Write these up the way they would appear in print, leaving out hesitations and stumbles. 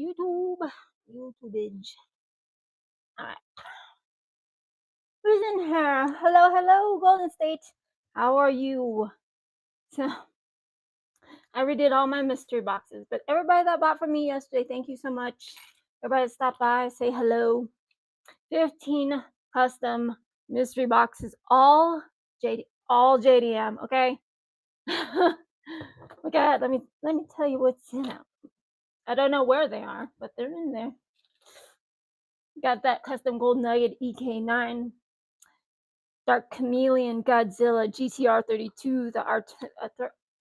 YouTubeage. All right. Who's in here? Hello, hello, Golden State. How are you? So I redid all my mystery boxes, but everybody that bought from me yesterday, thank you so much. Everybody that stopped by, say hello. 15 custom mystery boxes, all JDM. Okay. Okay. Let me tell you what's in them. I don't know where they are, but they're in there. Got that custom gold nugget EK9, Dark Chameleon Godzilla GTR 32, the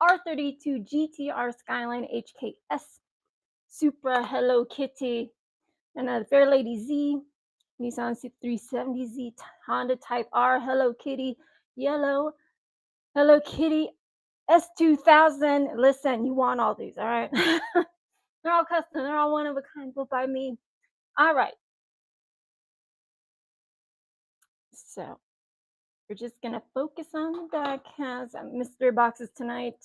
R32 GTR Skyline HKS, Supra Hello Kitty, and a Fair Lady Z, Nissan 370Z, Honda Type R Hello Kitty, yellow Hello Kitty S2000. Listen, you want all these, all right? They're all custom. They're all one of a kind, built by me. All right. So we're just gonna focus on the diecast mystery boxes tonight.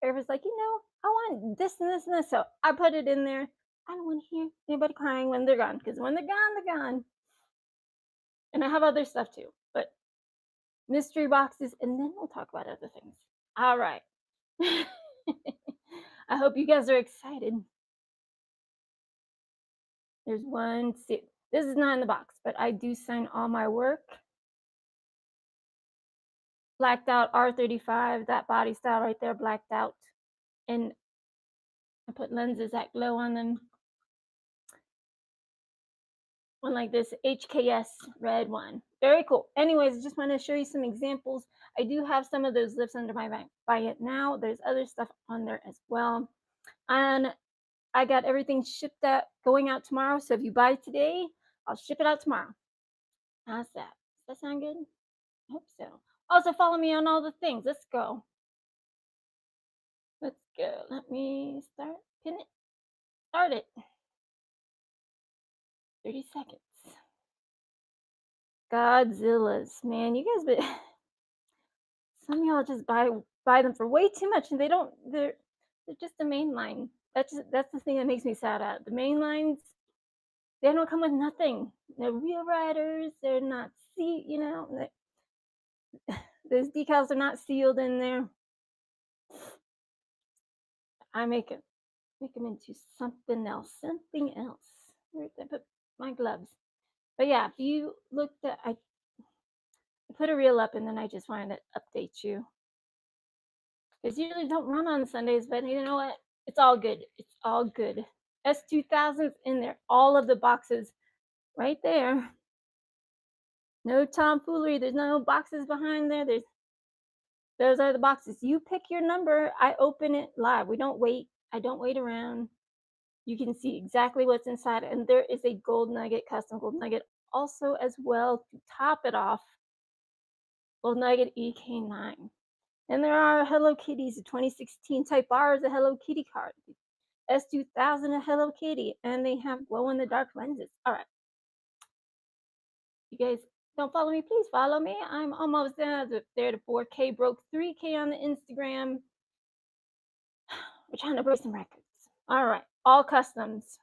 Everybody's like, I want this and this and this, so I put it in there. I don't want to hear anybody crying when they're gone, because when they're gone. And I have other stuff too, but mystery boxes, and then we'll talk about other things. All right. I hope you guys are excited. There's one. See, this is not in the box, but I do sign all my work. Blacked out R35, that body style right there, blacked out. And I put lenses that glow on them. One like this HKS red one. Very cool. Anyways, I just want to show you some examples. I do have some of those lifts under my buy it now. There's other stuff on there as well. And I got everything shipped out, going out tomorrow. So if you buy today, I'll ship it out tomorrow. How's that? Does that sound good? I hope so. Also, follow me on all the things. Let's go. Let's go. Let me pin it. Start it. 30 seconds. Godzillas, man, you guys, but some of y'all just buy them for way too much, and they're just the main line. That's the thing that makes me sad at the main lines. They don't come with nothing. They're real riders. They're not those decals are not sealed in there. I make them into something else. Where did I put my gloves? But yeah, if you looked at, I put a reel up, and then I just wanted to update you. Because usually don't run on Sundays, but you know what? It's all good. It's all good. S2000's in there. All of the boxes right there. No tomfoolery. There's no boxes behind there. Those are the boxes. You pick your number. I open it live. We don't wait. I don't wait around. You can see exactly what's inside. And there is a gold nugget, custom gold nugget also as well to top it off. Gold nugget EK9. And there are Hello Kitties. The 2016 Type R is a Hello Kitty card. S2000 a Hello Kitty, and they have glow in the dark lenses. All right, you guys don't follow me, please follow me. I'm almost there to 4K. Broke 3K on the Instagram. We're trying to break some records. All right, all customs,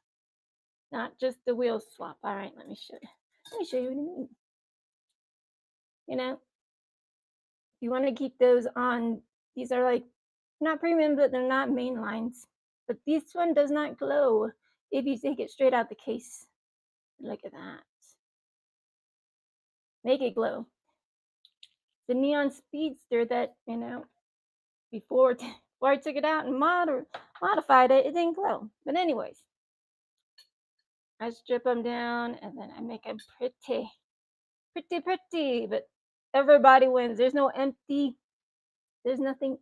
not just the wheel swap. All right, let me show you. Let me show you what I mean. You want to keep those on. These are like not premium, but they're not main lines. But this one does not glow if you take it straight out the case. Look at that. Make it glow. The neon speedster that, before I took it out and modified it, it didn't glow. But anyways, I strip them down, and then I make them pretty, but everybody wins. There's nothing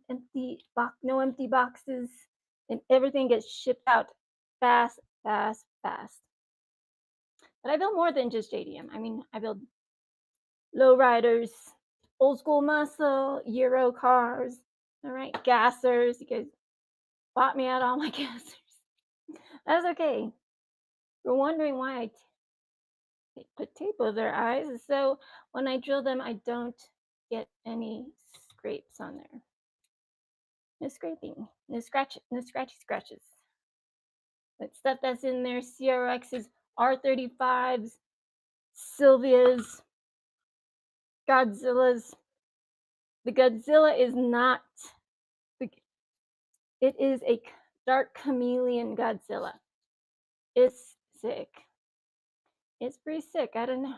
empty, no empty boxes, and everything gets shipped out fast. But I build more than just JDM. I mean, I build lowriders, old school muscle, Euro cars, all right, gassers. You guys bought me out all my gassers. That's okay. You're wondering why I put tape over their eyes. So when I drill them, I don't get any scrapes on there. No scraping, no scratches. But stuff that's in there, CRXs, R35s, Sylvias, Godzillas. The Godzilla is not, it is a dark chameleon Godzilla. It's sick. It's pretty sick. I don't know.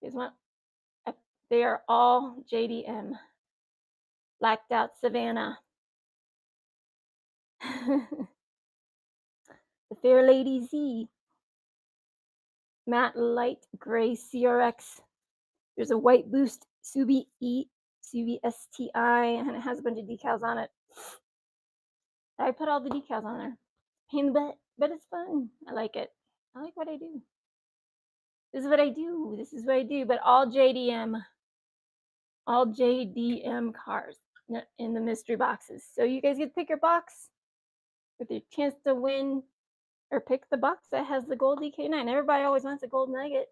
Here's one. They are all JDM. Blacked out Savannah. The Fair Lady Z. Matte light gray CRX. There's a white boost Subi STI, and it has a bunch of decals on it. I put all the decals on there. Pain in the butt, but it's fun. I like it. I like what I do. This is what I do. This is what I do. But all JDM cars in the mystery boxes. So you guys get to pick your box with your chance to win, or pick the box that has the gold DK9. Everybody always wants a gold nugget,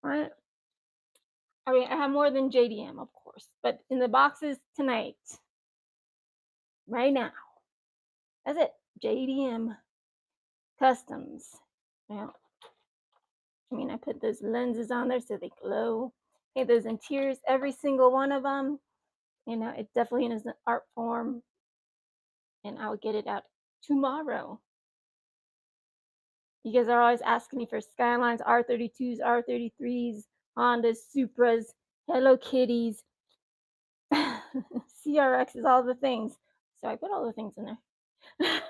right? I mean, I have more than JDM, of course, but in the boxes tonight, right now, that's it. JDM Customs. Now, I mean, I put those lenses on there so they glow. Okay, those interiors, every single one of them, you know, it definitely is an art form, and I'll get it out tomorrow. You guys are always asking me for Skylines, R32s, R33s, Hondas, Supras, Hello Kitties, CRXs, all the things. So I put all the things in there.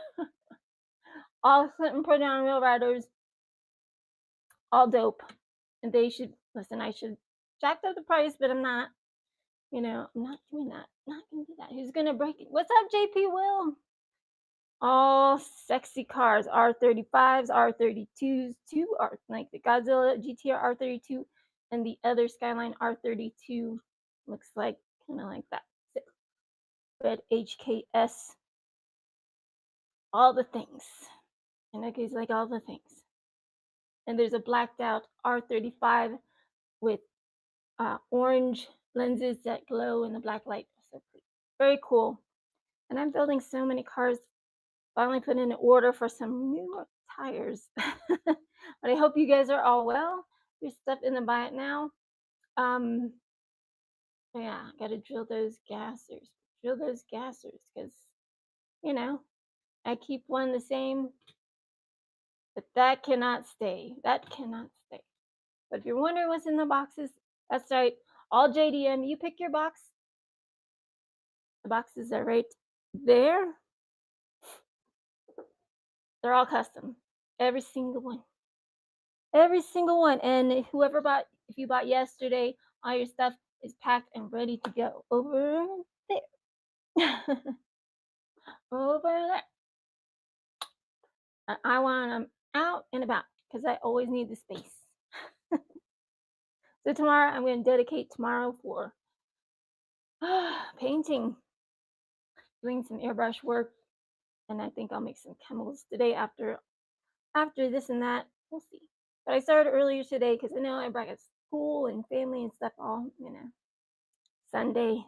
All Clinton put down Real Riders, all dope. And they should listen. I should jack up the price, but I'm not. You know, I'm not doing that. I'm not gonna do that. Who's gonna break it? What's up, JP Will? All sexy cars, R35s, R32s, two are like the Godzilla GTR R32 and the other Skyline R32 looks like kind of like that. Red HKS, all the things. And that goes like all the things. And there's a blacked out R35 with orange lenses that glow in the black light. So very cool. And I'm building so many cars. Finally put in an order for some new tires. But I hope you guys are all well. There's stuff in the buy it now. Yeah, gotta drill those gassers. Drill those gassers because, you know, I keep one the same, but that cannot stay. That cannot stay. But if you're wondering what's in the boxes, that's right. All JDM, you pick your box. The boxes are right there. They're all custom. Every single one. Every single one. And whoever bought, if you bought yesterday, all your stuff is packed and ready to go. Over there. Over there. And I want them out and about because I always need the space. So tomorrow, I'm going to dedicate tomorrow for painting, doing some airbrush work, and I think I'll make some chemicals today after this and that. We'll see. But I started earlier today because I know I brought school and family and stuff all, you know, Sunday.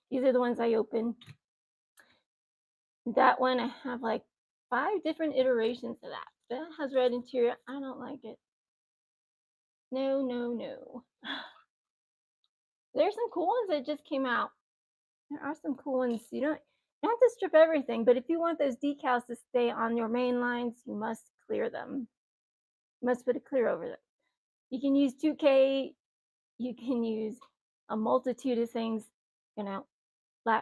These are the ones I open. That one, I have like 5 different iterations of that. That has red interior. I don't like it. No. There's some cool ones that just came out. There are some cool ones. You don't have to strip everything, but if you want those decals to stay on your main lines, you must clear them. You must put a clear over them. You can use 2K. You can use a multitude of things. You know,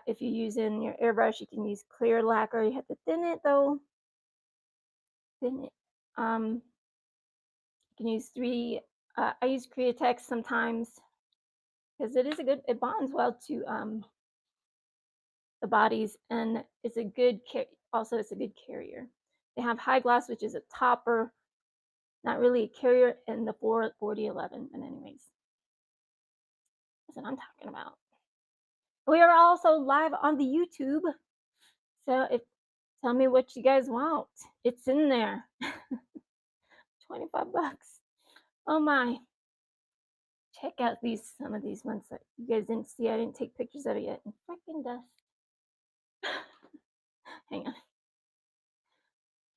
if you use in your airbrush, you can use clear lacquer. You have to thin it though. Thin it. You can use 3. I use Createx sometimes because it is a good. It bonds well to the bodies, and it's a good also it's a good carrier. They have high gloss, which is a topper, not really a carrier, and the 4011. But anyways, that's what I'm talking about. We are also live on the YouTube, so tell me what you guys want. It's in there. $25. Oh my. Check out some of these ones that you guys didn't see. I didn't take pictures of it yet. Freaking dust. Hang on.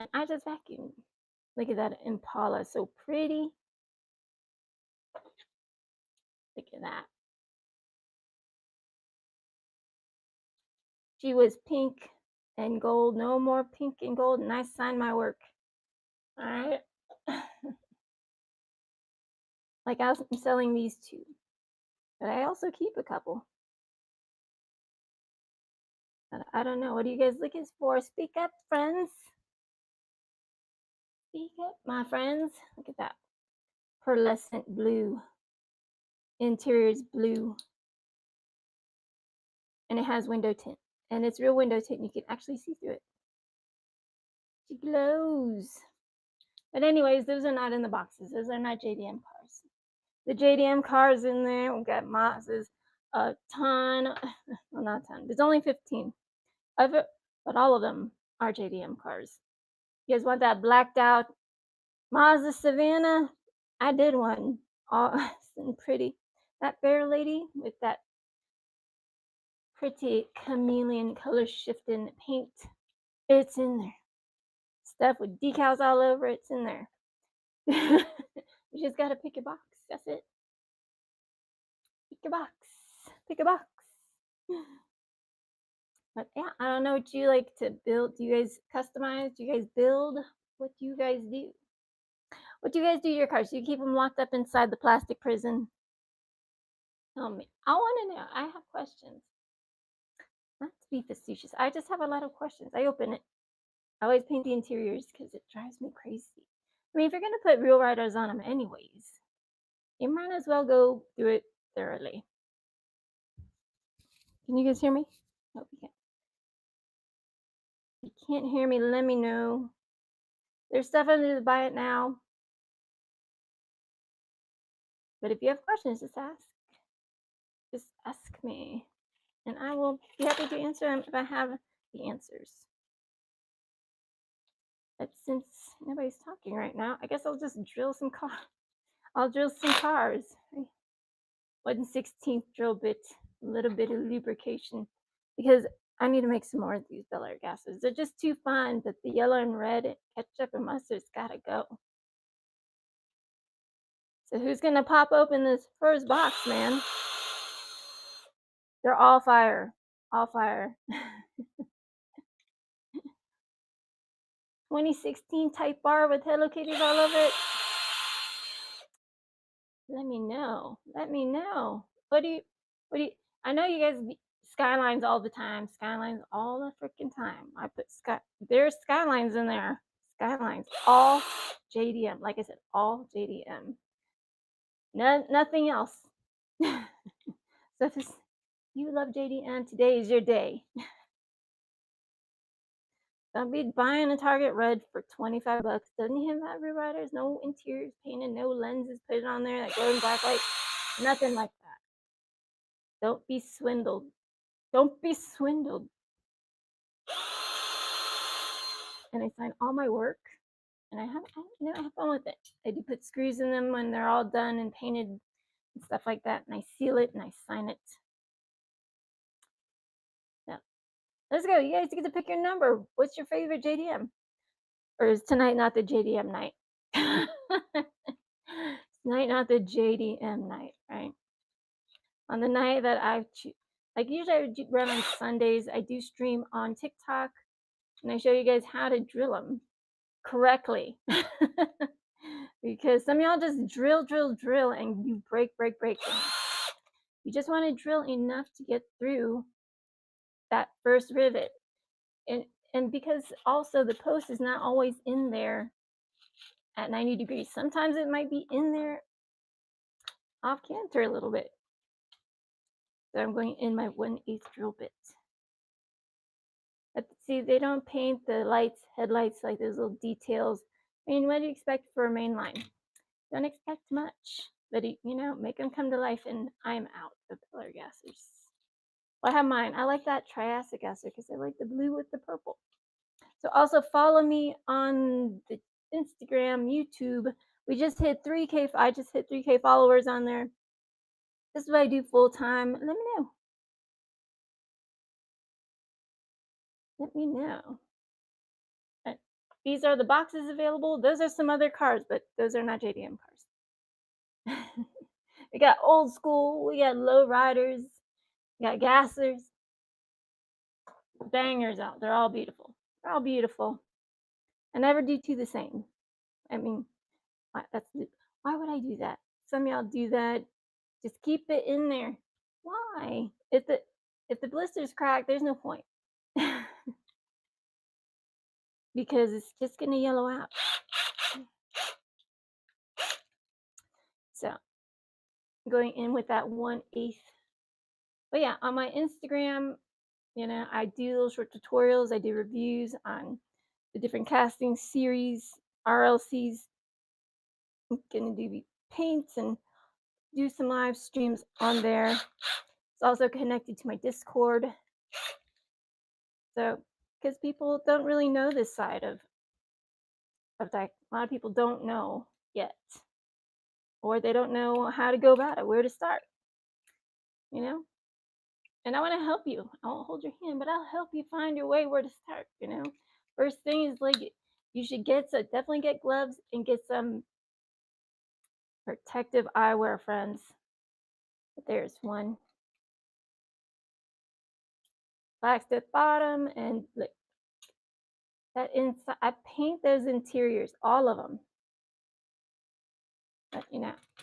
And I just vacuumed. Look at that Impala, so pretty. Look at that. She was pink and gold. No more pink and gold. And I signed my work. All right. Like I'm selling these two, but I also keep a couple. But I don't know. What are you guys looking for? Speak up, friends. Speak up, my friends. Look at that. Pearlescent blue. Interior is blue. And it has window tint. And it's real window tint. You can actually see through it. She glows. But anyways, those are not in the boxes. Those are not JDM cars. The JDM cars in there, we've got Mazdas, a ton. Well, not a ton. There's only 15 of it, but all of them are JDM cars. You guys want that blacked out Mazda Savannah? I did one. All pretty. That fair lady with that pretty chameleon color shifting paint. It's in there. Stuff with decals all over. It's in there. You just gotta pick your box. That's it. Pick your box. Pick a box. But yeah, I don't know what you like to build. Do you guys customize? Do you guys build? What do you guys do? What do you guys do to your cars? Do you keep them locked up inside the plastic prison? Tell me. I want to know. I have questions. Not to be facetious. I just have a lot of questions. I open it. I always paint the interiors because it drives me crazy. I mean, if you're going to put real riders on them anyways, you might as well go through it thoroughly. Can you guys hear me? Nope, you can't. If you can't hear me, let me know. There's stuff under the buy it now. But if you have questions, just ask. Just ask me. And I will be happy to answer them if I have the answers. But since nobody's talking right now, I guess I'll just drill some cars. I'll drill some cars. 1/16 drill bit, a little bit of lubrication. Because I need to make some more of these Bel Air gases. They're just too fun, but the yellow and red, ketchup and mustard's gotta go. So who's gonna pop open this first box, man? They're all fire. All fire. 2016 Type R with Hello Kitties all over it. Let me know. Let me know. What do you, I know you guys skylines all the time. Skylines all the freaking time. I put there's skylines in there. Skylines. All JDM. Like I said, all JDM. Nothing else. So if you love JDM, today is your day. Don't be buying a Target Red for 25 bucks. Doesn't have rewriters, no interiors painted, no lenses put on there that glow in black light. Nothing like that. Don't be swindled. Don't be swindled. And I sign all my work, and I have fun with it. I do put screws in them when they're all done and painted and stuff like that, and I seal it and I sign it. Yeah, let's go. You guys get to pick your number. What's your favorite JDM? Or is tonight not the JDM night? Tonight not the JDM night, right? On the night that I choose, like usually I run on Sundays, I do stream on TikTok, and I show you guys how to drill them correctly. Because some of y'all just drill, and you break things. You just want to drill enough to get through that first rivet. And because also the post is not always in there at 90 degrees. Sometimes it might be in there off canter a little bit. So I'm going in my 1/8 drill bit. But see, they don't paint the lights, headlights, like those little details. I mean, what do you expect for a main line? Don't expect much, but make them come to life. And I'm out of color gassers. Well, I have mine. I like that triassic gasser because I like the blue with the purple. So also follow me on the Instagram, YouTube. We just hit 3K. I just hit 3K followers on there. This is what I do full time. Let me know. let me know. Uh, These are the boxes available. Those are some other cars, but those are not JDM cars. We got old school, we got low riders, we got gassers, bangers out. They're all beautiful. They're all beautiful. I never do two the same. I mean, why would I do that? Some of y'all do that. Just keep it in there. Why? If the blister's cracked, there's no point. Because it's just gonna yellow out. So going in with that 1/8. But yeah, on my Instagram, I do little short tutorials. I do reviews on the different casting series, RLCs. I'm gonna do paints and do some live streams on there. It's also connected to my Discord. So, because people don't really know this side of that, a lot of people don't know yet, or they don't know how to go about it, where to start, you know. And I want to help you. I won't hold your hand, but I'll help you find your way where to start. First thing is like you should definitely get gloves and get some protective eyewear, friends. But there's one black stiff bottom and look that inside. I paint those interiors, all of them. But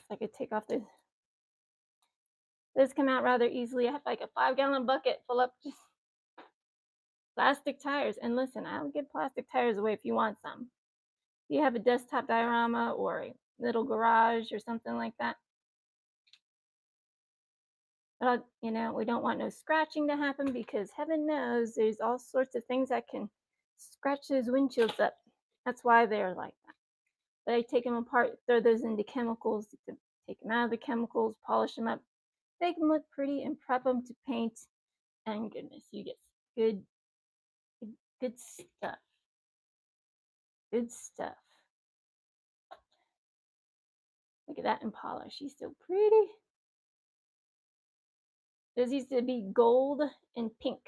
I could take off those come out rather easily. I have like a 5-gallon bucket full up just plastic tires. And listen, I'll give plastic tires away if you want some. If you have a desktop diorama or a little garage or something like that. But, we don't want no scratching to happen because heaven knows there's all sorts of things that can scratch those windshields up. That's why they're like that. But I take them apart, throw those into chemicals, take them out of the chemicals, polish them up, make them look pretty, and prep them to paint. And goodness, you get good stuff. Good stuff. Look at that Impala. She's so pretty. Those used to be gold and pink.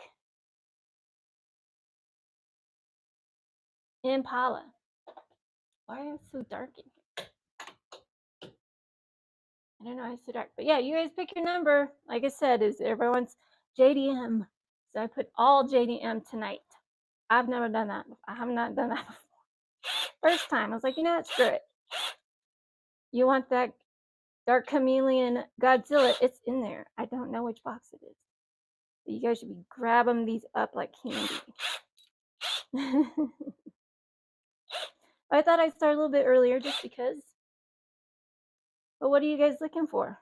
Impala. Why is it so dark in here? I don't know why it's so dark. But yeah, you guys pick your number. Like I said, is everyone's JDM. So I put all JDM tonight. I've never done that. I have not done that before. First time. I was like, screw it. You want that dark chameleon Godzilla? It's in there. I don't know which box it is. But you guys should be grabbing these up like candy. I thought I'd start a little bit earlier just because. But what are you guys looking for?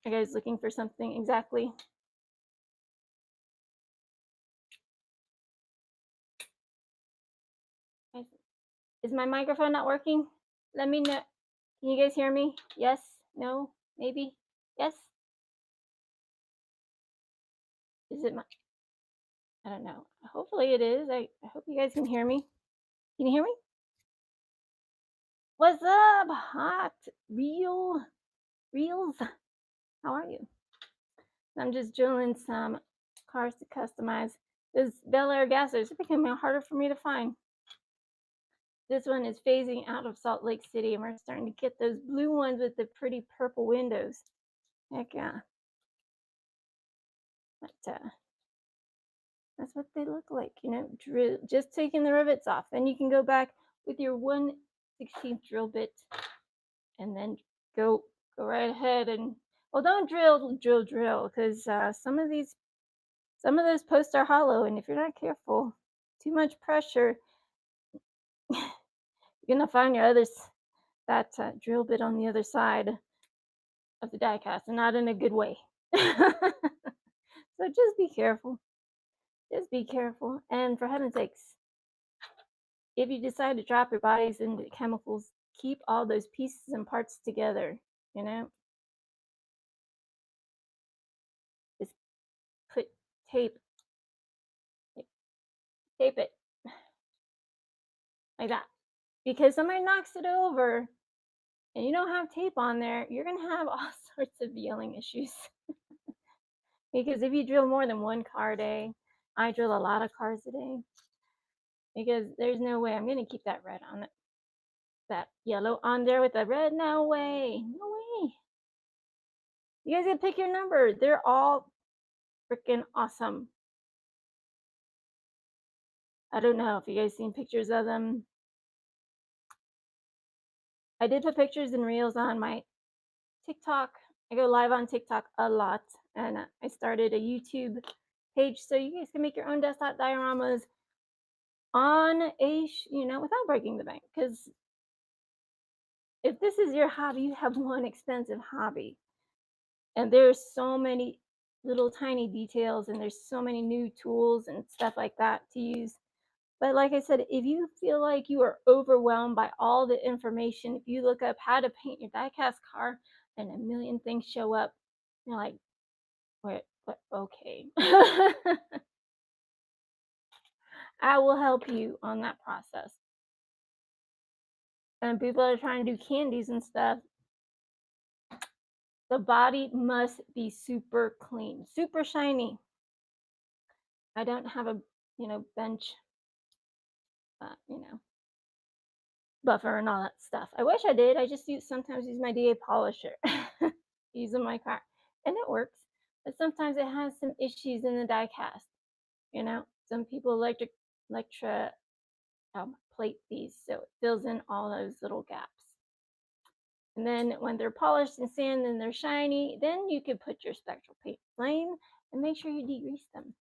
Are you guys looking for something exactly? Is my microphone not working? Let me know. Can you guys hear me? Yes? No? Maybe? Yes? Is it my... I don't know. Hopefully it is. I hope you guys can hear me. Can you hear me? What's up, hot reels? How are you? I'm just drilling some cars to customize. Those Bel Air gassers are becoming harder for me to find. This one is phasing out of Salt Lake City, and we're starting to get those blue ones with the pretty purple windows. Heck yeah. But that's what they look like, just taking the rivets off. Then you can go back with your 1/16 drill bit and then go right ahead and, well, don't drill, because some of those posts are hollow, and if you're not careful, too much pressure, you're gonna find that drill bit on the other side of the die cast, and not in a good way. So just be careful. Just be careful. And for heaven's sakes, if you decide to drop your bodies into chemicals, keep all those pieces and parts together, Just put tape it like that. Because somebody knocks it over and you don't have tape on there, you're going to have all sorts of yelling issues. Because if you drill more than one car a day, I drill a lot of cars a day. Because there's no way I'm gonna keep that red on it. That yellow on there with the red. No way. No way. You guys gotta pick your number. They're all freaking awesome. I don't know if you guys seen pictures of them. I did put pictures and reels on my TikTok. I go live on TikTok a lot, and I started a YouTube page so you guys can make your own desktop dioramas on a, without breaking the bank. Because if this is your hobby, you have one expensive hobby, and there's so many little tiny details, and there's so many new tools and stuff like that to use. But like I said, if you feel like you are overwhelmed by all the information, if you look up how to paint your diecast car and a million things show up, you're like, wait, what? Okay. I will help you on that process. And people are trying to do candies and stuff. The body must be super clean, super shiny. I don't have a, bench, buffer and all that stuff. I wish I did. I just sometimes use my DA polisher, using my car, and it works. But sometimes it has some issues in the die cast. Some people electra plate these, so it fills in all those little gaps. And then when they're polished and sanded and they're shiny, then you can put your spectral paint flame and make sure you degrease them.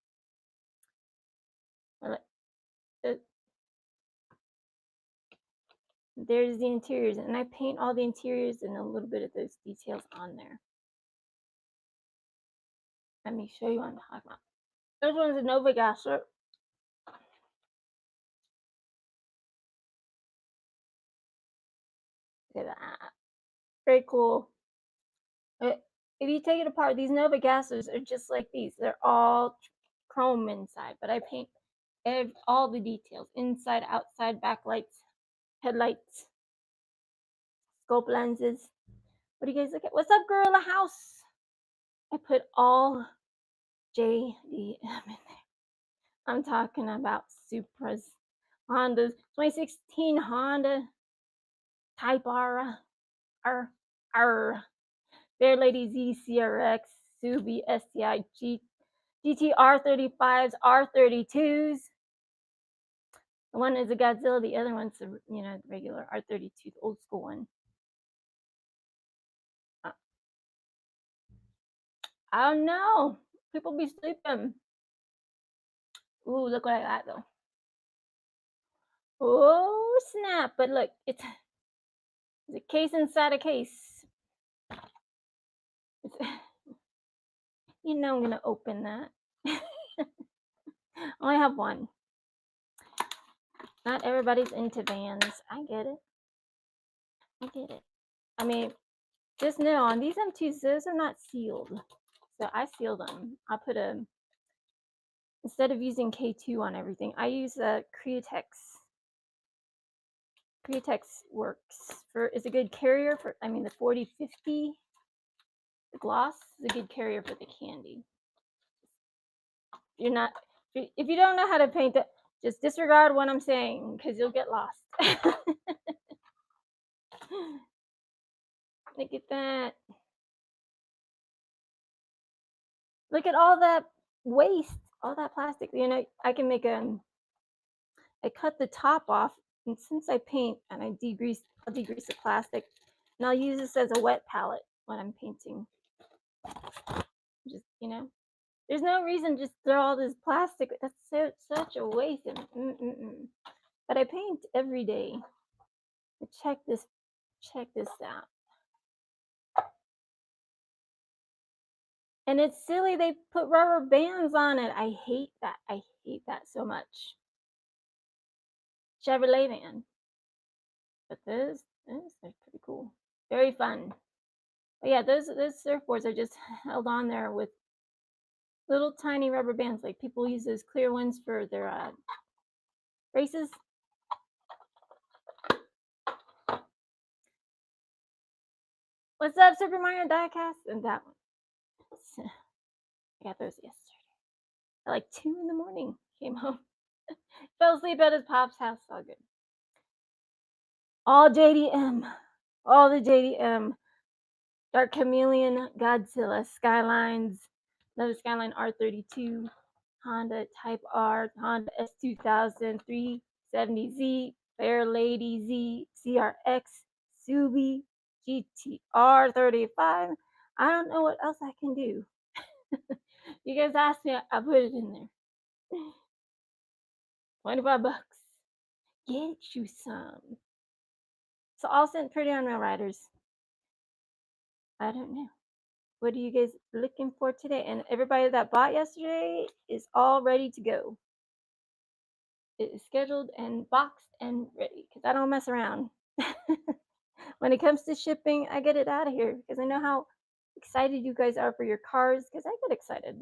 There's the interiors, and I paint all the interiors and a little bit of those details on there. Let me show you what I'm talking about. This one's a Nova Gasser. Look at that. Very cool. If you take it apart, these Nova Gassers are just like these. They're all chrome inside, but I paint all the details, inside, outside, backlights, headlights, scope lenses. What do you guys look at? What's up, Gorilla House? I put all JDM in there. I'm talking about Supras, Hondas, 2016 Honda Type R, Fair Lady Z, CRX, Subi, STI, GT R35s, R32s. The one is a Godzilla, the other one's a regular R32, the old school one. I don't know. People be sleeping. Ooh, look what I got though. Oh snap! But look, it's a case inside a case. I'm gonna open that. I only have one. Not everybody's into vans. I get it. I mean, just know on these M2s, those are not sealed. So I seal them. I put instead of using K2 on everything, I use a Createx. Createx works is a good carrier for, the 4050. The gloss is a good carrier for the candy. If you don't know how to paint it, just disregard what I'm saying because you'll get lost. Look at that. Look at all that waste, all that plastic. I can make I cut the top off, and since I paint and I'll degrease the plastic, and I'll use this as a wet palette when I'm painting. Just, there's no reason just throw all this plastic. That's such a waste. But I paint every day. Check this out. And it's silly they put rubber bands on it. I hate that. I hate that so much. Chevrolet van. But those are pretty cool. Very fun. But yeah, those surfboards are just held on there with little tiny rubber bands. Like people use those clear ones for their races. What's up, Super Mario Diecast? And that one. I got those yesterday. At like 2 in the morning, came home. Fell asleep at his pop's house, all good. All JDM. All the JDM. Dark Chameleon, Godzilla, Skylines, another Skyline R32, Honda Type R, Honda S2000, 370Z, Fair Lady Z, CRX, Subi, GTR 35. I don't know what else I can do. You guys asked me, I put it in there. 25 bucks. Get you some. So I'll send Pretty Unreal Riders. I don't know. What are you guys looking for today? And everybody that bought yesterday is all ready to go. It is scheduled and boxed and ready because I don't mess around. When it comes to shipping, I get it out of here because I know how excited you guys are for your cars because I get excited.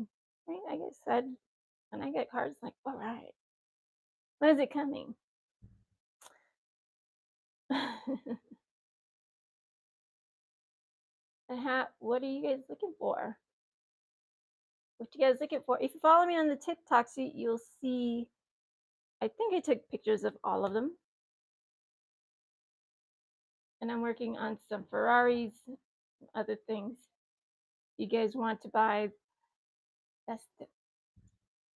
Right? I get excited when I get cars like, all right, when is it coming? What are you guys looking for? What you guys looking for? If you follow me on the TikToks, you'll see, I think I took pictures of all of them. And I'm working on some Ferraris, other things. You guys want to buy,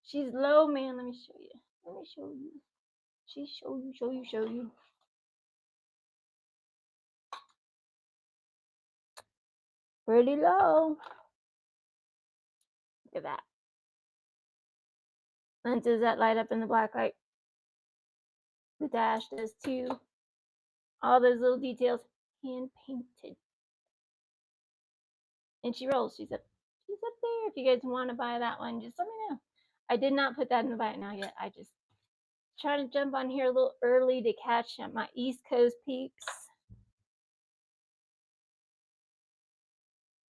she's low, man. Let me show you. Let me show you. Show you. Pretty low. Look at that. Lenses that light up in the black light. The dash does too. All those little details, hand painted. And she rolls. She's up there. If you guys want to buy that one, just let me know. I did not put that in the buy it now yet. I just try to jump on here a little early to catch my East Coast peeps.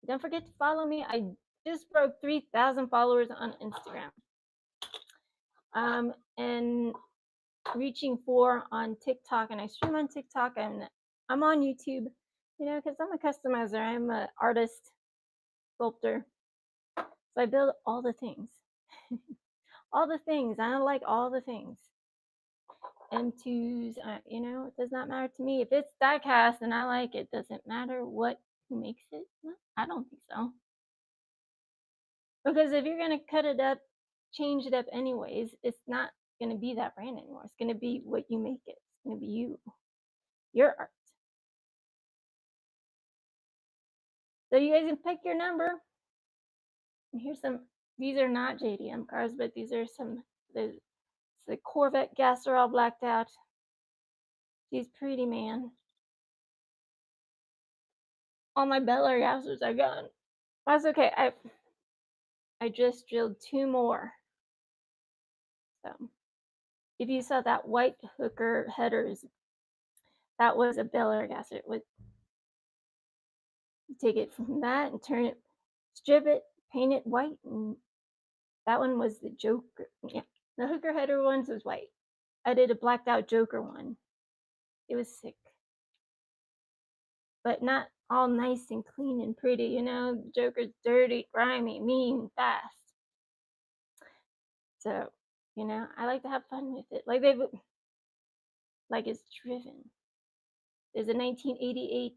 Don't forget to follow me. I just broke 3,000 followers on Instagram. And reaching 4 on TikTok, and I stream on TikTok, and I'm on YouTube, you know, because I'm a customizer. I'm an artist, sculptor. So I build all the things. All the things. I like all the things. M2s, you know, it does not matter to me. If it's die cast and I like it, doesn't matter who makes it. No, I don't think so. Because if you're going to cut it up, change it up anyways, it's not going to be that brand anymore. It's going to be what you make it. It's going to be you, your art. So you guys can pick your number. And here's some, these are not JDM cars, but these are some, the Corvette gas are all blacked out. She's pretty, man. All my Bel Air gassers are gone. That's okay. I just drilled 2 more. So if you saw that white hooker headers, that was a Bel Air gasser. It was, you take it from that and turn it, strip it, paint it white, and that one was the Joker. Yeah, the hooker header ones was white. I did a blacked out Joker one. It was sick, but not all nice and clean and pretty. You know, Joker's dirty, grimy, mean, fast. So, you know, I like to have fun with it. Like it's driven. There's a 1988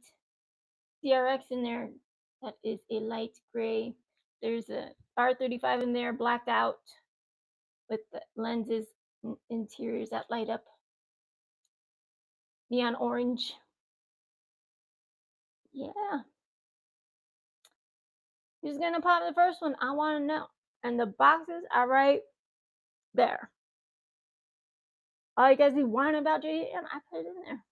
CRX in there that is a light gray. There's a R35 in there, blacked out, with the lenses and interiors that light up. Neon orange. Yeah. Who's gonna pop the first one? I want to know. And the boxes are right there. All you guys be whining about JDM, I put it in there.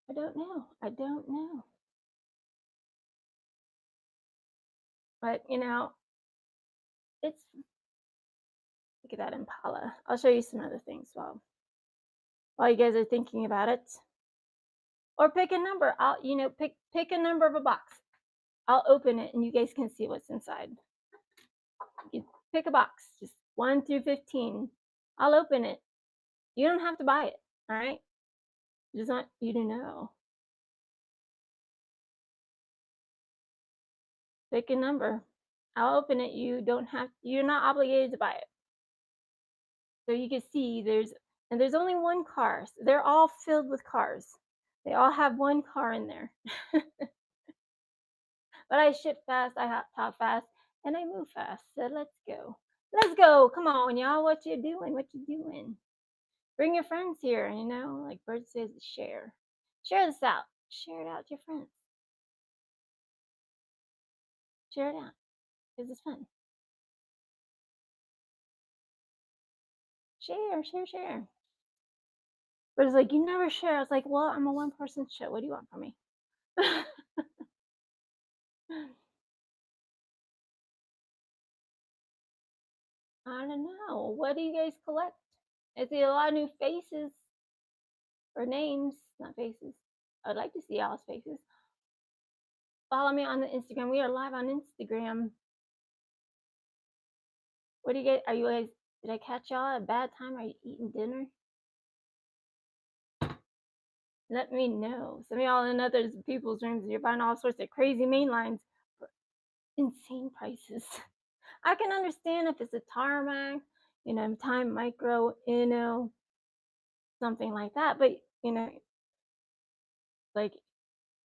I don't know. I don't know. But you know, it's, look at that Impala. I'll show you some other things while you guys are thinking about it. Or pick a number. I'll, you know, pick a number of a box. I'll open it and you guys can see what's inside. You pick a box, just 1 through 15. I'll open it. You don't have to buy it, all right? I just want you to know. Pick a number. I'll open it. You're not obligated to buy it. So you can see there's only one car. They're all filled with cars. They all have one car in there. But I ship fast, I hot top fast, and I move fast. So let's go. Let's go. Come on, y'all. What you doing? What you doing? Bring your friends here, like Bird says, share. Share this out. Share it out to your friends. Share it out. Because it's fun. Share, share, share. But it's like, you never share. I was like, well, I'm a one-person show. What do you want from me? I don't know. What do you guys collect? I see a lot of new faces or names, not faces. I'd like to see y'all's faces. Follow me on the Instagram. We are live on Instagram. What do you guys? Are you guys? Did I catch y'all at a bad time? Are you eating dinner? Let me know. Some of y'all in other people's rooms, you're buying all sorts of crazy main lines for insane prices. I can understand if it's a tarmac, Time Micro, something like that. But like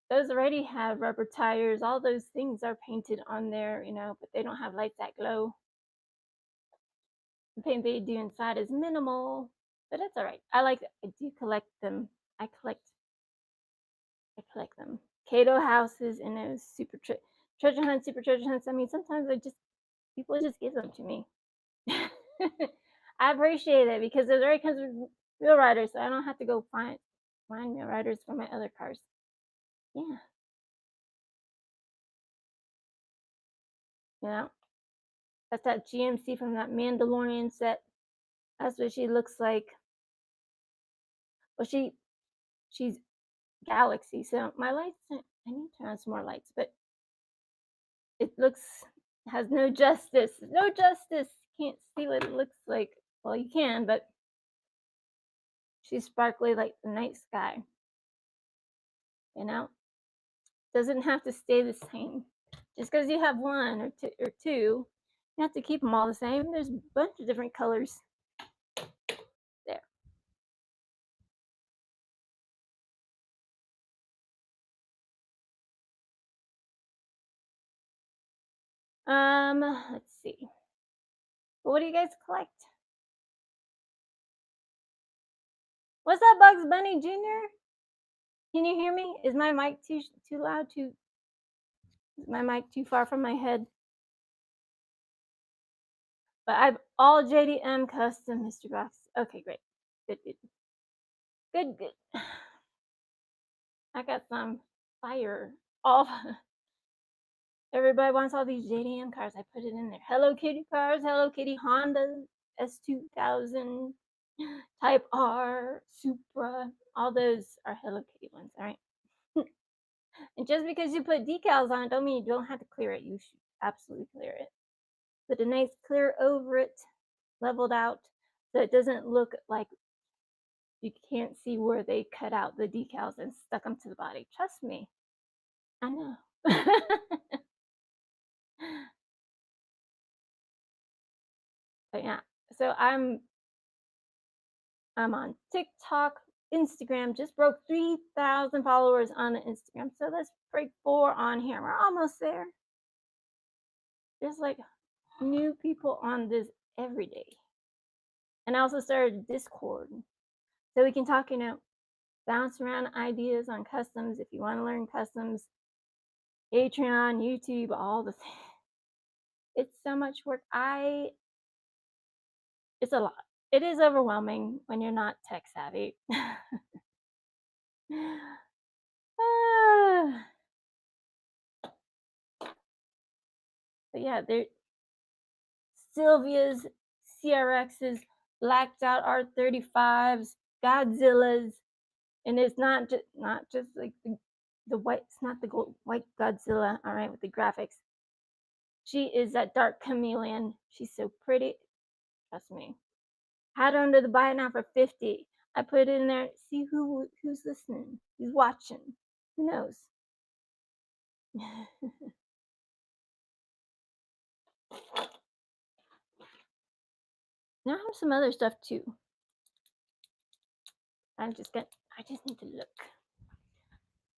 those already have rubber tires. All those things are painted on there, but they don't have lights that glow. The paint they do inside is minimal, but it's all right. I do collect them. I collect them. Cato houses and those treasure hunts, super treasure hunts. I mean, sometimes people just give them to me. I appreciate it because it already comes with real riders, so I don't have to go find real riders for my other cars. Yeah. That's that GMC from that Mandalorian set. That's what she looks like. Well, she's Galaxy, so my lights, I need to turn on some more lights, but it has no justice. No justice. Can't see what it looks like. Well, you can, but she's sparkly like the night sky. Doesn't have to stay the same. Just because you have one or two, you have to keep them all the same. There's a bunch of different colors. There. Let's see. What do you guys collect? What's that, Bugs Bunny Jr.? Can you hear me? Is my mic too loud? Is my mic too far from my head? But I've all JDM custom mystery box. Okay, great. Good. I got some fire. All everybody wants all these JDM cars. I put it in there. Hello Kitty cars, Hello Kitty Honda S2000, Type R, Supra. All those are Hello Kitty ones, all right? And just because you put decals on it, don't mean you don't have to clear it. You should absolutely clear it. Put a nice clear over it, leveled out, so it doesn't look like you can't see where they cut out the decals and stuck them to the body. Trust me. I know. But yeah, so I'm on TikTok, Instagram. Just broke 3,000 followers on Instagram. So let's break 4 on here. We're almost there. There's like new people on this every day. And I also started Discord. So we can talk, bounce around ideas on customs. If you want to learn customs, Patreon, YouTube, all the things. It's so much work. It's a lot. It is overwhelming when you're not tech savvy. But yeah, there Sylvia's, CRX's, blacked out R35s, Godzillas, and it's not just like the white. It's not the white Godzilla. All right, with the graphics. She is that dark chameleon. She's so pretty. Trust me. Had her under the buy now for 50. I put it in there. See who's listening. Who's watching. Who knows? Now I have some other stuff too. I just need to look.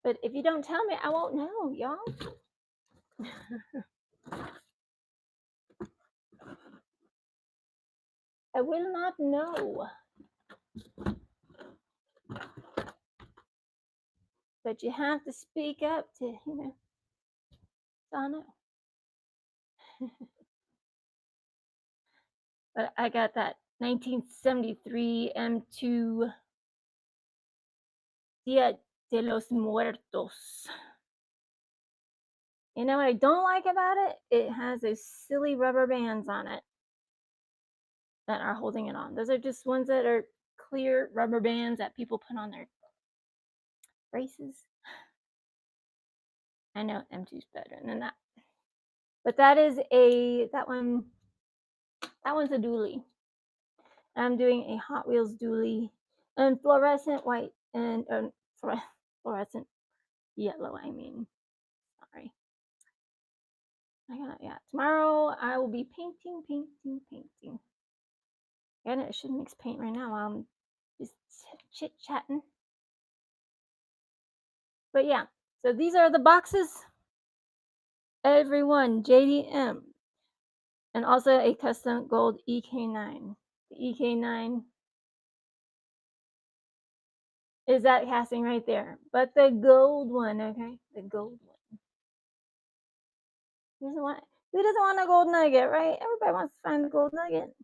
But if you don't tell me, I won't know, y'all. I will not know. But you have to speak up to, so I know. But I got that 1973 M2 Dia de los Muertos. You know what I don't like about it? It has those silly rubber bands on it that are holding it on. Those are just ones that are clear rubber bands that people put on their braces. I know M2's better than that. But that one's a dually. I'm doing a Hot Wheels dually and fluorescent white and fluorescent yellow, I mean. Sorry. Tomorrow I will be painting. And I should mix paint right now while I'm just chit-chatting. But yeah, so these are the boxes. Everyone, JDM. And also a custom gold EK9. The EK9 is that casting right there. But the gold one, okay? The gold one. Who doesn't want a gold nugget, right? Everybody wants to find the gold nugget.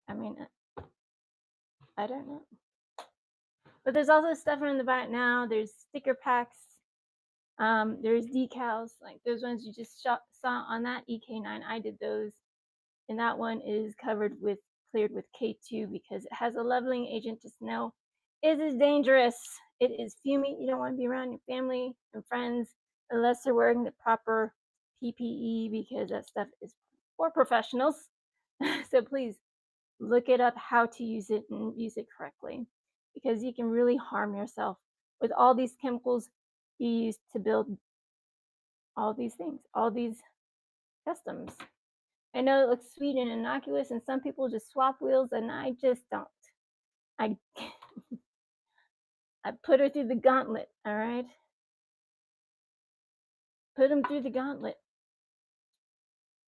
I mean, I don't know. But there's also stuff in the back now. There's sticker packs. There's decals, like those ones you just saw on that EK9. I did those. And that one is cleared with K2 because it has a leveling agent. Just know it is dangerous. It is fuming. You don't want to be around your family and friends unless they're wearing the proper PPE because that stuff is for professionals. So please look it up how to use it and use it correctly because you can really harm yourself with all these chemicals you use to build all these things, all these customs. I know it looks sweet and innocuous, and some people just swap wheels, and I just don't. I I put her through the gauntlet, all right? Put them through the gauntlet.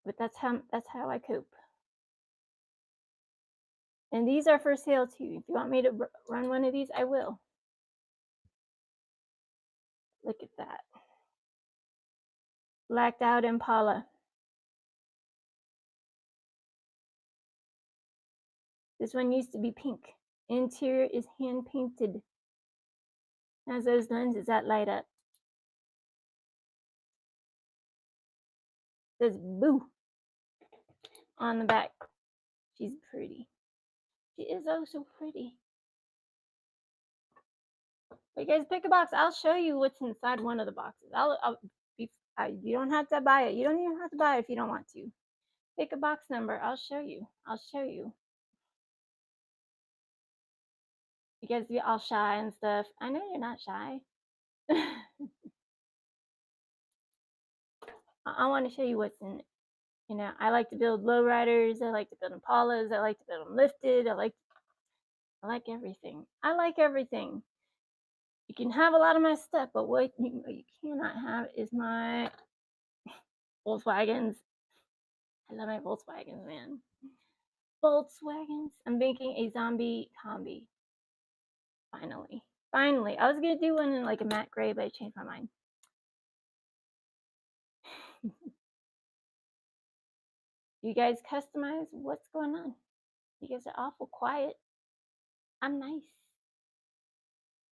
But that's how I cope. And these are for sale too. If you want me to run one of these, I will. Look at that. Blacked out Impala. This one used to be pink. Interior is hand painted. Has those lenses that light up. Says boo on the back. She's pretty. She is oh so pretty. But you guys pick a box. I'll show you what's inside one of the boxes. You don't have to buy it. You don't even have to buy it if you don't want to. Pick a box number. I'll show you. You guys get all shy and stuff. I know you're not shy. I want to show you what's in it. I like to build lowriders. I like to build Impalas. I like to build them lifted. I like everything. I like everything. You can have a lot of my stuff, but what you cannot have is my Volkswagens. I love my Volkswagens, man. Volkswagens. I'm making a zombie combi. Finally. I was gonna do one in like a matte gray, but I changed my mind. You guys customize? What's going on? You guys are awful quiet. I'm nice.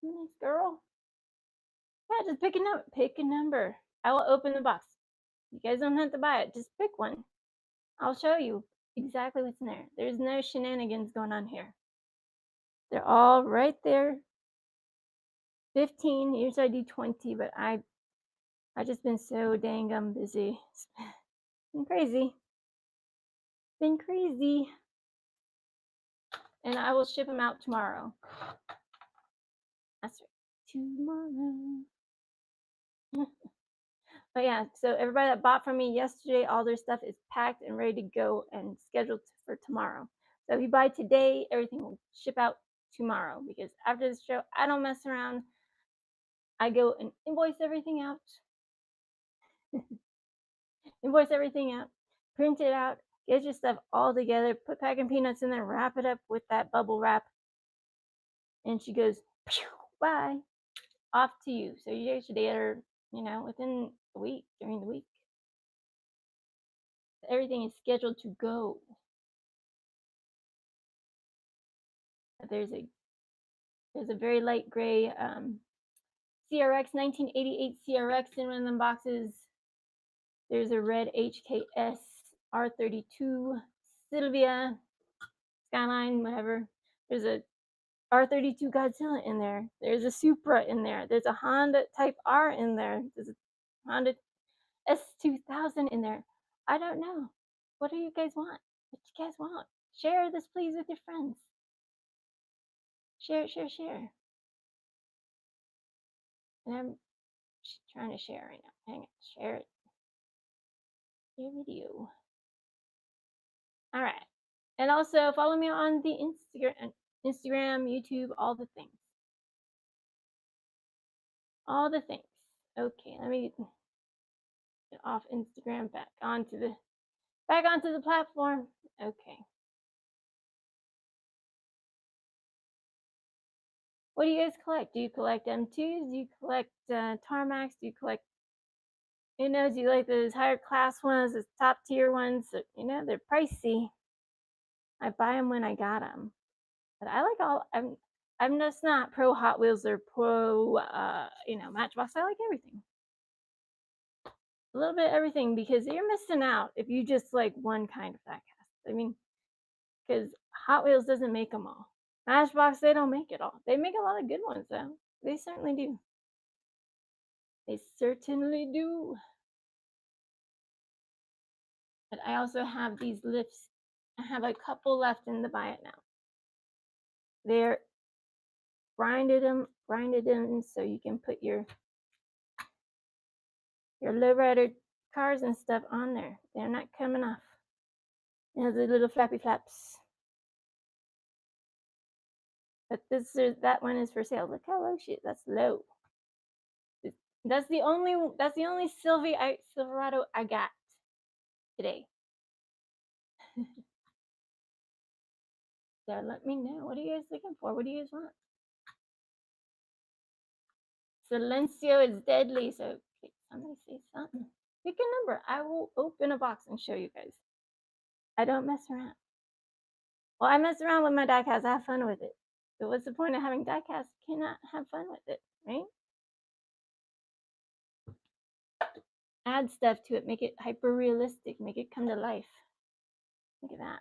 I'm a nice girl. Yeah, just pick a number. Pick a number. I will open the box. You guys don't have to buy it. Just pick one. I'll show you exactly what's in there. There's no shenanigans going on here. They're all right there. 15. Usually I do 20, but I just been so dang busy. It's been crazy. Been crazy. And I will ship them out tomorrow. That's right. Tomorrow. But yeah, so everybody that bought from me yesterday, all their stuff is packed and ready to go and scheduled for tomorrow. So if you buy today, everything will ship out tomorrow because after the show, I don't mess around. I go and invoice everything out, invoice everything out, print it out, get your stuff all together, put packing peanuts in there, wrap it up with that bubble wrap, and she goes, bye, off to you. So you guys should get her, within a week, during the week. Everything is scheduled to go. There's a very light gray CRX 1988 CRX in one of them boxes. There's a red HKS R32 Sylvia Skyline, whatever. There's a R32 Godzilla in there. There's a Supra in there. There's a Honda Type R in there. There's a Honda S2000 in there. I don't know. What do you guys want? What you guys want? Share this, please, with your friends. Share, share, share. And I'm trying to share right now. Hang on. Share it. Share video. All right. And also follow me on the Instagram, YouTube, all the things. All the things. Okay, let me get off Instagram back onto the platform. Okay. What do you guys collect? Do you collect M2s? Do you collect Tarmacs? Do you collect, do you like those higher class ones, those top tier ones? They're pricey. I buy them when I got them. But I like all, I'm just not pro Hot Wheels or pro, Matchbox. I like everything. A little bit of everything because you're missing out if you just like one kind of diecast. I mean, because Hot Wheels doesn't make them all. Matchbox, they don't make it all. They make a lot of good ones though. They certainly do. They certainly do. But I also have these lifts. I have a couple left in the buy it now. They're grinded in so you can put your lowrider cars and stuff on there. They're not coming off. It has the little flappy flaps. But that one is for sale. Look how low she is. That's low. That's the only Silverado I got today. So let me know. What are you guys looking for? What do you guys want? Silencio is deadly. So somebody say something. Pick a number. I will open a box and show you guys. I don't mess around. Well, I mess around with my diecast. I have fun with it. But what's the point of having diecast? You cannot have fun with it, right? Add stuff to it. Make it hyper realistic. Make it come to life. Look at that.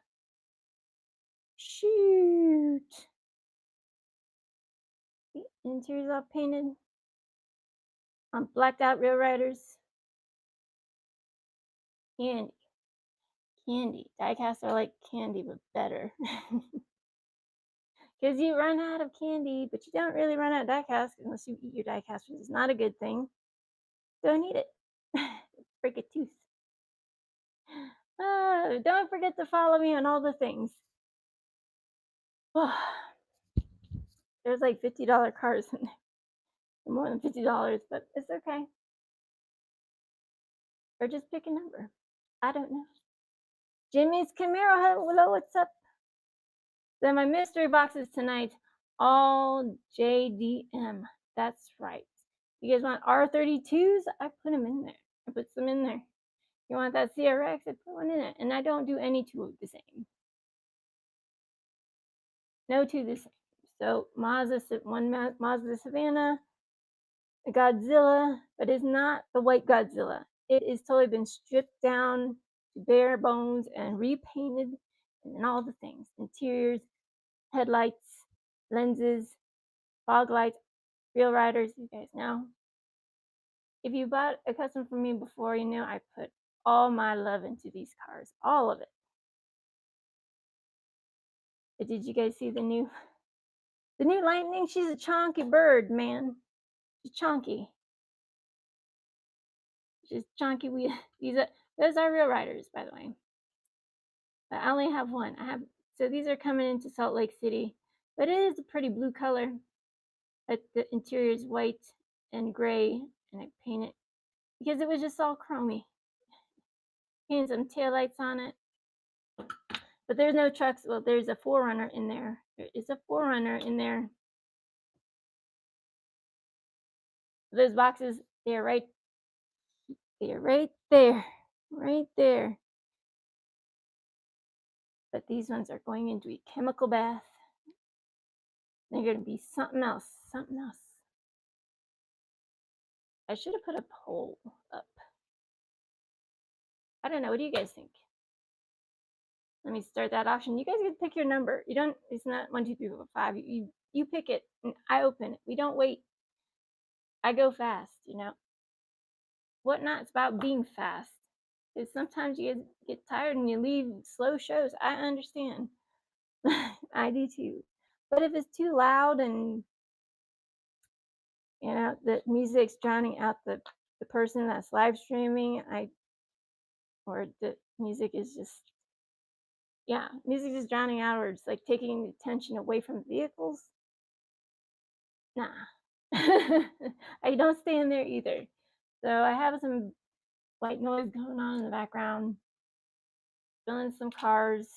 Shoot. The interior's all painted. On blacked out Rail Riders. Candy. Diecasts are like candy, but better. Because you run out of candy, but you don't really run out of diecast unless you eat your diecast, which is not a good thing. Don't eat it. Break a tooth. Don't forget to follow me on all the things. There's like $50 cars in there. More than $50, but it's okay. Or just pick a number. I don't know. Jimmy's Camaro. Hello, what's up? So my mystery boxes tonight, all JDM. That's right. You guys want R32s? I put them in there. I put some in there. You want that CRX? I put one in it. And I don't do any two the same. No two the same. So one Mazda Savannah, a Godzilla, but it's not the white Godzilla. It is totally been stripped down to bare bones and repainted, and then all the things, interiors, headlights, lenses, fog lights, Real Riders. You guys know. If you bought a custom from me before, I put all my love into these cars, all of it. But did you guys see the new Lightning? She's a chonky bird, man. She's chonky. just chunky wheel. Those are real riders, by the way. But I only have one. So these are coming into Salt Lake City, but it is a pretty blue color. But the interior is white and gray, and I painted because it was just all chromy. Painted some taillights on it, but there's no trucks. Well, there's a 4Runner in there. There is a 4Runner in there. Those boxes, they're right there, right there. But these ones are going into a chemical bath. They're going to be something else, something else. I should have put a poll up. I don't know. What do you guys think? Let me start that auction. You guys get to pick your number. You don't. It's not 1, 2, 3, 4, 5. You pick it, and I open it. We don't wait. I go fast. You know. Whatnot. It's about being fast. Because sometimes you get tired and you leave slow shows. I understand. I do too. But if it's too loud and the music's drowning out the person that's live streaming, or the music is just music is drowning out, or it's like taking the attention away from vehicles. Nah. I don't stay in there either. So I have some white noise going on in the background, filling some cars.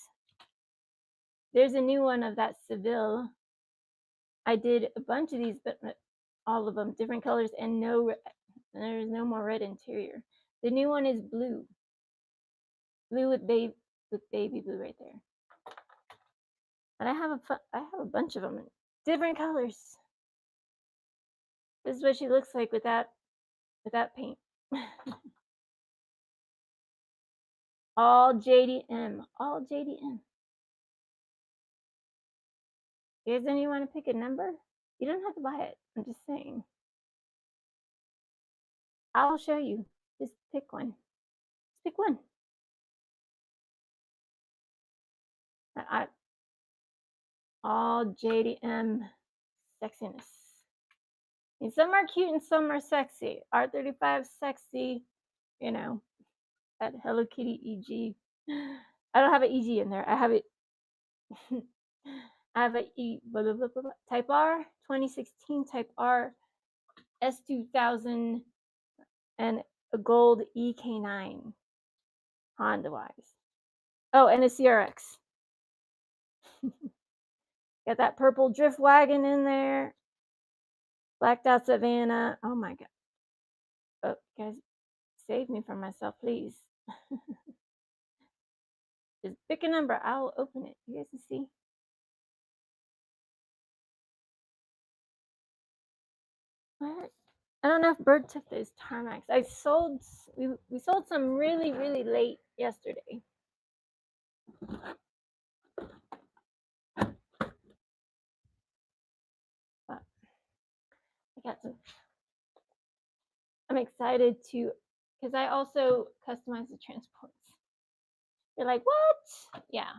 There's a new one of that Seville. I did a bunch of these, but all of them different colors, and there's no more red interior. The new one is blue with baby blue right there. And I have a bunch of them in different colors. This is what she looks like without paint. All JDM. All JDM. You guys, anyone want to pick a number? You don't have to buy it. I'm just saying. I'll show you. Just pick one. Just pick one. All JDM sexiness. And some are cute and some are sexy. R35 sexy, at Hello Kitty EG. I don't have an EG in there. I have it. I have a Type R, 2016 Type R, S2000, and a gold EK9 Honda wise. Oh, and a CRX. Got that purple drift wagon in there. Blacked out Savannah. Oh my god. Oh, guys, save me from myself, please. Just pick a number. I'll open it. You guys can see. I don't know if Bird took those Tarmacs. We sold some really, really late yesterday. But I got some. I'm excited because I also customize the transports. You're like, what? Yeah,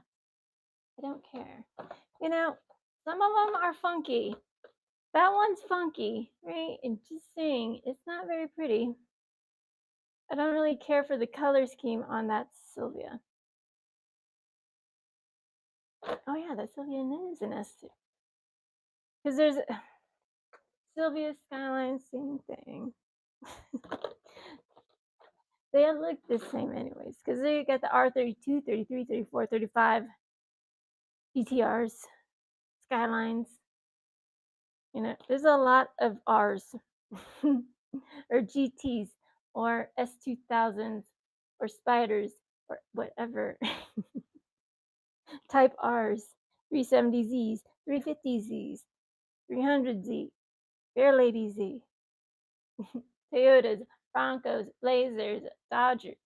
I don't care. Some of them are funky. That one's funky, right? And just saying, it's not very pretty. I don't really care for the color scheme on that Sylvia. Oh yeah, that Sylvia is an S2. Because there's Sylvia Skyline, same thing. They look the same anyways, because they got the R32, 33, 34, 35 GTRs, Skylines. There's a lot of R's or GTs or S2000s or Spiders or whatever. Type R's, 370Zs, 350Zs, 300Z, Fair Lady Z, Toyotas, Broncos, Blazers, Dodgers,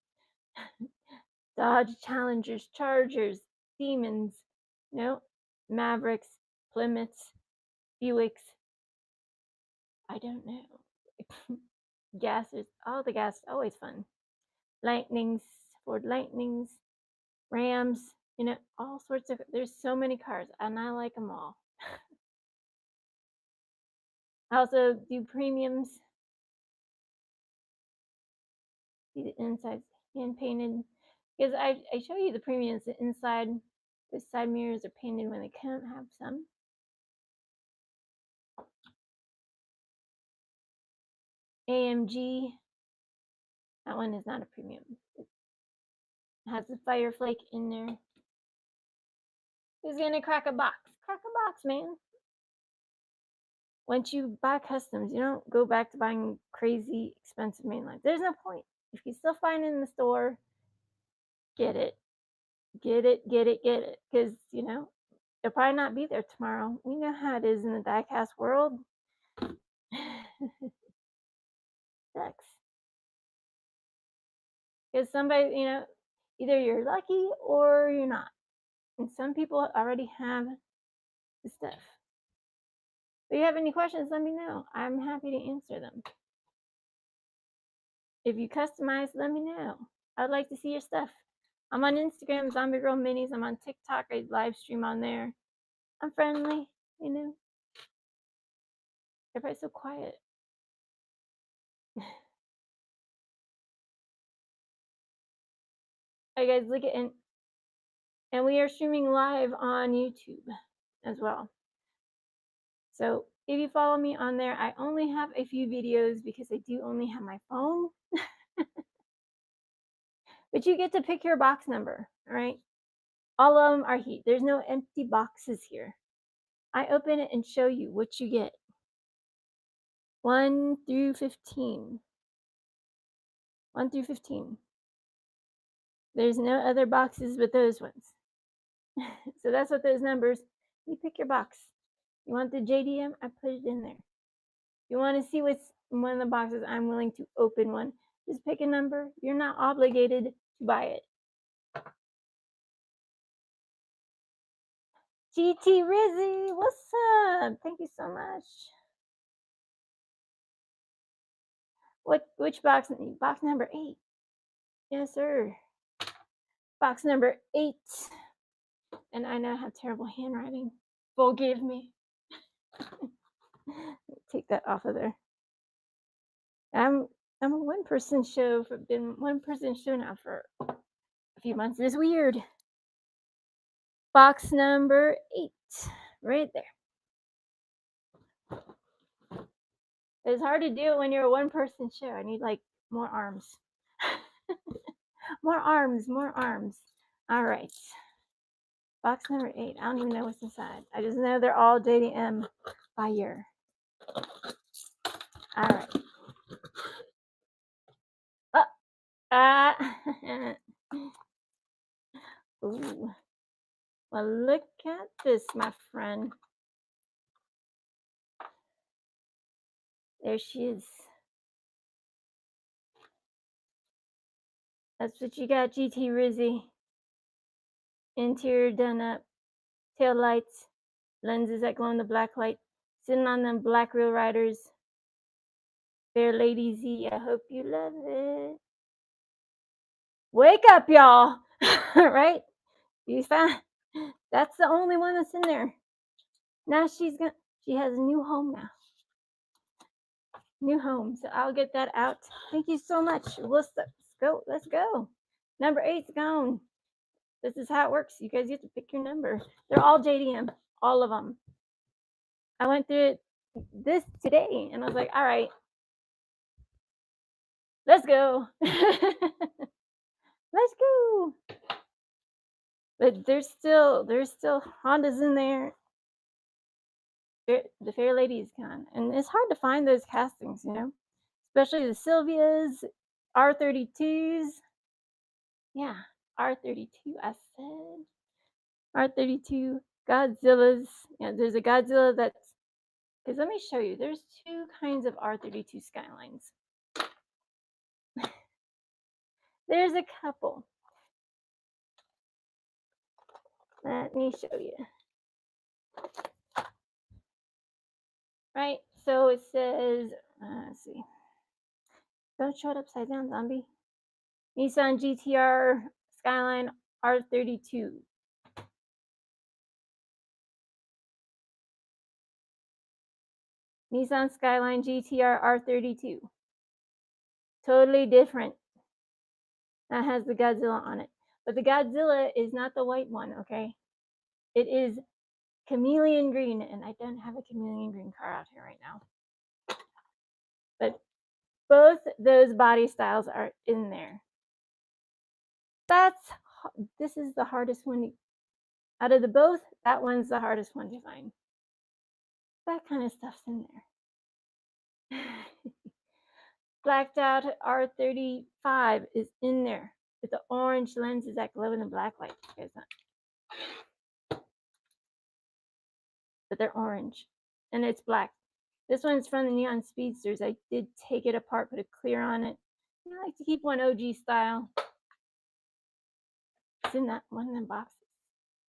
Dodge Challengers, Chargers, Demons, Mavericks, Plymouths, Buicks. I don't know. Gases, all the gas, always fun. Lightnings, Ford Lightnings, Rams, all sorts of. There's so many cars, and I like them all. I also do premiums. See, the inside's hand painted. Because I show you the premiums. The inside, the side mirrors are painted when they can't have some. AMG, that one is not a premium. It has the fire flake in there. Who's gonna crack a box? Crack a box, man. Once you buy customs, you don't go back to buying crazy expensive mainlines. There's no point. If you still find it in the store, get it. Get it, get it, get it. Because, you know, they'll probably not be there tomorrow. You know how it is in the diecast world. Sucks. Because somebody, you know, either you're lucky or you're not. And some people already have the stuff. If you have any questions, let me know. I'm happy to answer them. If you customize, let me know. I'd like to see your stuff. I'm on Instagram, Zombie Girl Minis. I'm on TikTok. I live stream on there. I'm friendly, you know. Everybody's so quiet. Hey guys, look at and we are streaming live on YouTube as well. So if you follow me on there, I only have a few videos because I do only have my phone. But you get to pick your box number, all right? All of them are heat. There's no empty boxes here. I open it and show you what you get. 1 through 15. 1 through 15. There's no other boxes but those ones. So that's what those numbers. You pick your box. You want the JDM? I put it in there. You want to see what's in one of the boxes? I'm willing to open one. Just pick a number. You're not obligated to buy it. GT Rizzy, what's up? Thank you so much. Which box? Box number 8. Yes, sir. Box number 8. And I know I have terrible handwriting. Forgive me. Take that off of there. I'm a one-person show. Been one-person show now for a few months. It's weird. Box number 8, right there. It's hard to do it when you're a one-person show. I need like more arms. More arms, more arms. All right. Box number 8. I don't even know what's inside. I just know they're all JDM fire. All right. Ooh. Well, look at this, my friend. There she is. That's what you got, GT Rizzy. Interior done up. Tail lights. Lenses that glow in the black light. Sitting on them black Real Riders. Fair Lady Z. I hope you love it. Wake up, y'all. Right? You found that's the only one that's in there. Now she has a new home now. New home. So I'll get that out. Thank you so much. Let's go. Let's go. Number 8's gone. This is how it works. You guys get to pick your number. They're all JDM. All of them. I went through this today and I was like, all right. Let's go. Let's go. But there's still Hondas in there. The Fair Lady is gone. And it's hard to find those castings, you know, especially the Sylvias, R32s. Yeah, R32, I said. R32, Godzillas. Yeah, there's a Godzilla that's, because let me show you, there's 2 kinds of R32 Skylines. There's a couple. Let me show you. Right, so it says, let's see. Don't show it upside down, zombie. Nissan GTR Skyline R32. Nissan Skyline GTR R32. Totally different. That has the Godzilla on it. But the Godzilla is not the white one, okay? It is chameleon green, and I don't have a chameleon green car out here right now. But both those body styles are in there. This is the hardest one out of the both. That one's the hardest one to find. That kind of stuff's in there. Blacked out R35 is in there with the orange lenses that glow in the black light. But they're orange and it's black. This one's from the Neon Speedsters. I did take it apart, put a clear on it. I like to keep one OG style. It's in that one of them boxes.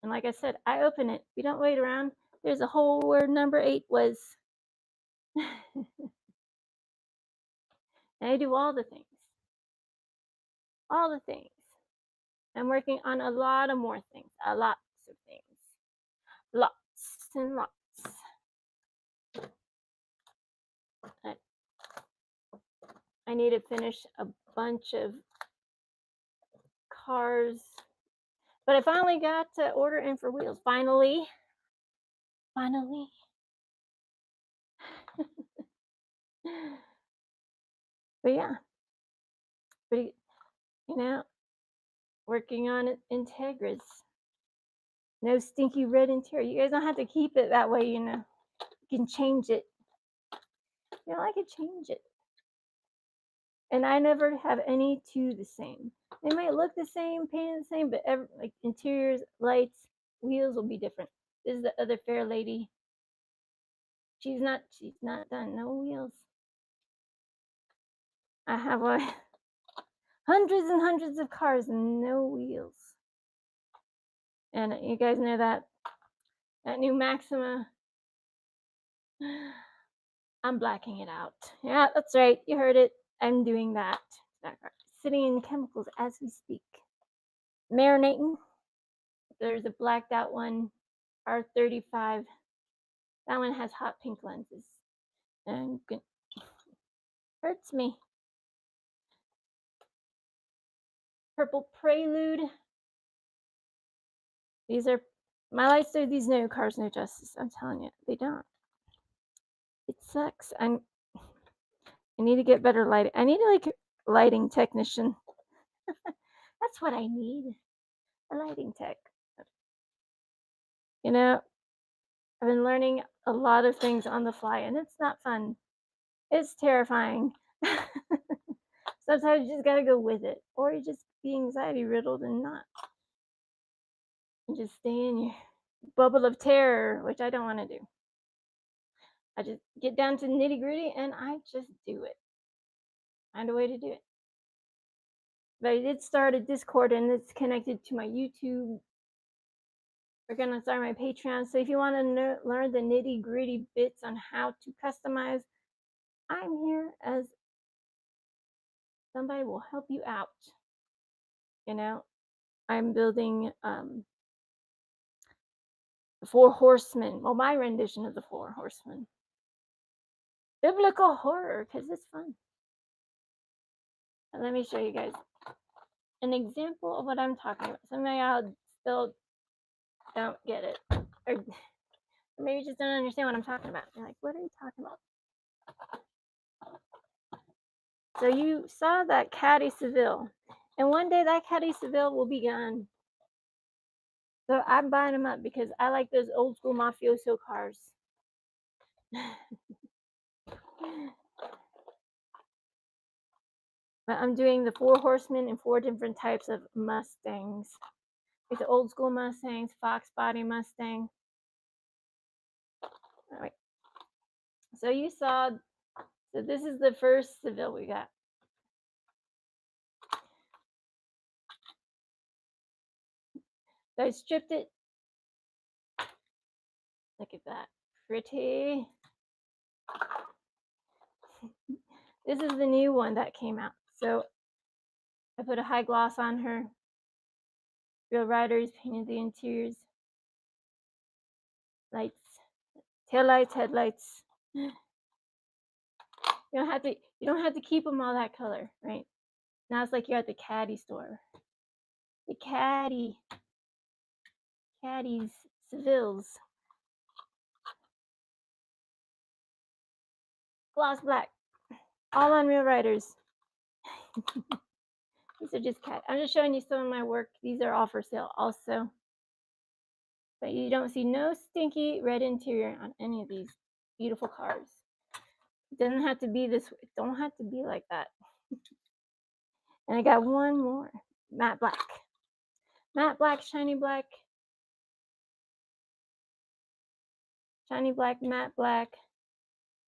And like I said, I open it. We don't wait around. There's a hole where number 8 was. And I do all the things. All the things. I'm working on a lot of more things. Lots of things. Lots and lots. I need to finish a bunch of cars. But I finally got to order in for wheels. Finally. But yeah. Pretty, working on it Integras. No stinky red interior. You guys don't have to keep it that way, You can change it. You know, I could change it. And I never have any two the same. They might look the same, painted the same, but like interiors, lights, wheels will be different. This is the other fair lady. She's not done. No wheels. I have hundreds and hundreds of cars and no wheels. And you guys know that new Maxima, I'm blacking it out. Yeah, that's right. You heard it. I'm doing that. Sitting in chemicals as we speak. Marinating. There's a blacked out one, R35. That one has hot pink lenses. And hurts me. Purple Prelude. These are my lights do these no cars no justice. I'm telling you, they don't. It sucks. I need to get better lighting. I need like a lighting technician. That's what I need. A lighting tech. I've been learning a lot of things on the fly, and it's not fun. It's terrifying. Sometimes you just gotta go with it, or you just be anxiety riddled and not. And just stay in your bubble of terror, which I don't want to do. I just get down to nitty gritty and I just do it. Find a way to do it. But I did start a Discord and it's connected to my YouTube. We're gonna start my Patreon. So if you want to learn the nitty gritty bits on how to customize, I'm here as somebody will help you out. I'm building the 4 Horsemen. Well, my rendition of the 4 Horsemen. Biblical horror, because it's fun. And let me show you guys an example of what I'm talking about. Some of y'all still don't get it. Or maybe just don't understand what I'm talking about. You're like, what are you talking about? So you saw that Caddy Seville. And one day that Caddy Seville will be gone. So I'm buying them up because I like those old school mafioso cars. But I'm doing the 4 Horsemen and 4 different types of Mustangs. It's the old school Mustangs, Fox body Mustang. All right. So you saw, so this is the first Seville we got. So I stripped it. Look at that. Pretty. This is the new one that came out. So I put a high gloss on her. Real Riders, painted the interiors. Lights. Tail lights, headlights. You don't have to keep them all that color, right? Now it's like you're at the caddy store. The caddies, Sevilles, gloss black, all Unreal Writers. These are just cat. I'm just showing you some of my work. These are all for sale also. But you don't see no stinky red interior on any of these beautiful cars. It doesn't have to be this way. It don't have to be like that. And I got one more. Matte black. Matte black, shiny black. Shiny black, matte black.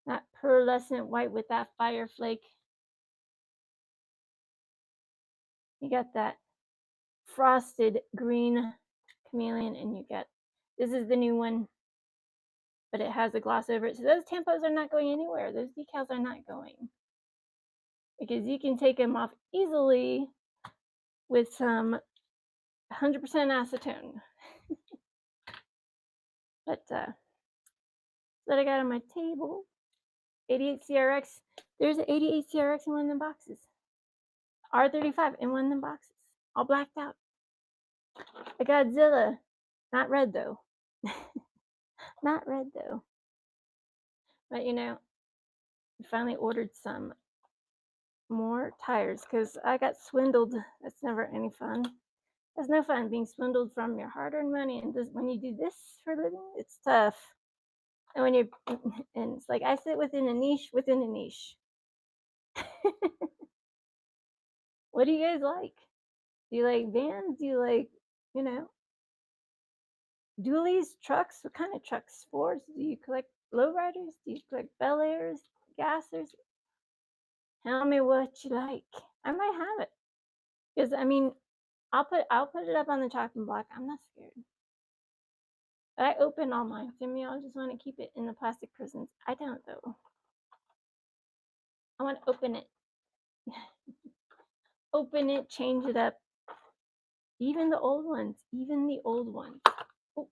That pearlescent white with that fire flake. You got that frosted green chameleon, and you get, this is the new one, but it has a gloss over it. So those tampos are not going anywhere. Those decals are not going, because you can take them off easily with some 100% acetone. But that's what I got on my table. 88 CRX. There's an 88 CRX in one of the boxes. R35 in one of the boxes. All blacked out. A Godzilla. Not red though. Not red though. But you know, I finally ordered some more tires because I got swindled. That's never any fun. It's no fun being swindled from your hard-earned money, and this, when you do this for a living, it's tough. And when you're, and it's like I sit within a niche within a niche. What do you guys like? Do you like vans? Do you like, you know, dualies, trucks? What kind of trucks? Fords? Do you collect lowriders? Do you collect Bel Airs, gassers? Tell me what you like. I might have it, because I mean, I'll put it up on the chopping block. I'm not scared. But I open all mine. Some of y'all just want to keep it in the plastic prisons. I don't though. I want to open it. Open it, change it up. Even the old ones. Even the old ones. Oh.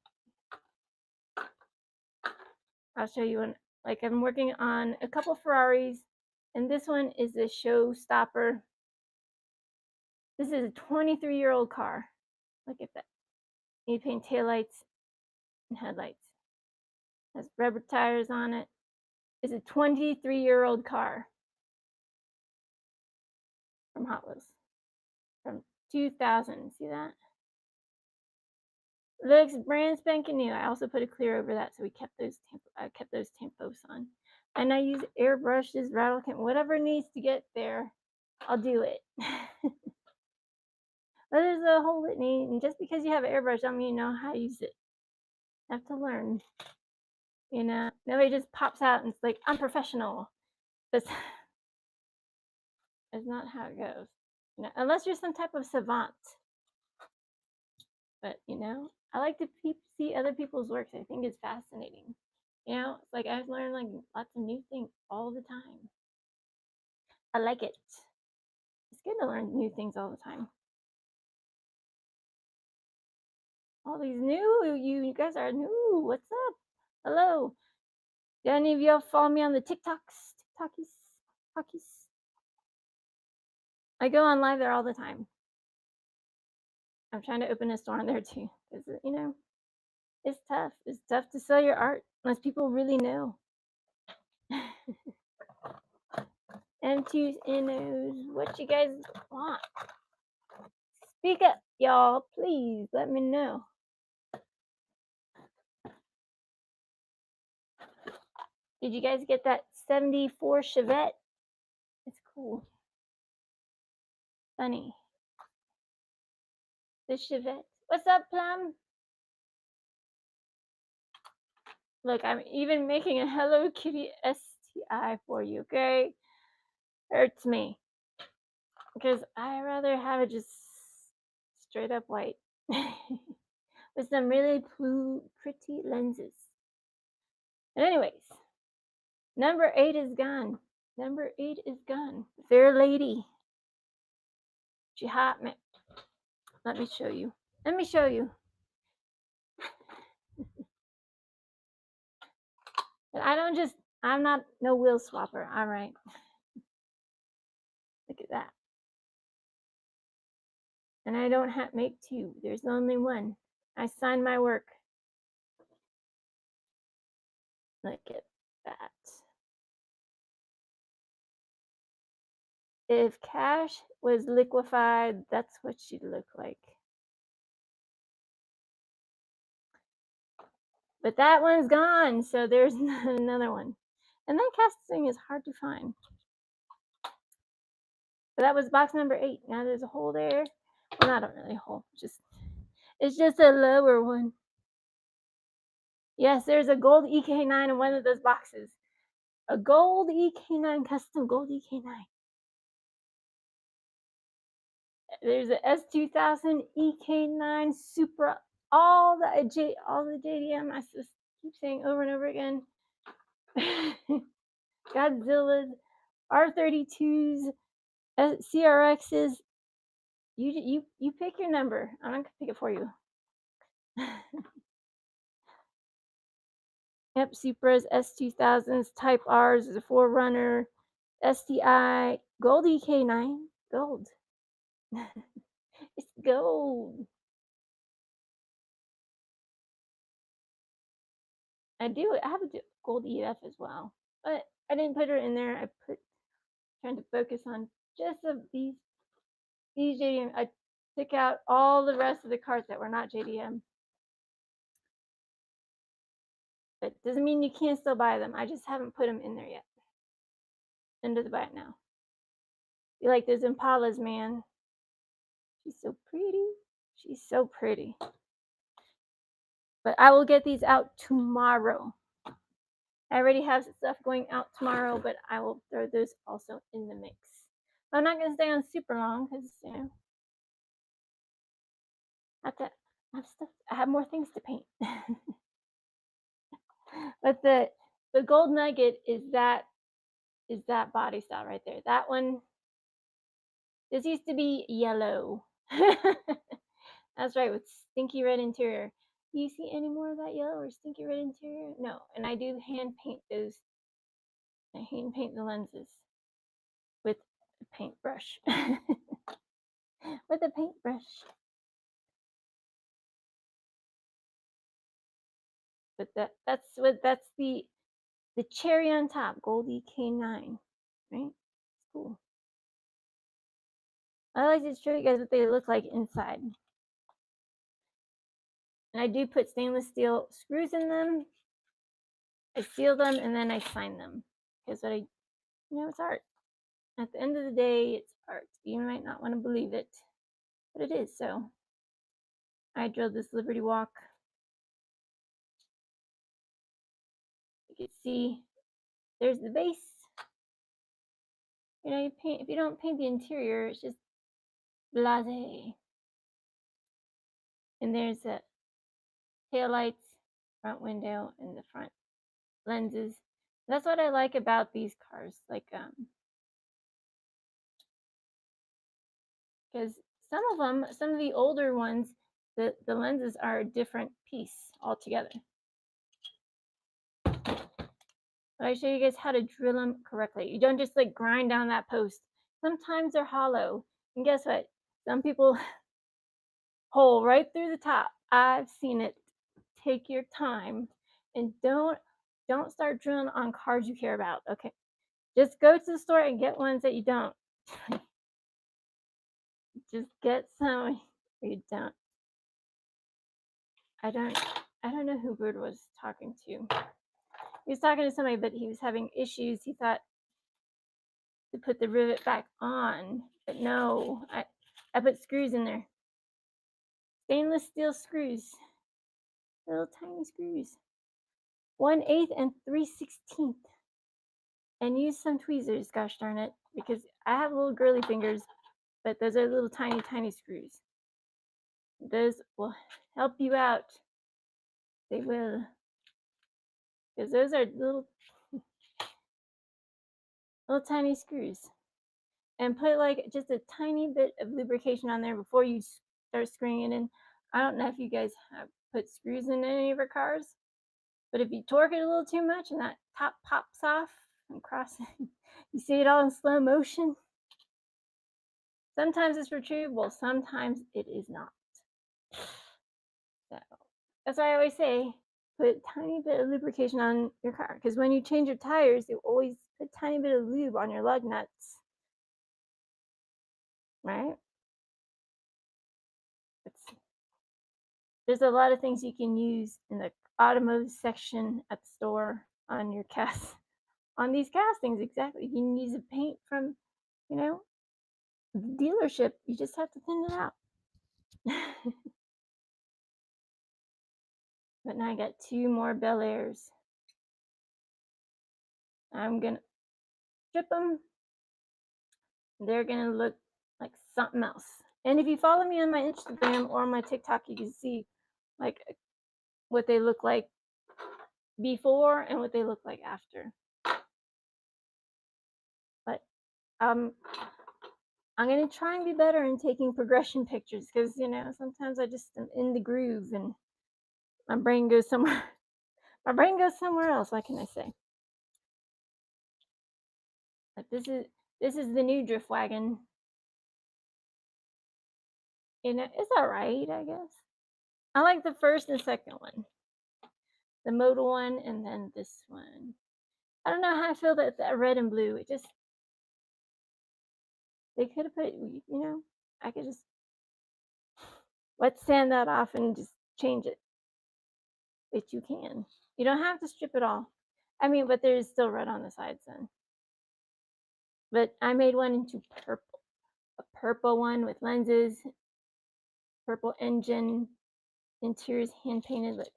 I'll show you one. Like I'm working on a couple Ferraris, and this one is a showstopper. This is a 23-year-old car. Look at that. You paint taillights and headlights. Has rubber tires on it. It's a 23-year-old car from Hot Wheels from 2000. See that? Looks brand spanking new. I also put a clear over that, so we kept those tampos on. And I use airbrushes, rattle can, whatever needs to get there, I'll do it. But there's a whole litany, and just because you have an airbrush, I mean you know how to use it. You have to learn. You know, nobody just pops out and it's like, I'm professional. That's not how it goes. You know, unless you're some type of savant. But you know, I like to see other people's works. I think it's fascinating. You know, it's like I've learned like lots of new things all the time. I like it. It's good to learn new things all the time. All these new, you guys are new. What's up? Hello. Do any of y'all follow me on the TikTokies? I go on live there all the time. I'm trying to open a store on there too, because you know, it's tough. It's tough to sell your art unless people really know. M2s, NOs, what you guys want? Speak up, y'all. Please let me know. Did you guys get that 74 Chevette? It's cool. Funny. The Chevette. What's up, Plum? Look, I'm even making a Hello Kitty STI for you, okay? Hurts me. Because I rather have it just straight up white. With some really pretty lenses. But anyways, number 8 is gone. Number 8 is gone. Fair lady. She hot me. Let me show you. Let me show you. But I'm not no wheel swapper. All right. Look at that. And I don't make two. There's only one. I signed my work. Look at that. If cash was liquefied, that's what she'd look like. But that one's gone, so there's another one. And that casting is hard to find. But that was box number 8. Now there's a hole there. Well, not really a hole. It's just a lower one. Yes, there's a gold EK9 in one of those boxes. A gold EK9, custom gold EK9. There's a S2000 EK9 Supra. All the JDM. I just keep saying over and over again. Godzilla's, R32s, CRXs. You pick your number. I'm not gonna pick it for you. Yep, Supras, S2000s, Type Rs, the 4Runner, STI, Gold EK9, gold. It's gold. I have a gold EF as well, but I didn't put her in there. Trying to focus on just these JDM. I took out all the rest of the cards that were not JDM. But doesn't mean you can't still buy them. I just haven't put them in there yet. Into the buy it now. You like those Impalas, man. She's so pretty. She's so pretty. But I will get these out tomorrow. I already have stuff going out tomorrow, but I will throw those also in the mix. I'm not going to stay on super long because, I have more things to paint. But the gold nugget is that body style right there. That one, this used to be yellow. That's right, with stinky red interior. Do you see any more of that yellow or stinky red interior? No. And I do hand paint those. I hand paint the lenses with a paintbrush. With a paintbrush. But that's the cherry on top, Gold EK9, right? It's cool. I like to show you guys what they look like inside. And I do put stainless steel screws in them. I seal them and then I sign them because it's art. At the end of the day, it's art. You might not want to believe it, but it is. So I drilled this Liberty Walk. You can see there's the base. You paint, if you don't paint the interior, it's just blasé. And there's the tail lights, front window, and the front lenses. That's what I like about these cars. Like, because some of the older ones, the lenses are a different piece altogether. But I show you guys how to drill them correctly. You don't just like grind down that post. Sometimes they're hollow. And guess what? Some people hole right through the top. I've seen it. Take your time and don't start drilling on cars you care about. Okay. Just go to the store and get ones that you don't. Just get some or you don't. I don't know who Bird was talking to. He was talking to somebody, but he was having issues. He thought to put the rivet back on, but no, I put screws in there. Stainless steel screws, little tiny screws, 1/8 and 3/16, and use some tweezers. Gosh darn it, because I have little girly fingers, but those are little tiny screws. Those will help you out. They will, because those are little tiny screws. And put like just a tiny bit of lubrication on there before you start screwing it in. I don't know if you guys have put screws in any of your cars, but if you torque it a little too much and that top pops off and crosses, you see it all in slow motion. Sometimes it's retrievable, sometimes it is not. So that's why I always say put a tiny bit of lubrication on your car because when you change your tires, you always put a tiny bit of lube on your lug nuts, right? It's, there's a lot of things you can use in the automotive section at the store on your cast on these castings. Exactly, you can use a paint from, you know, the dealership. You just have to thin it out. But now I got two more Bel Airs. I'm gonna strip them. They're gonna look like something else. And if you follow me on my Instagram or my TikTok, you can see like what they look like before and what they look like after. But um, I'm gonna try and be better in taking progression pictures because sometimes I just am in the groove and my brain goes somewhere. My brain goes somewhere else. What can I say? But this is the new drift wagon. It's all right, I guess. I like the first and second one, the modal one, and then this one. I don't know how I feel that red and blue. It just they could have put, I could just let's sand that off and just change it. If you can, you don't have to strip it all. I mean, but there's still red on the sides then. But I made one into purple, a purple one with lenses, purple engine, interiors hand painted. Look,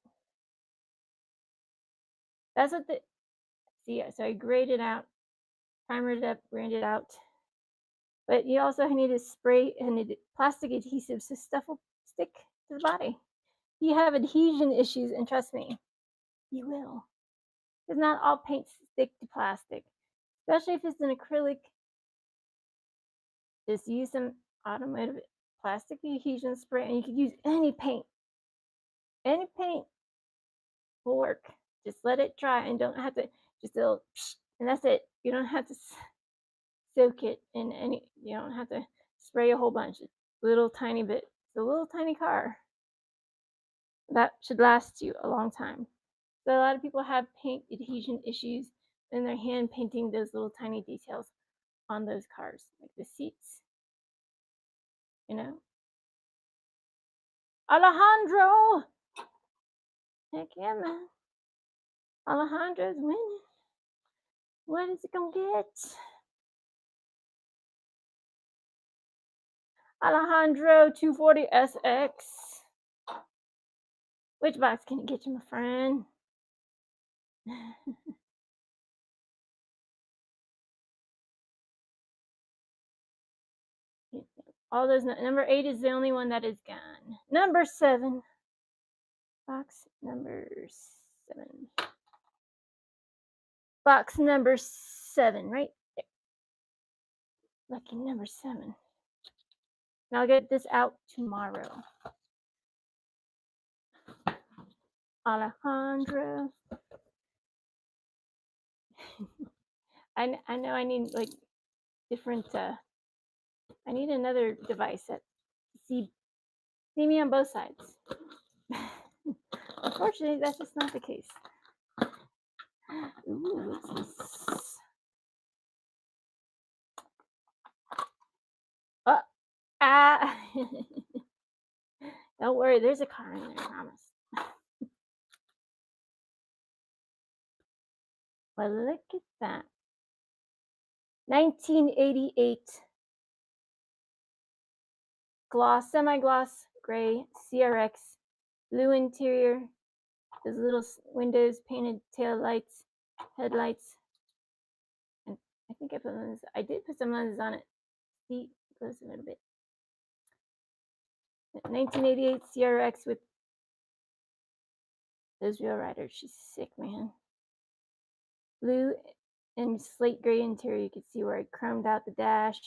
that's what the see. So I graded out, primered it up, grinded out. But you also need to spray and plastic adhesive so stuff will stick to the body. You have adhesion issues, and trust me, you will. Because not all paints stick to plastic, especially if it's an acrylic. Just use some automotive plastic adhesion spray, and you could use any paint. Any paint will work. Just let it dry and don't have to just a little, and that's it. You don't have to soak it in any. You don't have to spray a whole bunch. Little tiny bit. It's a little tiny car. That should last you a long time. So a lot of people have paint adhesion issues and they're hand painting those little tiny details on those cars, like the seats. Alejandro! Heck yeah, man. Alejandro's winning. What is it gonna get? Alejandro 240SX. Which box can it get you, my friend? All those number 8 is the only one that is gone. Number 7. Box number 7. Box number 7, right there. Lucky number 7. And I'll get this out tomorrow. Alejandro. I know I need like different I need another device that see me on both sides. Unfortunately, that's just not the case. Ooh, what's this? Ah! Don't worry, there's a car in there, I promise. Well, look at that. 1988 gloss, semi-gloss gray CRX, blue interior, those little windows, painted tail lights, headlights, and I think I put lenses. I did put some lenses on it. See, close a little bit. 1988 CRX with those Real Riders. She's sick, man. Blue and slate gray interior. You can see where I chromed out the dash.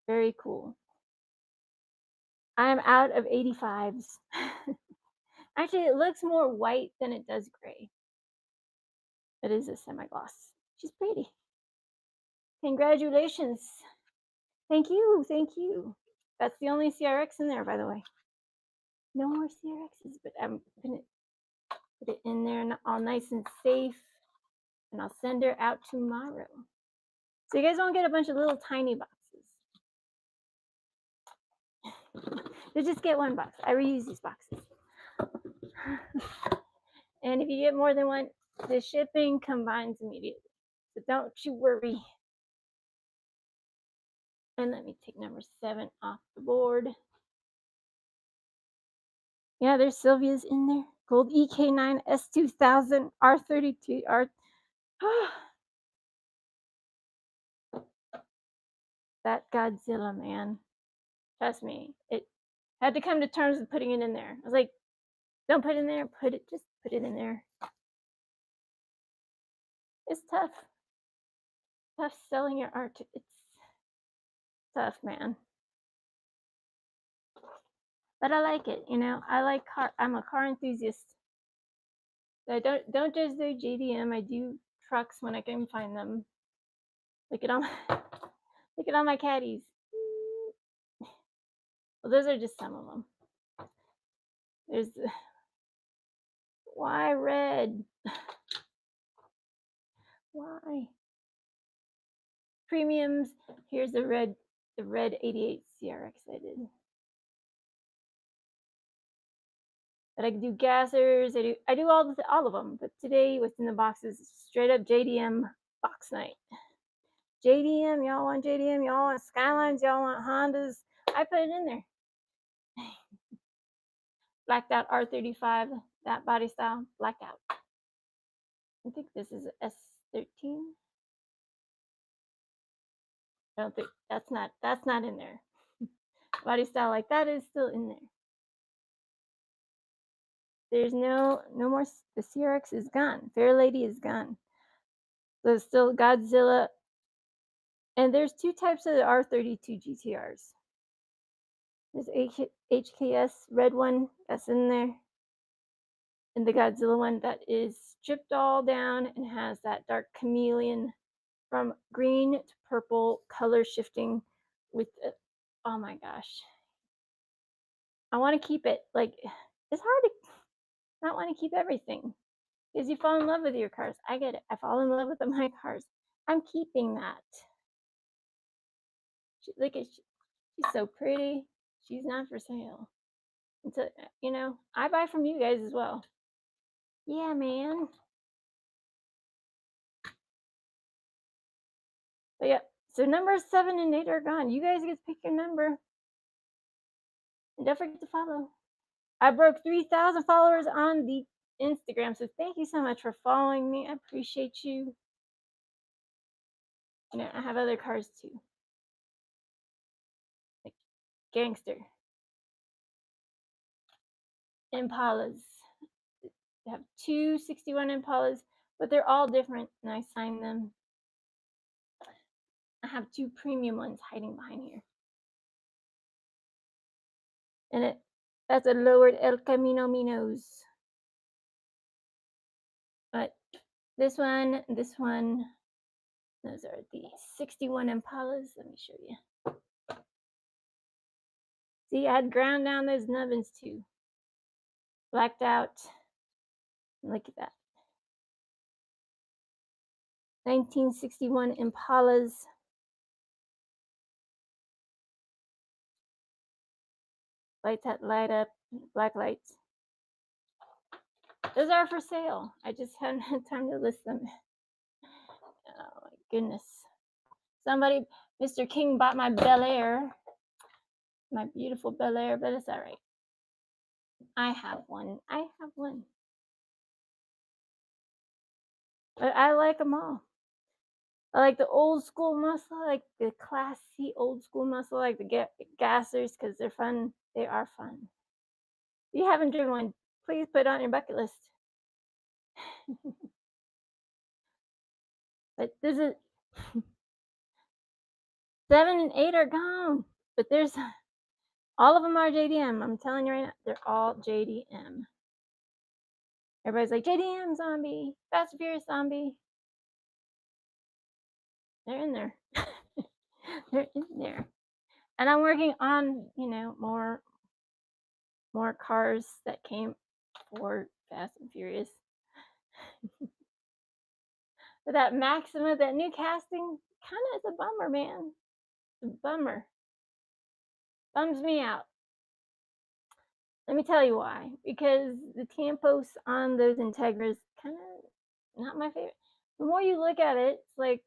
Very cool. I'm out of 85s. Actually, it looks more white than it does gray. It is a semi-gloss. She's pretty. Congratulations. Thank you. Thank you. That's the only CRX in there, by the way. No more CRXs, but I'm going to put it in there and all nice and safe. And I'll send her out tomorrow. So you guys won't get a bunch of little tiny boxes. You just get one box. I reuse these boxes. And if you get more than one, the shipping combines immediately. So don't you worry. And let me take number 7 off the board. Yeah, there's Sylvia's in there. Gold EK9 S2000 R32 R. That Godzilla, man. Trust me, it had to come to terms with putting it in there. I was like, don't put it in there, just put it in there. It's tough. Tough selling your art. It's tough, man. But I like it, you know. I like car. I'm a car enthusiast. I don't just do JDM. I do trucks when I can find them. Look at all my caddies. Well, those are just some of them. There's why red? Why premiums? Here's the red 88 CRX I did. But I can do gassers. I do all of them. But today, what's in the box is straight up JDM box night. JDM, y'all want JDM? Y'all want Skylines? Y'all want Hondas? I put it in there. Blacked out R35, that body style, blacked out. I think this is a S13. I don't think that's not in there. Body style like that is still in there. There's no more. The CRX is gone. Fair Lady is gone. There's still Godzilla. And there's 2 types of the R32 GTRs. There's HKS red one that's in there, and the Godzilla one that is stripped all down and has that dark chameleon from green to purple color shifting with oh my gosh. I want to keep it. Like, it's hard to not want to keep everything because you fall in love with your cars. I get it. I fall in love with my cars. I'm keeping that. Look at she's so pretty. She's not for sale. So, you know, I buy from you guys as well. Yeah, man. But yeah, so numbers 7 and 8 are gone. You guys get to pick your number. And don't forget to follow. I broke 3,000 followers on the Instagram, so thank you so much for following me. I appreciate you. You know, I have other cars too. Like Gangster. Impalas. I have 2 61 Impalas, but they're all different, and I signed them. I have 2 premium ones hiding behind here. And that's a lowered El Camino Minos. But this one, those are the 61 Impalas. Let me show you. See, I had ground down those nubbins too. Blacked out. Look at that. 1961 Impalas. Lights that light up, black lights. Those are for sale. I just haven't had time to list them. Oh my goodness. Somebody, Mr. King bought my Bel Air. My beautiful Bel Air, but it's all right. I have one. But I like them all. I like the old school muscle, I like the classy old school muscle, I like the gassers because they're fun. They are fun. If you haven't driven one, please put it on your bucket list. But this is 7 and 8 are gone. But there's all of them are JDM. I'm telling you right now, they're all JDM. Everybody's like, JDM zombie, Fast and Furious zombie. They're in there. They're in there. And I'm working on, more cars that came for Fast and Furious. But that Maxima, that new casting, kind of is a bummer, man. It's a bummer. Bums me out. Let me tell you why. Because the tampos on those Integras kind of not my favorite. The more you look at it, it's like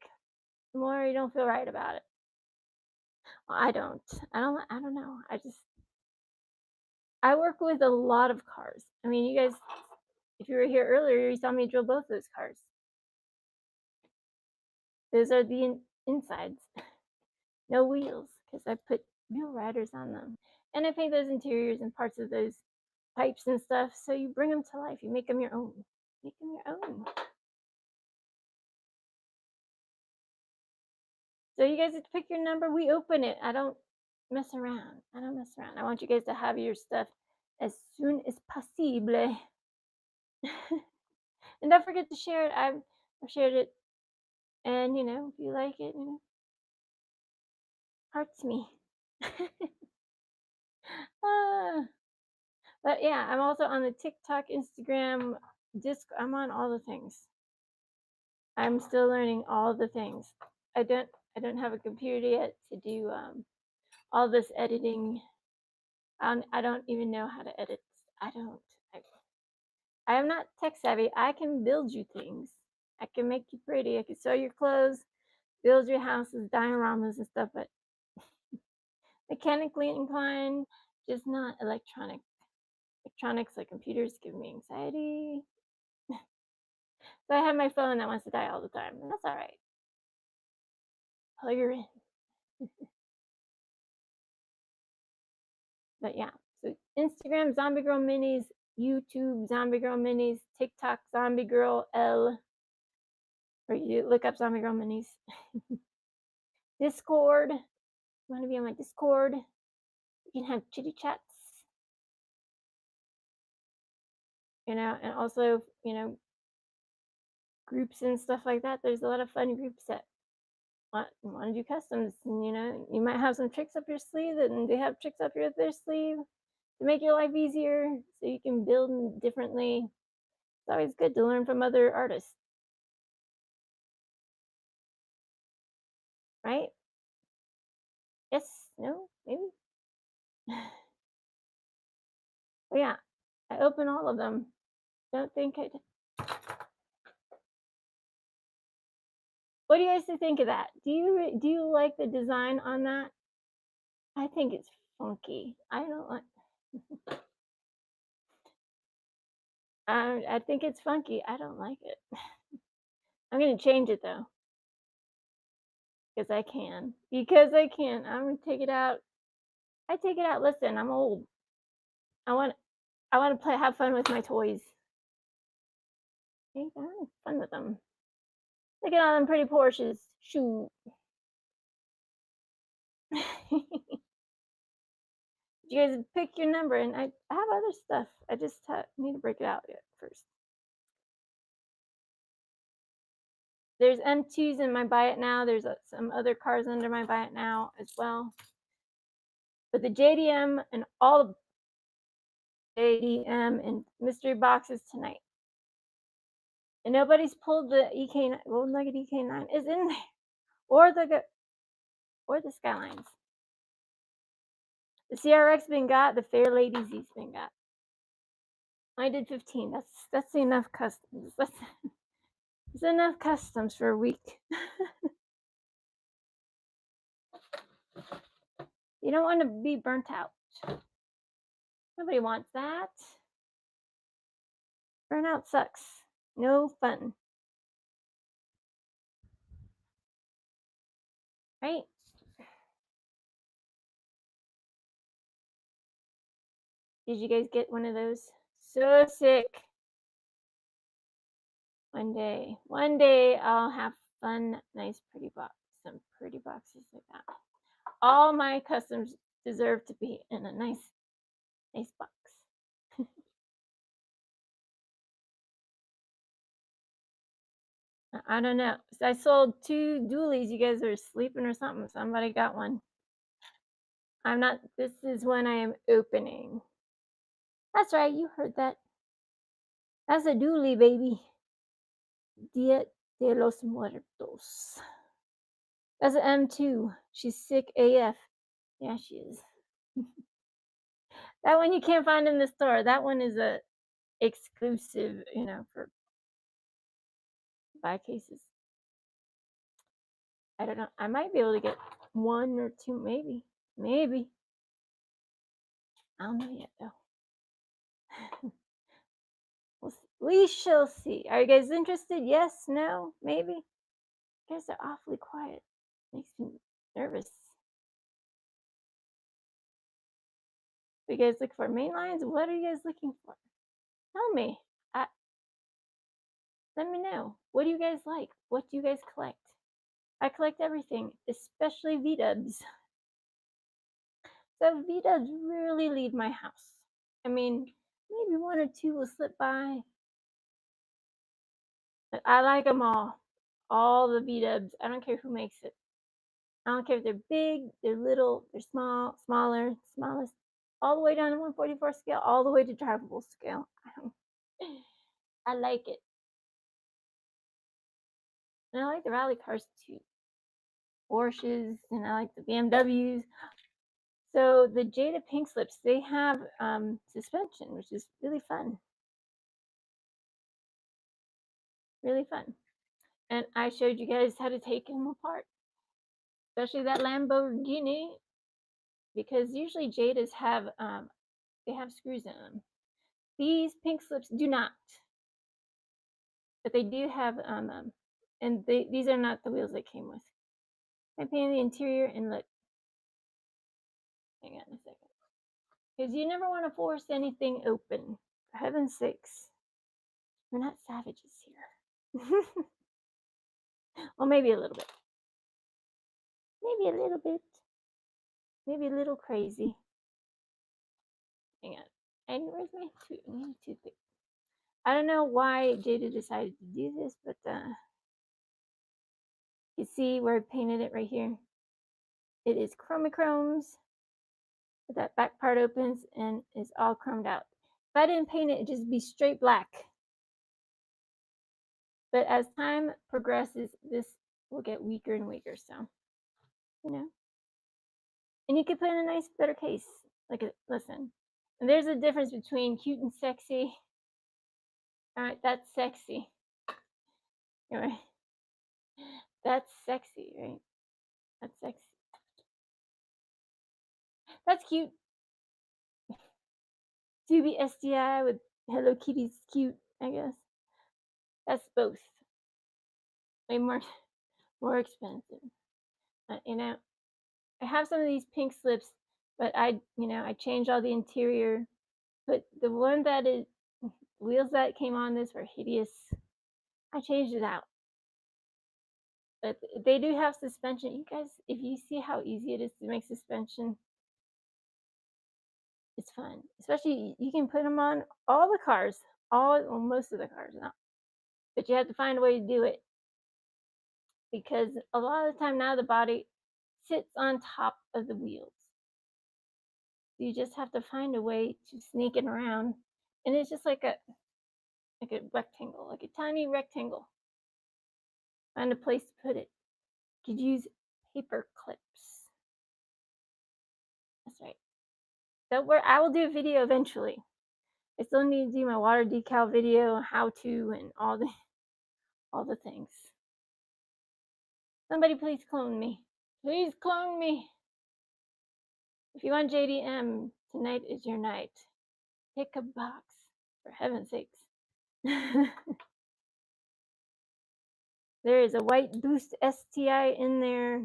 the more you don't feel right about it. Well, I don't. I don't know. I work with a lot of cars. I mean, you guys, if you were here earlier, you saw me drill both those cars. Those are the insides, no wheels, because I put real riders on them. And I paint those interiors and parts of those pipes and stuff. So you bring them to life. You make them your own. Make them your own. So you guys have to pick your number. We open it. I don't mess around. I want you guys to have your stuff as soon as possible. And don't forget to share it. I've shared it. And, if you like it, hearts me. Ah. But yeah, I'm also on the TikTok, Instagram, I'm on all the things. I'm still learning all the things. I don't have a computer yet to do all this editing. I don't even know how to edit. I don't. I am not tech savvy. I can build you things. I can make you pretty. I can sew your clothes, build your houses, dioramas and stuff, but mechanically inclined, just not electronic. Electronics like computers give me anxiety. So I have my phone that wants to die all the time, and that's all right. Plug her in. But yeah, so Instagram Zombie Girl Minis, YouTube Zombie Girl Minis, TikTok Zombie Girl L, or you look up Zombie Girl Minis. Discord, you want to be on my Discord? You can have chitty chats, and also groups and stuff like that. There's a lot of fun groups that want to do customs, and you might have some tricks up your sleeve, and they have tricks up their sleeve to make your life easier, so you can build differently. It's always good to learn from other artists, right? Yes, no, maybe. But yeah, I open all of them. Don't think I. What do you guys think of that? Do you like the design on that? I think it's funky. I don't like. I think it's funky. I don't like it. I'm gonna change it though, because I can. Because I can. I'm gonna take it out. I take it out. Listen, I'm old. I want. I want to have fun with my toys. Okay, I'm having fun with them. Look at all them pretty Porsches. Shoot. You guys pick your number, and I have other stuff. I just need to break it out yet first. There's M2s in my buy it now. There's some other cars under my buy it now as well. But the JDM and all of JDM and mystery boxes tonight. And nobody's pulled the EK9, Golden Nugget EK9 is in there, or the Skylines. The CRX been got. The Fair Lady's been got. I did 15. That's enough customs. That's enough customs for a week. You don't want to be burnt out. Nobody wants that. Burnout sucks. No fun. Right? Did you guys get one of those? So sick. One day I'll have fun, nice, pretty box, some pretty boxes like that. All my customs deserve to be in a nice box. I don't know. I sold 2 dualies. You guys are sleeping or something. Somebody got one. I'm not. This is when I am opening. That's right. You heard that. That's a dually, baby. Dia de los Muertos. That's an M2. She's sick AF. Yeah, she is. That one you can't find in the store. That one is a exclusive, for buy cases. I don't know. I might be able to get 1 or 2, maybe. Maybe. I don't know yet, though. We shall see. Are you guys interested? Yes? No? Maybe? You guys are awfully quiet. Makes me nervous. You guys look for main lines? What are you guys looking for? Tell me. Let me know. What do you guys like? What do you guys collect? I collect everything, especially V-dubs. So V-dubs really lead my house. I mean, maybe 1 or 2 will slip by. But I like them all. All the V-dubs. I don't care who makes it. I don't care if they're big, they're little, they're small, smaller, smallest, all the way down to 144 scale, all the way to drivable scale. I like it. And I like the rally cars too. Porsches, and I like the BMWs. So the Jada Pink Slips, they have suspension, which is really fun. Really fun. And I showed you guys how to take them apart, especially that Lamborghini, because usually Jadas have they have screws in them. These Pink Slips do not, but they do have and these are not the wheels they came with. I painted the interior and look. Hang on a second, because you never want to force anything open. For heaven's sakes, we're not savages here. Well, maybe a little bit. Maybe a little bit. Maybe a little crazy. Hang on. And where's my toothpick? I don't know why Jada decided to do this, but you see where I painted it right here? It is chromochromes. That back part opens and is all chromed out. If I didn't paint it, it'd just be straight black. But as time progresses, this will get weaker and weaker. So, and you could put in a nice, better case. Like, listen, and there's a difference between cute and sexy. All right, that's sexy. Anyway, that's sexy, right? That's sexy. That's cute. Doobie SDI with Hello Kitty's cute, I guess. That's both. Way more expensive. I have some of these pink slips, but I changed all the interior. But the one that is wheels that came on this were hideous. I changed it out. But they do have suspension. You guys, if you see how easy it is to make suspension, it's fun. Especially you can put them on all the cars, most of the cars now. But you have to find a way to do it, because a lot of the time now the body sits on top of the wheels. You just have to find a way to sneak it around, and it's just like a rectangle, like a tiny rectangle. Find a place to put it. You could use paper clips. That's right. I will do a video eventually. I still need to do my water decal video, how to, and all the things. Somebody please clone me. Please clone me. If you want JDM, tonight is your night. Pick a box, for heaven's sakes. There is a white Boost STI in there,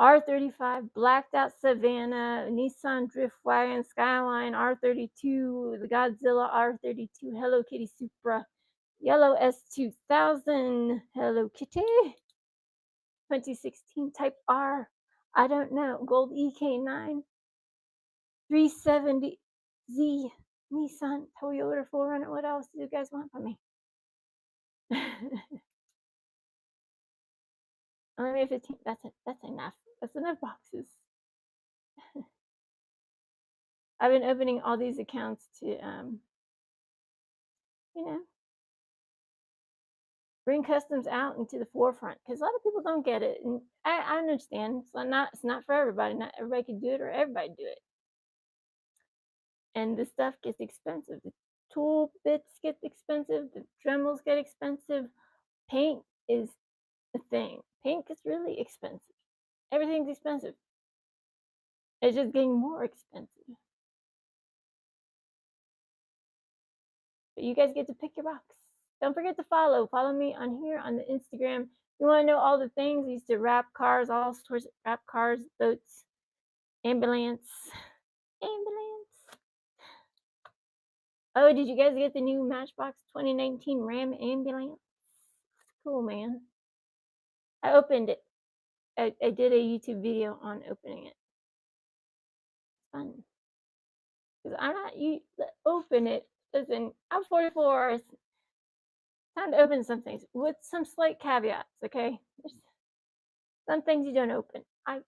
R35, blacked out Savannah, Nissan Drift Wagon, Skyline R32, the Godzilla R32, Hello Kitty Supra, yellow S2000, Hello Kitty, 2016 Type R, I don't know, gold EK9, 370Z, Nissan, Toyota 4Runner. What else do you guys want from me? Only made 15. That's enough. That's enough boxes. I've been opening all these accounts to, you know, bring customs out into the forefront because a lot of people don't get it, and I understand. It's not for everybody. Not everybody can do it, or everybody do it. And the stuff gets expensive. The tool bits get expensive. The Dremels get expensive. Paint is the thing. Paint gets really expensive. Everything's expensive. It's just getting more expensive. But you guys get to pick your box. Don't forget to follow. Follow me on here on the Instagram. You want to know all the things? I used to wrap cars, all sorts of wrap cars, boats, ambulance. Ambulance. Oh, did you guys get the new Matchbox 2019 Ram ambulance? It's cool, man. I opened it. I did a YouTube video on opening it. It's fun. Because I'm not you open it. Listen, I'm 44. It's time to open some things with some slight caveats, okay? There's some things you don't open. I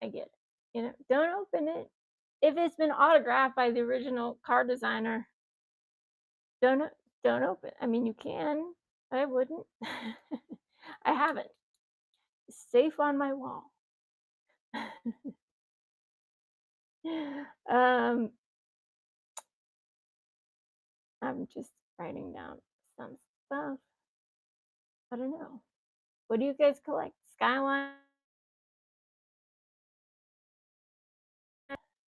get it. You know, don't open it. If it's been autographed by the original car designer, don't don't open. I mean, you can. I wouldn't. I haven't. It's safe on my wall. um, I'm just writing down some stuff. I don't know. What do you guys collect? Skyline?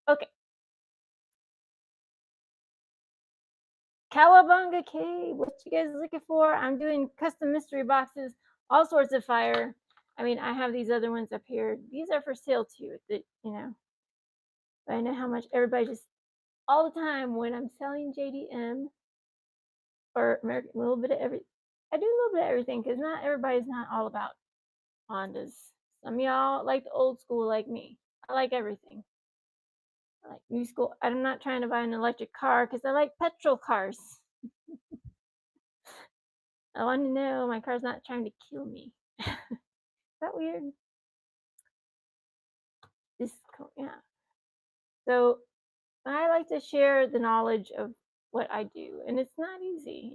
Okay. Cowabunga Cave. What you guys looking for? I'm doing custom mystery boxes, all sorts of fire. I mean, I have these other ones up here. These are for sale too. That but I know how much everybody just all the time when I'm selling JDM or American, a little bit of every. I do a little bit of everything because not everybody's not all about Hondas. Some of y'all like the old school like me. I like everything. I like new school. I'm not trying to buy an electric car because I like petrol cars. I want to know my car's not trying to kill me. Is that weird? This, yeah. So I like to share the knowledge of what I do, and it's not easy,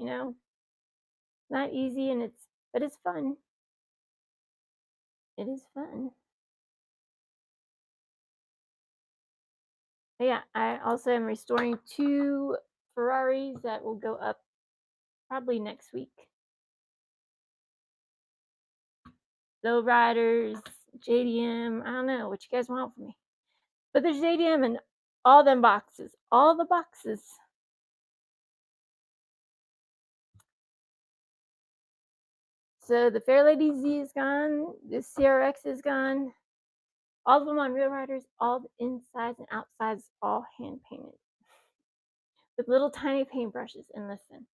not easy, but it's fun. It is fun. But yeah, I also am restoring 2 Ferraris that will go up probably next week. Lowriders, JDM. I don't know what you guys want from me, but there's JDM in all them boxes, all the boxes. So the Fairlady Z is gone. The CRX is gone. All of them on Real Riders, all the insides and outsides, all hand painted with little tiny paintbrushes. And listen,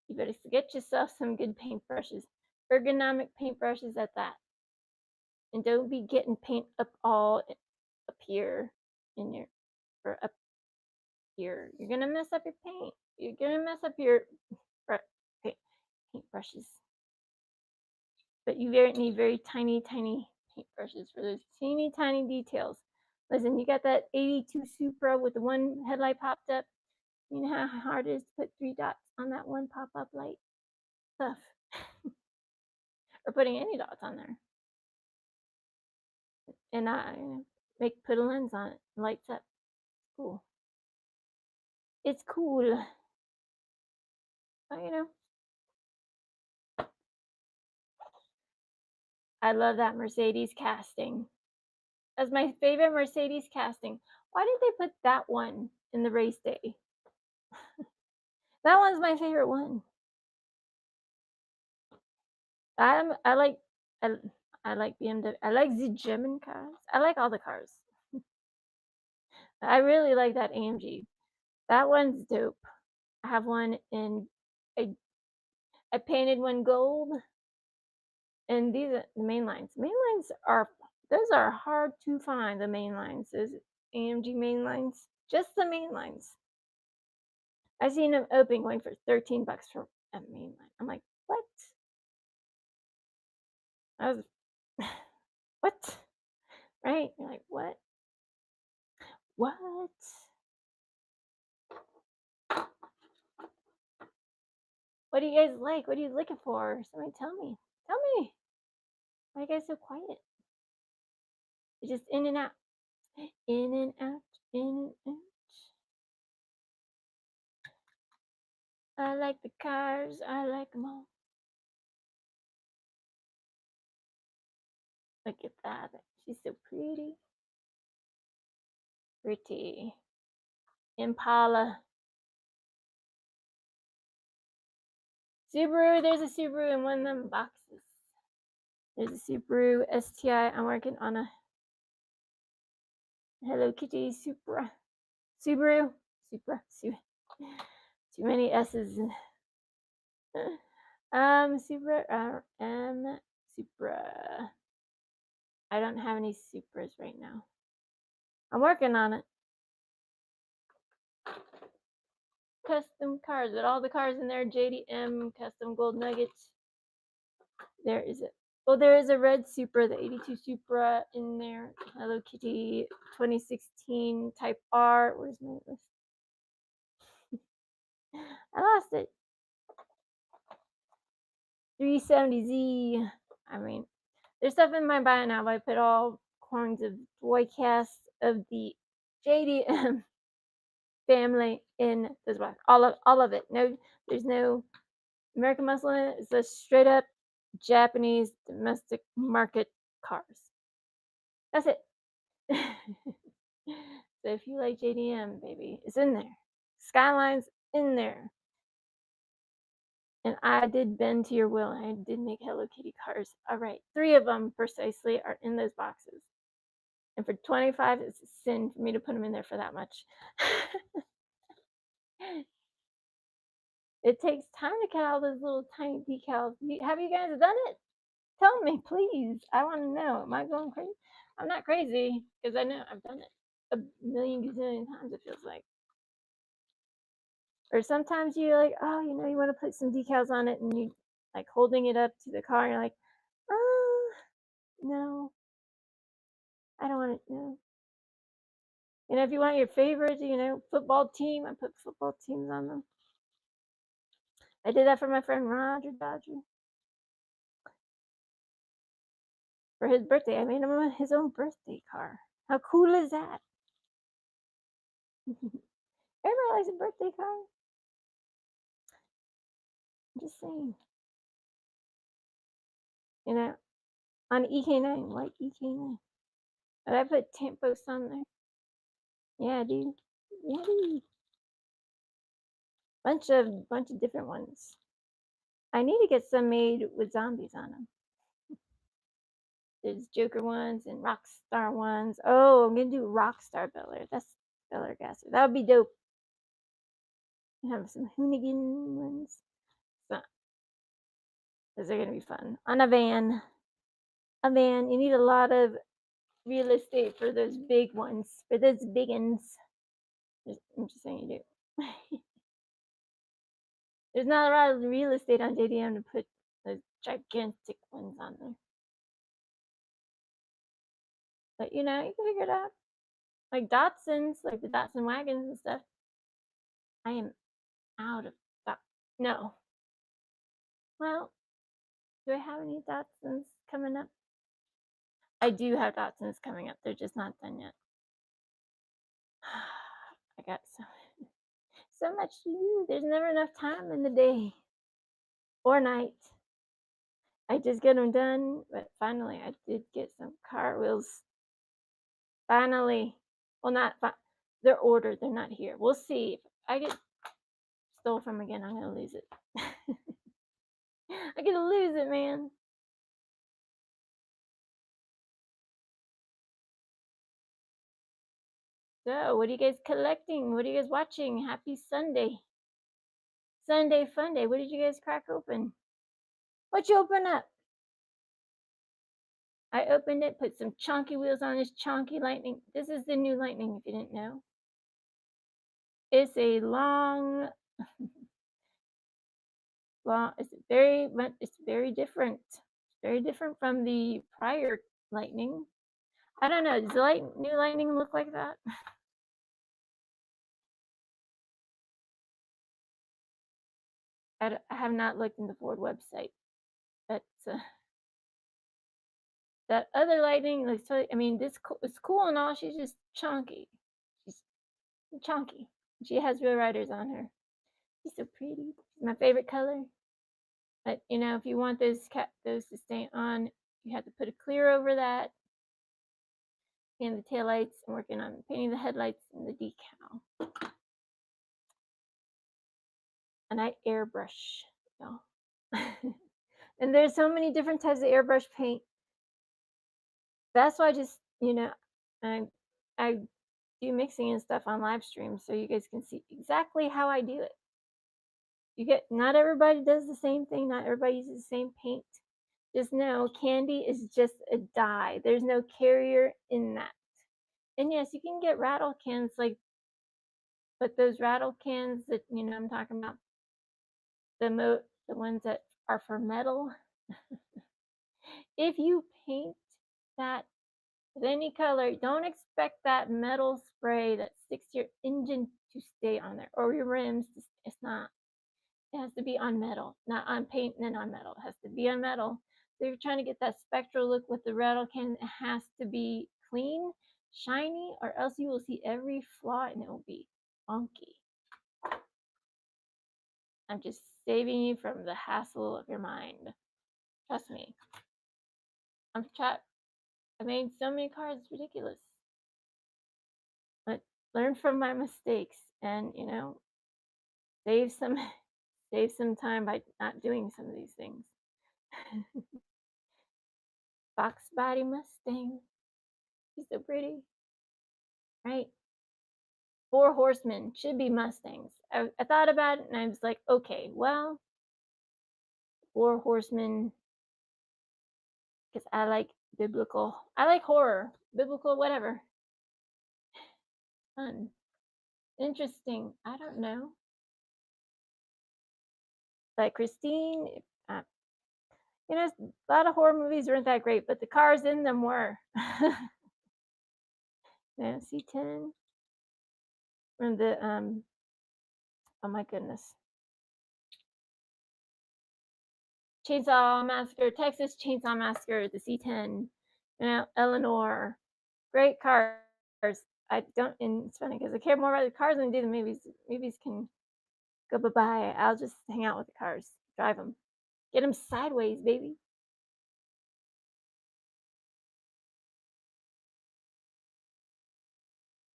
you better get yourself some good paintbrushes, ergonomic paintbrushes at that. And don't be getting paint up here in your or up here. You're gonna mess up your paint. You're gonna mess up your paintbrushes. But you need very tiny paintbrushes for those teeny tiny details. Listen, you got that 82 Supra with the one headlight popped up. You know how hard it is to put 3 dots on that one pop-up light? Tough. Or putting any dots on there. And I put a lens on it. It lights up. Cool. It's cool. But, I love that Mercedes casting. That's my favorite Mercedes casting. Why did they put that one in the race day? That one's my favorite one. I like BMW. I like the German cars. I like all the cars. I really like that AMG. That one's dope. I have one in I painted one gold, and these are the main lines. Main lines are hard to find. The main lines, those AMG main lines, just the main lines. I seen them open going for $13 for a main line. I'm like, what? I was what? Right? You're like, what? What? What do you guys like? What are you looking for? Somebody tell me. Tell me. Why are you guys so quiet? You're just in and out. In and out. In and out. I like the cars. I like them all. Look at that. She's so pretty. Pretty. Impala. Subaru. There's a Subaru in one of them boxes. There's a Subaru STI. I'm working on a Hello Kitty Supra. Subaru. Supra. Too many S's. Supra. Supra. I don't have any Supras right now. I'm working on it. Custom cars. With all the cars in there, JDM, custom gold nuggets. There is it. Well, there is a red Supra, the 82 Supra in there. Hello Kitty 2016 Type R. Where's my list? I lost it. 370Z. I mean, there's stuff in my bio now, but I put all kinds of toy casts of the JDM family in this box. All of it. No, there's no American muscle in it. It's just straight up Japanese domestic market cars. That's it. So if you like JDM, baby, it's in there. Skyline's in there. And I did bend to your will. I did make Hello Kitty cars. All right, 3 of them precisely are in those boxes. And for 25, it's a sin for me to put them in there for that much. It takes time to cut all those little tiny decals. Have you guys done it? Tell me, please. I want to know. Am I going crazy? I'm not crazy because I know I've done it a million gazillion times. It feels like. Or sometimes you're like, oh, you want to put some decals on it, and you like holding it up to the car. And you're like, oh, no, I don't want it. No. If you want your favorite, football team, I put football teams on them. I did that for my friend Roger Dodger. For his birthday, I made him his own birthday car. How cool is that? Everybody likes a birthday car. I'm just saying. On EK9, white EK9. But I put temp posts on there. Yeah, dude. Yeah, dude. Bunch of different ones. I need to get some made with zombies on them. There's Joker ones and Rockstar ones. Oh, I'm gonna do Rockstar Bel Air. That's Bel Air Gasser. That would be dope. I have some Hoonigan ones. So, those are gonna be fun. On a van. A van. You need a lot of real estate for those big ones. For those big ones. I'm just saying you do. There's not a lot of real estate on JDM to put those gigantic ones on there. But you can figure it out. Like Datsuns, like the Datsun wagons and stuff. I am out of that. No. Well, do I have any Datsuns coming up? I do have Datsuns coming up. They're just not done yet. I got so much to do. There's never enough time in the day or night. I just get them done, but finally I did get some car wheels. Finally. Well, not they're ordered. They're not here. We'll see. If I get stole from again, I'm gonna lose it. I'm gonna lose it, man. So, what are you guys collecting? What are you guys watching? Happy Sunday. Sunday fun day. What did you guys crack open? What you open up? I opened it, put some chunky wheels on this chunky Lightning. This is the new Lightning, if you didn't know. It's a long, it's very different. Very different from the prior Lightning. I don't know, does the new Lightning look like that? I have not looked in the Ford website, but, that other Lightning looks I mean, it's cool and all, she's just chunky. She's chunky. She has Real Riders on her. She's so pretty. She's my favorite color. But, if you want those to stay on, you have to put a clear over that, and the taillights. I'm working on painting the headlights and the decal. And I airbrush, y'all. And there's so many different types of airbrush paint. That's why I just, I I do mixing and stuff on live stream so you guys can see exactly how I do it. Not everybody does the same thing, not everybody uses the same paint. Just know candy is just a dye. There's no carrier in that. And yes, you can get rattle cans but those rattle cans that I'm talking about, the ones that are for metal. If you paint that with any color, don't expect that metal spray that sticks to your engine to stay on there, or your rims. It's not. It has to be on metal, not on paint and then on metal. It has to be on metal. So if you're trying to get that spectral look with the rattle can, it has to be clean, shiny, or else you will see every flaw and it will be funky. I'm just saving you from the hassle of your mind. Trust me. I made so many cars, it's ridiculous. But learn from my mistakes and, save some save some time by not doing some of these things. Fox body Mustang. She's so pretty. Right? 4 horsemen should be Mustangs. I thought about it and I was like, okay, well, 4 horsemen, because I like horror, biblical, whatever. Fun. Interesting. I don't know. Like Christine, uh, a lot of horror movies weren't that great, but the cars in them were. Yeah, C10 from the oh my goodness, Chainsaw Massacre, Texas Chainsaw Massacre, the C10, Eleanor, great cars. I don't, and it's funny because I care more about the cars than I do the movies. Movies can go bye bye. I'll just hang out with the cars, drive them, get them sideways, baby.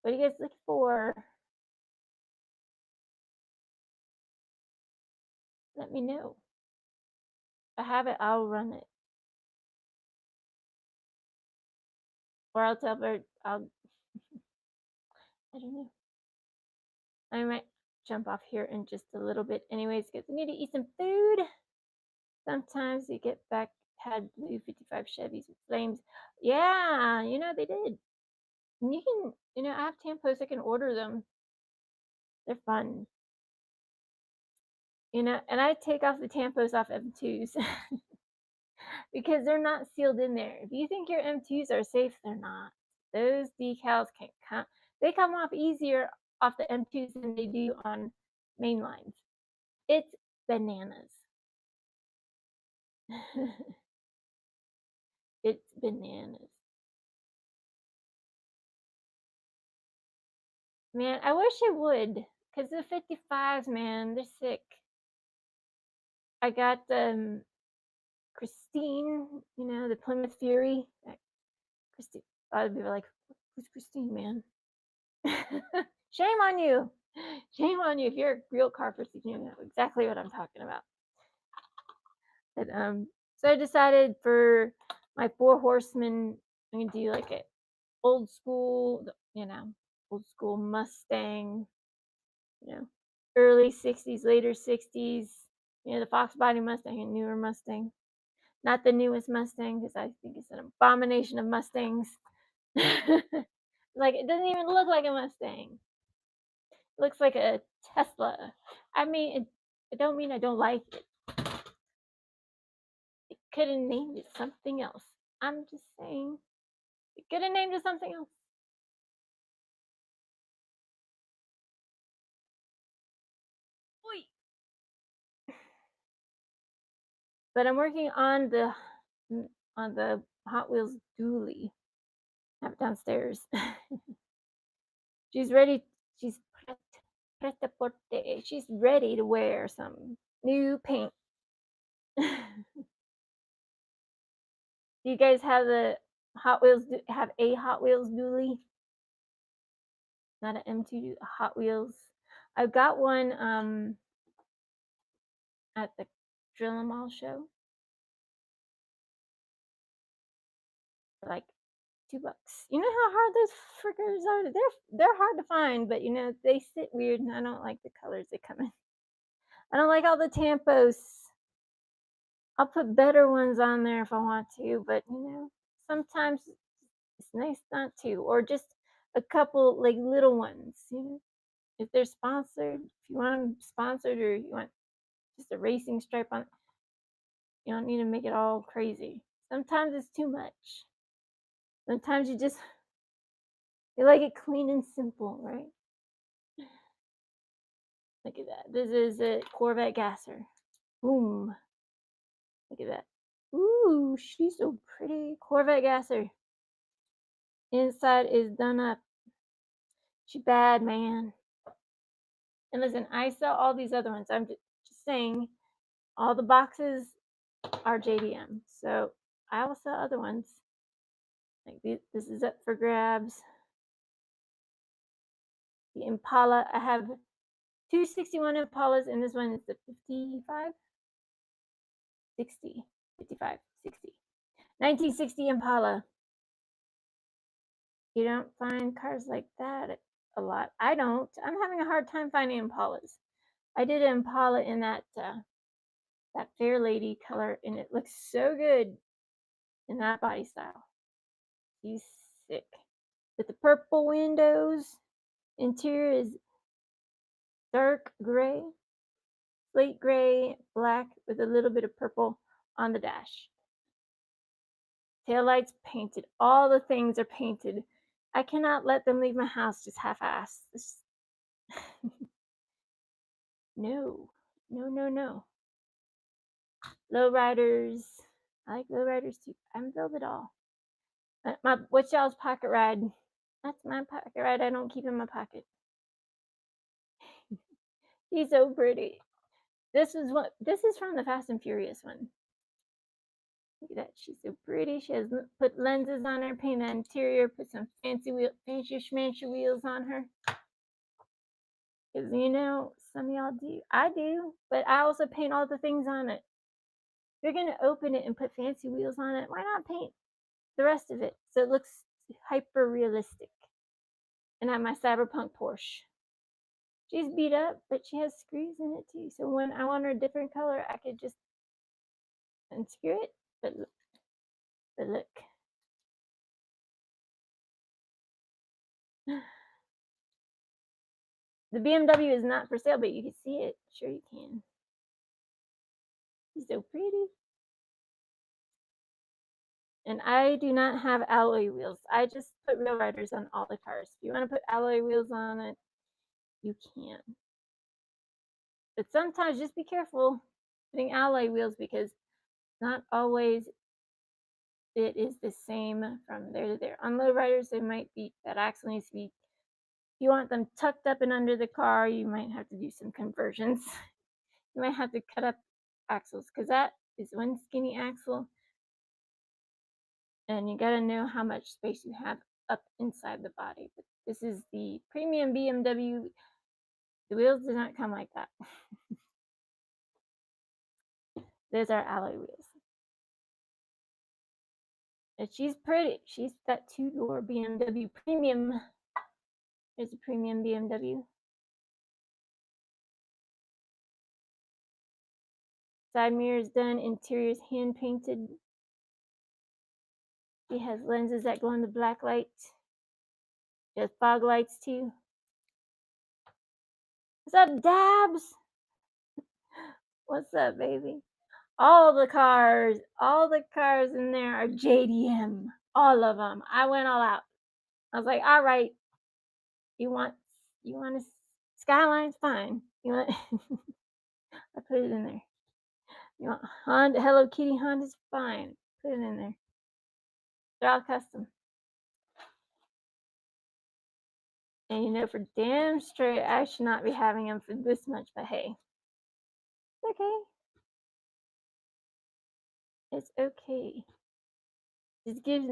What are you guys looking for? Let me know. If I have it, I'll run it. Or I'll tell her, I don't know. I might jump off here in just a little bit anyways, because I need to eat some food. Sometimes you get back had blue 55 Chevys with flames. Yeah, they did. And you can, I have tampos, I can order them. They're fun. And I take off the tampos off M2s because they're not sealed in there. If you think your M2s are safe, they're not. Those decals they come off easier off the M2s than they do on main lines. It's bananas. It's bananas. Man, I wish it would, because the 55s, man, they're sick. I got Christine, the Plymouth Fury. Christine. A lot of people are like, who's Christine, man? Shame on you. Shame on you. If you're a real car person, you know exactly what I'm talking about. But, so I decided for my 4 horsemen, I'm going to do like a old school, old school Mustang, early 60s, later 60s, the Fox body Mustang, a newer Mustang. Not the newest Mustang, because I think it's an abomination of Mustangs. Like, it doesn't even look like a Mustang. It looks like a Tesla. I mean, it don't mean I don't like it. It could have named it something else. I'm just saying. You could have named it something else. Oy. But I'm working on the Hot Wheels dually. I have it downstairs. She's ready. She's preta porte. She's ready to wear some new paint. Do you guys have the Hot Wheels? Have a Hot Wheels dually? Not an M2 Hot Wheels. I've got one at the Drill 'Em All show for like $2. You know how hard those frickers are? They're hard to find, but you know they sit weird, and I don't like the colors they come in. I don't like all the tampos. I'll put better ones on there if I want to, but you know sometimes it's nice not to, or just a couple like little ones. You know, if they're sponsored, if you want them sponsored, or you want just a racing stripe on, you don't need to make it all crazy. Sometimes it's too much. Sometimes you like it clean and simple, right? Look at that. This is a Corvette gasser. Boom. Look at that. Ooh, she's so pretty. Corvette gasser. Inside is done up. She bad, man. And listen, I sell all these other ones. I'm just saying, all the boxes are JDM. So I will sell other ones. Like this is up for grabs. The Impala, I have 261 Impalas, and this one is the 55, 60, 55, 60. 1960 Impala. You don't find cars like that a lot. I don't. I'm having a hard time finding Impalas. I did an Impala in that Fair Lady color, and it looks so good in that body style. He's sick. With the purple windows, interior is dark gray, slate gray, black with a little bit of purple on the dash. Taillights painted. All the things are painted. I cannot let them leave my house just half-assed. No, no, no, no. Lowriders. I like lowriders too. I haven't built it all. What's y'all's pocket ride? That's my pocket ride. I don't keep in my pocket. He's so pretty. This is from the Fast and Furious one. Look at that. She's so pretty. She has put lenses on her, paint the interior, put some fancy schmancy wheels on her. Because you know, some of y'all do. I do, but I also paint all the things on it. If you're gonna open it and put fancy wheels on it, why not paint the rest of it so it looks hyper realistic? And I have my cyberpunk Porsche. She's beat up, but she has screws in it too. So when I want her a different color, I could just unscrew it. But look. The BMW is not for sale, but you can see it. Sure you can. She's so pretty. And I do not have alloy wheels. I just put Real Riders on all the cars. If you want to put alloy wheels on it, you can. But sometimes just be careful putting alloy wheels, because not always it is the same from there to there. On low riders, it might be that axle needs to be, if you want them tucked up and under the car, you might have to do some conversions. You might have to cut up axles, because that is one skinny axle, and you got to know how much space you have up inside the body. But this is the premium BMW. The wheels do not come like that. Those are alloy wheels. And she's pretty. She's that two-door BMW premium. There's a premium BMW. Side mirrors done. Interior's hand painted. She has lenses that go in the black light. She has fog lights too. What's up, Dabs? What's up, baby? All the cars in there are JDM, all of them. I went all out. I was like, "All right, you want you want a Skyline? Fine. You want" I put it in there. "You want Honda Hello Kitty Hondas? Fine. Put it in there." They're all custom. And you know for damn straight I should not be having them for this much, but hey, it's okay. It's okay. Just gives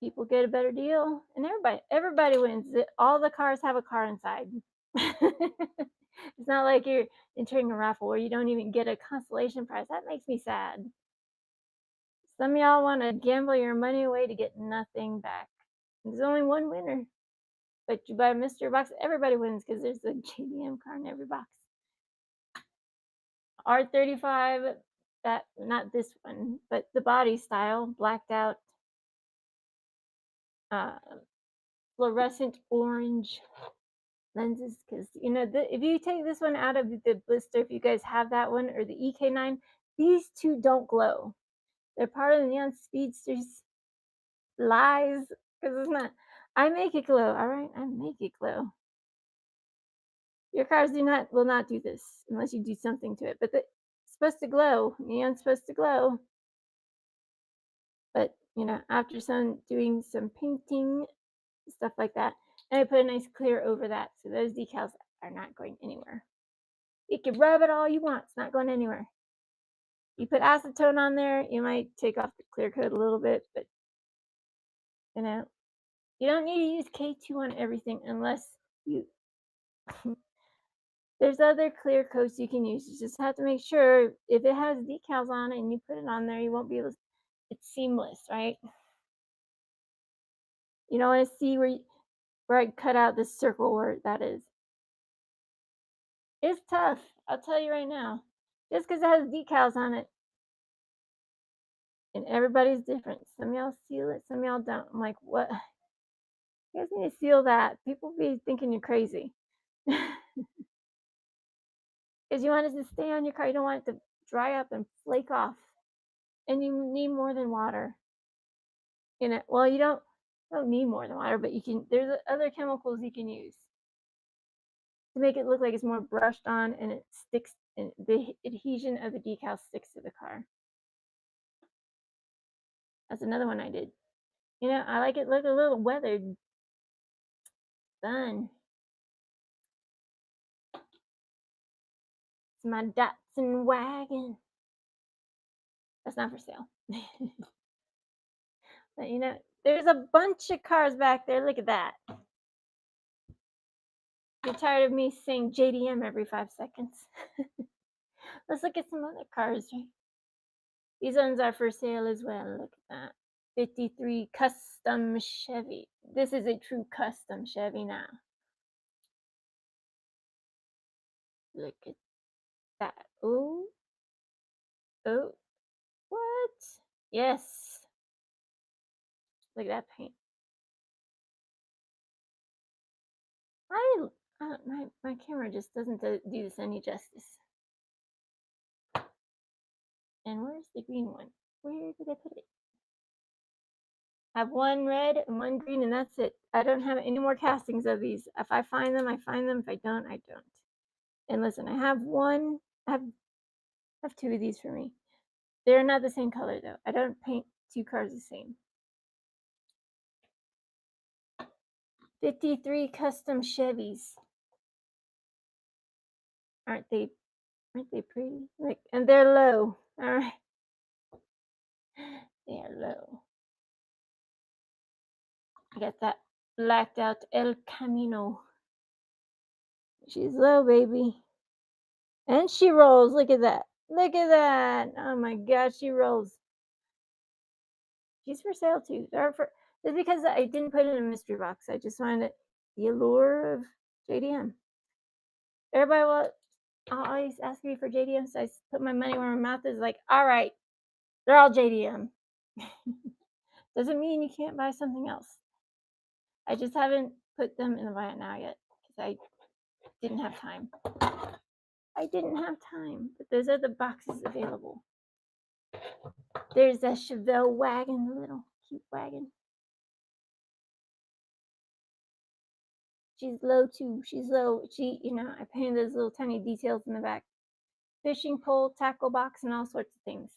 people get a better deal, and everybody wins. All the cars have a car inside. It's not like you're entering a raffle where you don't even get a consolation prize. That makes me sad. Some of y'all want to gamble your money away to get nothing back. There's only one winner, but you buy a mystery box, everybody wins because there's a JDM car in every box. R35, that not this one, but the body style, blacked out, uh, fluorescent orange lenses. Because you know, if you take this one out of the blister, if you guys have that one or the EK9, these two don't glow. They're part of the Neon Speedster's lies because it's not. I make it glow. All right, I make it glow. Your cars will not do this unless you do something to it. But it's supposed to glow. Neon's supposed to glow. But you know, after doing some painting, stuff like that, and I put a nice clear over that, so those decals are not going anywhere. You can rub it all you want; it's not going anywhere. You put acetone on there, you might take off the clear coat a little bit, but you know, you don't need to use K2 on everything unless you. There's other clear coats you can use. You just have to make sure if it has decals on it and you put it on there, you won't be able to. It's seamless, right? You don't want to see where I cut out this circle where that is. It's tough. I'll tell you right now. Just because it has decals on it, and everybody's different. Some of y'all seal it, some of y'all don't. I'm like, what? You guys need to seal that. People be thinking you're crazy. Because you want it to stay on your car. You don't want it to dry up and flake off. And you need more than water in it. Well, you don't need more than water, but you can. There's other chemicals you can use to make it look like it's more brushed on and it sticks. And the adhesion of the decal sticks to the car. That's another one I did. You know, I like it look a little weathered. Fun. It's my Datsun wagon. That's not for sale. But you know, there's a bunch of cars back there. Look at that. You're tired of me saying JDM every 5 seconds. Let's look at some other cars. These ones are for sale as well. Look at that. 53 custom Chevy. This is a true custom Chevy now. Look at that. Oh. Oh. What? Yes. Look at that paint. My camera just doesn't do this any justice. And where's the green one? Where did I put it? I have one red and one green, and that's it. I don't have any more castings of these. If I find them, I find them. If I don't, I don't. And listen, I have one. I have two of these for me. They're not the same color though. I don't paint two cars the same. 53 custom Chevys. Aren't they pretty? Like, and they're low. All right. They are low. I got that blacked out El Camino. She's low, baby. And she rolls. Look at that. Look at that. Oh my gosh, she rolls. She's for sale too. Just because I didn't put it in a mystery box. I just wanted the allure of JDM. Everybody will always ask me for JDM, so I put my money where my mouth is. Like, all right, they're all JDM. Doesn't mean you can't buy something else. I just haven't put them in the buy it now yet because I didn't have time. I didn't have time, but there's other boxes available. There's a Chevelle wagon, the little cute wagon. She's low too. She's low. I painted those little tiny details in the back. Fishing pole, tackle box, and all sorts of things.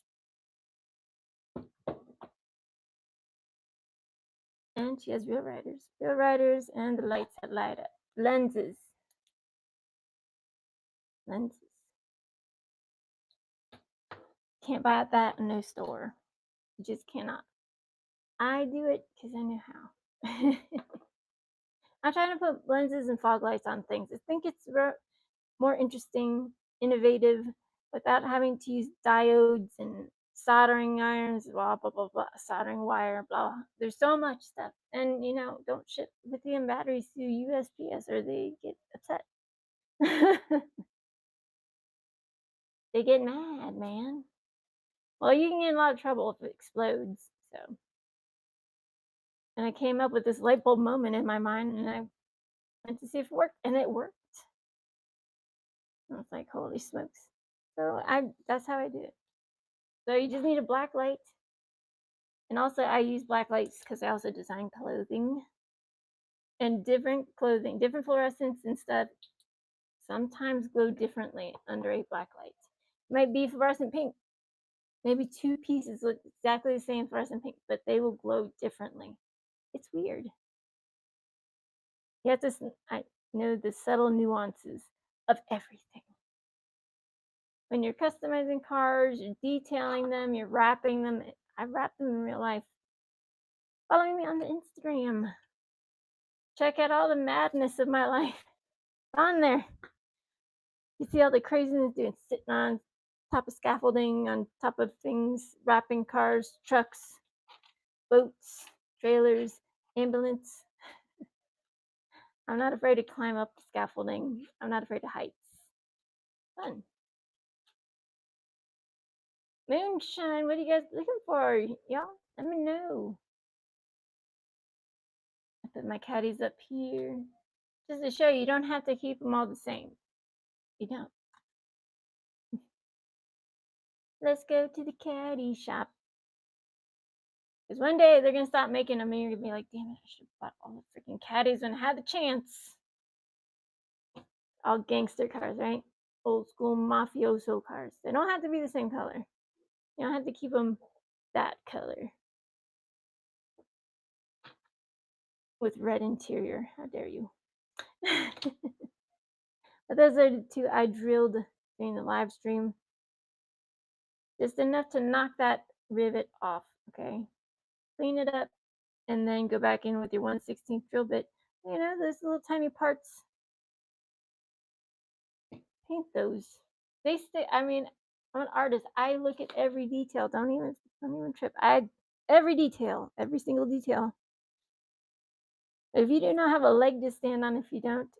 And she has real riders, and the lights that light up. Lenses. Can't buy that in no store. You just cannot. I do it because I know how. I'm trying to put lenses and fog lights on things. I think it's more interesting, innovative, without having to use diodes and soldering irons, blah, blah, blah, blah, soldering wire, blah. There's so much stuff. And, don't ship lithium batteries to USPS or they get upset. They get mad, man. Well, you can get in a lot of trouble if it explodes. So, and I came up with this light bulb moment in my mind, and I went to see if it worked, and it worked. I was like, holy smokes. So that's how I do it. So you just need a black light. And also I use black lights because I also design clothing. And different clothing, different fluorescents and stuff sometimes glow differently under a black light. It might be fluorescent pink. Maybe two pieces look exactly the same fluorescent pink, but they will glow differently. It's weird. You have to know the subtle nuances of everything. When you're customizing cars, you're detailing them, you're wrapping them. I wrap them in real life. Follow me on the Instagram. Check out all the madness of my life. It's on there. You see all the craziness doing, sitting on top of scaffolding, on top of things, wrapping cars, trucks, boats, trailers, ambulance. I'm not afraid to climb up the scaffolding. I'm not afraid of heights. Fun. Moonshine, what are you guys looking for? Y'all, let me know. I put my caddies up here. Just to show you don't have to keep them all the same. You don't. Let's go to the caddy shop. Because one day they're going to stop making them and you're going to be like, damn it, I should have bought all the freaking caddies when I had the chance. All gangster cars, right? Old school mafioso cars. They don't have to be the same color. You don't have to keep them that color. With red interior. How dare you? But those are the two I drilled during the live stream. Just enough to knock that rivet off, okay? Clean it up and then go back in with your 1/16 drill bit. Those little tiny parts, paint those. They stay. I'm an artist. I look at every detail. Don't even trip. Every detail, every single detail. If you do not have a leg to stand on, if you don't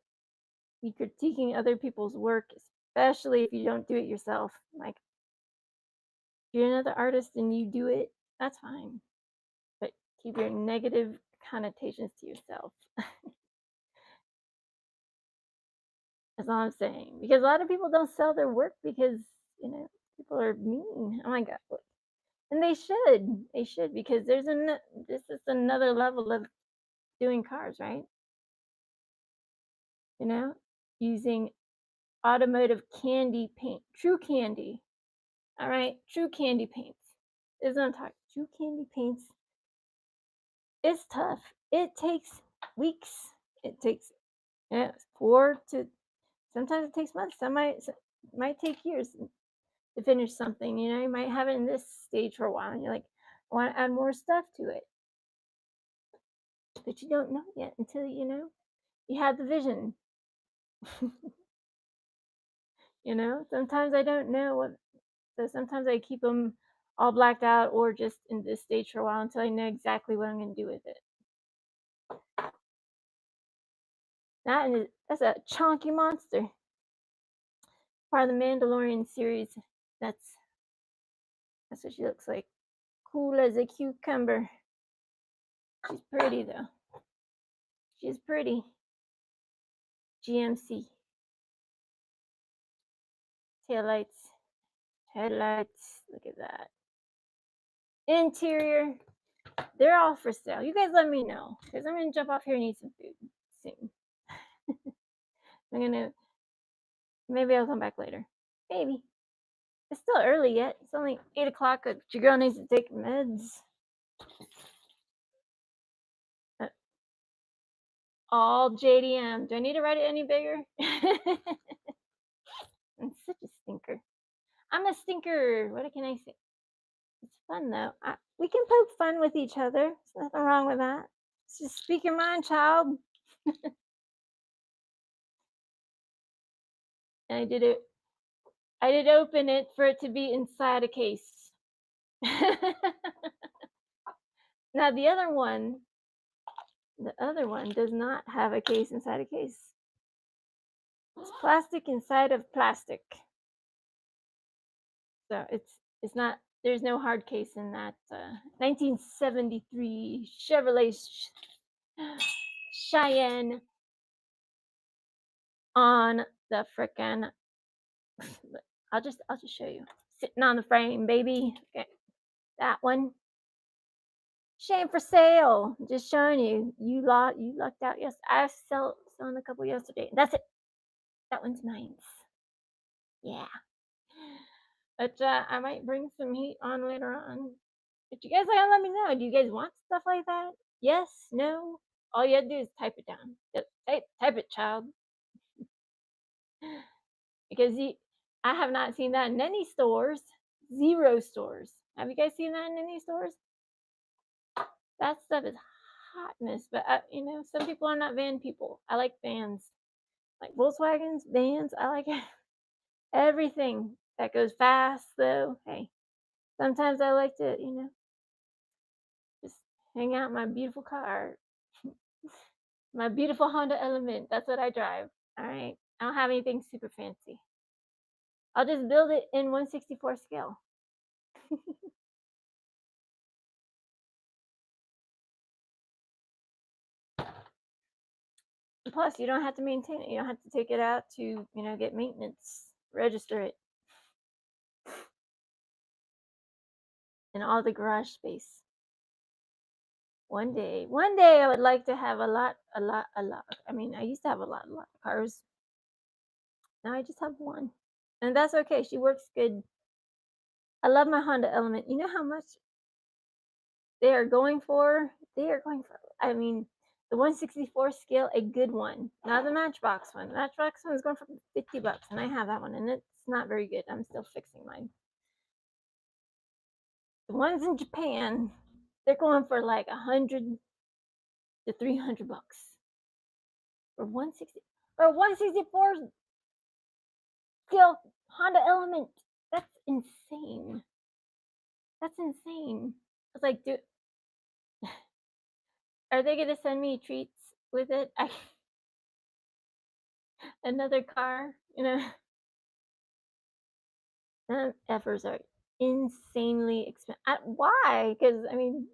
be critiquing other people's work, especially if you don't do it yourself, like if you're another artist and you do it, that's fine. But keep your negative connotations to yourself. That's all I'm saying. Because a lot of people don't sell their work because, people are mean. Oh my God. And they should. They should, because this is another level of doing cars, right? Using automotive candy paint. True candy. All right? True candy paints. This is what I'm talking. True candy paints. It's tough. It takes weeks. It takes 4 to, sometimes it takes months. Some might take years to finish something. You might have it in this stage for a while, and you're like, I want to add more stuff to it, but you don't know yet until you have the vision. Sometimes I don't know what, so sometimes I keep them all blacked out or just in this stage for a while until I know exactly what I'm going to do with it. That's a chunky monster. Part of the Mandalorian series. That's what she looks like. Cool as a cucumber. She's pretty though. She's pretty. GMC. taillights, headlights. Look at that. Interior. They're all for sale. You guys let me know because I'm gonna jump off here and eat some food soon. I'm gonna maybe I'll come back later. Maybe. It's still early yet. It's only 8 o'clock. Your girl needs to take meds. All JDM. Do I need to write it any bigger? I'm such a stinker. I'm a stinker. What can I say? It's fun though. We can poke fun with each other. There's nothing wrong with that. Just speak your mind, child. And I did it. I did open it for it to be inside a case. Now the other one does not have a case inside a case. It's plastic inside of plastic. So it's not. There's no hard case in that 1973 Chevrolet Cheyenne on the frickin'. I'll just show you. Sitting on the frame, baby. Okay, that one. Shame for sale. Just showing you. You lucked out. Yes, I selling a couple yesterday. That's it. That one's mine. Yeah. But I might bring some heat on later on. But you guys gotta let me know. Do you guys want stuff like that? Yes? No? All you have to do is type it down. Just type it, child. Because I have not seen that in any stores. 0 stores. Have you guys seen that in any stores? That stuff is hotness. But some people are not van people. I like vans, like Volkswagens, vans. I like everything that goes fast. Though, hey, sometimes I like to, just hang out in my beautiful car, my beautiful Honda Element. That's what I drive. All right. I don't have anything super fancy. I'll just build it in 1/64 scale. Plus, you don't have to maintain it. You don't have to take it out to, get maintenance, register it, and all the garage space. One day, I would like to have a lot. I mean, I used to have a lot of cars. Now I just have one, and that's okay. She works good. I love my Honda Element. You know how much they are going for? They are going for. I mean, the 1/64 scale, a good one, not the Matchbox one. The Matchbox one is going for $50, and I have that one, and it's not very good. I'm still fixing mine. The ones in Japan, they're going for like $100 to $300 for 160 or 1/64 scale Honda Element. That's insane. That's insane. I was like, dude, are they gonna send me treats with it? Another car, Effers are insanely expensive. Why? Because I mean,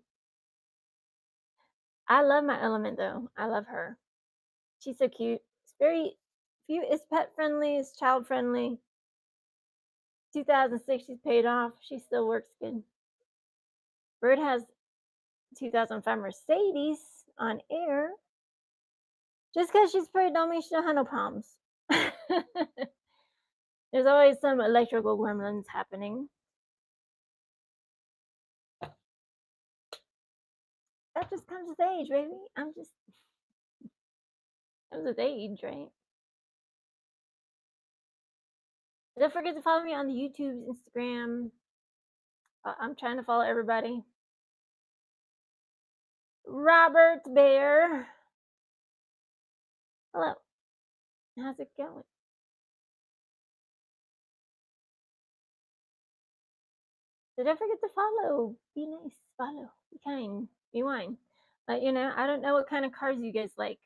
I love my Element though. I love her. She's so cute. It's pet friendly. It's child friendly. 2006, she's paid off. She still works good. Bird has 2005 Mercedes on air. Just because she's pretty don't mean she don't have no problems. There's always some electrical gremlins happening. That just comes with age, baby. Comes with age, right? Don't forget to follow me on the YouTube, Instagram. I'm trying to follow everybody. Robert Bear. Hello. How's it going? So don't forget to follow. Be nice. Follow. Be kind. Be wine. But I don't know what kind of cars you guys like.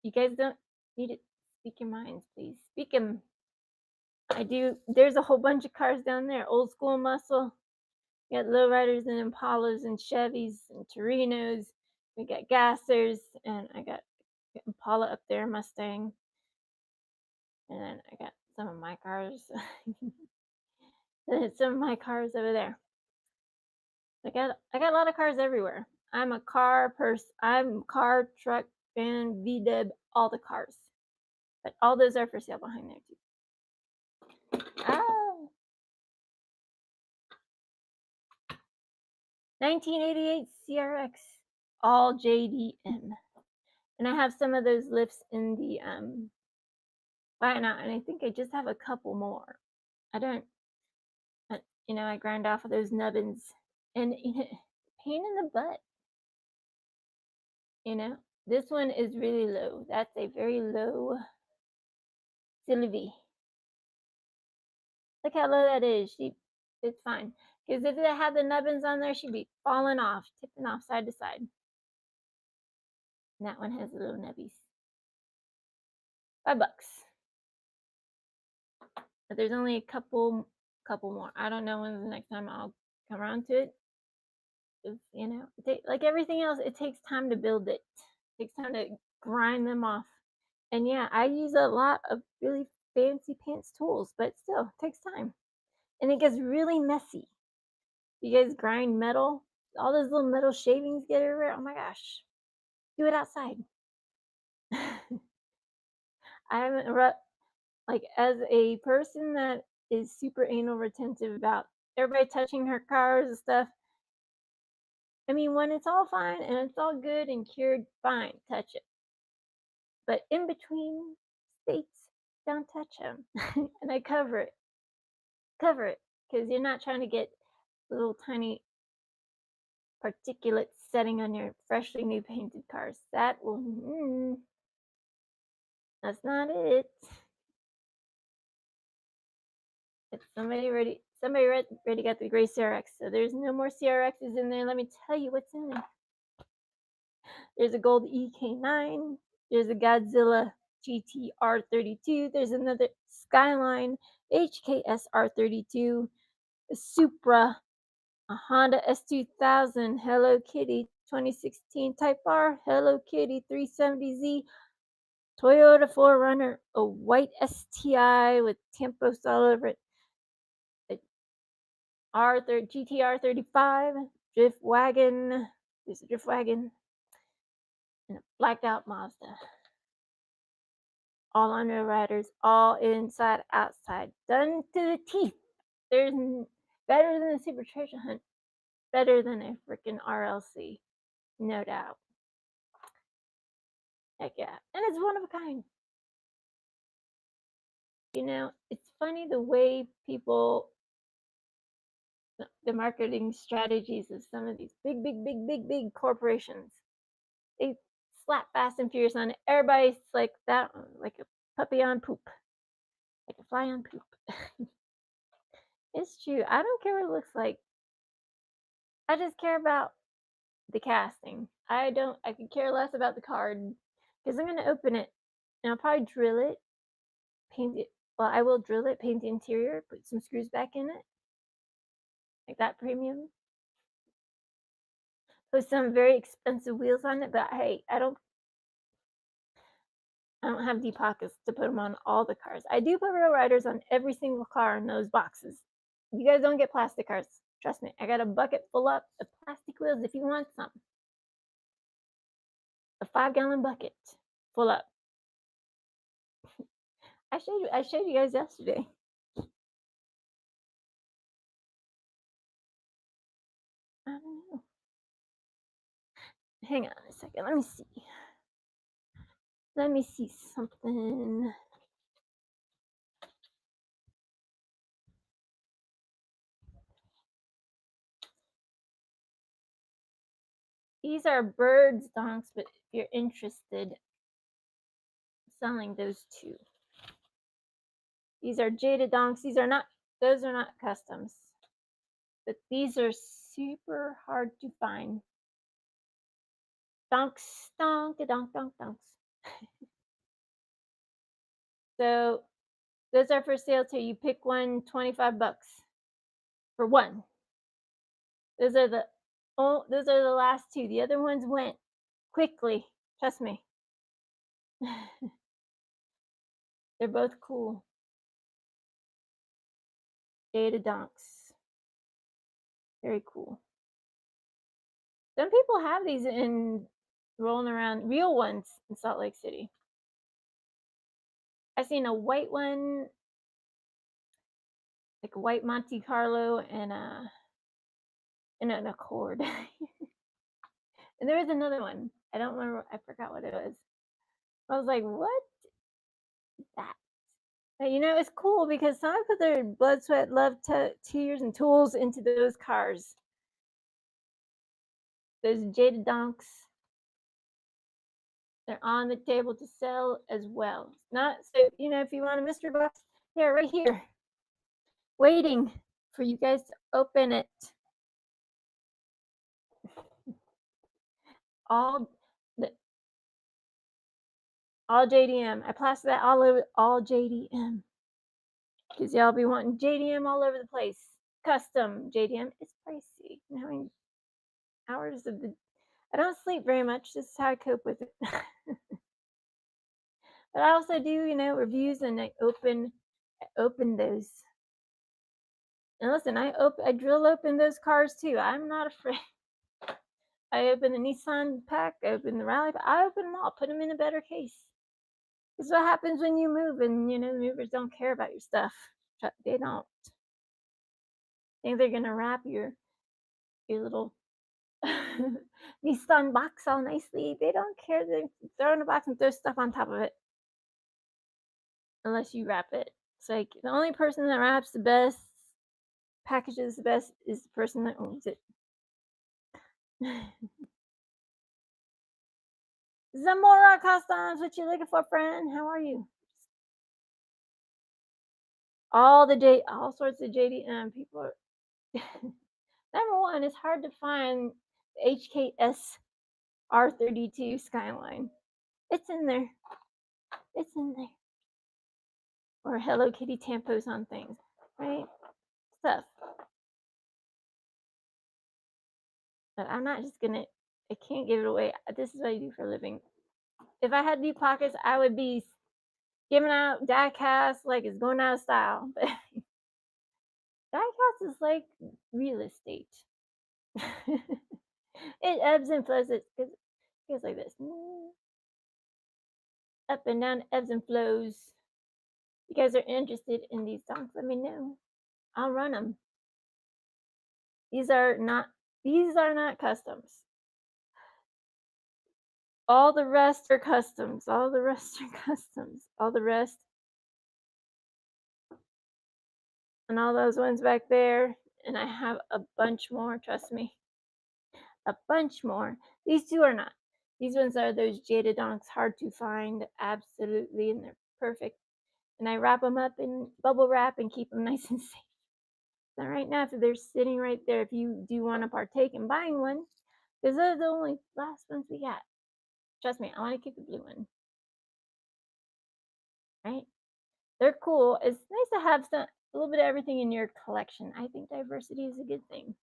You guys don't need to speak your minds, please. Speak them. I do. There's a whole bunch of cars down there. Old school muscle. We got lowriders and Impalas and Chevys and Torinos. We got gassers, and I got Impala up there, Mustang. And then I got some of my cars. Some of my cars over there. I got a lot of cars everywhere. I'm a car person. I'm car, truck, van, VDib, all the cars. But all those are for sale behind there too. Ah, 1988 CRX, all JDM. And I have some of those lifts in the buy now, and I think I just have a couple more. I don't, I grind off of those nubbins, and pain in the butt. This one is really low. That's a very low Sylvie. Look how low that is. It's fine. Because if it had the nubbins on there, she'd be falling off, tipping off side to side. And that one has the little nubbies. $5. But there's only a couple more. I don't know when the next time I'll come around to it. Like everything else, it takes time to build it. It takes time to grind them off. And yeah, I use a lot of really fancy pants tools, but still, it takes time. And it gets really messy. You guys grind metal, all those little metal shavings get everywhere. Oh my gosh. Do it outside. I'm like, as a person that is super anal retentive about everybody touching her cars and stuff. I mean, when it's all fine and it's all good and cured, fine, touch it. But in between states, don't touch them. And I cover it, because you're not trying to get little tiny particulates setting on your freshly new painted cars. That will, that's not it. It's somebody already got the gray CRX, so there's no more CRXs in there. Let me tell you what's in there. There's a gold EK9. There's a Godzilla GTR32. There's another Skyline HKSR32, a Supra, a Honda S2000, Hello Kitty 2016 Type R, Hello Kitty 370Z, Toyota 4Runner, a white STI with Tempos all over it, GTR 35, Drift Wagon. There's a Drift Wagon, and a blacked out Mazda. All under riders, all inside, outside, done to the teeth. There's better than a Super Treasure Hunt, better than a freaking RLC, no doubt. Heck yeah, and it's one of a kind. It's funny the way people, the marketing strategies of some of these big corporations, they slap Fast and Furious on it. Everybody's like that, like a puppy on poop, like a fly on poop. It's true. I don't care what it looks like. I just care about the casting. I could care less about the card, because I'm going to open it and I'll probably drill it, paint it. Well, I will drill it, paint the interior, put some screws back in it, like that premium. Put some very expensive wheels on it, but hey, I don't have deep pockets to put them on all the cars. I do put real riders on every single car in those boxes. You guys don't get plastic cars. Trust me, I got a bucket full up of plastic wheels if you want some. A 5-gallon bucket full up. I showed you guys yesterday. I don't know. Hang on a second. Let me see. Let me see something. These are birds donks, but if you're interested, selling those two. These are jaded donks. Those are not customs. But these are super hard to find. Donks, donk, donks. So those are for sale too. You pick one, $25 for one. Those are the last two. The other ones went quickly. Trust me. They're both cool. Data donks. Very cool. Some people have these in rolling around, real ones in Salt Lake City. I seen a white one, like a white Monte Carlo and an Accord. And there was another one. I don't remember. I forgot what it was. I was like, "What is that?" But, it's cool because someone put their blood, sweat, love, tears, and tools into those cars. Those Jada donks. They're on the table to sell as well. Not so, if you want a mystery box, here, right here, waiting for you guys to open it. All the all JDM. I plaster that all over all JDM. Because y'all be wanting JDM all over the place. Custom JDM. It's pricey. And having hours of the I don't sleep very much. This is how I cope with it. But I also do, reviews, and I open those. And listen, I drill open those cars too. I'm not afraid. I open the Nissan pack, I open the Rally pack, I open them all, put them in a better case. This is what happens when you move, and the movers don't care about your stuff. They don't think they're gonna wrap your little Nissan box all nicely. They don't care. They throw in a box and throw stuff on top of it, unless you wrap it. It's like the only person that wraps the best, packages the best, is the person that owns it. Zamora Customs, what you looking for, friend? How are you? All sorts of JDM people are. Number one, it's hard to find the HKS R32 Skyline. It's in there. It's in there. Or Hello Kitty tampos on things, right? Stuff. But I'm not just gonna. I can't give it away. This is what I do for a living. If I had deep pockets, I would be giving out diecast like it's going out of style. But diecast is like real estate. It ebbs and flows. It goes like this. Up and down, ebbs and flows. If you guys are interested in these songs, let me know. I'll run them. These are not customs. All the rest are customs. All the rest are customs. All the rest. And all those ones back there. And I have a bunch more, trust me. A bunch more. These two are not. These ones are those Jada donks, hard to find, absolutely, and they're perfect. And I wrap them up in bubble wrap and keep them nice and safe. So right now, if they're sitting right there, if you do want to partake in buying one, because those are the only last ones we got. Trust me, I want to keep the blue one. Right? They're cool. It's nice to have a little bit of everything in your collection. I think diversity is a good thing.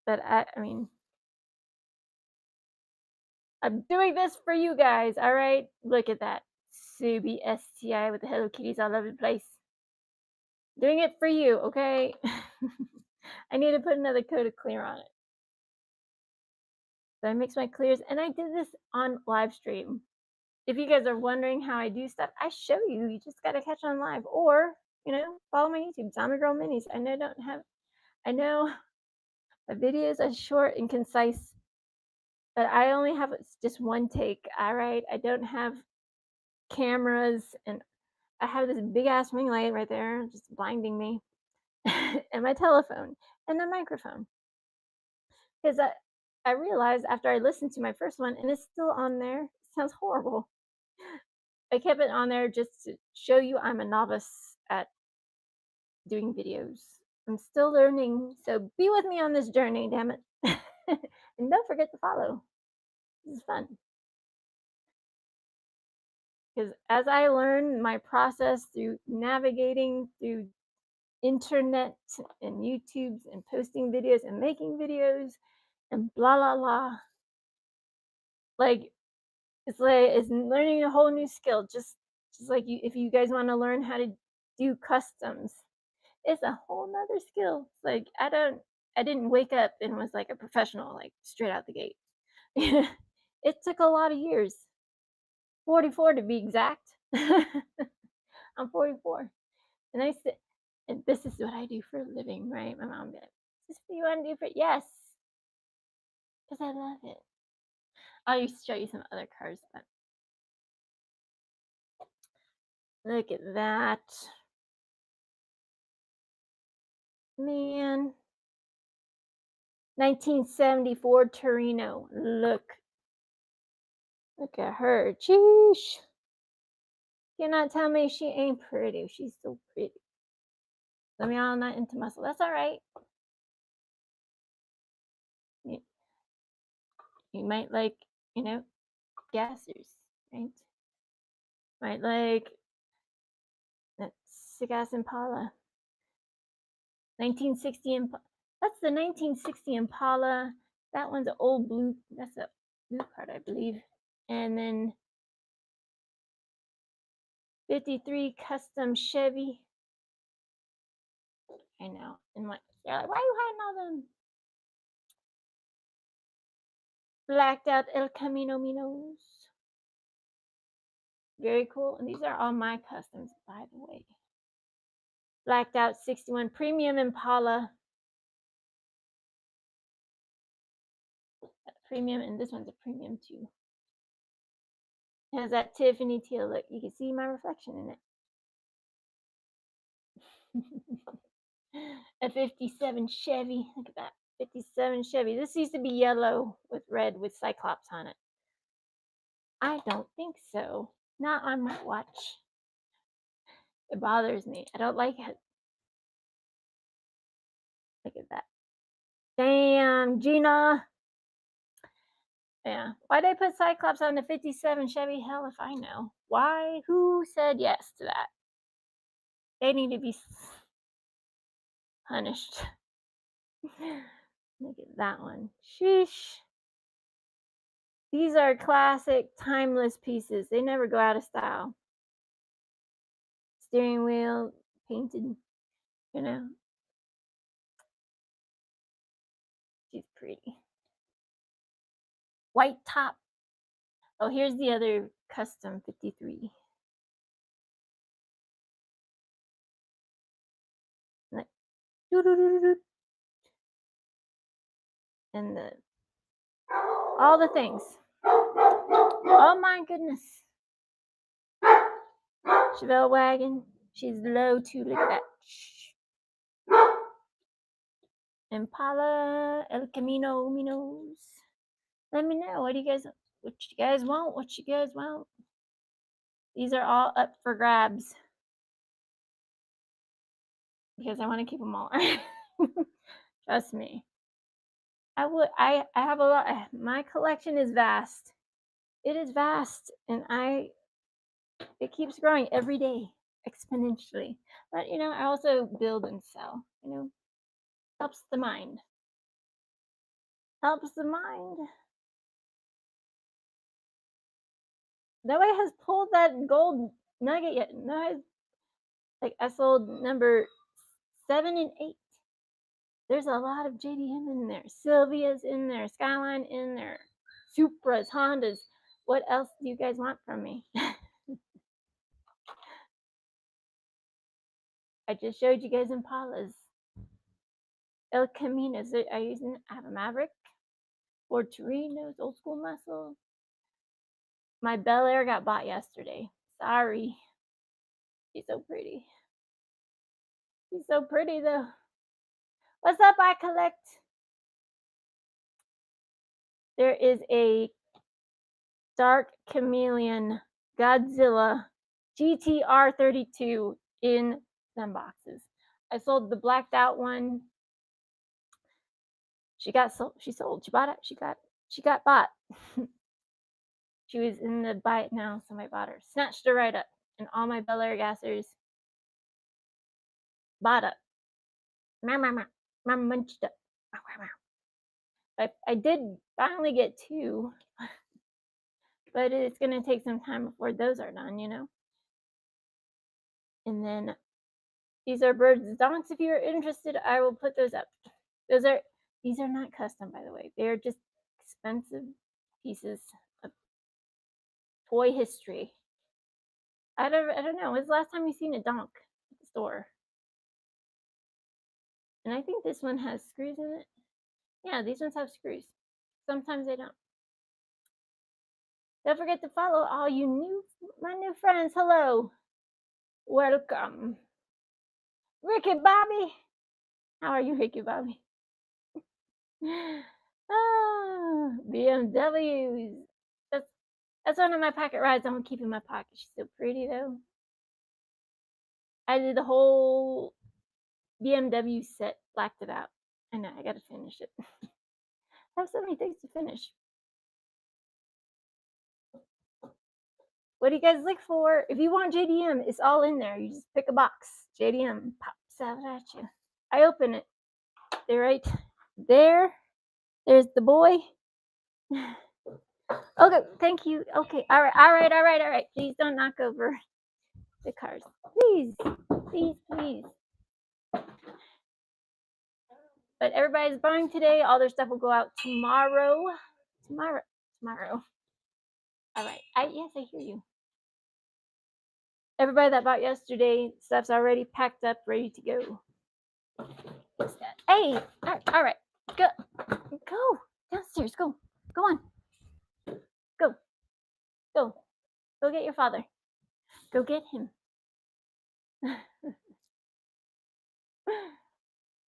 But I mean, I'm doing this for you guys, all right? Look at that. Subi STI with the Hello Kitties all over the place. Doing it for you, okay? I need to put another coat of clear on it. So I mix my clears, and I did this on live stream. If you guys are wondering how I do stuff, I show you. You just got to catch on live, or follow my YouTube, Zombie Girl Minis. I know my videos are short and concise, but I only have just one take. All right, I don't have cameras, and I have this big ass ring light right there, just blinding me, and my telephone and a microphone. Because I realized after I listened to my first one, and it's still on there. It sounds horrible. I kept it on there just to show you I'm a novice at doing videos. I'm still learning, so be with me on this journey, damn it. And don't forget to follow. This is fun. Because as I learn my process through navigating through internet and YouTubes and posting videos and making videos and blah blah blah, like it's learning a whole new skill. Just Just like if you guys want to learn how to do customs, it's a whole nother skill. Like I didn't wake up and was like a professional, like straight out the gate. It took a lot of years, 44 to be exact. I'm 44. And I said, and this is what I do for a living, right? My mom did. Is this what you want to do for? Yes, because I love it. I'll show you some other cars, but look at that. Man. 1974 Torino. Look at her. Sheesh. Cannot tell me she ain't pretty. She's so pretty. Let me all not into muscle. That's all right. You might like, gassers, right? Might like that sick ass Impala. 1960 Impala. That's the 1960 Impala. That one's an old blue. That's a blue card, I believe. And then 53 custom Chevy. I know. And like, they're like, why are you hiding all them? Blacked out El Camino Minos. Very cool. And these are all my customs, by the way. Blacked out 61 Premium Impala. Premium, and this one's a premium too. It has that Tiffany teal look. You can see my reflection in it. A 57 Chevy. Look at that. 57 Chevy. This used to be yellow with red with Cyclops on it. I don't think so. Not on my watch. It bothers me. I don't like it. Look at that. Damn, Gina. Yeah. Why'd they put Cyclops on the 57 Chevy? Hell if I know. Why? Who said yes to that? They need to be punished. Look at that one. Sheesh. These are classic, timeless pieces. They never go out of style. Steering wheel, painted, you know. She's pretty. White top. Oh, here's the other custom 53. And all the things. Oh my goodness. Chevelle wagon. She's low too. Look at that. Impala, El Camino Minos. Let me know. What you guys want? What you guys want? These are all up for grabs. Because I want to keep them all. Trust me. I have a lot. My collection is vast. It is vast, and it keeps growing every day exponentially. But I also build and sell. Helps the mind. Helps the mind. Nobody has pulled that gold nugget yet. No, like I sold number 7 and 8. There's a lot of JDM in there. Sylvia's in there. Skyline in there. Supras, Hondas. What else do you guys want from me? I just showed you guys Impalas. El Caminos. I have a Maverick. Ford Torinos, old school muscle. My Bel Air got bought yesterday. Sorry. She's so pretty. She's so pretty though. What's up, I collect? There is a dark chameleon Godzilla GTR 32 in them boxes. I sold the blacked out one. She sold. She bought it. She got bought. She was in the buy it now. Somebody bought her. Snatched her right up. And all my Bel Air gassers bought up. Munched up. I did finally get 2. But it's going to take some time before those are done, And then these are birds donks. If you're interested, I will put those up. Those are these are not custom, by the way. They're just expensive pieces of toy history. I don't know. When's the last time you seen a donk at the store? And I think this one has screws in it. Yeah, these ones have screws. Sometimes they don't. Don't forget to follow all my new friends. Hello. Welcome. Ricky Bobby. How are you, Ricky Bobby? BMWs. That's that's one of my pocket rides I'm gonna keep in my pocket. She's so pretty though. I did the whole BMW set, blacked it out. I know, I gotta finish it. I have so many things to finish. What do you guys look for? If you want JDM, it's all in there. You just pick a box. JDM pops out at you. I open it. They're right there. There's the boy. Okay, thank you. Okay, all right. Please don't knock over the cars. Please. But everybody's buying today. All their stuff will go out tomorrow. Tomorrow. All right. Yes, I hear you. Everybody that bought yesterday, stuff's already packed up, ready to go. Hey, all right. Go downstairs. Go on. Go get your father. Go get him.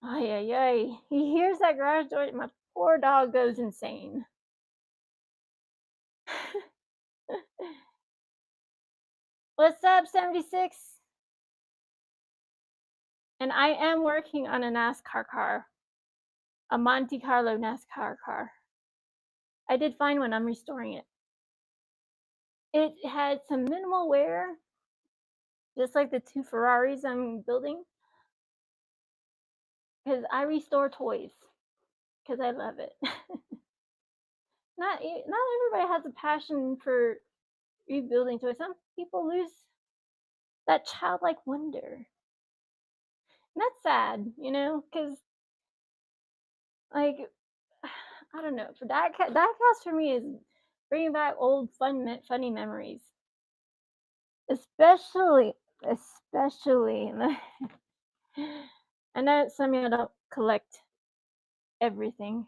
Ay. He hears that garage door. My poor dog goes insane. What's up, 76? And I am working on a NASCAR car, a Monte Carlo NASCAR car. I did find one. I'm restoring it. It had some minimal wear, just like the 2 Ferraris I'm building, because I restore toys, because I love it. Not everybody has a passion for rebuilding toys. Some people lose that childlike wonder. And that's sad, because like I don't know. For Diecast for me is bringing back old funny memories, especially. I know some of y'all don't collect everything.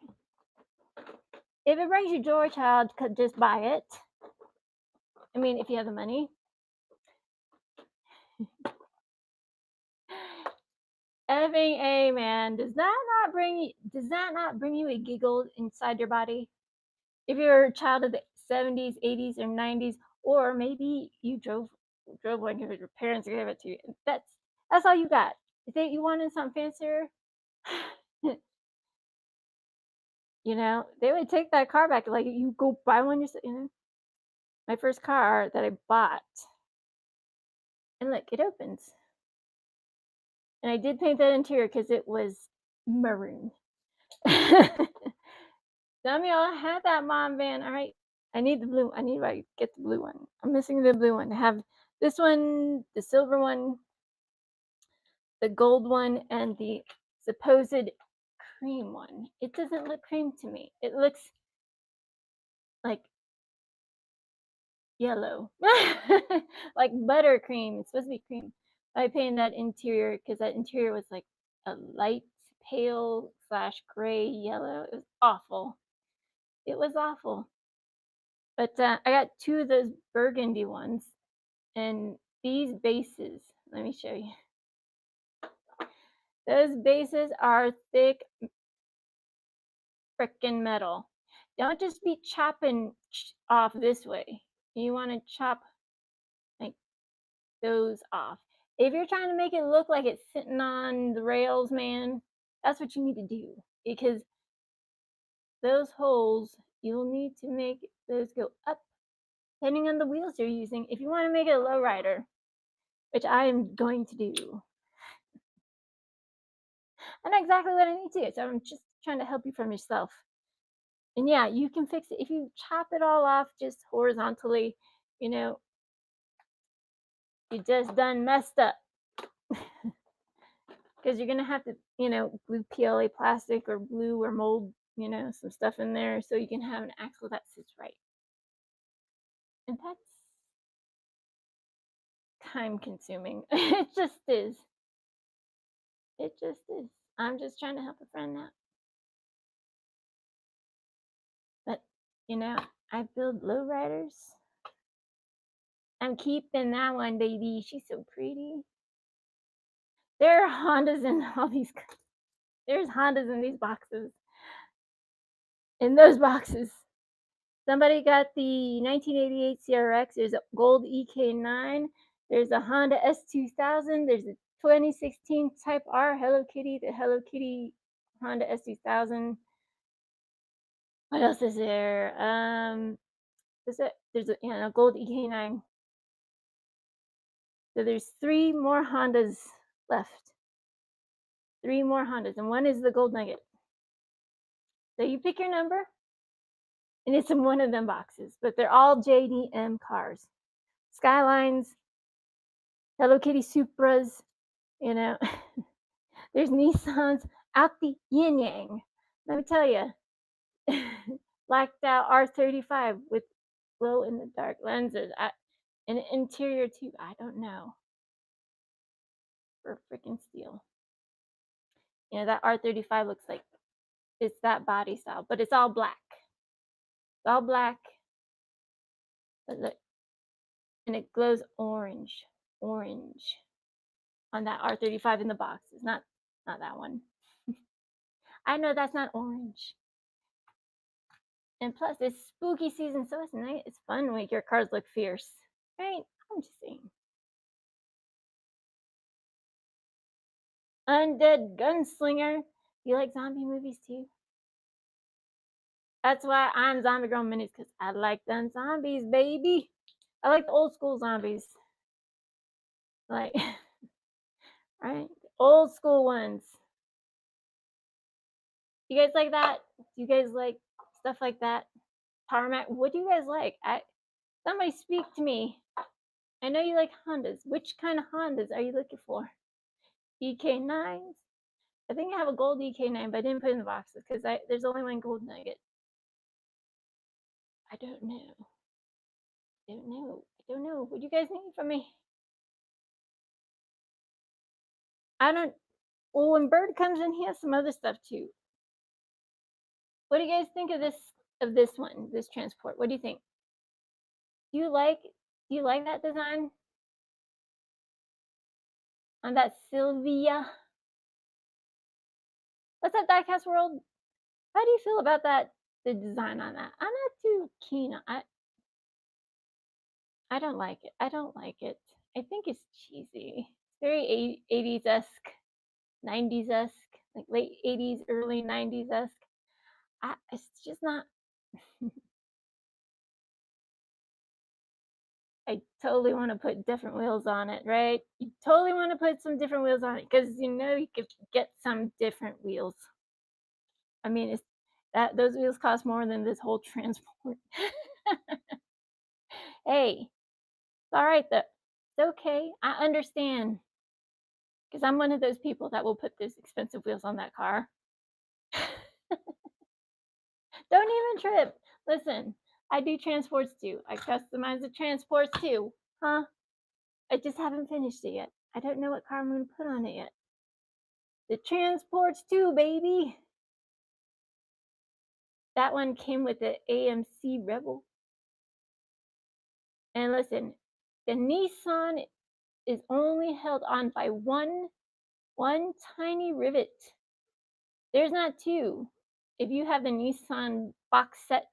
If it brings you joy, child, could just buy it. I mean, if you have the money. Effing A, man. Does that not bring you a giggle inside your body? If you're a child of the 70s, 80s, or 90s, or maybe you drove one because your parents gave it to you. That's all you got. If you wanted something fancier, they would take that car back. Like, you go buy one yourself. My first car that I bought, and look, it opens. And I did paint that interior because it was maroon. Some of y'all had that mom van. All right. I need the blue. I need to get the blue one. I'm missing the blue one. I have this one, the silver one, the gold one, and the supposed cream one. It doesn't look cream to me. It looks like yellow. Like buttercream. It's supposed to be cream. I painted that interior because that interior was like a light pale / gray yellow. It was awful. But I got 2 of those burgundy ones, and these bases, let me show you. Those bases are thick frickin' metal. Don't just be chopping off this way. You want to chop like those off. If you're trying to make it look like it's sitting on the rails, man, that's what you need to do, because those holes, you'll need to make those go up depending on the wheels you're using. If you want to make it a lowrider, which I am going to do, I know exactly what I need to do, so I'm just trying to help you from yourself. And yeah, you can fix it if you chop it all off just horizontally. You just done messed up. because you're gonna have to, glue PLA plastic or glue or mold, some stuff in there so you can have an axle that sits right. And that's time consuming. It just is. It just is. I'm just trying to help a friend out. But, you know, I build lowriders. I'm keeping that one, baby. She's so pretty. There are Hondas in all these. There's Hondas in these boxes. In those boxes. Somebody got the 1988 CRX. There's a gold EK9. There's a Honda S2000. There's a 2016 Type R Hello Kitty. The Hello Kitty Honda S2000. What else is there? There's a gold EK9. So there's 3 more Hondas left. 3 more Hondas, and one is the gold nugget. So you pick your number, and it's in one of them boxes. But they're all JDM cars. Skylines, Hello Kitty Supras, you know. There's Nissans out the yin yang. Let me tell you, blacked out R35 with glow in the dark lenses. And interior too. I don't know. For freaking steel. That R35 looks like it's that body style, but it's all black. It's all black. But look, and it glows orange on that R35 in the box. It's not that one. I know that's not orange. And plus, it's spooky season, so it's nice. It's fun to make your cars look fierce, right? I'm just saying. Undead Gunslinger. You like zombie movies too? That's why I'm Zombie Girl Minis, because I like them zombies, baby. I like the old school zombies. Like, right? Old school ones. You guys like that? Do you guys like stuff like that? Tarmac? What do you guys like? Somebody speak to me. I know you like Hondas. Which kind of Hondas are you looking for? EK9s? I think I have a gold EK9, but I didn't put it in the boxes because there's only one gold nugget. I don't know. I don't know. What do you guys need from me? Well, when Bird comes in, he has some other stuff too. What do you guys think of this one, this transport? What do you think? Do you like that design? On that Sylvia? What's that Diecast World? How do you feel about that, the design on that? I'm not too keen on it. I don't like it. I think it's cheesy. It's very 80s-esque, 90s-esque, like late 80s, early 90s-esque. It's just not. I totally want to put different wheels on it, right? You totally want to put some different wheels on it because you could get some different wheels. I mean, it's those wheels cost more than this whole transport. Hey, it's all right though. It's okay. I understand because I'm one of those people that will put those expensive wheels on that car. Don't even trip. Listen, I do transports too. I customize the transports too. Huh? I just haven't finished it yet. I don't know what car I'm going to put on it yet. The transports too, baby. That one came with the AMC Rebel. And listen, the Nissan is only held on by one tiny rivet. There's not two. If you have the Nissan box set,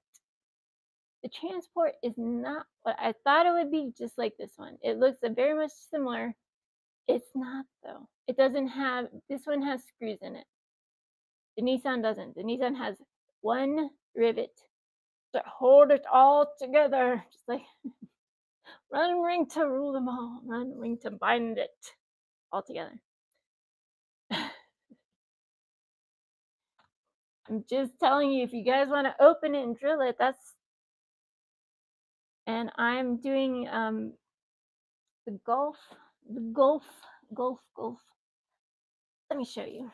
the transport is not what I thought it would be, just like this one. It looks very much similar. It's not though. It doesn't have, this one has screws in it. The Nissan doesn't. The Nissan has one rivet to hold it all together. Just like run ring to rule them all, run ring to bind it all together. I'm just telling you, if you guys want to open it and drill it, and I'm doing the Golf Golf. Let me show you.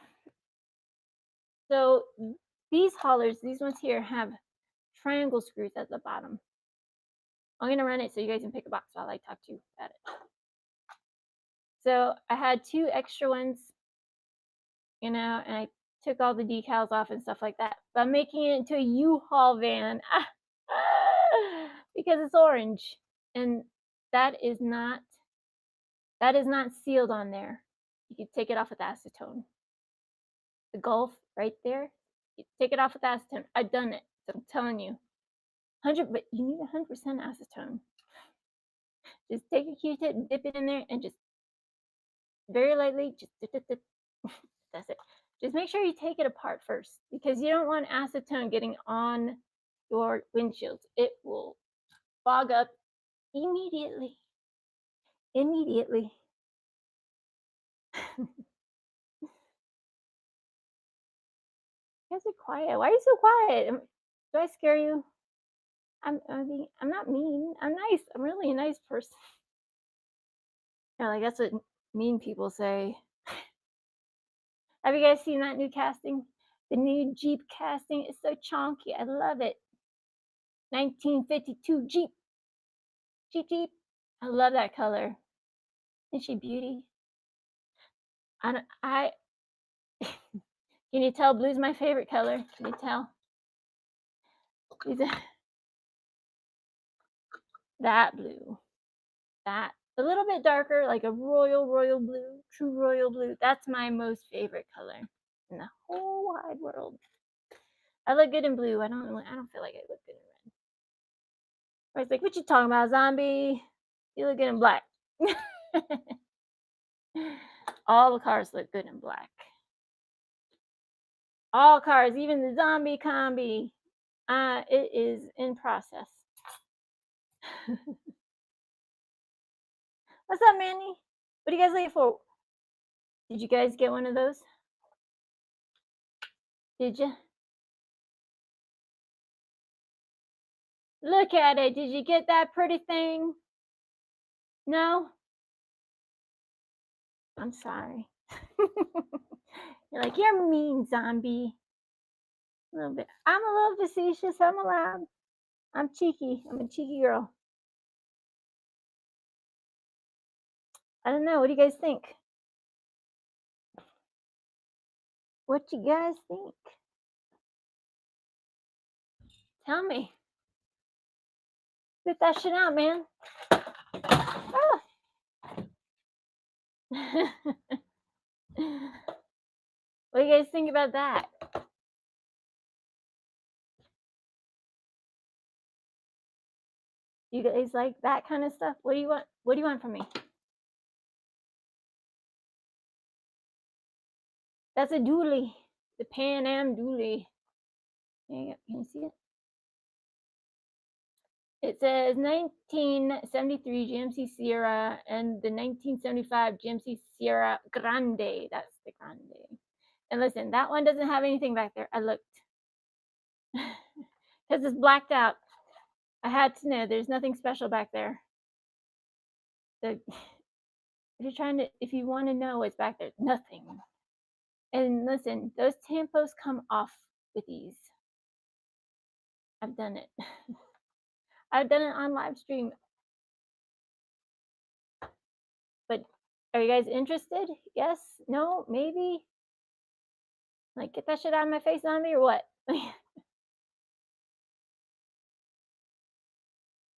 So these haulers, these ones here, have triangle screws at the bottom. I'm gonna run it so you guys can pick a box while I talk to you about it. So I had 2 extra ones, you know, and I took all the decals off and stuff like that. But I'm making it into a U-Haul van because it's orange, and that is not sealed on there. You can take it off with acetone. The Gulf right there, you take it off with acetone. I've done it. So I'm telling you, but you need 100% acetone. Just take a Q-tip, dip it in there, and just very lightly, just dip. That's it. Just make sure you take it apart first, because you don't want acetone getting on your windshield. It will fog up immediately. You guys are quiet. Why are you so quiet? Do I scare you? I'm not mean. I'm nice. I'm really a nice person. Like that's what mean people say. Have you guys seen that new casting? The new Jeep casting is so chonky. I love it. 1952 Jeep. Jeep. I love that color. Isn't she beauty? I can you tell blue's my favorite color? Can you tell? That blue. That a little bit darker, like a royal blue, true royal blue. That's my most favorite color in the whole wide world. I look good in blue. I don't feel like I look good in red. I was like, what you talking about, zombie? You look good in black. All the cars look good in black. All cars, even the zombie combi. It is in process. What's up, Manny? What are you guys looking for? Did you guys get one of those? Did you? Look at it. Did you get that pretty thing? No? I'm sorry. You're like, you're mean, zombie. A little bit. I'm a little facetious. I'm allowed. I'm cheeky. I'm a cheeky girl. I don't know. What do you guys think? What you guys think? Tell me. Spit that shit out, man. Oh. What do you guys think about that? You guys like that kind of stuff? What do you want? What do you want from me? That's a dually. The Pan Am dually. There you go. Can you see it? It says 1973 GMC Sierra and the 1975 GMC Sierra Grande. That's the Grande. And listen, that one doesn't have anything back there. I looked. Because it's blacked out. I had to know there's nothing special back there. So if you want to know what's back there, nothing. And listen, those tampos come off with ease. I've done it. I've done it on live stream. But are you guys interested? Yes? No? Maybe? Like, get that shit out of my face on me or what?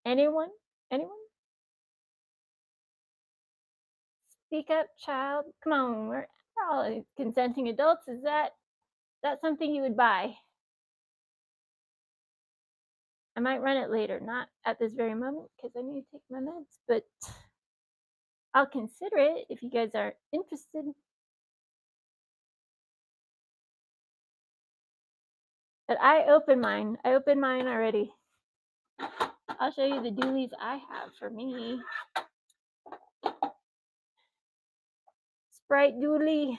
Anyone? Speak up, child. Come on, we're all consenting adults. Is that something you would buy? I might run it later, not at this very moment because I need to take my meds, but I'll consider it if you guys are interested. But I opened mine already. I'll show you the dualies I have for me. Sprite dually.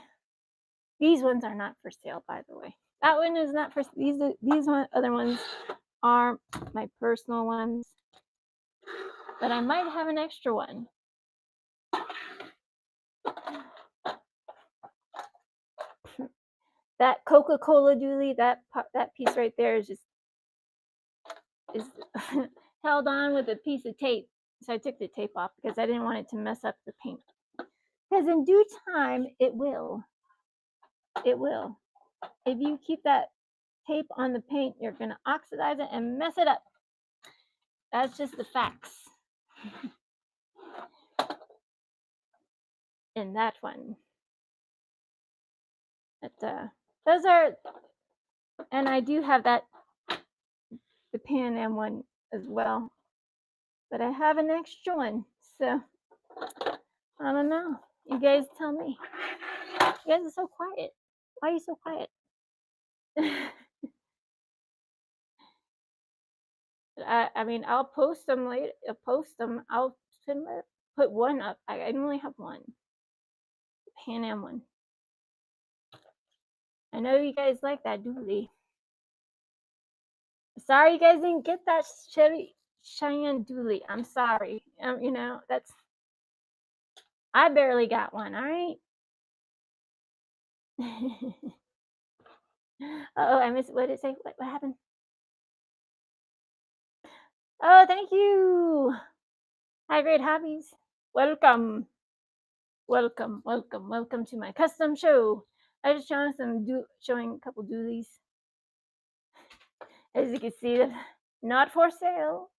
These ones are not for sale, by the way. That one is not for these other ones are my personal ones. But I might have an extra one. That Coca-Cola dually, that piece right there is held on with a piece of tape. So I took the tape off because I didn't want it to mess up the paint. Because in due time, it will. It will. If you keep that tape on the paint, you're going to oxidize it and mess it up. That's just the facts. In that one. But those are, and I do have that, the Pan Am one as well. But I have an extra one, so I don't know. You guys tell me. You guys are so quiet. Why are you so quiet? I mean, I'll post them later. I'll post them. I'll put one up. I only have one. The Pan Am one. I know you guys like that dually. Sorry you guys didn't get that Chevy Cheyenne dually. I'm sorry. You know, that's, I barely got one, all right? Oh, I missed, what did it say? What happened? Oh, thank you. Hi, Great Hobbies. Welcome. Welcome, welcome, welcome to my custom show. I just showing a couple dualies. As you can see, they're not for sale,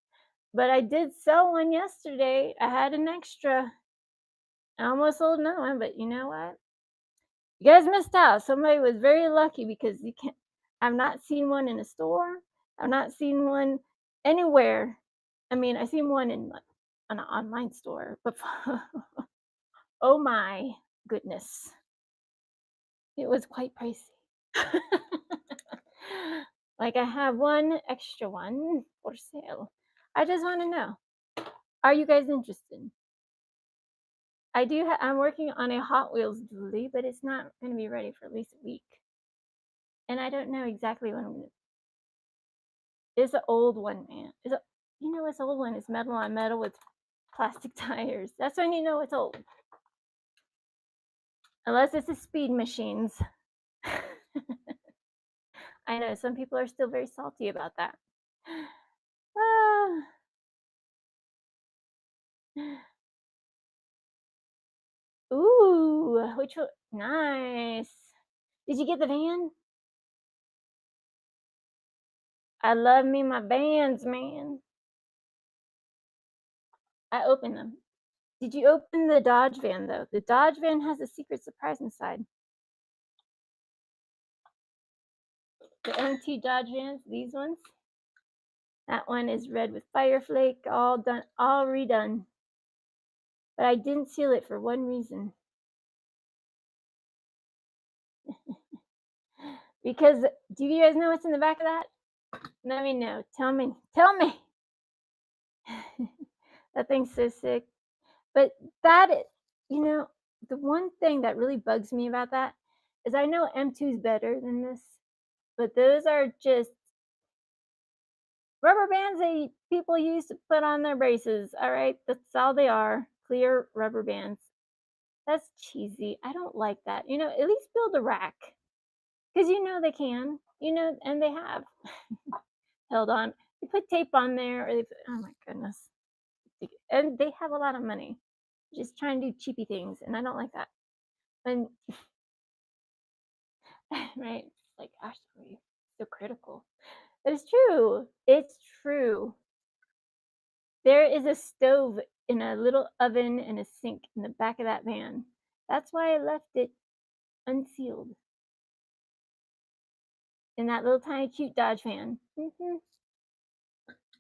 but I did sell one yesterday. I had an extra. I almost sold another one, but you know what? You guys missed out. Somebody was very lucky because you can't. I've not seen one in a store. I've not seen one anywhere. I mean, I've seen one in an online store, but oh my goodness, it was quite pricey. Like, I have one extra one for sale. I just want to know, are you guys interested? I do. I'm working on a Hot Wheels dually, but it's not going to be ready for at least a week, and I don't know exactly when I'm going to. It's an old one, man. You know, it's an old one. It's metal on metal with plastic tires. That's when you know it's old. Unless it's the speed machines. I know some people are still very salty about that. Ah. Ooh, which one? Nice. Did you get the van? I love me my vans, man. I opened them. Did you open the Dodge van, though? The Dodge van has a secret surprise inside. The MT Dodge vans, these ones. That one is red with Fireflake, all done, all redone. But I didn't seal it for one reason. Because, do you guys know what's in the back of that? Let me know. Tell me. Tell me. That thing's so sick. But that is, you know, the one thing that really bugs me about that is I know M2 is better than this, but those are just rubber bands that people use to put on their braces. All right, that's all they are, clear rubber bands. That's cheesy. I don't like that. You know, at least build a rack, because you know they can. You know, and they have held on. They put tape on there, or they put, oh my goodness, and they have a lot of money, just trying to do cheapy things, and I don't like that. And right, like Ashley, so critical. But it's true. It's true. There is a stove in a little oven and a sink in the back of that van. That's why I left it unsealed in that little tiny cute Dodge van.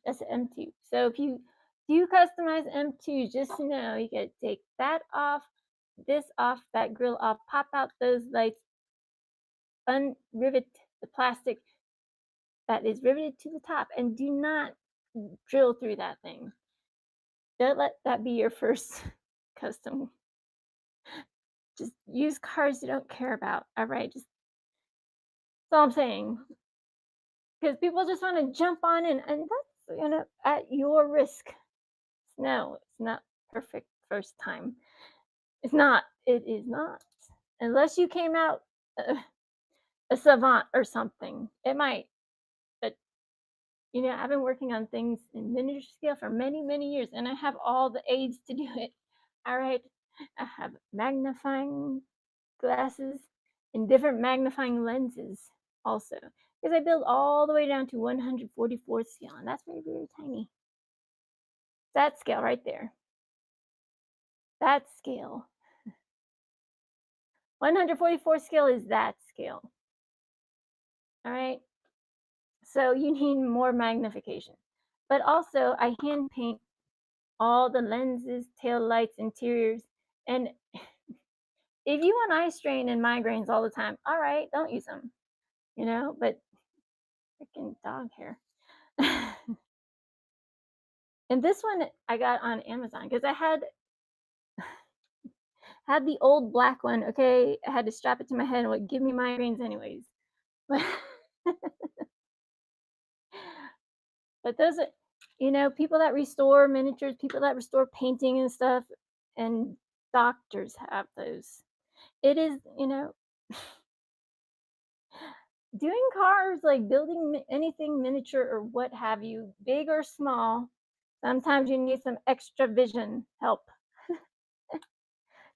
That's an M2. So if you do customize M2, just know you gotta take that off, this off, that grill off, pop out those lights, unrivet the plastic that is riveted to the top, and do not drill through that thing. Don't let that be your first custom. Just use cars you don't care about. All right, just that's all I'm saying. Because people just want to jump on and that's at your risk. No, it's not perfect first time. It's not. It is not. Unless you came out a savant or something, it might. But I've been working on things in miniature scale for many, many years, and I have all the aids to do it. All right, I have magnifying glasses and different magnifying lenses also, because I build all the way down to 144 scale, and that's very, very tiny. That scale right there. That scale. 144 scale is that scale. All right. So you need more magnification. But also, I hand paint all the lenses, tail lights, interiors. And if you want eye strain and migraines all the time, all right, don't use them, but freaking dog hair. And this one I got on Amazon because I had the old black one. Okay, I had to strap it to my head and it would give me migraines anyways. But but those are, people that restore miniatures, people that restore painting and stuff, and doctors have those. It is, doing cars, like building anything miniature or what have you, big or small, sometimes you need some extra vision help.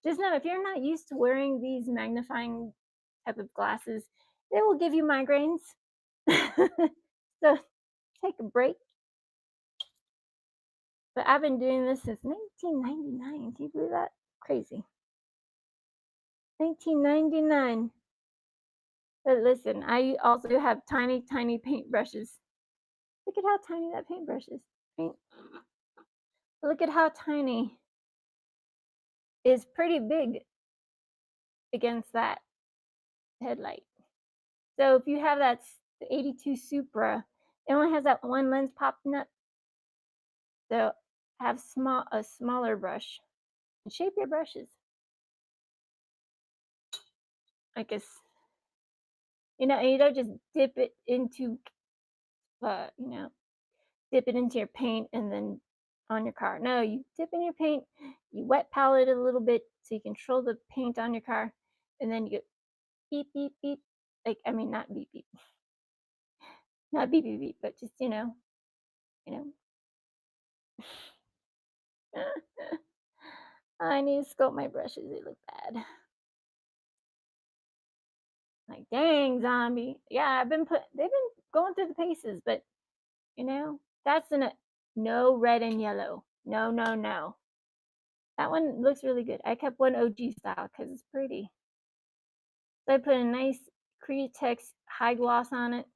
Just know if you're not used to wearing these magnifying type of glasses, they will give you migraines. So take a break. But I've been doing this since 1999. Can you believe that? Crazy. 1999. But listen, I also have tiny, tiny paintbrushes. Look at how tiny that paintbrush is. Right? Look at how tiny is pretty big against that headlight. So if you have the 82 Supra, it only has that one lens popping up. So have a smaller brush and shape your brushes. I guess you don't just dip it into dip it into your paint and then on your car. No, you dip in your paint, you wet palette it a little bit so you control the paint on your car, and then you get beep beep beep. Like, I mean, not beep beep, not beep beep beep, but just you know. I need to scope my brushes. They look bad. Like, dang, zombie. Yeah, they've been going through the paces, but that's no red and yellow. No, no, no. That one looks really good. I kept one OG style because it's pretty. So I put a nice Createx high gloss on it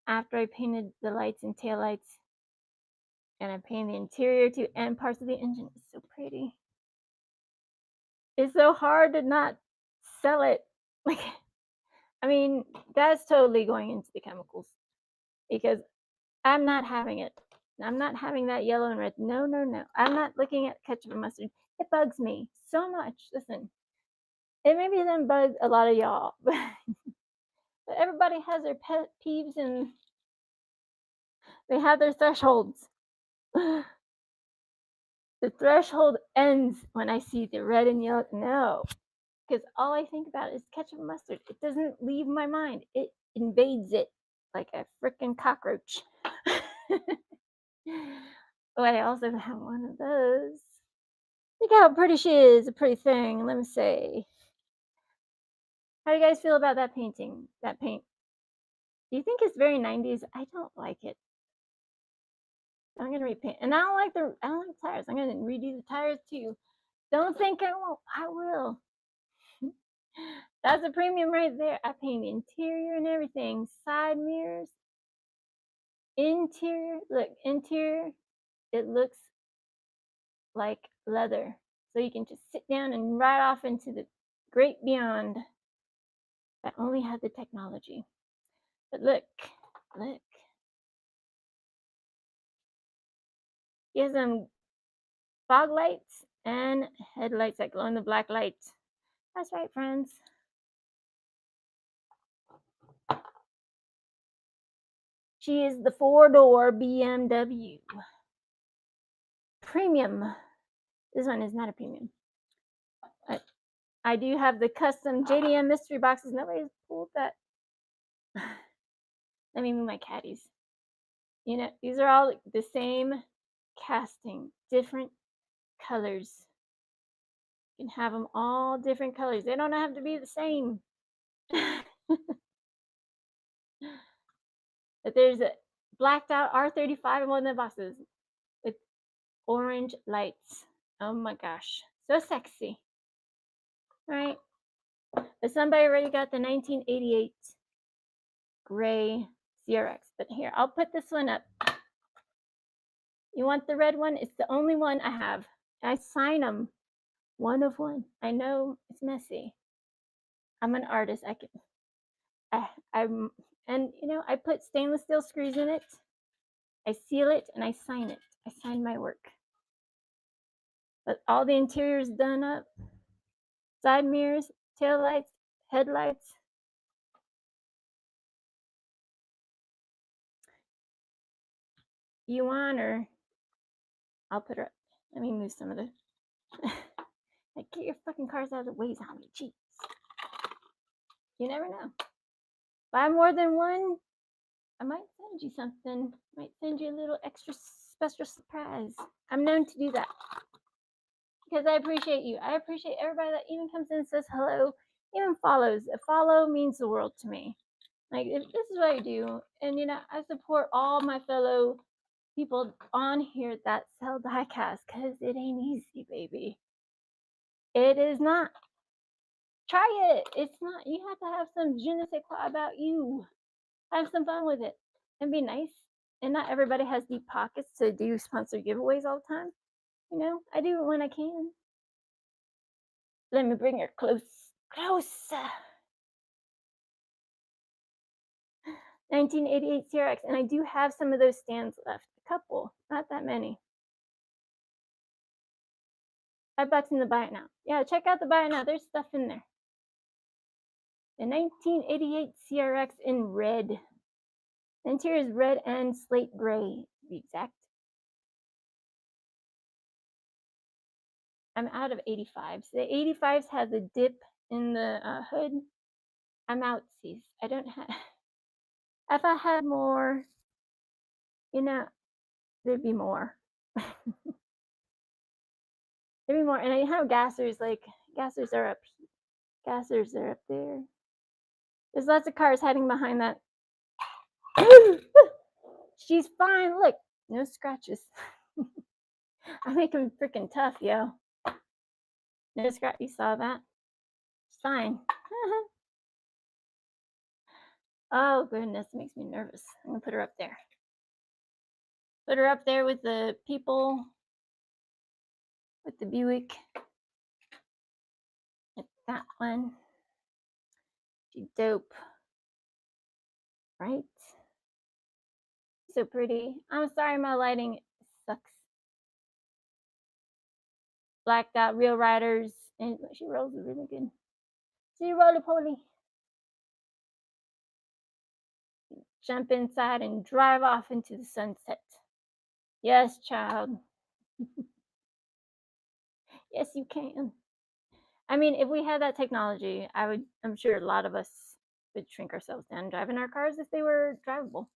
after I painted the lights and tail lights. And I painted the interior too and parts of the engine. It's so pretty. It's so hard to not sell it. Like, I mean, that's totally going into the chemicals because I'm not having it. I'm not having that yellow and red. No, no, no. I'm not looking at ketchup and mustard. It bugs me so much. Listen, it maybe doesn't bug a lot of y'all, but everybody has their pet peeves and they have their thresholds. The threshold ends when I see the red and yellow. No, because all I think about is ketchup and mustard. It doesn't leave my mind. It invades it like a freaking cockroach. Oh, I also have one of those. Look how pretty she is, a pretty thing. Let me say. How do you guys feel about that painting? That paint? Do you think it's very 90s? I don't like it. I'm gonna repaint, and I don't like the tires. I'm gonna redo the tires too. Don't think I won't. I will. That's a premium right there. I paint the interior and everything. Side mirrors, interior. Look, interior. It looks like leather, so you can just sit down and ride off into the great beyond. That only had the technology. But look. Here's some fog lights and headlights that glow in the black lights. That's right, friends. She is the 4-door BMW. Premium. This one is not a premium. I do have the custom JDM mystery boxes. Nobody's pulled that. Let me move my caddies. You know, these are all the same casting, different colors. You can have them all different colors. They don't have to be the same. But there's a blacked out R35 in one of the boxes with orange lights. Oh my gosh, so sexy, right? But somebody already got the 1988 gray CRX. But here, I'll put this one up. You want the red one? It's the only one I have. I sign them one of one. I know it's messy. I'm an artist. I'm, and you know, I put stainless steel screws in it. I seal it and I sign it. I sign my work. But all the interior is done up. Side mirrors, tail lights, headlights. You want her? I'll put her up. Let me move some of the. Like, get your fucking cars out of the way, zombie. Jeez. You never know. Buy more than one, I might send you something. Might send you a little extra special surprise. I'm known to do that because I appreciate you. I appreciate everybody that even comes in and says hello, even follows. A follow means the world to me. Like, if this is what I do, and you know, I support all my fellow people on here that sell diecast because it ain't easy, baby. It is not. Try it. It's not. You have to have some je ne sais quoi about you. Have some fun with it and be nice. And not everybody has deep pockets to do sponsor giveaways all the time. You know, I do it when I can. Let me bring her close. 1988 CRX, and I do have some of those stands left. A couple, not that many. $5 in the buy it now. Yeah, check out the buy it now. There's stuff in there. The 1988 CRX in red. The interior is red and slate gray, to be exact. I'm out of 85s. The 85s has a dip in the hood. I'm out, sis. I don't have. If I had more, you know, there'd be more. There'd be more. And I have gassers. Like gassers are up. Gassers are up there. There's lots of cars hiding behind that. She's fine. Look, no scratches. I make them freaking tough, yo. No scratch. You saw that? It's fine. Oh goodness, it makes me nervous. I'm gonna put her up there. Put her up there with the people, with the Buick. It's that one. She's dope, right? So pretty. I'm sorry, my lighting sucks. Blacked out real riders, and she rolls really good. She roll a poly. Jump inside and drive off into the sunset. Yes, child. Yes, you can. I mean, if we had that technology, I'm sure a lot of us would shrink ourselves down driving our cars if they were drivable.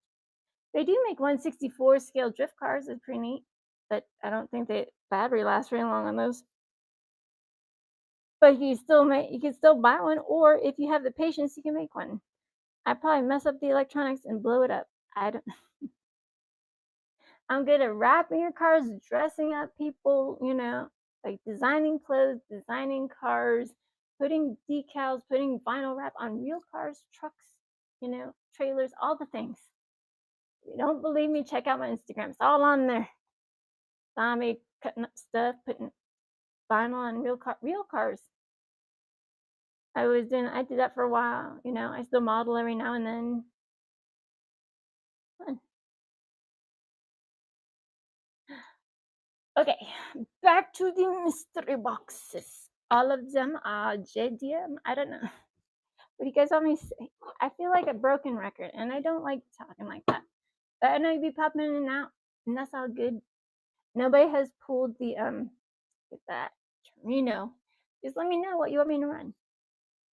They do make 1/64 scale drift cars. It's pretty neat, but I don't think the battery lasts very long on those. But you can still buy one, or if you have the patience, you can make one. I'd probably mess up the electronics and blow it up. I don't. I'm good at wrapping your cars, dressing up people, you know, like designing clothes, designing cars, putting decals, putting vinyl wrap on real cars, trucks, you know, trailers, all the things. If you don't believe me, check out my Instagram. It's all on there. Saw me cutting up stuff, putting vinyl on real cars. I did that for a while, you know. I still model every now and then. Fun. Okay, back to the mystery boxes. All of them are JDM. I don't know. What do you guys want me to say? I feel like a broken record, and I don't like talking like that. But I know you be popping in and out, and that's all good. Nobody has pulled the get that Torino. Just let me know what you want me to run.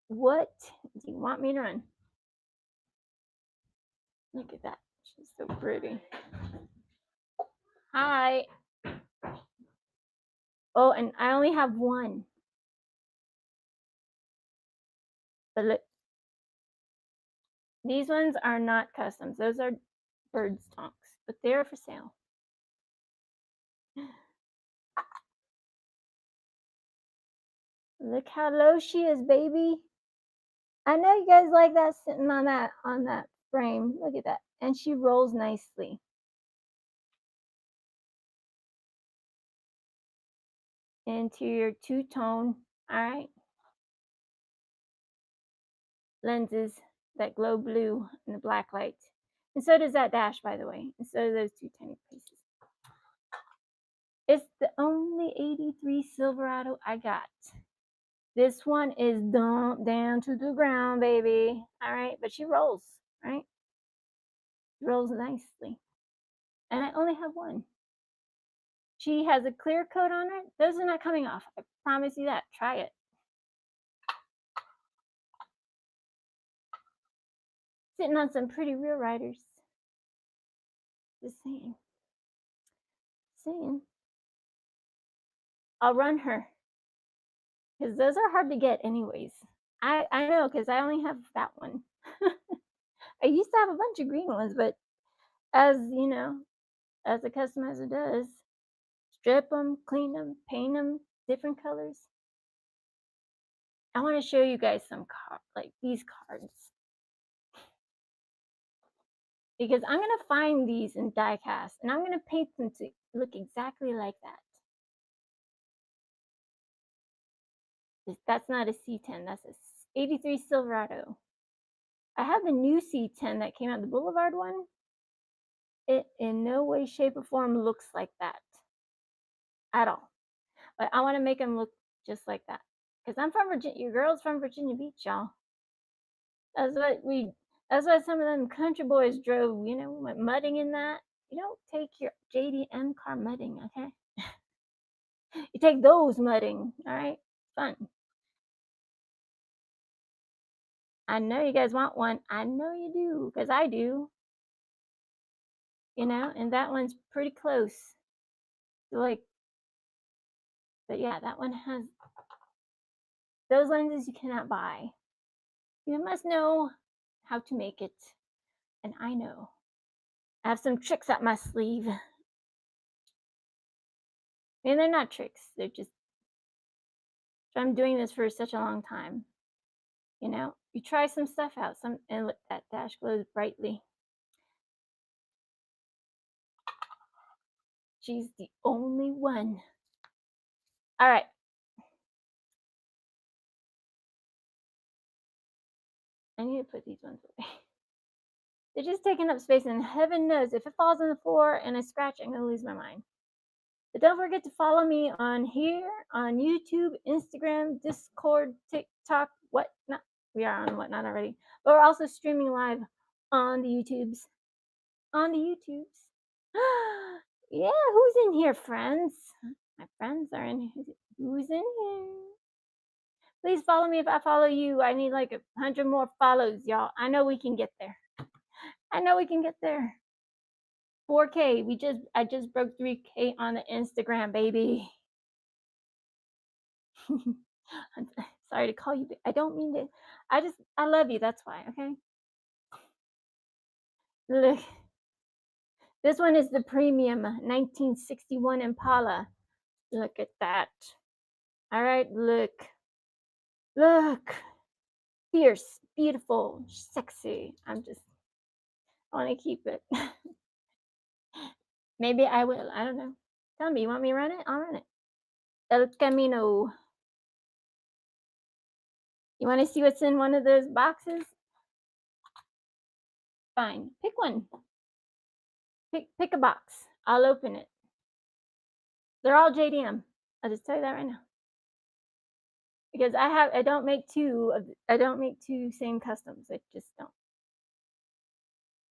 What do you want me to run? Look at that. She's so pretty. Hi. Oh, and I only have one. But look, these ones are not customs. Those are bird stonks, but they're for sale. Look how low she is, baby. I know you guys like that sitting on that frame. Look at that. And she rolls nicely into your two-tone, all right, lenses that glow blue in the black light. And so does that dash, by the way. And so do those two tiny pieces. It's the only 83 Silverado I got. This one is dumped down to the ground, baby. All right, but she rolls, right? Rolls nicely. And I only have one. She has a clear coat on it. Those are not coming off. I promise you that. Try it. Sitting on some pretty rear riders. Just saying. Saying. I'll run her. Because those are hard to get anyways. I know, because I only have that one. I used to have a bunch of green ones, but as you know, as a customizer does, strip them, clean them, paint them, different colors. I want to show you guys some like these cards. Because I'm going to find these in die cast and I'm going to paint them to look exactly like that. That's not a C10, that's a 83 Silverado. I have the new C10 that came out, the Boulevard one. It in no way, shape, or form looks like that at all. But I want to make them look just like that. Because I'm from Virginia, your girl's from Virginia Beach, y'all. That's what some of them country boys drove, you know, went mudding in that. You don't take your JDM car mudding, okay? You take those mudding, all right? Fun. I know you guys want one. I know you do, because I do. You know, and that one's pretty close. Like, but yeah, that one has those lenses you cannot buy. You must know how to make it. And I know. I have some tricks up my sleeve. I mean, they're not tricks. They're just, I'm doing this for such a long time. You know, you try some stuff out, and look, that dash glows brightly. She's the only one. All right. I need to put these ones away. They're just taking up space, and heaven knows if it falls on the floor and I scratch, I'm going to lose my mind. But don't forget to follow me on here, on YouTube, Instagram, Discord, TikTok, whatnot. We are on whatnot already. But we're also streaming live on the YouTubes. On the YouTubes. Yeah, who's in here, friends? My friends are in here. Who's in here? Please follow me if I follow you. I need like 100 more follows, y'all. I know we can get there. I know we can get there. 4K. I just broke 3K on the Instagram, baby. I'm sorry to call you. I don't mean to. I love you. That's why. Okay. Look. This one is the premium 1961 Impala. Look at that. All right. Look. Look. Fierce, beautiful, sexy. I want to keep it. Maybe I will. I don't know. Tell me, you want me to run it? I'll run it. El Camino. You want to see what's in one of those boxes? Fine. Pick one. Pick a box. I'll open it. They're all JDM. I'll just tell you that right now. Because I don't make two same customs. I just don't.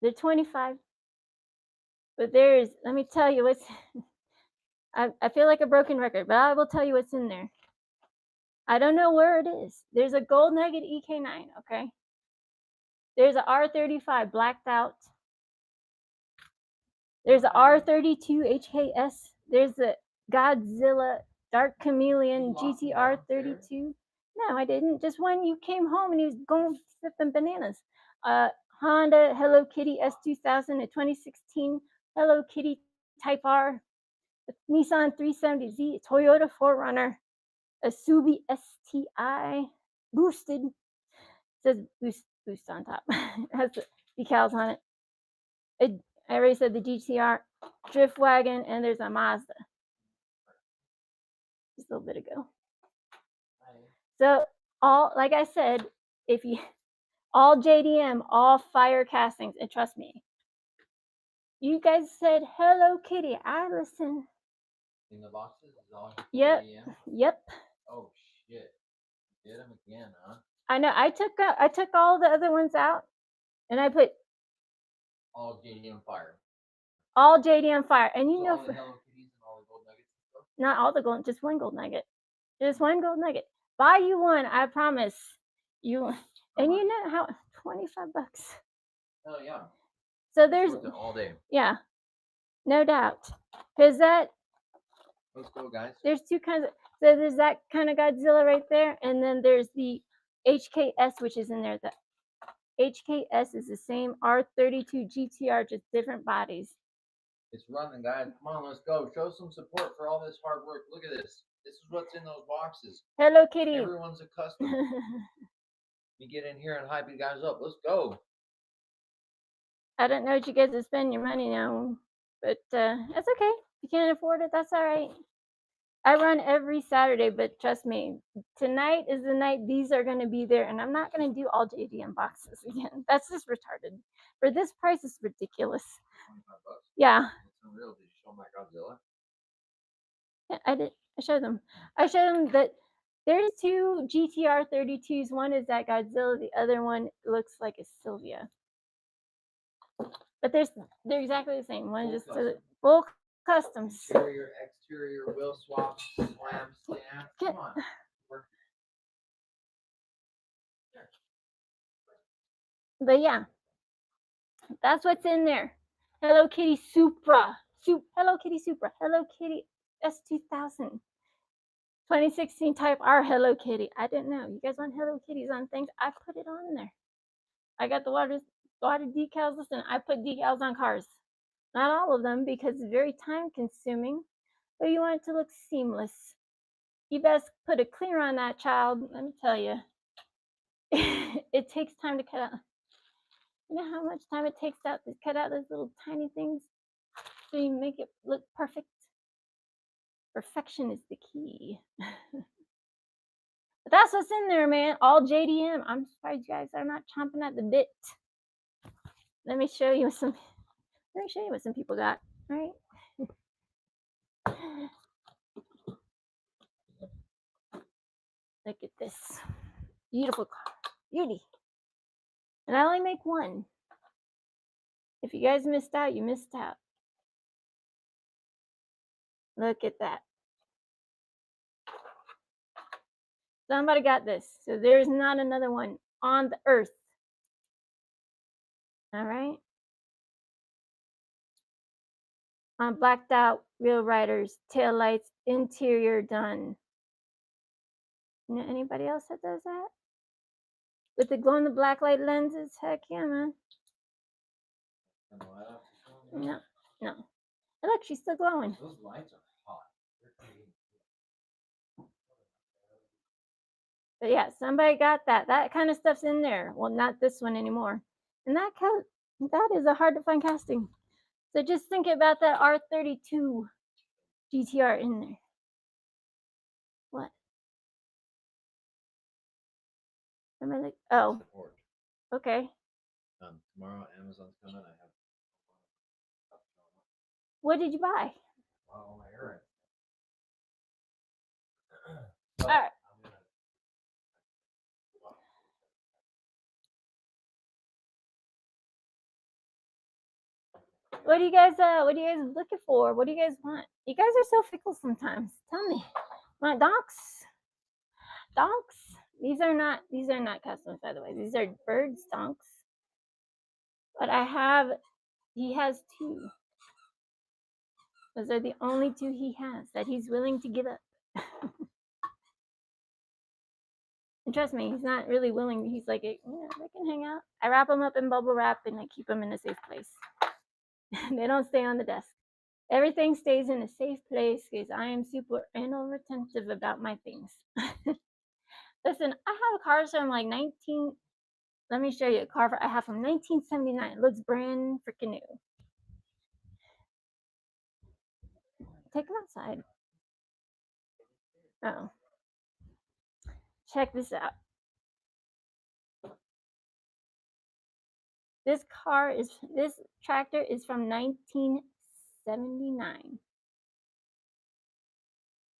They're 25. But let me tell you what's I feel like a broken record, but I will tell you what's in there. I don't know where it is. There's a gold nugget EK9, okay? There's a R35 blacked out. There's a R32 HKS. There's a Godzilla Dark Chameleon GTR 32. No, I didn't. Just when you came home and he was going sipping bananas. Honda Hello Kitty S2000, a 2016 Hello Kitty Type R, a Nissan 370Z, a Toyota 4Runner, a Subi STI boosted. It says boost on top. It has the decals on it. I already said the GTR, Drift Wagon, and there's a Mazda. Just a little bit ago. So all, like I said, if you all JDM, all fire castings, and trust me, you guys said Hello Kitty. I listen. In the boxes is all Yep. JDM? Yep. Oh shit! Did them again, huh? I know. I took all the other ones out, and I put all JDM fire. All JDM fire, and you So know, all the Hello Kitties and all the gold nuggets and stuff? not all the gold, just one gold nugget. Just one gold nugget. Buy you one, I promise. You and you know how $25. Oh yeah. So there's all day. Yeah, no doubt. Because that Let's go, guys. There's two kinds of, so there's that kind of Godzilla right there, and then there's the HKS, which is in there. The HKS is the same R32 GTR, just different bodies. It's running, guys. Come on, let's go. Show some support for all this hard work. Look at this. This is what's in those boxes. Hello Kitty. Everyone's accustomed. You get in here and hype you guys up. Let's go. I don't know what you guys are spending your money now, but that's okay. If you can't afford it, that's all right. I run every Saturday, but trust me, tonight is the night these are going to be there, and I'm not going to do all JDM boxes again. That's just retarded. For this price, it's ridiculous. $25. Yeah. That's unreal. Did you show my Godzilla? Yeah, I did. I showed them. I showed them that there's two GTR 32s. One is that Godzilla. The other one looks like a Sylvia. But they're exactly the same. One just full customs. Interior, exterior, wheel swaps, slam, slam. Come on. But yeah, that's what's in there. Hello Kitty Supra. Hello Kitty Supra. Hello Kitty S2000. 2016 Type R Hello Kitty. I didn't know. You guys want Hello Kitties on things? I put it on there. I got the water decals. Listen, I put decals on cars. Not all of them because it's very time consuming, but you want it to look seamless. You best put a clear on that, child. Let me tell you. It takes time to cut out. You know how much time it takes to cut out those little tiny things so you make it look perfect? Perfection is the key. But that's what's in there, man. All JDM. I'm surprised you guys are not chomping at the bit. Let me show you what some people got. All right. Look at this. Beautiful car. Beauty. And I only make one. If you guys missed out, you missed out. Look at that. Somebody got this. So there's not another one on the earth. All right. On blacked out real riders, tail lights, interior done. You know anybody else that does that? With the glow in the black light lenses? Heck yeah, man. No. And look, she's still glowing. Those lights are hot. But yeah, somebody got that. That kind of stuff's in there. Well, not this one anymore. And that is a hard to find casting. So just think about that R32 GTR in there. What? Am I like, oh, okay. Tomorrow Amazon's coming. I have. What did you buy? Oh, my hair. All right. What are you guys looking for? What do you guys want? You guys are so fickle sometimes. Tell me. Want donks? stonks. These are not customs, by the way. These are bird stonks. But he has two. Those are the only two he has that he's willing to give up. And trust me, he's not really willing. He's like, yeah, they can hang out. I wrap them up in bubble wrap and I keep them in a safe place. They don't stay on the desk. Everything stays in a safe place because I am super anal retentive about my things. Listen, I have a car from like 19. Let me show you a car I have from 1979. It looks brand freaking new. Take them outside. Oh, check this out. This tractor is from 1979.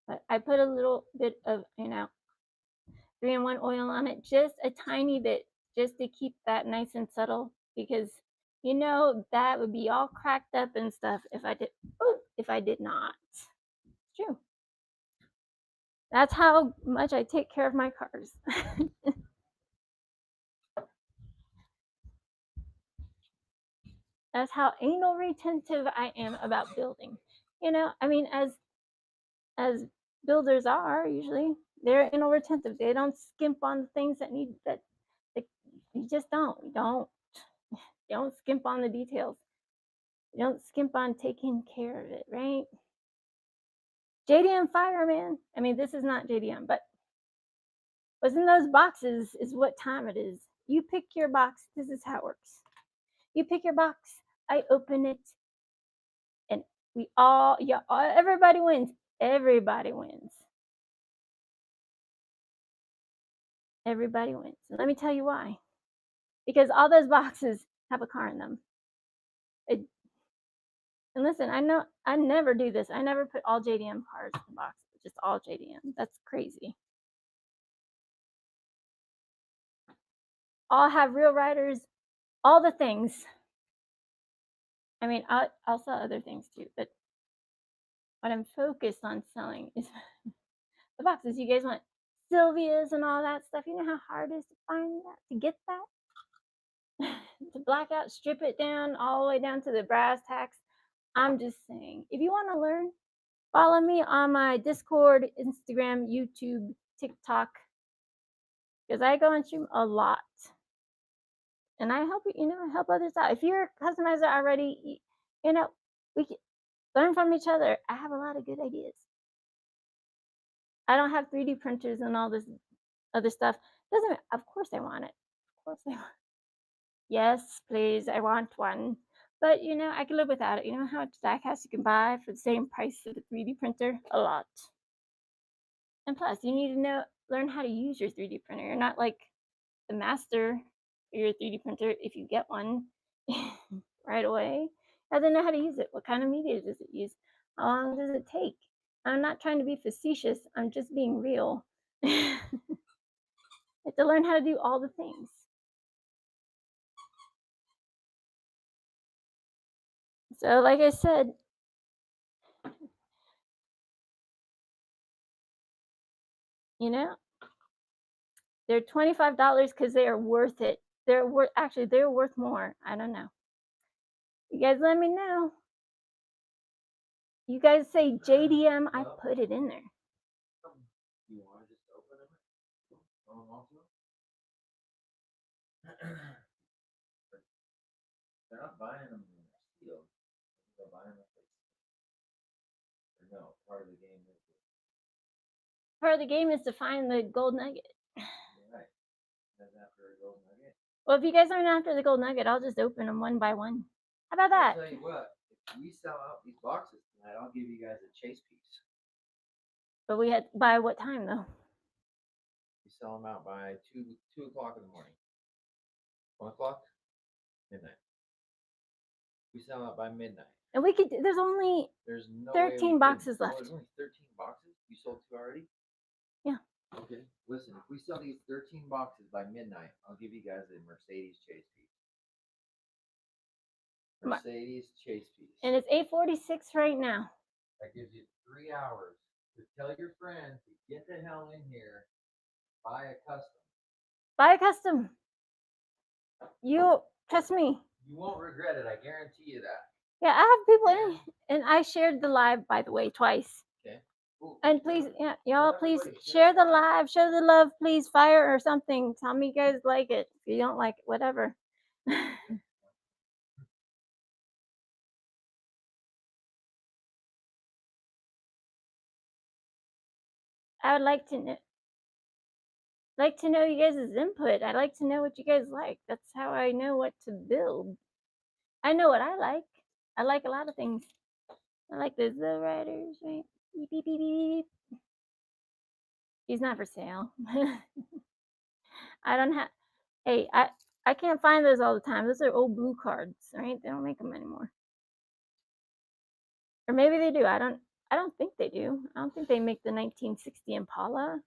But I put a little bit of 3-in-1 oil on it, just a tiny bit, just to keep that nice and subtle, because that would be all cracked up and stuff if I did not. It's true. That's how much I take care of my cars. That's how anal retentive I am about building. As builders are usually, they're anal retentive. They don't skimp on the things that you just don't skimp on the details. You don't skimp on taking care of it, right? JDM fireman. I mean, this is not JDM, but what's in those boxes is what time it is. You pick your box. This is how it works. You pick your box. I open it, and everybody wins. Everybody wins. Everybody wins. And let me tell you why. Because all those boxes have a car in them. And listen, I know I never do this. I never put all JDM cars in the box, just all JDM. That's crazy. All have real riders, all the things. I mean, I'll sell other things too, but what I'm focused on selling is the boxes. You guys want Sylvia's and all that stuff. You know how hard it is to find that, to get that? To black out, strip it down all the way down to the brass tacks. I'm just saying, if you want to learn, follow me on my Discord, Instagram, YouTube, TikTok, because I go and stream a lot. And I help I help others out. If you're a customizer already, we can learn from each other. I have a lot of good ideas. I don't have 3D printers and all this other stuff. Of course I want it. Of course I want it. Yes, please, I want one. But I can live without it. You know how much diecast you can buy for the same price of a 3D printer? A lot. And plus, you need to learn how to use your 3D printer. You're not like the master for your 3D printer if you get one right away. You have to know how to use it. What kind of media does it use? How long does it take? I'm not trying to be facetious. I'm just being real. You have to learn how to do all the things. So, like I said, they're $25 because they are worth it. They're worth more. I don't know. You guys let me know. You guys say JDM, I put it in there. You want to just open them? They're not buying them in steel. They're buying them. No, part of the game is. Part of the game is to find the gold nugget. Right. That's after a gold nugget. Well, if you guys aren't after the gold nugget, I'll just open them one by one. How about that? I'll tell you what, if we sell out these boxes tonight, I'll give you guys a chase piece. But we had by what time though? We sell them out by 2 o'clock in the morning. 1 o'clock, midnight. We sell out by midnight. And there's only 13 boxes left. There's only 13 boxes? You sold 2 already? Yeah. Okay, listen, if we sell these 13 boxes by midnight, I'll give you guys a Mercedes chase piece. Mercedes chase piece. And it's 8:46 right now. That gives you 3 hours to tell your friends to get the hell in here Buy a custom. Buy a custom. You trust me. You won't regret it. I guarantee you that. Yeah, I have people in, and I shared the live, by the way, twice. Okay. Ooh, And please, yeah, y'all, Tell please everybody, share the live, show the love, please, fire or something. Tell me you guys like it. If you don't like it, whatever. I would like to know you guys' input. I like to know what you guys like. That's how I know what to build. I know what I like. I like a lot of things. I like the riders, right? Beep, beep, beep, beep, beep. He's not for sale. I don't have. Hey, I can't find those all the time. Those are old blue cards, right? They don't make them anymore. Or maybe they do. I don't think they do. I don't think they make the 1960 Impala.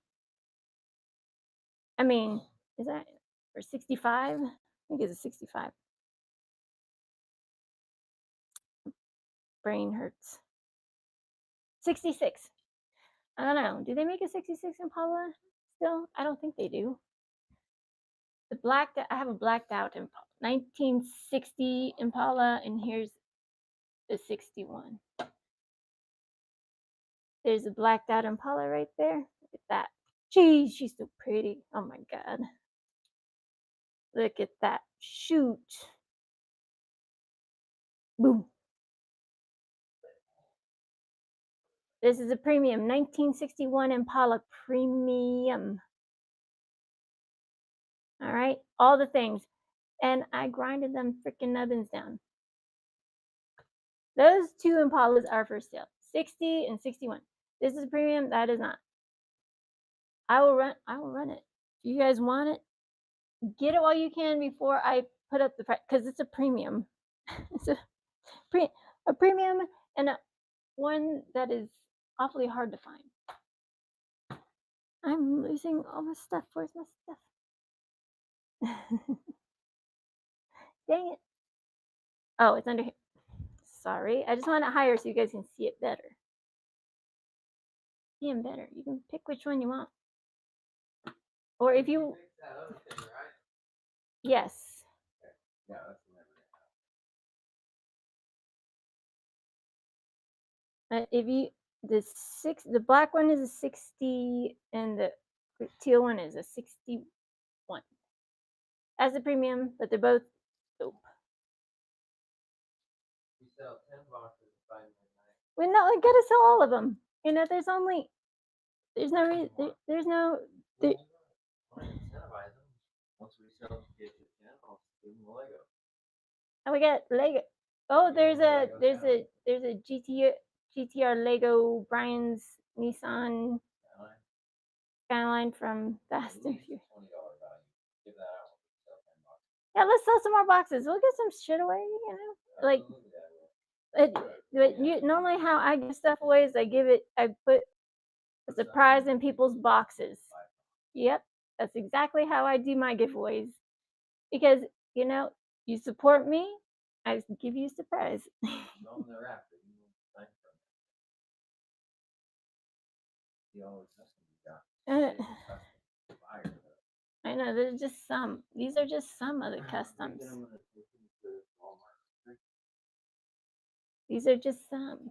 I mean, is that or 65? I think it's a 65. Brain hurts. 66. I don't know. Do they make a 66 Impala still? I don't think they do. I have a blacked out Impala. 1960 Impala, and here's the 61. There's a blacked out Impala right there. Look at that. Geez, she's so pretty. Oh my God. Look at that. Shoot. Boom. This is a premium 1961 Impala premium. All right, all the things. And I grinded them freaking nubbins down. Those two Impalas are for sale, 60 and 61. This is a premium, that is not. I will run it. If you guys want it, get it while you can before I put up the price, because it's a premium. It's a premium and one that is awfully hard to find. I'm losing all my stuff. Where's my stuff? Dang it. Oh, it's under here. Sorry. I just want it higher so you guys can see it better. See them better. You can pick which one you want. Or if you. Yes. Yeah, that's If you. The black one is a 60 and the teal one is a 61. As a premium, but they're both dope. We sell 10 boxes of 5.99. Well, no, I gotta sell all of them. You know, there's no reason. There's no. There, incentivize them. Once we sell get to 10, I'll give them a Lego. And we got Lego. Oh, there's a GTR Lego Brian's Nissan Skyline from Fast and Furious. $20 value. Give that out. Yeah, let's sell some more boxes. We'll get some shit away, you know. Like, normally how I give stuff away is I put a surprise in people's boxes. Yep, that's exactly how I do my giveaways. Because, you know, you support me, I give you a surprise. I know, there's just some. These are just some of the customs. These are just some.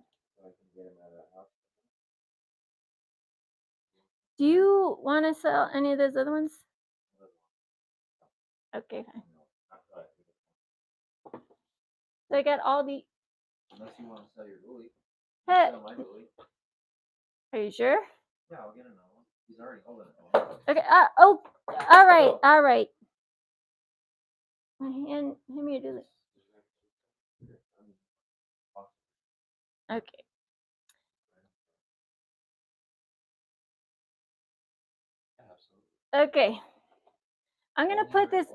Do you want to sell any of those other ones? Okay, fine. So I got all the. Unless you want to sell your Louis. Hey. Sell my Louis. Are you sure? Yeah, I'll get another one. He's already holding it. Okay. Oh, all right. All right. Hand me your Louis. Okay. Okay. I'm gonna put this.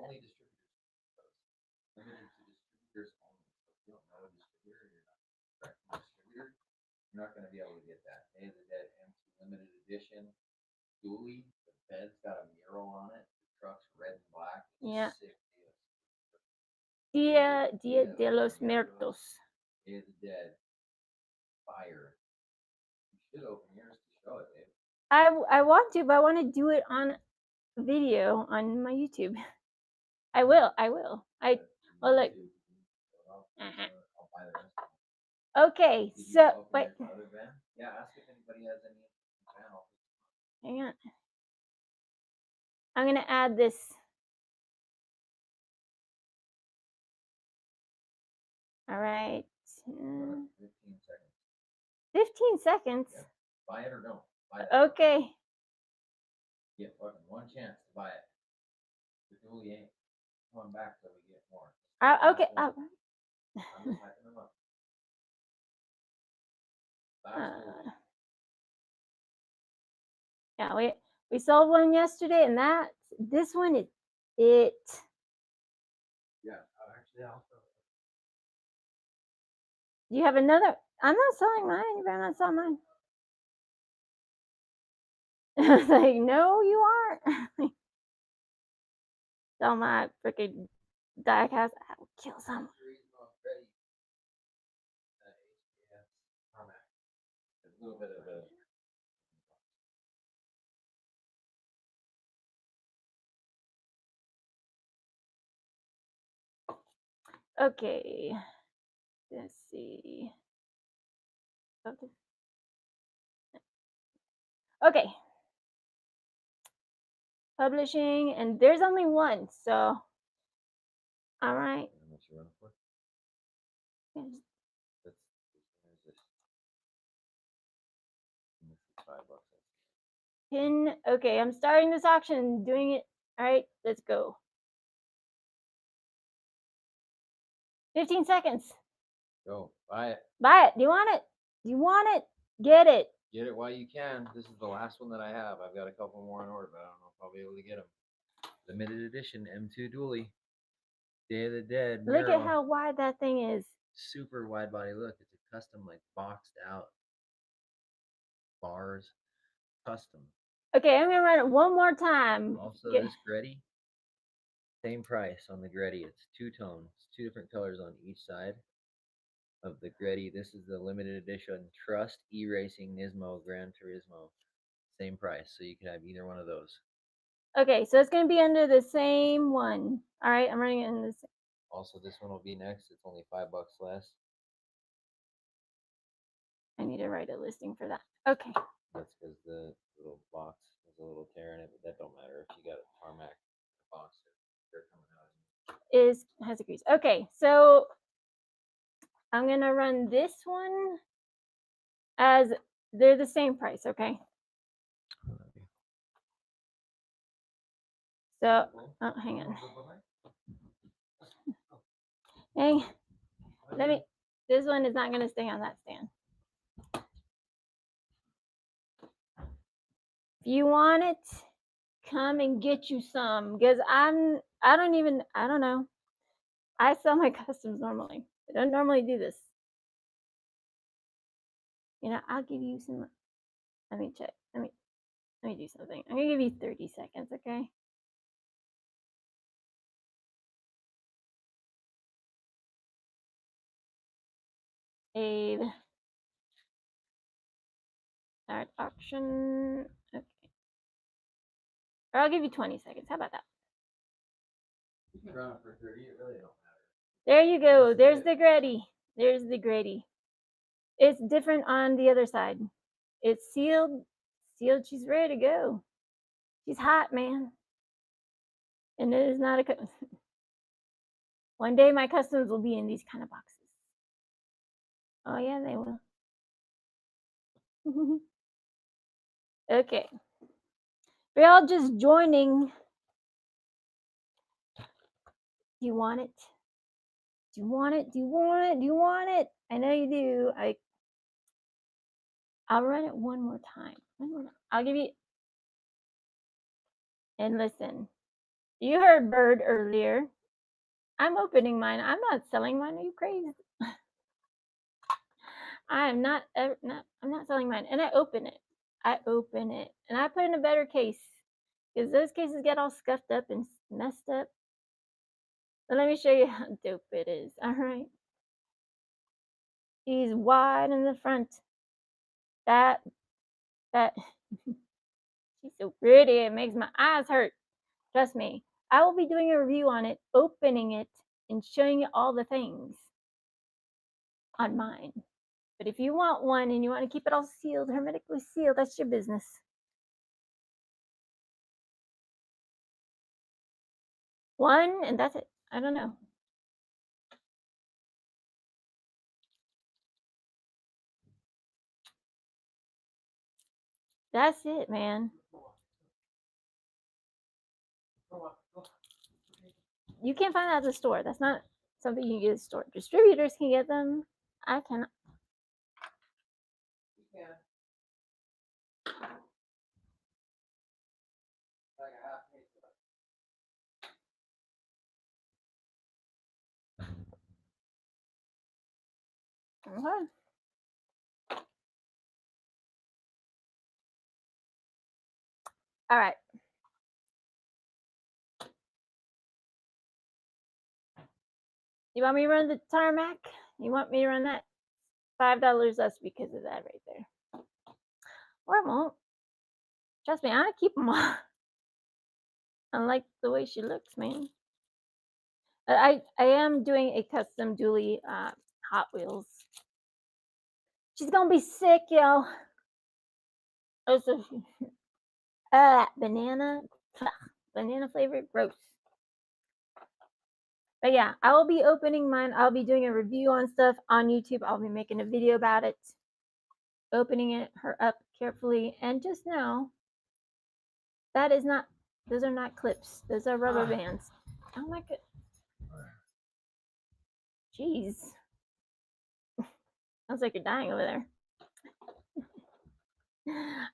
You're not going to be able to get that. Day of the Dead MC limited edition dually. The bed's got a mural on it. The truck's red and black. Yeah. Sick. Dia de los Muertos. Day of the Dead. Fire. You should open yours to show it, Dave. I want to, but I want to do it on video on my YouTube. I will. I will. Well, look. Uh-huh. I'll buy the rest. Okay, Did you so open wait. your other van? Yeah, ask if anybody has any van. Hang on. I'm gonna add this. All right. 15 seconds. 15 seconds. Yeah. Buy it or don't. Buy it. Okay. Get fucking one chance to buy it. The dually ain't coming back till we get more. Okay. I'm just hyping them up. Last dually. Yeah, we sold one yesterday, and this one is it. Yeah, actually, I'll sell Do you have another? I'm not selling mine. You better not sell mine. I was like, no, you aren't. Sell my freaking diecast. I will kill someone. a little bit of a. Okay. Let's see. Okay. Publishing, and there's only one, so all right. How much you run for? That's this. This is $5. Pin. Okay, I'm starting this auction and doing it. All right, let's go. 15 seconds. Go buy it. Buy it. Do you want it? Do you want it? Get it. Get it while you can. This is the last one that I have. I've got a couple more in order, but I don't know if I'll be able to get them. Limited edition M2 dually. Day of the Dead. Look Mural. at how wide that thing is. Super wide body. Look, it's a custom, like boxed out bars. Custom. Okay, I'm gonna run it one more time. Also, this Gretty, same price on the Gretty. It's two-tone. It's two different colors on each side of the Gretty. This is the limited edition Trust E-Racing Nismo Gran Turismo. Same price, so you can have either one of those. Okay, so it's gonna be under the same one. All right, I'm running it in this. Also, this one will be next. It's only $5 less. I need to write a listing for that. Okay. That's because the little box has a little tear in it, but that don't matter if you got a tarmac box. They're coming out. Has a grease. Okay, so I'm gonna run this one as they're the same price. Okay. So, oh, hang on. Hey, this one is not going to stay on that stand. If you want it, come and get you some, because I don't know. I sell my customs normally. I don't normally do this. You know, I'll give you some. Let me check. Let me do something. I'm going to give you 30 seconds, okay? Save. Start auction. Okay. Or I'll give you 20 seconds. How about that? You can run it for 30. It really don't matter. There you go. There's the Grady. There's the Grady. It's different on the other side. It's sealed. Sealed. She's ready to go. She's hot, man. And it is not a. One day my customs will be in these kind of boxes. Oh yeah, they will. Okay. We're all just joining. Do you want it? Do you want it? Do you want it? Do you want it? I know you do. I'll run it one more time. I'll give you. And listen, you heard Bird earlier. I'm opening mine. I'm not selling mine. Are you crazy? I'm not selling mine. And I open it. And I put in a better case because those cases get all scuffed up and messed up. So let me show you how dope it is. All right. She's wide in the front. That she's so pretty. It makes my eyes hurt. Trust me. I will be doing a review on it, opening it, and showing you all the things on mine. But if you want one and you want to keep it all sealed, hermetically sealed, that's your business. One, and that's it. I don't know. That's it, man. You can't find that at the store. That's not something you can get at the store. Distributors can get them. I cannot. Okay. All right. You want me to run the tarmac? You want me to run that? $5 less because of that right there. Or I won't. Trust me, I keep them all. I like the way she looks, man. I am doing a custom dually Hot Wheels. She's gonna be sick, yo. Oh, so banana, banana flavored, gross. But yeah, I will be opening mine. I'll be doing a review on stuff on YouTube. I'll be making a video about it, opening her up carefully. And just know that is not; those are not clips. Those are rubber bands. Oh my god, jeez, sounds like you're dying over there.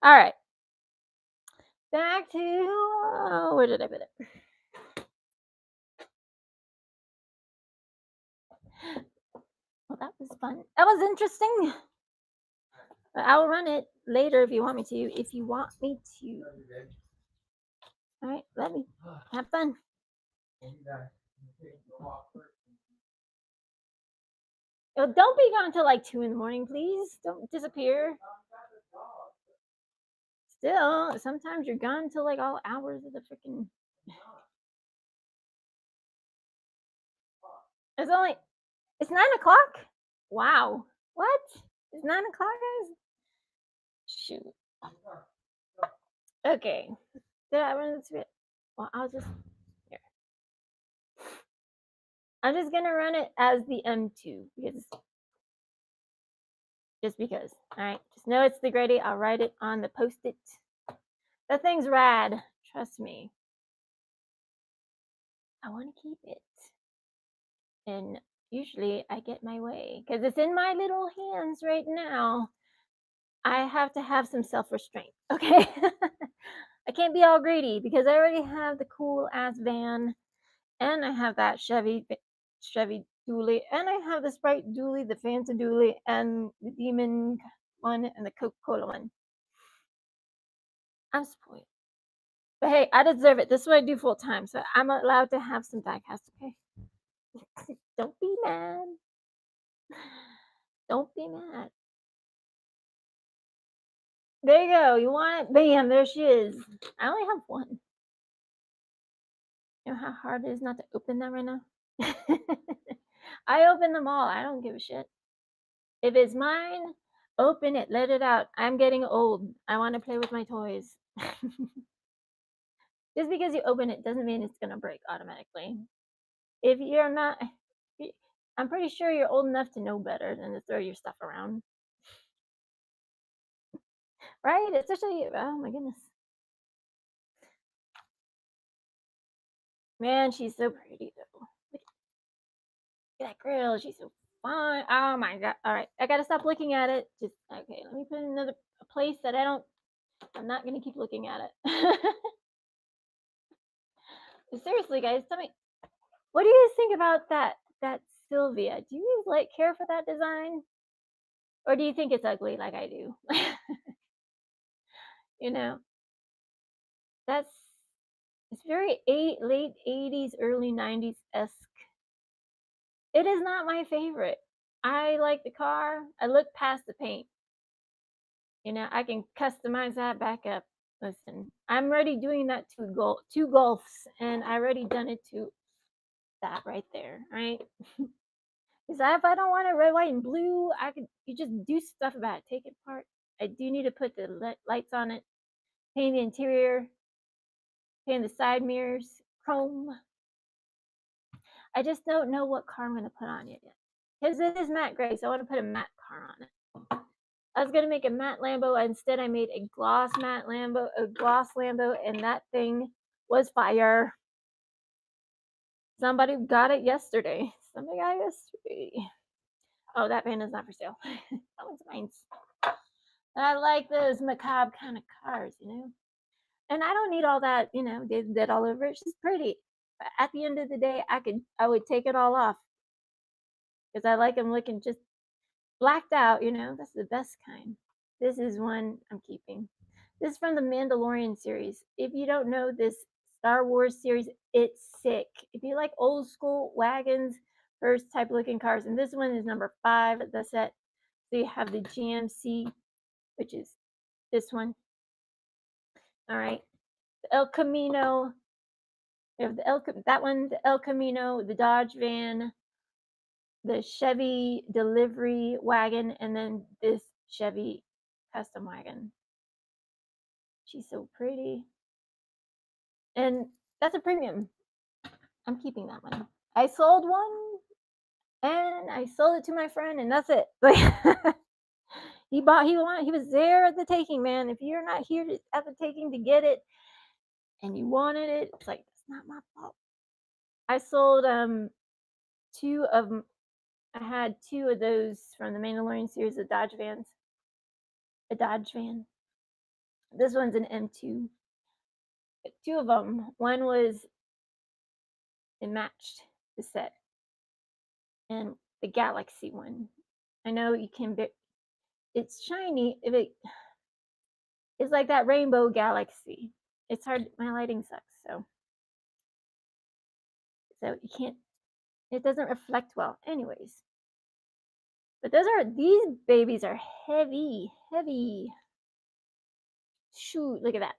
All right, back to where did I put it? Well, that was fun. That was interesting. I'll run it later if you want me to. If you want me to. All right, let me have fun. Oh, don't be gone until like 2 in the morning, please. Don't disappear. Still, sometimes you're gone until like all hours of the freaking. It's 9 o'clock. Wow. What? It's 9 o'clock, guys. Shoot. Okay. Did I run this bit? Well, I'll just here. I'm just gonna run it as the M2 because just because. All right. Just know it's the Grady. I'll write it on the post-it. That thing's rad. Trust me. I want to keep it. And usually I get my way because it's in my little hands right now. I have to have some self-restraint. Okay. I can't be all greedy because I already have the cool ass van and I have that Chevy dually and I have the Sprite dually, the Fanta dually, and the Demon one and the Coca-Cola one. I'm spoiled. But hey, I deserve it. This is what I do full time, so I'm allowed to have some diecast, okay? Don't be mad. Don't be mad. There you go. You want it? Bam, there she is. I only have one. You know how hard it is not to open that right now? I open them all. I don't give a shit. If it's mine, open it. Let it out. I'm getting old. I want to play with my toys. Just because you open it doesn't mean it's going to break automatically. If you're not, I'm pretty sure you're old enough to know better than to throw your stuff around. Right? Especially, oh my goodness. Man, she's so pretty though. Look at that girl. She's so fine. Oh my god. All right. I got to stop looking at it. Just, okay. Let me put another place that I'm not going to keep looking at it. Seriously, guys, tell me, what do you guys think about that Sylvia? Do you guys care for that design, or do you think it's ugly like I do? You know, that's it's very late 80s, early 90s esque. It is not my favorite. I like the car. I look past the paint. I can customize that back up. Listen, I'm already doing that two golfs, and I already done it to that right there, right? Because if I don't want it red, white, and blue, I could you just do stuff about it. Take it apart. I do need to put the lights on it, paint the interior, paint the side mirrors, chrome. I just don't know what car I'm gonna put on it yet. Because it is matte gray, so I want to put a matte car on it. I was gonna make a matte Lambo. Instead, I made a gloss matte Lambo, a gloss Lambo, and that thing was fire. Somebody got it yesterday. Somebody got it yesterday. Oh, that van is not for sale. That one's mine. I like those macabre kind of cars, you know. And I don't need all that, you know, did all over it. It's just pretty. But at the end of the day, I would take it all off because I like them looking just blacked out, you know. That's the best kind. This is one I'm keeping. This is from the Mandalorian series. If you don't know this Star Wars series, it's sick. If you like old school wagons, first type looking cars, and this one is number 5 at the set. So you have the GMC, which is this one. All right. The El Camino. We have that one, the El Camino, the Dodge van, the Chevy delivery wagon, and then this Chevy custom wagon. She's so pretty. And that's a premium. I'm keeping that one. I sold one and I sold it to my friend, and that's it. Like he was there at the taking, man. If you're not here at the taking to get it and you wanted it, it's like it's not my fault. I sold two of them. I had 2 of those from the Mandalorian series of Dodge vans. A Dodge van. This one's an M2. 2 of them. One was it matched the set, and the Galaxy one. I know you can. It's shiny. It's like that rainbow Galaxy. It's hard. My lighting sucks, so you can't. It doesn't reflect well, anyways. But these babies are heavy, heavy. Shoot, look at that.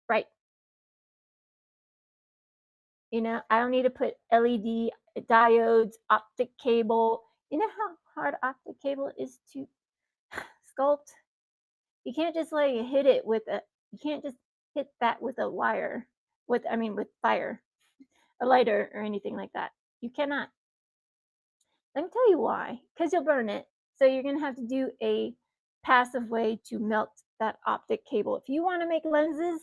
Right. You know, I don't need to put LED diodes, optic cable. You know how hard optic cable is to sculpt? You can't just like hit it with you can't just hit that with a wire, with fire, a lighter or anything like that. You cannot. Let me tell you why. Because you'll burn it. So you're gonna have to do a passive way to melt that optic cable. If you want to make lenses,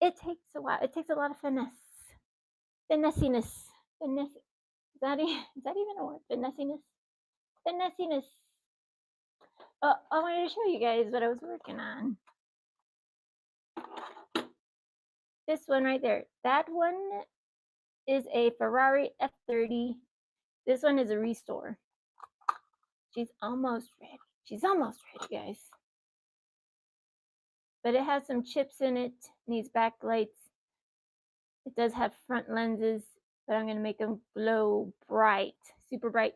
it takes a while. It takes a lot of finessiness. Finesse. Is that even a word? Finessiness. Finessiness. I wanted to show you guys what I was working on. This one right there. That one is a Ferrari F30. This one is a restore. She's almost ready. She's almost ready, guys. But it has some chips in it. Needs backlights. It does have front lenses, but I'm gonna make them glow bright, super bright.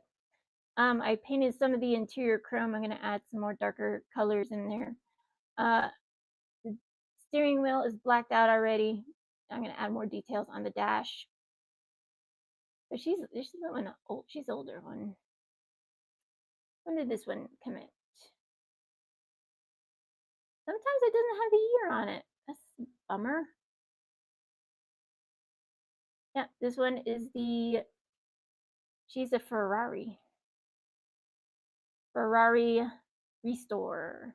I painted some of the interior chrome. I'm gonna add some more darker colors in there. The steering wheel is blacked out already. I'm gonna add more details on the dash. But she's the one old. She's the older one. When did this one come out? Sometimes it doesn't have the year on it. That's a bummer. Yeah, this one is she's a Ferrari. Ferrari Restore.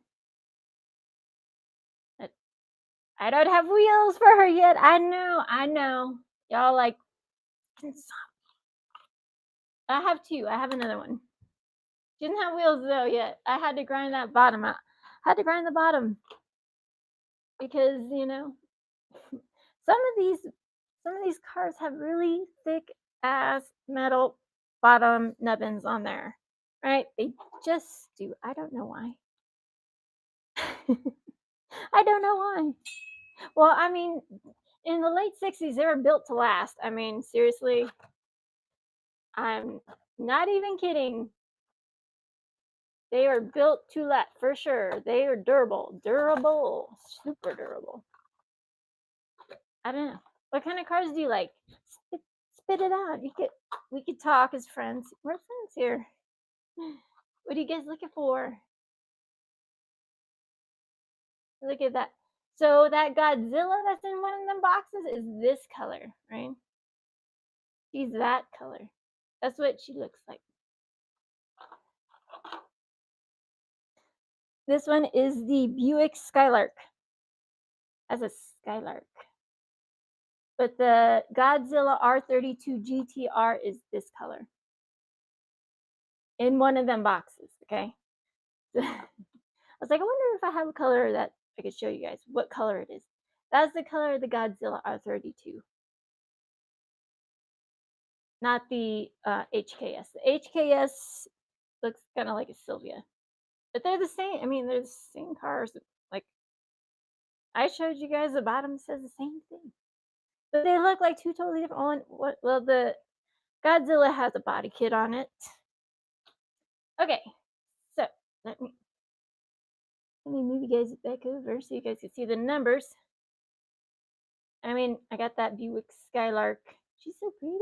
I don't have wheels for her yet. I know. Y'all like, I have 2. I have another one. She didn't have wheels though yet. I had to grind that bottom out. I had to grind the bottom because, you know, some of these cars have really thick ass metal bottom nubbins on there. Right? They just do. I don't know why. I don't know why. Well, I mean, in the late 60s, they were built to last. I mean, seriously, I'm not even kidding. They are built to last for sure. They are durable, super durable. I don't know. What kind of cars do you like? Spit, spit it out. We could talk as friends. We're friends here. What are you guys looking for? Look at that. So that Godzilla that's in one of them boxes is this color, right? She's that color. That's what she looks like. This one is the Buick Skylark. As a Skylark. But the Godzilla R32 GTR is this color. In one of them boxes, okay? I was like, I wonder if I have a color that I could show you guys what color it is. That's the color of the Godzilla R32. Not the HKS. The HKS looks kind of like a Sylvia. But they're the same. I mean, they're the same cars. Like, I showed you guys the bottom says the same thing. But they look like two totally different. Well, the Godzilla has a body kit on it. Okay, so let me move you guys back over so you guys can see the numbers. I mean, I got that Buick Skylark. She's so pretty.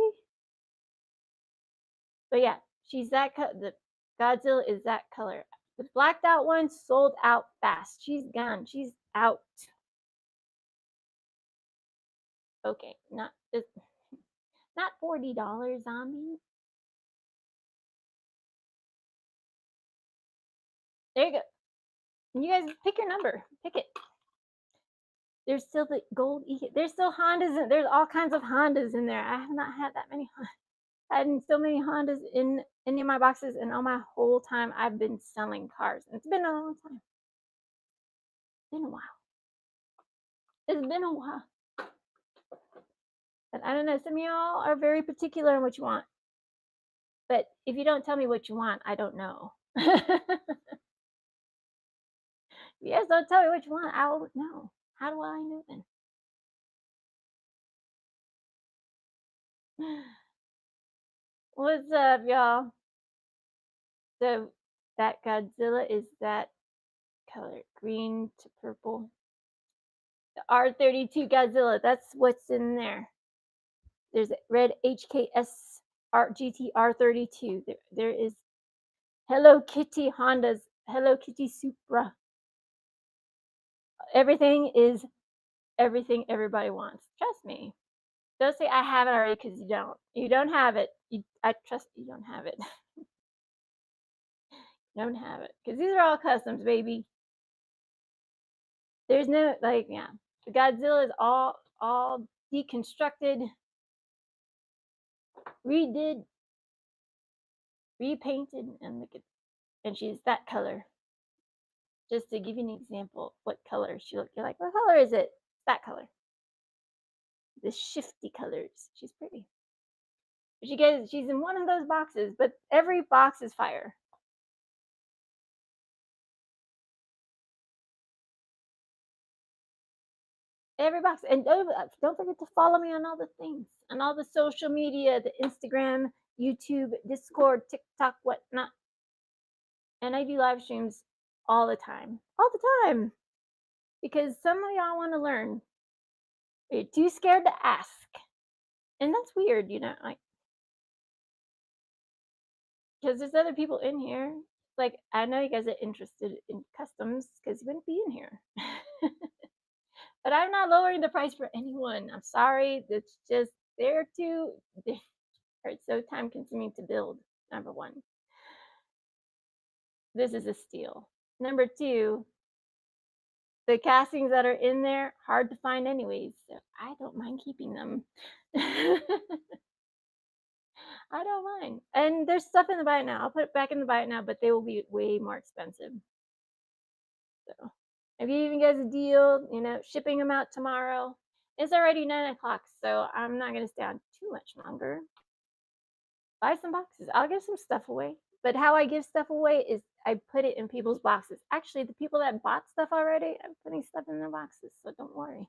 But yeah, she's that the Godzilla is that color. The blacked out one sold out fast. She's gone. She's out. Okay, not $40 zombie. There you go. You guys pick your number. Pick it. There's still the gold. There's still Hondas. There's all kinds of Hondas in there. I have not had that many. I had so many Hondas in any of my boxes, and all my whole time I've been selling cars. It's been a long time. It's been a while. It's been a while. And I don't know. Some of y'all are very particular on what you want. But if you don't tell me what you want, I don't know. You guys don't tell me what you want, I won't know. How do I know then? What's up, y'all? So that Godzilla is that color, green to purple. The R32 Godzilla, that's what's in there. There's a red HKS GT R32. There is Hello Kitty Honda's Hello Kitty Supra. Everything is everything everybody wants. Trust me. Don't say I have it already because you don't. You don't have it. I trust you don't have it. You don't have it because these are all customs, baby. There's no like, yeah. The Godzilla is all deconstructed, redid, repainted, and look at, and she's that color. Just to give you an example of what color she looks, you're like, what color is it? That color. The shifty colors. She's pretty. She's in one of those boxes, but every box is fire. Every box. And don't forget to follow me on all the things, on all the social media, the Instagram, YouTube, Discord, TikTok, whatnot. And I do live streams all the time. All the time. Because some of y'all want to learn. You're too scared to ask. And that's weird, like, because there's other people in here. Like, I know you guys are interested in customs because you wouldn't be in here. But I'm not lowering the price for anyone. I'm sorry. It's just they're so time consuming to build. Number one, this is a steal. Number two, the castings that are in there hard to find anyways, so I don't mind keeping them. I don't mind. And there's stuff in the buy it now. I'll put it back in the buy it now, but they will be way more expensive. So if you even get a deal, shipping them out tomorrow. It's already 9 o'clock, so I'm not gonna stay on too much longer. Buy some boxes. I'll give some stuff away. But how I give stuff away is I put it in people's boxes. Actually, the people that bought stuff already, I'm putting stuff in their boxes, so don't worry.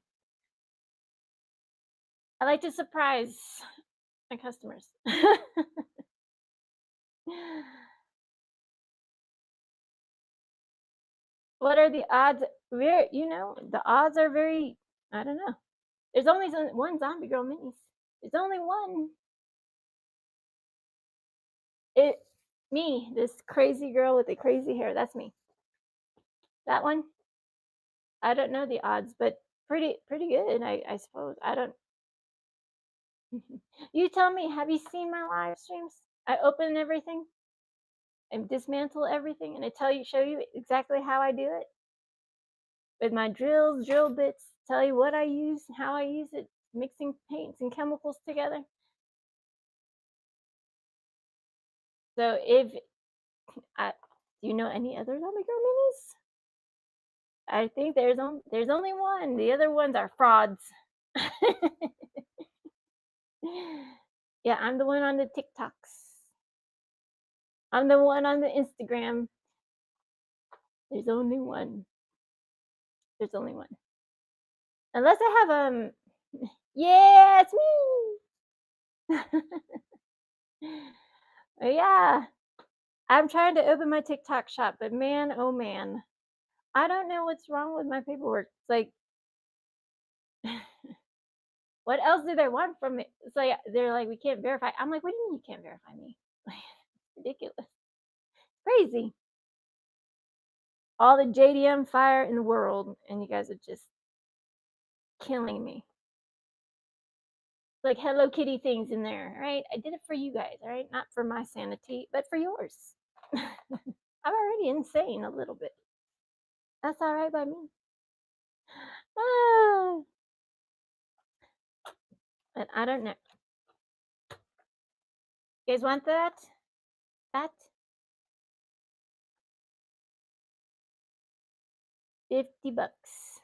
I like to surprise my customers. What are the odds? The odds are very, I don't know. There's only one Zombie Girl minis. There's only one. It Me, this crazy girl with the crazy hair. That's me. That one. I don't know the odds, but pretty good, I suppose. I don't. You tell me. Have you seen my live streams? I open everything and dismantle everything, and I show you exactly how I do it with my drills, drill bits. Tell you what I use, how I use it, mixing paints and chemicals together. So if I do you know any other Zombie Girl minis? I think there's only one. The other ones are frauds. Yeah, I'm the one on the TikToks. I'm the one on the Instagram. There's only one. There's only one. Unless I have yeah, it's me. Yeah. I'm trying to open my TikTok shop, but man, oh man. I don't know what's wrong with my paperwork. It's like what else do they want from me? It's like they're like, we can't verify. I'm like, what do you mean you can't verify me? Ridiculous. Crazy. All the JDM fire in the world, and you guys are just killing me. Like Hello Kitty things in there, right? I did it for you guys, all right? Not for my sanity, but for yours. I'm already insane a little bit. That's all right by me. Ah, but I don't know. You guys want that? That? 50 bucks.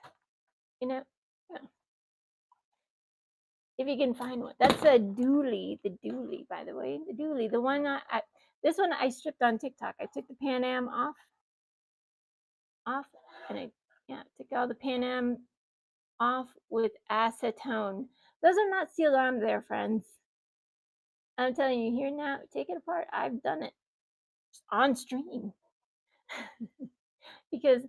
You know? Yeah. If you can find one. That's a dually. The dually, by the way. The dually. The one this one I stripped on TikTok. I took the Pan Am off, and I took all the Pan Am off with acetone. Those are not sealed on there, friends. I'm telling you here now, take it apart. I've done it on stream. Because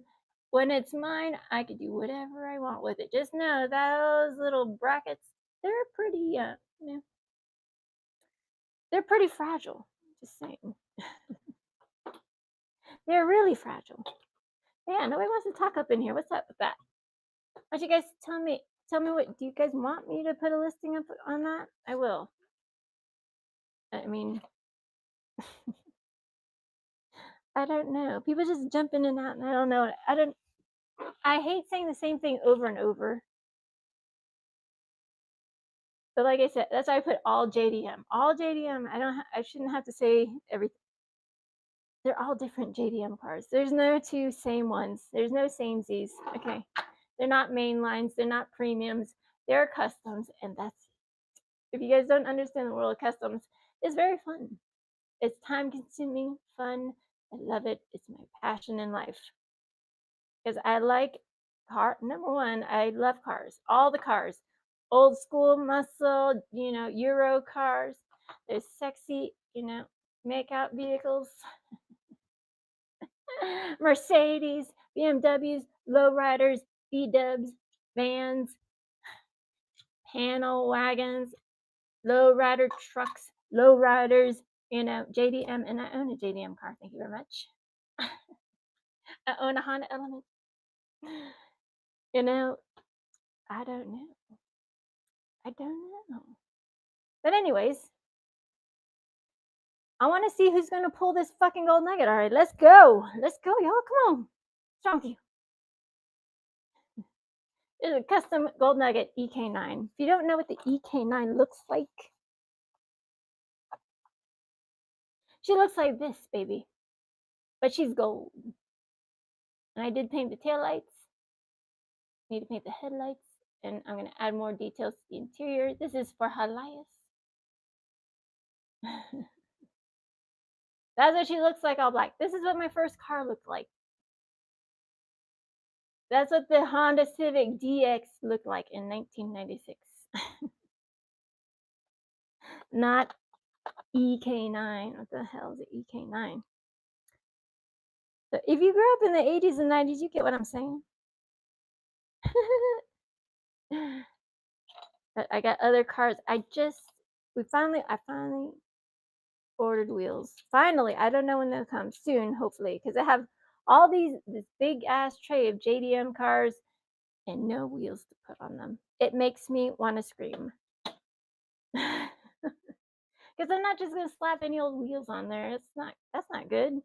when it's mine, I can do whatever I want with it. Just know those little brackets, they're pretty, they're pretty fragile. Just saying. They're really fragile. Yeah, nobody wants to talk up in here. What's up with that? Why don't you guys tell me what, do you guys want me to put a listing up on that? I will. I mean, I don't know. People just jump in and out, and I don't know. I hate saying the same thing over and over. But like I said, that's why I put all JDM. All JDM. I shouldn't have to say everything. They're all different JDM cars. There's no two same ones. There's no samesies. Okay. They're not main lines. They're not premiums. They're customs, and that's if you guys don't understand the world of customs, it's very fun. It's time consuming, fun. I love it. It's my passion in life. Because I like number one, I love cars. All the cars. Old school muscle, Euro cars. There's sexy, make out vehicles. Mercedes, BMWs, lowriders, B-dubs, vans, panel wagons, lowrider trucks, lowriders, JDM, and I own a JDM car. Thank you very much. I own a Honda Element. You know, I don't know. I don't know. But anyways, I want to see who's going to pull this fucking gold nugget. All right, let's go. Let's go, y'all. Come on. What's wrong with you? This is a custom gold nugget EK9. If you don't know what the EK9 looks like, she looks like this, baby. But she's gold. And I did paint the taillights. Need to paint the headlights. And I'm going to add more details to the interior. This is for Halias. That's what she looks like all black. This is what my first car looked like. That's what the Honda Civic DX looked like in 1996. Not EK9. What the hell is an EK9? So if you grew up in the 80s and 90s, you get what I'm saying. But I got other cars. I finally ordered wheels. Finally, I don't know when they'll come soon, hopefully, because I have all this big ass tray of JDM cars and no wheels to put on them. It makes me want to scream. Because I'm not just gonna slap any old wheels on there. That's not good.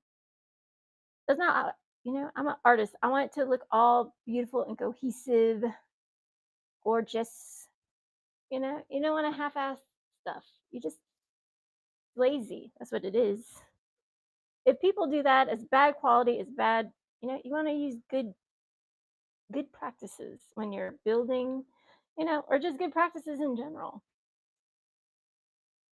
That's not I'm an artist. I want it to look all beautiful and cohesive, gorgeous. You don't want to half-ass stuff. You just lazy. That's what it is. If people do that, it's bad quality, it's bad. You want to use good practices when you're building, or just good practices in general.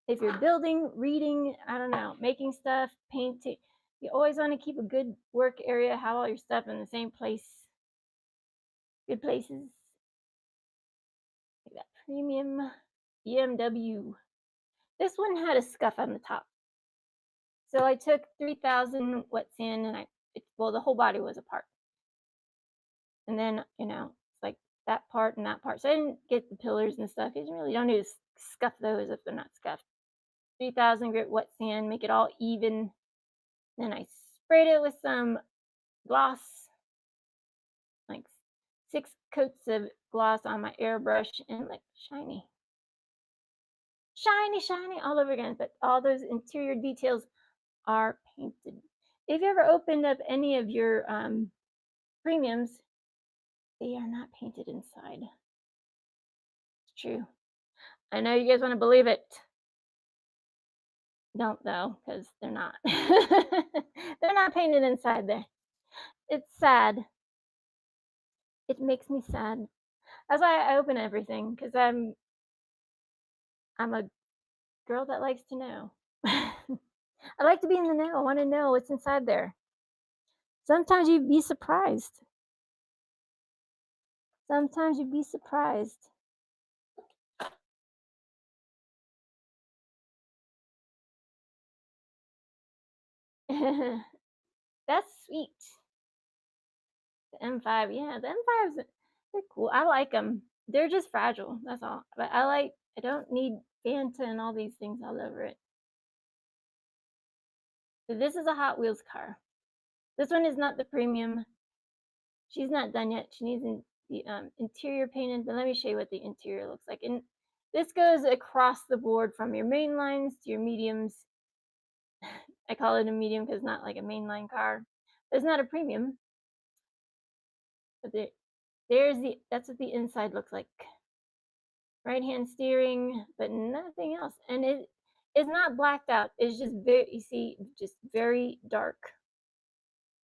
If you're building, reading, I don't know, making stuff, painting, you always want to keep a good work area, have all your stuff in the same place, good places. Like that premium BMW. This one had a scuff on the top. So I took 3,000 wet sand and well, the whole body was apart. And then, it's like that part and that part. So I didn't get the pillars and stuff. You really don't need to scuff those if they're not scuffed. 3,000 grit wet sand, make it all even. Then I sprayed it with some gloss, like 6 coats of gloss on my airbrush, and like shiny, shiny, shiny all over again. But all those interior details are painted. If you ever opened up any of your premiums, they are not painted inside. It's true. I know you guys want to believe it. Don't though, because they're not. They're not painted inside there. It's sad. It makes me sad. That's why I open everything, because I'm a girl that likes to know. I like to be in the know. I want to know what's inside there. Sometimes you'd be surprised. Sometimes you'd be surprised. That's sweet. The M5, yeah, the M5s, they're cool. I like them. They're just fragile. That's all. But I don't need Fanta and all these things all over it. So this is a Hot Wheels car. This one is not the premium. She's not done yet. She needs the interior painted, but let me show you what the interior looks like. And this goes across the board from your main lines to your mediums. I call it a medium because it's not like a mainline car. It's not a premium. But that's what the inside looks like. Right hand steering, but nothing else. And it's not blacked out. It's just just very dark.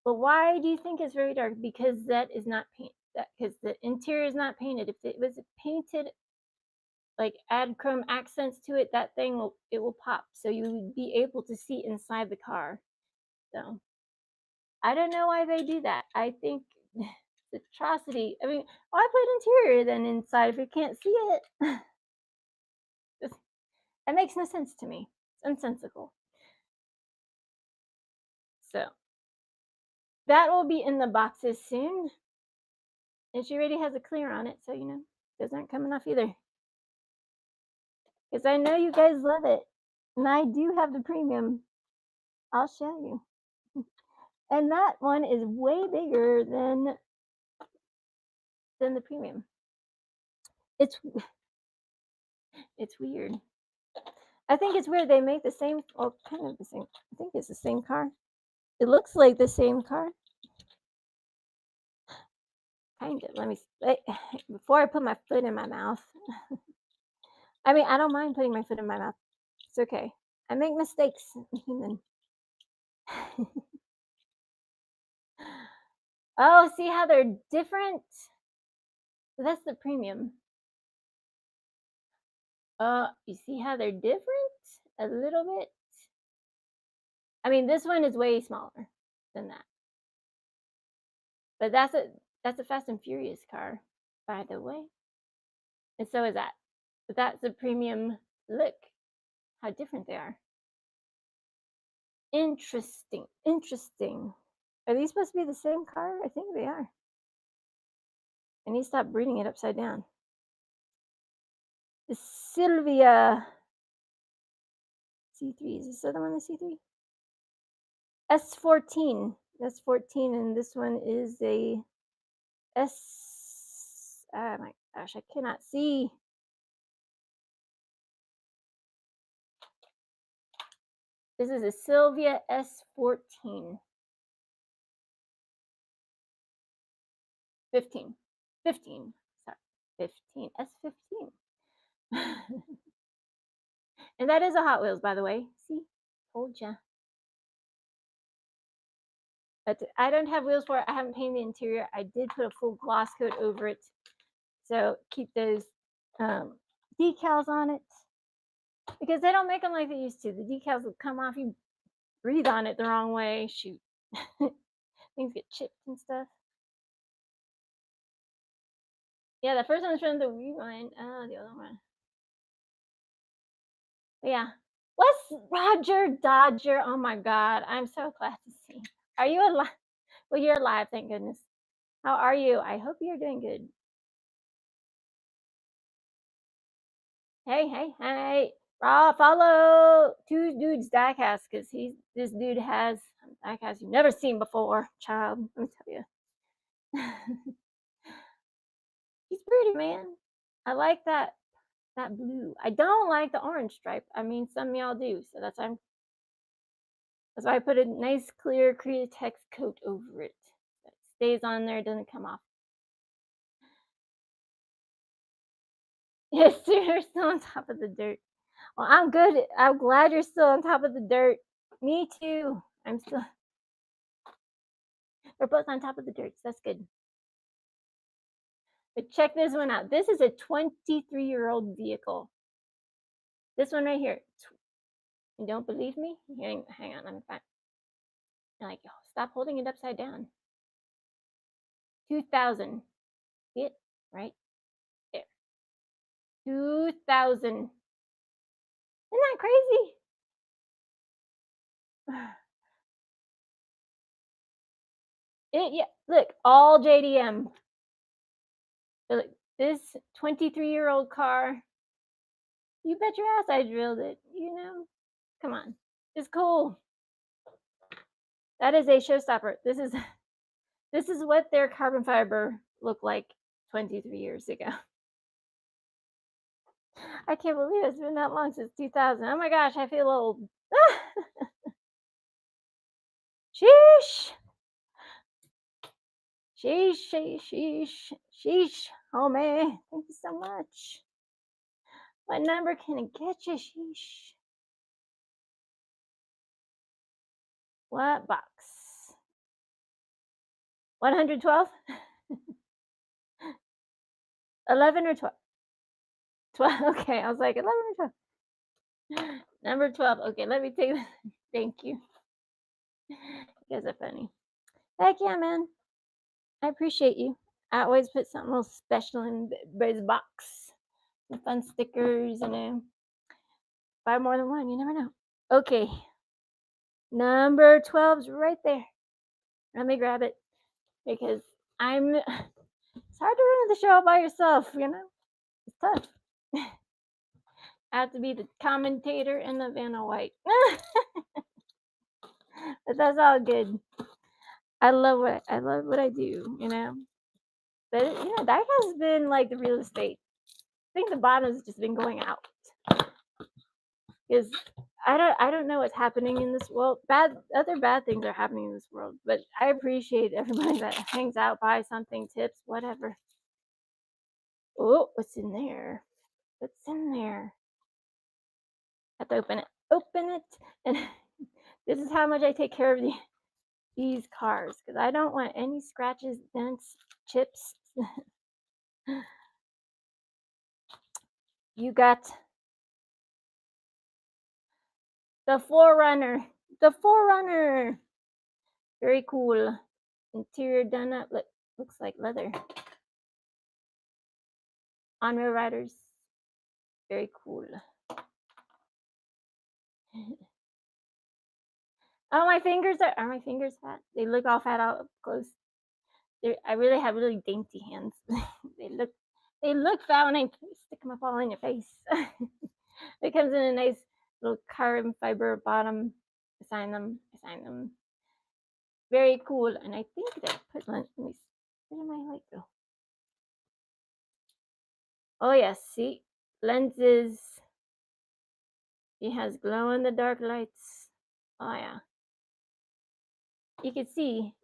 But why do you think it's very dark? Because that is not paint. Because the interior is not painted. If it was painted, like add chrome accents to it, that thing will pop. So you would be able to see inside the car. So I don't know why they do that. I think it's atrocity. I mean, why put interior then inside if you can't see it? That makes no sense to me. It's unsensical. So that will be in the boxes soon. And she already has a clear on it, so those aren't coming off either. Because I know you guys love it. And I do have the premium. I'll show you. And that one is way bigger than the premium. It's weird. I think it's weird they make the same, well, kind of the same. I think it's the same car. It looks like the same car. Kind of. Let me before I put my foot in my mouth. I mean, I don't mind putting my foot in my mouth. It's okay. I make mistakes. I'm human. Oh, see how they're different? So that's the premium. You see how they're different? A little bit. I mean, this one is way smaller than that. But that's a Fast and Furious car, by the way. And so is that. But that's a premium. Look how different they are. Interesting. Interesting. Are these supposed to be the same car? I think they are. I need to stop reading it upside down. The Sylvia C3. Is this the other one, the C3? S14. S14, and this one is a S. Oh my gosh, I cannot see. This is a Sylvia S14. 15. 15. Sorry. 15. S15. And that is a Hot Wheels, by the way. See? Told ya. But I don't have wheels for it. I haven't painted the interior. I did put a full gloss coat over it. So keep those decals on it. Because they don't make them like they used to. The decals will come off. You breathe on it the wrong way. Shoot. Things get chipped and stuff. Yeah, the first one was from the rewind. Oh, the other one. But yeah. What's Roger Dodger? Oh my God. I'm so glad to see. Are you alive? Well, you're alive, thank goodness. How are you? I hope you're doing good. Hey, hey, hey. Raw, follow Two Dudes Diecast because this dude has diecast you've never seen before, child. Let me tell you. He's pretty, man. I like that blue. I don't like the orange stripe. I mean, some of y'all do, so that's why I put a nice clear Createx coat over it. So it stays on there, doesn't come off. Yes, you're still on top of the dirt. Well, I'm good. I'm glad you're still on top of the dirt. Me too. We're both on top of the dirt, so that's good. But check this one out. This is a 23-year-old vehicle. This one right here. You don't believe me? Hang on, let me find. Like, oh, stop holding it upside down. 2000. See it? Right there. 2000. Isn't that crazy? Yeah, look, all JDM. Look, this 23-year-old car. You bet your ass I drilled it, you know? Come on. It's cool. That is a showstopper. This is what their carbon fiber looked like 23 years ago. I can't believe it's been that long since 2000. Oh my gosh, I feel old. Sheesh. Sheesh, sheesh, sheesh, sheesh. Oh man, thank you so much. What number can it get you? Sheesh. What box? 112? 11 or 12? 12. Okay, I was like 11 or 12. Number 12. Okay, let me take that. Thank you. You guys are funny. Heck yeah, man. I appreciate you. I always put something a little special in everybody's box. The fun stickers, buy more than one, you never know. Okay. Number 12's right there. Let me grab it because it's hard to run the show all by yourself, It's tough. I have to be the commentator and the Vanna White. But that's all good. I love what I do, But that has been like the real estate. I think the bottom's just been going out. Because I don't know what's happening in this world. Other bad things are happening in this world, but I appreciate everybody that hangs out, buys something, tips, whatever. Oh, what's in there? What's in there? Have to open it. Open it, and this is how much I take care of these cars because I don't want any scratches, dents, chips. You got the Forerunner. The Forerunner. Very cool. Interior done up. Looks like leather. On-road riders. Very cool. Oh, my fingers fat? They look all fat out up close. I really have really dainty hands. they look they look fat when I stick them up all in your face. It comes in a nice little carbon fiber bottom. I sign them. Very cool. And I think that let me see. Where did my light go? Oh yes, see? Lenses. It has glow in the dark lights. Oh yeah. You can see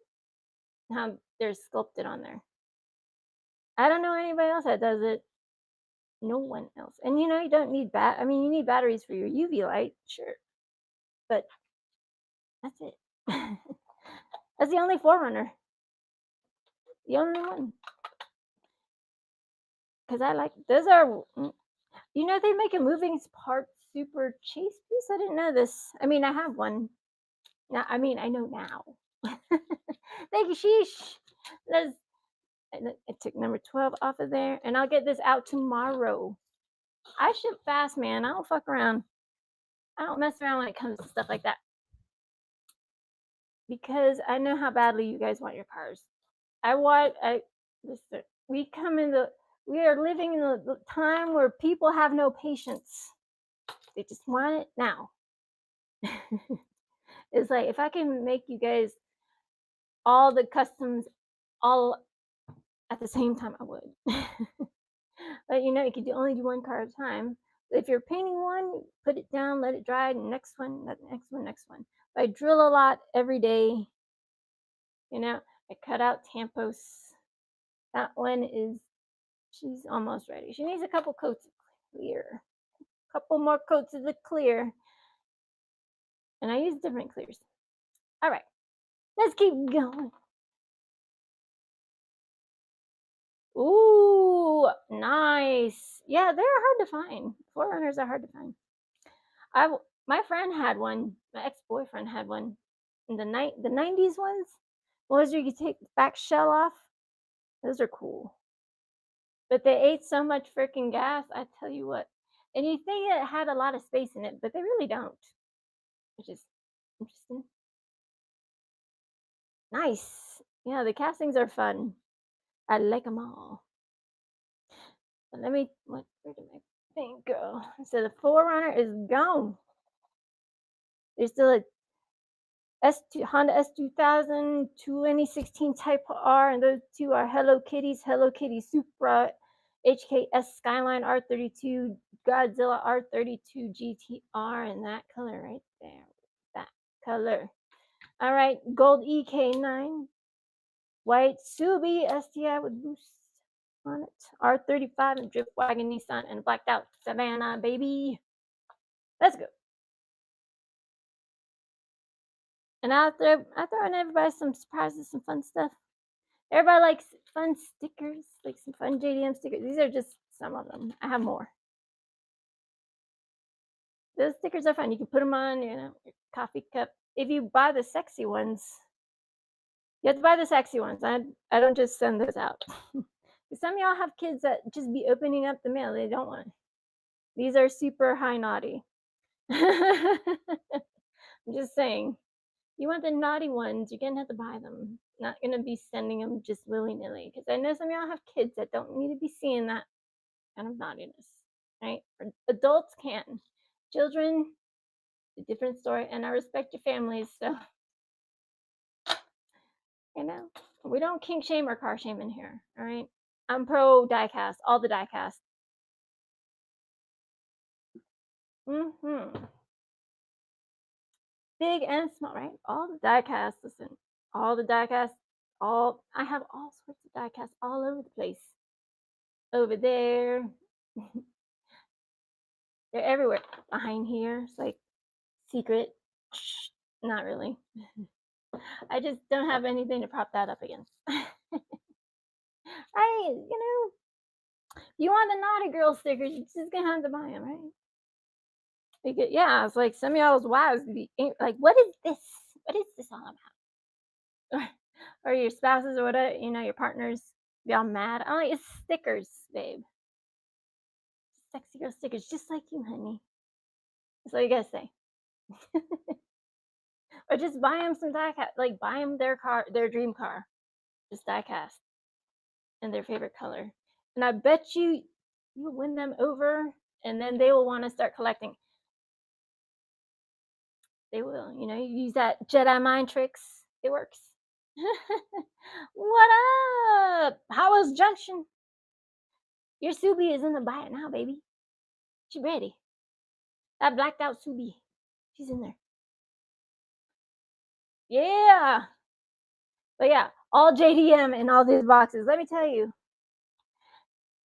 how they're sculpted on there. I don't know anybody else that does it. No one else. And you don't need I mean, you need batteries for your UV light, sure, but that's it. That's the only Forerunner, the only one. Because I like those are, they make a moving part super chase piece. I didn't know this. I mean, I have one now. I mean, I know now. Thank you, sheesh. Let's. I took number 12 off of there, and I'll get this out tomorrow. I ship fast, man. I don't fuck around. I don't mess around when it comes to stuff like that because I know how badly you guys want your cars. I listen. We are living in the time where people have no patience. They just want it now. It's like if I can make you guys all the customs all at the same time, I would. But you can only do one car at a time. If you're painting one, put it down, let it dry. Next one, next one, next one. I drill a lot every day. I cut out tampos. That one is she's almost ready. She needs a couple coats of clear. Couple more coats of the clear. And I use different clears. All right. Let's keep going. Ooh, nice. Yeah, they're hard to find. Forerunners are hard to find. My friend had one. My ex-boyfriend had one. In the 90s ones. Ones where you could take the back shell off. Those are cool. But they ate so much freaking gas, I tell you what. And you think it had a lot of space in it, but they really don't, which is interesting. Nice. Yeah, the castings are fun. I like them all. But where did my thing go? So the Forerunner is gone. There's still a Honda S2000, 2016 Type R, and those two are Hello Kitty Supra, HKS Skyline R32, Godzilla R32 GTR, and that color right there. That color. All right, gold EK9, white Subi STI with boost on it, R35 and Drift Wagon Nissan, and blacked out Savannah, baby. Let's go. And I throw in everybody some surprises, some fun stuff. Everybody likes fun stickers, like some fun JDM stickers. These are just some of them. I have more. Those stickers are fun. You can put them on, your coffee cup. If you buy the sexy ones, you have to buy the sexy ones. I don't just send those out. Some of y'all have kids that just be opening up the mail. They don't want. These are super high naughty. I'm just saying. You want the naughty ones, you're gonna have to buy them. Not gonna be sending them just willy nilly because I know some of y'all have kids that don't need to be seeing that kind of naughtiness, right? Adults can. Children, a different story. And I respect your families, so we don't kink shame or car shame in here. All right. I'm pro diecast, all the diecast. Big and small, right? All the diecast. Listen, all the diecast. I have all sorts of diecast all over the place. Over there, they're everywhere. Behind here, it's like secret. Shh, not really. I just don't have anything to prop that up against. You want the naughty girl stickers, you're just gonna have to buy them, right? Yeah, it's like some of y'all's wives be like, what is this? What is this all about? Or your spouses or whatever, your partners be all mad. Oh, it's stickers, babe. Sexy girl stickers, just like you, honey. That's all you gotta say. Or just buy them some die cast, like buy them their car, their dream car, just die cast in their favorite color. And I bet you'll win them over, and then they will want to start collecting. They will, you know, you use that Jedi mind tricks. It works. What up? Howard's Junction. Your Subi is in the buy it now, baby. She ready. That blacked out Subi. She's in there. Yeah. But yeah, all JDM in all these boxes. Let me tell you,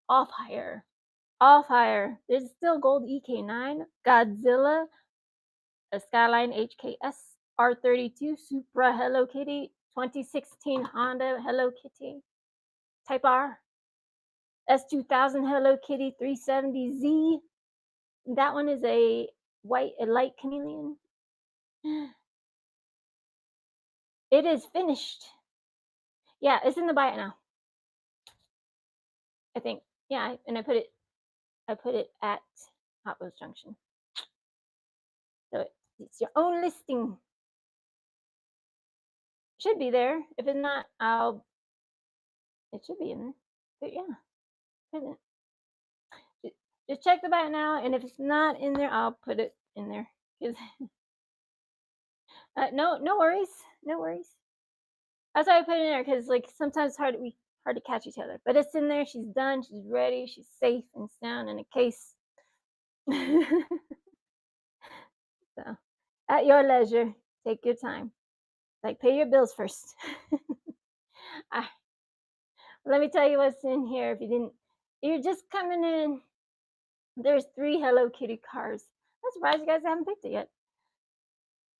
off higher. Off higher. There's still gold EK9, Godzilla, a Skyline HKS, R32, Supra Hello Kitty, 2016 Honda Hello Kitty, Type R, S2000 Hello Kitty 370Z. That one is a light chameleon. It is finished. Yeah, it's in the buy it now. I think. Yeah, and I put it at Hot Wheels Junction. So it's your own listing. Should be there. If it's not, it should be in there. But yeah, put it. Just check the buy it now, and if it's not in there, I'll put it in there. No worries, no worries. That's why I put it in there, because like sometimes it's hard to catch each other. But it's in there. She's done. She's ready. She's safe and sound in a case. So, at your leisure, take your time. Like, pay your bills first. I, let me tell you what's in here. If you didn't, you're just coming in. There's 3 Hello Kitty cars. I'm surprised you guys haven't picked it yet.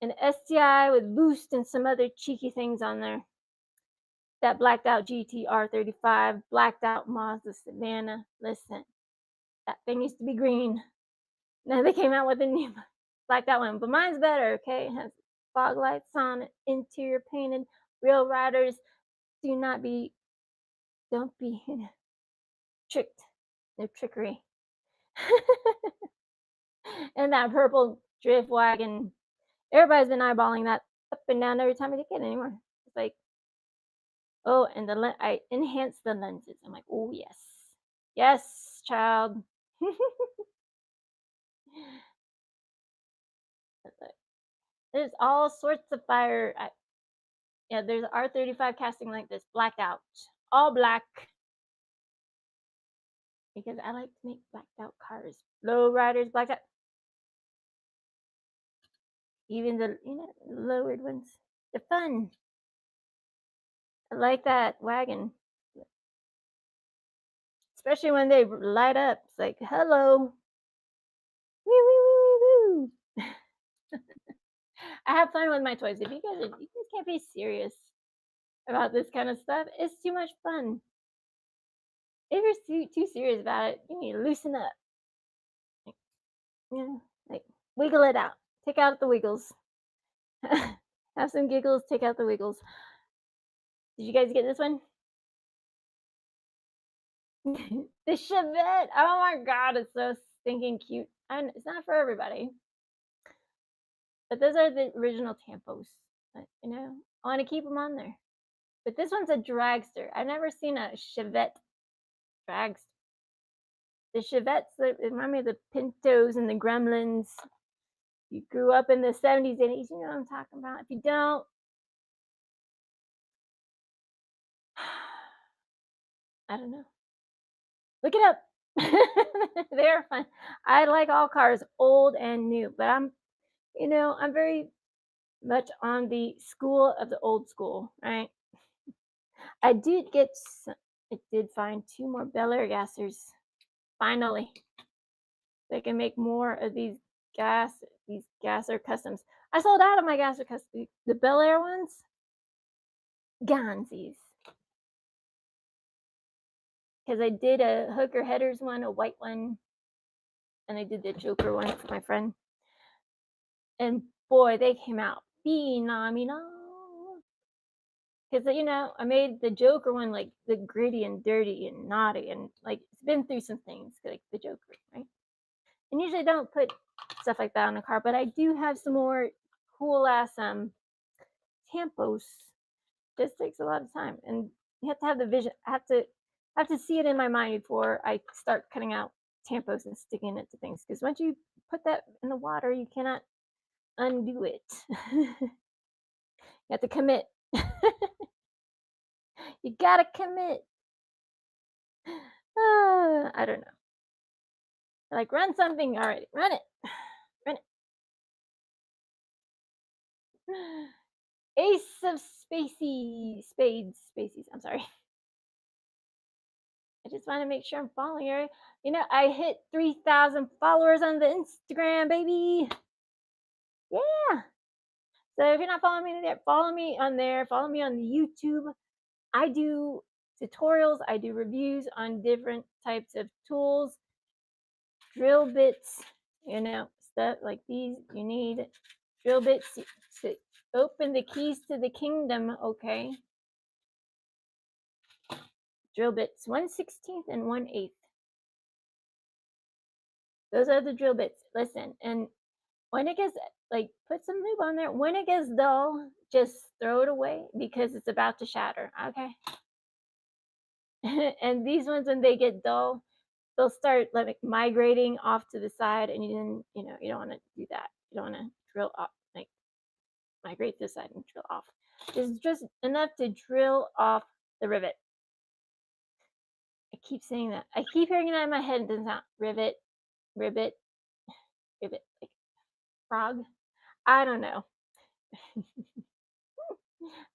An STI with boost and some other cheeky things on there. That blacked out GTR 35, blacked out Mazda Savannah. Listen, that thing used to be green. Now they came out with a new blacked out one, but mine's better. Okay, it has fog lights on it, interior painted. Real riders don't be tricked. No trickery. And that purple drift wagon, everybody's been eyeballing that up and down every time I take it anymore. It's like, oh, and I enhanced the lenses. I'm like, oh yes, yes, child. There's all sorts of fire. Yeah, there's R35 casting like this, blacked out, all black, because I like to make blacked out cars. Low riders, blacked out. Even the lowered ones, they're fun. I like that wagon, especially when they light up. It's like, hello, woo woo woo woo woo. I have fun with my toys. If you guys can't be serious about this kind of stuff, it's too much fun. If you're too serious about it, you need to loosen up. You know, like wiggle it out. Take out the wiggles. Have some giggles. Take out the wiggles. Did you guys get this one? The Chevette. Oh my god, it's so stinking cute. And it's not for everybody. But those are the original tampos. But, I want to keep them on there. But this one's a dragster. I've never seen a Chevette dragster. The Chevettes that remind me of the Pintos and the Gremlins. You grew up in the 70s and 80s, you know what I'm talking about. If you don't, I don't know. Look it up. They're fun. I like all cars, old and new, but I'm very much on the school of the old school, right? I did get, I did find 2 more Bel Air gassers. Finally, they can make more of these gasser customs. I sold out of my gasser customs, the Bel Air ones, Gonzies. Because I did a hooker headers one, a white one, and I did the Joker one for my friend. And boy, they came out phenomenal. Because I made the Joker one like the gritty and dirty and naughty, and like it's been through some things, like the Joker, right? And usually I don't put stuff like that on a car, but I do have some more cool ass tampos just takes a lot of time, and you have to have the vision. I have to see it in my mind before I start cutting out tampos and sticking it to things. Because once you put that in the water, you cannot undo it. You have to commit. You gotta commit. I don't know. Like run something already. Run it. Run it. Ace of Spades. I'm sorry. I just want to make sure I'm following her. I hit 3,000 followers on the Instagram, baby. Yeah. So if you're not following me there, follow me on there. Follow me on the YouTube. I do tutorials. I do reviews on different types of tools, drill bits, stuff like these. You need drill bits to open the keys to the kingdom, okay? Drill bits, 1/16 and 1/8. Those are the drill bits. Listen, and when it gets like put some lube on there. When it gets dull, just throw it away because it's about to shatter. Okay. And these ones, when they get dull, they'll start like migrating off to the side, and you don't want to do that. You don't want to drill off like migrate this side and drill off. This is just enough to drill off the rivet. I keep saying that. I keep hearing that in my head. It doesn't sound rivet, rivet, rivet, like frog. I don't know.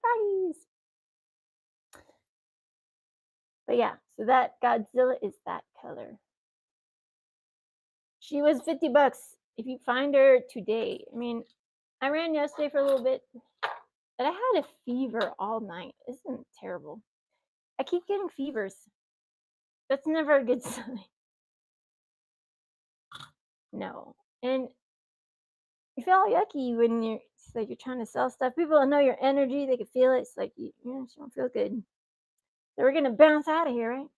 Froggies. But yeah, so that Godzilla is that color. She was $50 if you find her today. I mean, I ran yesterday for a little bit, but I had a fever all night. Isn't terrible? I keep getting fevers. That's never a good sign. No. And you feel all yucky when it's like you're trying to sell stuff. People know your energy, they can feel it. It's like you don't feel good. So we're gonna bounce out of here, right?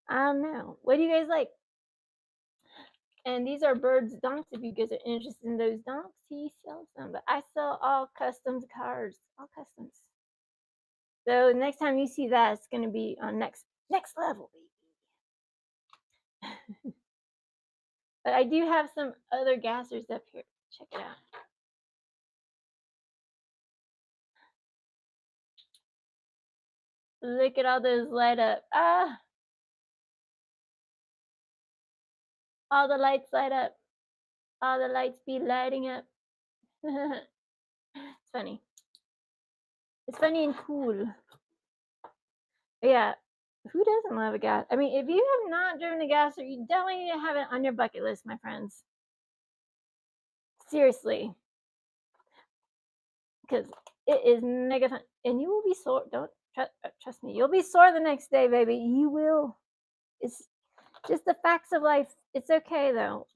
I don't know. What do you guys like? And these are Bird's donks. If you guys are interested in those donks, he sells them. But I sell all customs cars, all customs. So next time you see that, it's gonna be on next level, baby. But I do have some other gassers up here. Check it out. Look at all those light up. Ah, all the lights light up. All the lights be lighting up. It's funny. It's funny and cool. But yeah, who doesn't love a gas? I mean, if you have not driven a gasser, you definitely need to have it on your bucket list, my friends. Seriously, because it is mega fun, and you will be sore. Don't trust me. You'll be sore the next day, baby. You will. It's just the facts of life. It's okay though.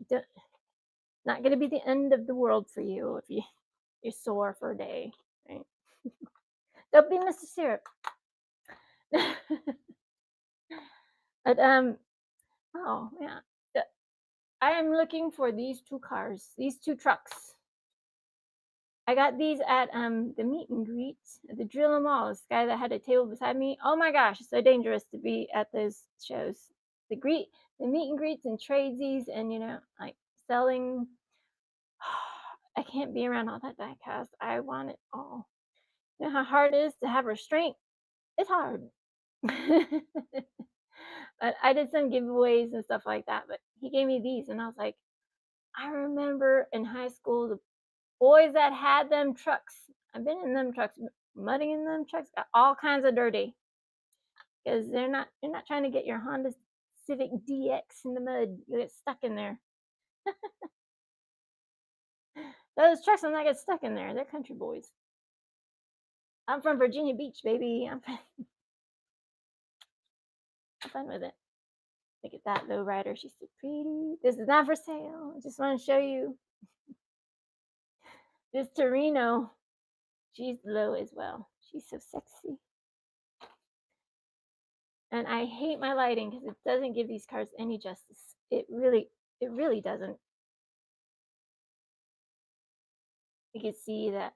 Not gonna be the end of the world for you if you're sore for a day, right? Don't be Mr. Syrup. But oh yeah, I am looking for these two cars, these two trucks. I got these at the meet and greet at the Drill 'em All. This guy that had a table beside me. Oh my gosh, it's so dangerous to be at those shows. The the meet and greets and tradesies, and like selling. I can't be around all that diecast. I want it all. You know how hard it is to have restraint? It's hard. But I did some giveaways and stuff like that. But he gave me these, and I was like, I remember in high school the boys that had them trucks. I've been in them trucks, mudding in them trucks, got all kinds of dirty because you're not trying to get your Honda Civic DX in the mud. You get stuck in there. Those trucks will not get stuck in there. They're country boys. I'm from Virginia Beach, baby. I'm fun with it. Look at that low rider. She's so pretty. This is not for sale. I just want to show you this Torino. She's low as well. She's so sexy. And I hate my lighting because it doesn't give these cars any justice. It really doesn't. You can see that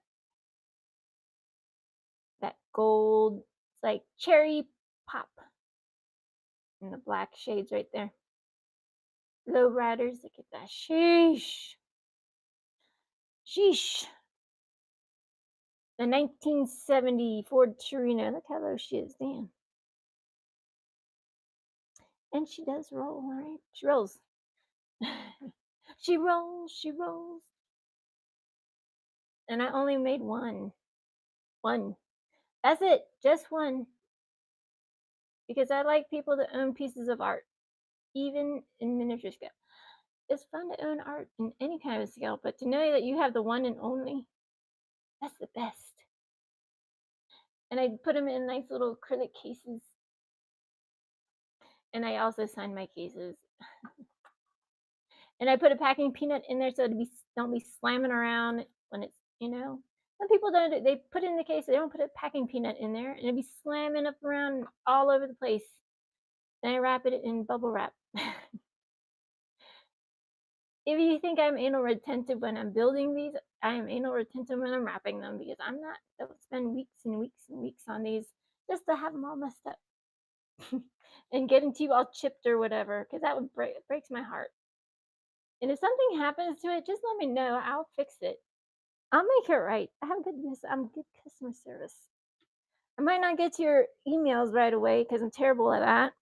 gold, it's like cherry pop in the black shades right there. Low riders, look at that. Sheesh. Sheesh. The 1970 Ford Torino. Look how low she is. Damn. And she does roll, all right? She rolls. She rolls, she rolls. And I only made one. One. That's it. Just one. Because I like people to own pieces of art, even in miniature scale. It's fun to own art in any kind of scale, but to know that you have the one and only, that's the best. And I put them in nice little acrylic cases. And I also sign my cases. And I put a packing peanut in there so don't be slamming around when it's, some people don't. They put it in the case. They don't put a packing peanut in there, and it'd be slamming up around all over the place. Then I wrap it in bubble wrap. If you think I'm anal retentive when I'm building these, I am anal retentive when I'm wrapping them because don't spend weeks and weeks and weeks on these just to have them all messed up and getting to you all chipped or whatever, because that would breaks my heart. And if something happens to it, just let me know. I'll fix it. I'll make it right. I'm good customer service. I might not get to your emails right away because I'm terrible at that.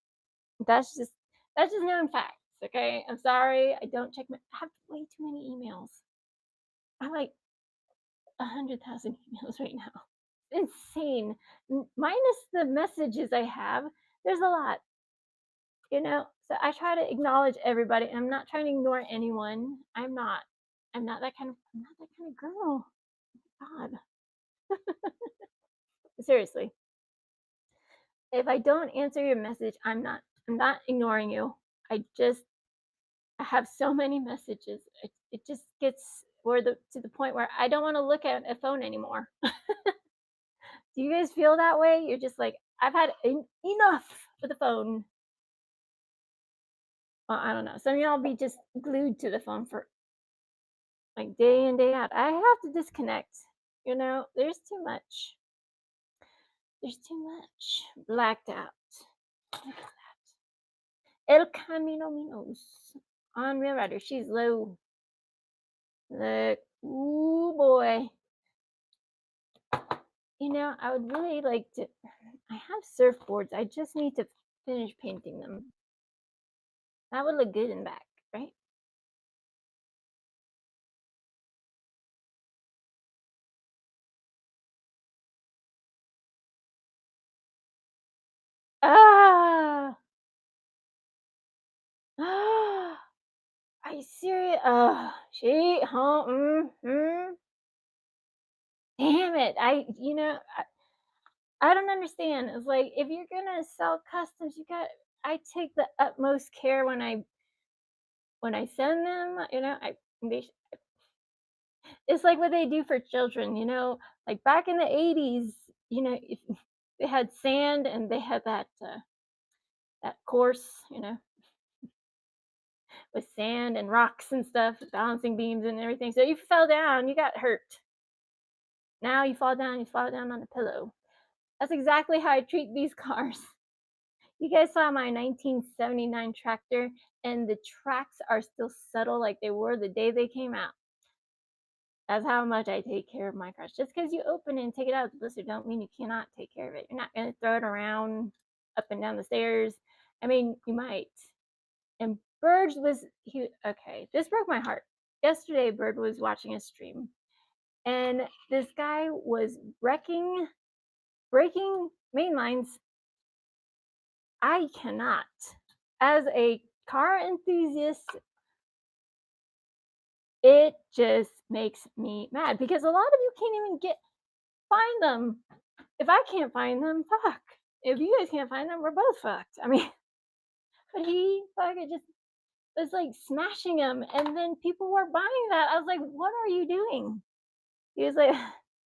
That's just that's just known facts. Okay. I'm sorry. I don't check I have way too many emails. I have like 100,000 emails right now. Insane. Minus the messages I have, there's a lot. So I try to acknowledge everybody. I'm not trying to ignore anyone. I'm not that kind of girl. God. Seriously. If I don't answer your message, I'm not ignoring you. I have so many messages. It just gets to the point where I don't want to look at a phone anymore. Do you guys feel that way? You're just like, I've had enough with the phone. Well, I don't know. Some of y'all be just glued to the phone for like day in, day out. I have to disconnect. There's too much. There's too much. Blacked out. Look at that. El Camino Minos. On Real Rider. She's low. Look. Ooh, boy. I would really like to. I have surfboards. I just need to finish painting them. That would look good in back, right? Ah! Ah! Are you serious? Damn it. I don't understand. It's like if you're gonna sell customs, I take the utmost care when I send them. They, it's like what they do for children. Like back in the 80s. If they had sand and they had that course. With sand and rocks and stuff, balancing beams and everything. So you fell down, you got hurt. Now you fall down on a pillow. That's exactly how I treat these cars. You guys saw my 1979 tractor, and the tracks are still subtle like they were the day they came out. That's how much I take care of my cars. Just because you open it and take it out of the blister don't mean you cannot take care of it. You're not going to throw it around up and down the stairs. I mean, you might. And Burge okay, this broke my heart. Yesterday, Bird was watching a stream, and this guy was breaking main lines. I cannot. As a car enthusiast, it just makes me mad because a lot of you can't even find them. If I can't find them, fuck. If you guys can't find them, we're both fucked. I mean, but he fucking just was like smashing them, and then people were buying that. I was like, what are you doing? He was like,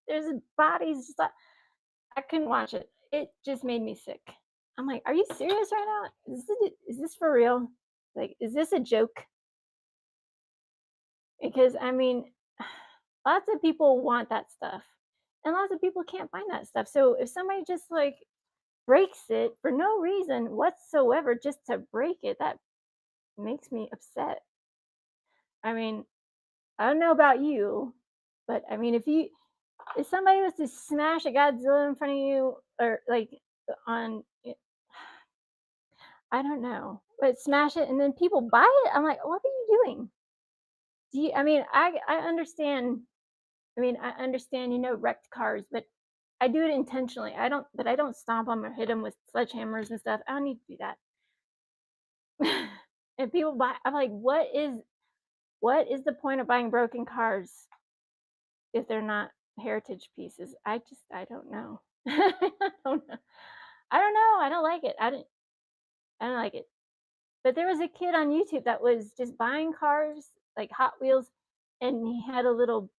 there's bodies. Just like, I couldn't watch it. It just made me sick. I'm like, are you serious right now? Is this for real? Like, is this a joke? Because I mean, lots of people want that stuff, and lots of people can't find that stuff. So if somebody just like breaks it for no reason whatsoever, just to break it, that makes me upset. I mean, I don't know about you, but I mean, if somebody was to smash a Godzilla in front of you, or like on, I don't know, but smash it and then people buy it, I'm like, what are you doing? Do you? I mean, I understand. I mean, I understand, wrecked cars, but I do it intentionally. I don't stomp them or hit them with sledgehammers and stuff. I don't need to do that. And people buy. I'm like, what is the point of buying broken cars if they're not heritage pieces? I don't know. I don't know. I don't know. I don't like it. I don't like it. But there was a kid on YouTube that was just buying cars, like Hot Wheels, and he had a little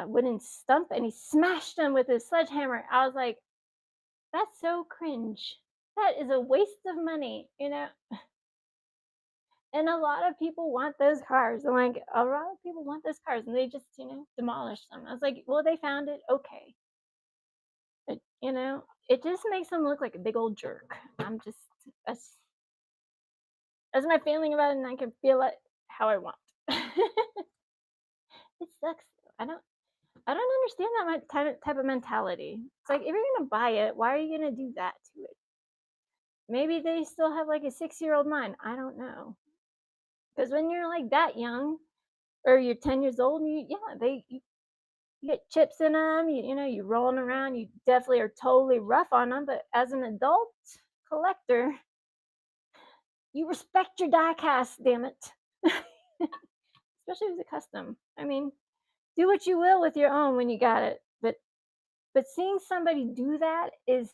wooden stump and he smashed them with his sledgehammer. I was like, that's so cringe. That is a waste of money. And a lot of people want those cars. I'm like, a lot of people want those cars and they just, demolish them. I was like, well, they found it. Okay. It just makes them look like a big old jerk. That's, that's my feeling about it and I can feel it how I want. It sucks. I don't understand that type of mentality. It's like if you're gonna buy it, why are you gonna do that to it? Maybe they still have like a 6-year-old mind. I don't know. Because when you're like that young, or you're 10 years old, you get chips in them. You're rolling around. You definitely are totally rough on them. But as an adult collector, you respect your die cast. Damn it. Especially if it's a custom. I mean, do what you will with your own when you got it. But seeing somebody do that is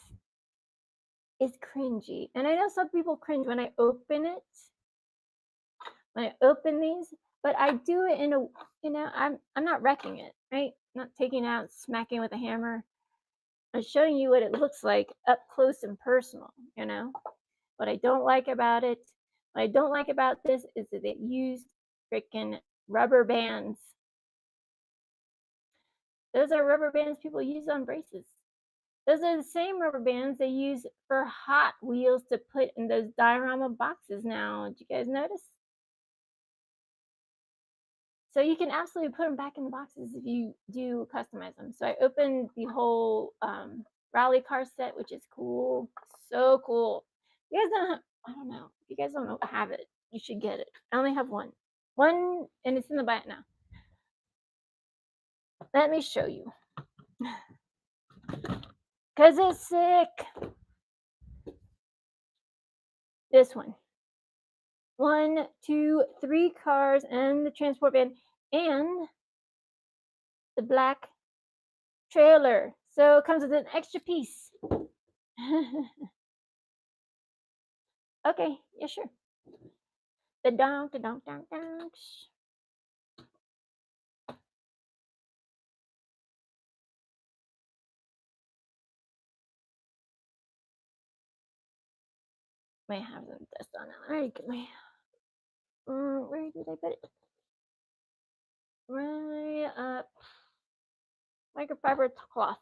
cringy. And I know some people cringe when I open these, but I do it in a, I'm not wrecking it, right? I'm not taking it out, smacking with a hammer. I'm showing you what it looks like up close and personal. What I don't like about it, what I don't like about this is that it used freaking rubber bands. Those are rubber bands people use on braces. Those are the same rubber bands they use for Hot Wheels to put in those diorama boxes now. Did you guys notice? So you can absolutely put them back in the boxes if you do customize them. So I opened the whole rally car set, which is cool. So cool. You guys don't have, I don't know. If you guys don't have it, you should get it. I only have one. One, and it's in the back now. Let me show you. Because it's sick. This one. 1, 2, 3 cars and the transport van and the black trailer. So it comes with an extra piece. Okay, yeah, sure. The donk, the donk, donk, donk. May have some dust on it. All right, get my. Where did I put it? Right up. Microfiber cloth.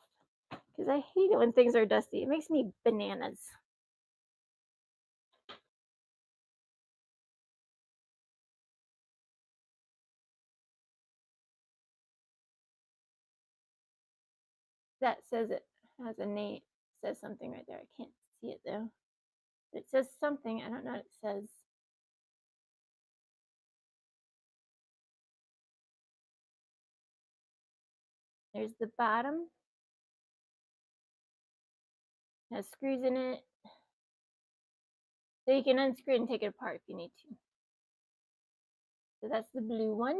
Because I hate it when things are dusty. It makes me bananas. That says it has a name. It says something right there. I can't see it though. It says something. I don't know what it says. There's the bottom. It has screws in it. So you can unscrew it and take it apart if you need to. So that's the blue one.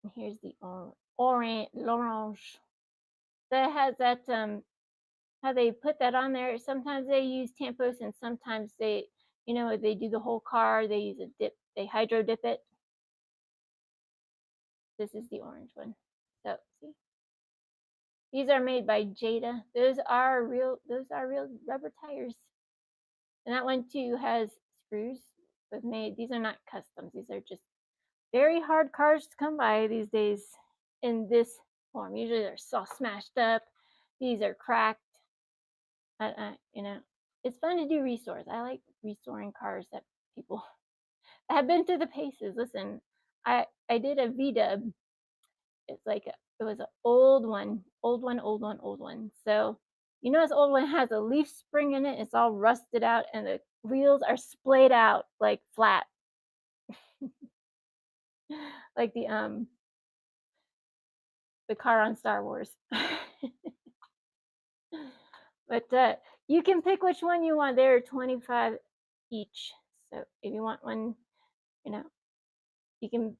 And here's the orange. So it has that how they put that on there. Sometimes they use tampons and sometimes they do the whole car. They use a dip. They hydro dip it. This is the orange one. So see, these are made by JDM. Those are real rubber tires. And that one too has screws, but made. These are not customs. These are just very hard cars to come by these days in this form. Usually they're so smashed up. These are cracked. You know, it's fun to do restores. I like restoring cars that people have been through the paces. Listen, I did a V-dub. It's like it was an old one, old one, old one, old one. So you know, this old one has a leaf spring in it. It's all rusted out, and the wheels are splayed out like flat, like the car on Star Wars. But you can pick which one you want. They're 25 each. So if you want one, you know, you can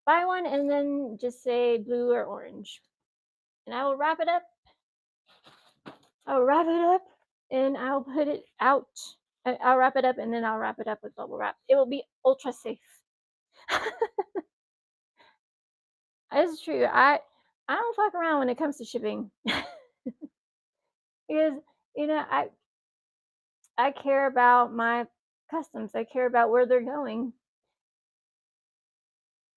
buy one and then just say blue or orange. And I will wrap it up. I'll wrap it up and I'll put it out. I'll wrap it up and then I'll wrap it up with bubble wrap. It will be ultra safe. It's true. I don't fuck around when it comes to shipping because you know I care about my customs. I care about where they're going,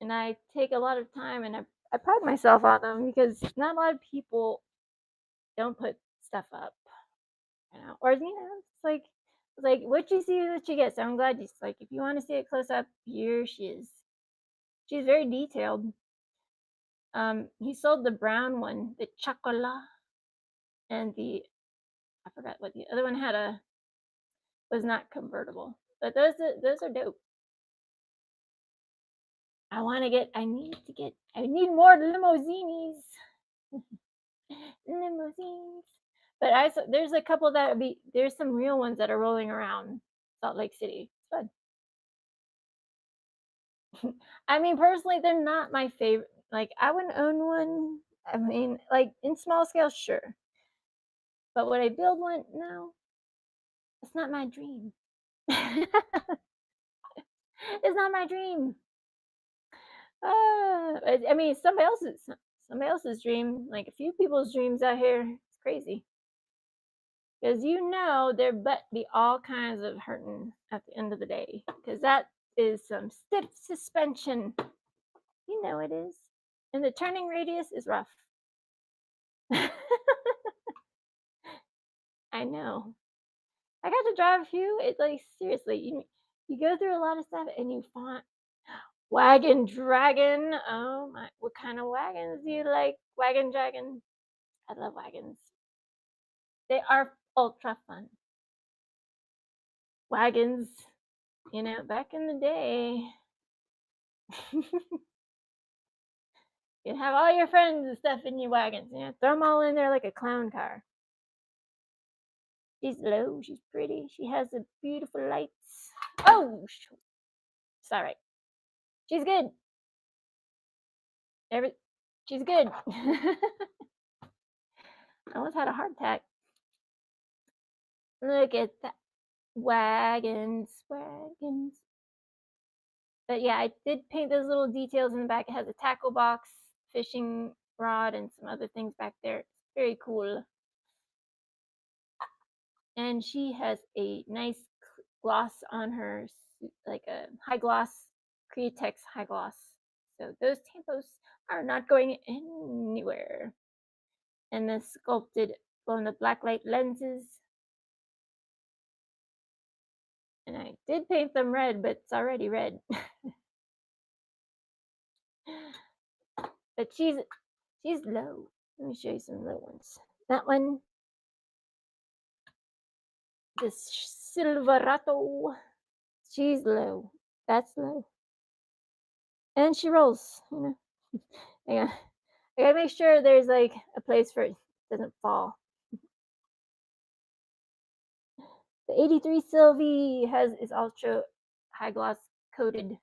and I take a lot of time and I pride myself on them because not a lot of people don't put stuff up, you know, or it's like what you see is what you get. So I'm glad you like if you want to see it close up, here she is. She's very detailed. He sold the brown one, the chocolat, and the I forgot what the other one had a was not convertible. But those are dope. I need more limousines. Limousines. But there's a couple that would be there's some real ones that are rolling around Salt Lake City. It's fun. I mean, personally, they're not my favorite. Like, I wouldn't own one. I mean, like in small scale, sure. But would I build one? No, it's not my dream. It's not my dream. I mean, somebody else's dream. Like a few people's dreams out here. It's crazy because you know there but be all kinds of hurting at the end of the day because that is some stiff suspension. You know it is, and the turning radius is rough. I know. I got to drive a few. It's like seriously, you go through a lot of stuff and you find wagon dragon. Oh my! What kind of wagons do you like? Wagon dragon. I love wagons. They are ultra fun. Wagons, you know, back in the day, you'd have all your friends and stuff in your wagons. You know, throw them all in there like a clown car. She's low. She's pretty. She has the beautiful lights. Oh, it's all right. She's good. Every, she's good. I almost had a heart attack. Look at that. Wagons, wagons. But yeah, I did paint those little details in the back. It has a tackle box, fishing rod, and some other things back there. It's very cool. And she has a nice gloss on her, like a high gloss, Createx high gloss. So those tampos are not going anywhere. And the sculpted on the blacklight lenses. And I did paint them red, but it's already red. But she's low. Let me show you some low ones. That one, this Silverato, she's low. That's low. And she rolls, you know. Yeah. I gotta make sure there's like a place for it doesn't fall. The 83 Sylvie is ultra high gloss coated.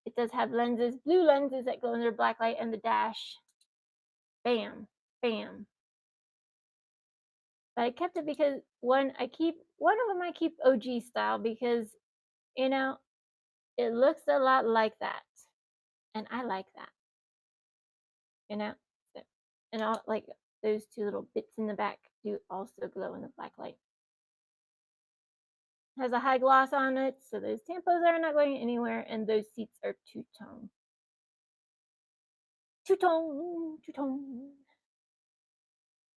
It does have lenses, blue lenses that go under black light and the dash. Bam, bam. But I kept it because one of them I keep OG style because you know it looks a lot like that, and I like that. You know, and all like those two little bits in the back do also glow in the black light. Has a high gloss on it, so those tampos are not going anywhere, and those seats are two-tone. Two-tone, two-tone.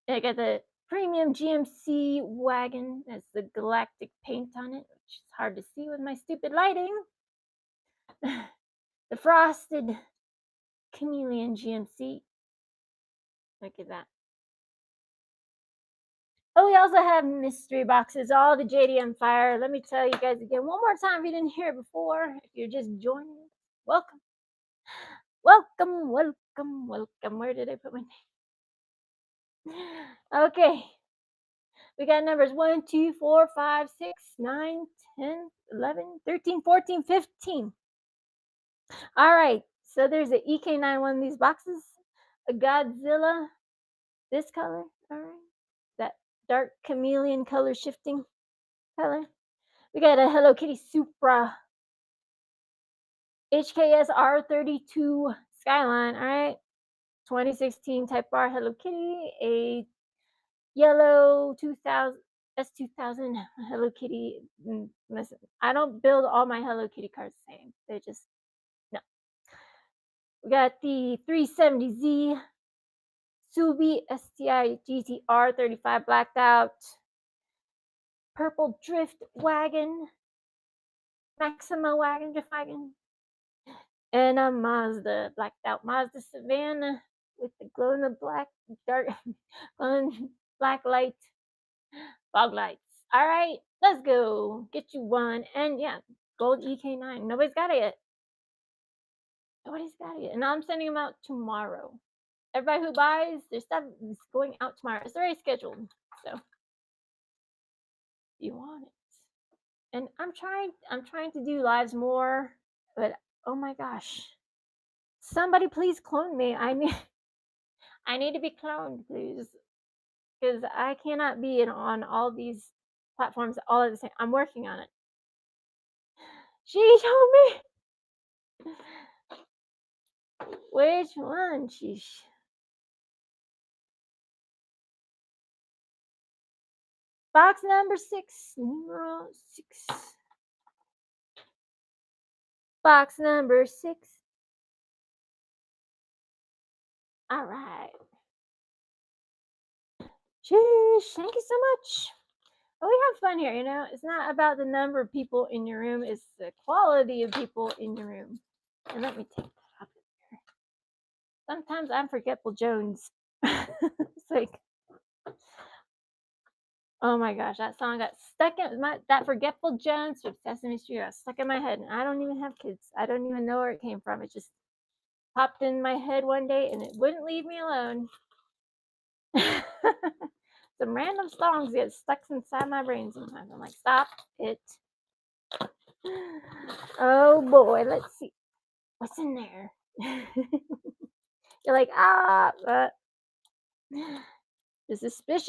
I got the premium GMC wagon. That's the galactic paint on it, which is hard to see with my stupid lighting. The frosted chameleon GMC. Look at that. Oh, we also have mystery boxes, all the JDM fire. Let me tell you guys again one more time if you didn't hear it before. If you're just joining us, welcome. Welcome, welcome, welcome. Where did I put my name? Okay. We got numbers 1, 2, 4, 5, 6, 9, 10, 11, 13, 14, 15. All right. So there's an EK9 one of these boxes, a Godzilla, this color. All right. That dark chameleon color shifting color. We got a Hello Kitty Supra HKS R32 Skyline. All right. 2016 Type R Hello Kitty, a yellow 2000 S2000 Hello Kitty. Listen, I don't build all my Hello Kitty cards the same. They're just no. We got the 370Z Subi STI GTR 35 blacked out purple drift wagon, Maxima wagon, drift wagon, and a Mazda blacked out Mazda Savannah with the glow in the black dark glowing black light fog lights. All right, let's go. Get you one. And yeah, gold EK9. Nobody's got it yet. Nobody's got it yet. And I'm sending them out tomorrow. Everybody who buys their stuff is going out tomorrow. It's already scheduled. So you want it. And I'm trying to do lives more, but oh my gosh. Somebody please clone me. I need to be cloned, please. Because I cannot be on all these platforms all at the same. I'm working on it. She told me. Which one? Sheesh. Box number 6. Numero 6. Box number 6. All right. Sheesh. Thank you so much. Oh, we have fun here, you know. It's not about the number of people in your room, it's the quality of people in your room. And let me take that up there. Sometimes I'm Forgetful Jones. It's like, oh my gosh, that song got stuck in that Forgetful Jones with Sesame Street got stuck in my head. And I don't even have kids. I don't even know where it came from. It just popped in my head one day and it wouldn't leave me alone. Some random songs get stuck inside my brain sometimes. I'm like, stop it. Oh boy, let's see. What's in there? You're like, the suspense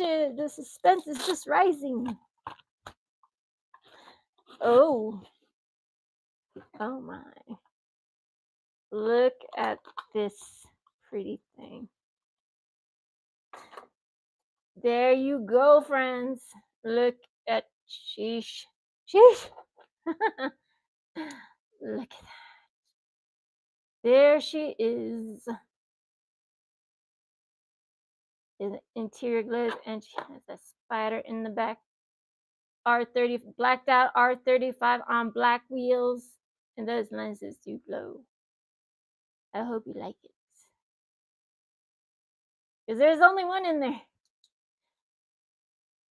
is just rising. Oh my. Look at this pretty thing. There you go, friends. Look at sheesh. Sheesh. Look at that. There she is. In the interior glows, and she has a spider in the back. R30 blacked out R35 on black wheels, and those lenses do glow. I hope you like it. Because there's only one in there.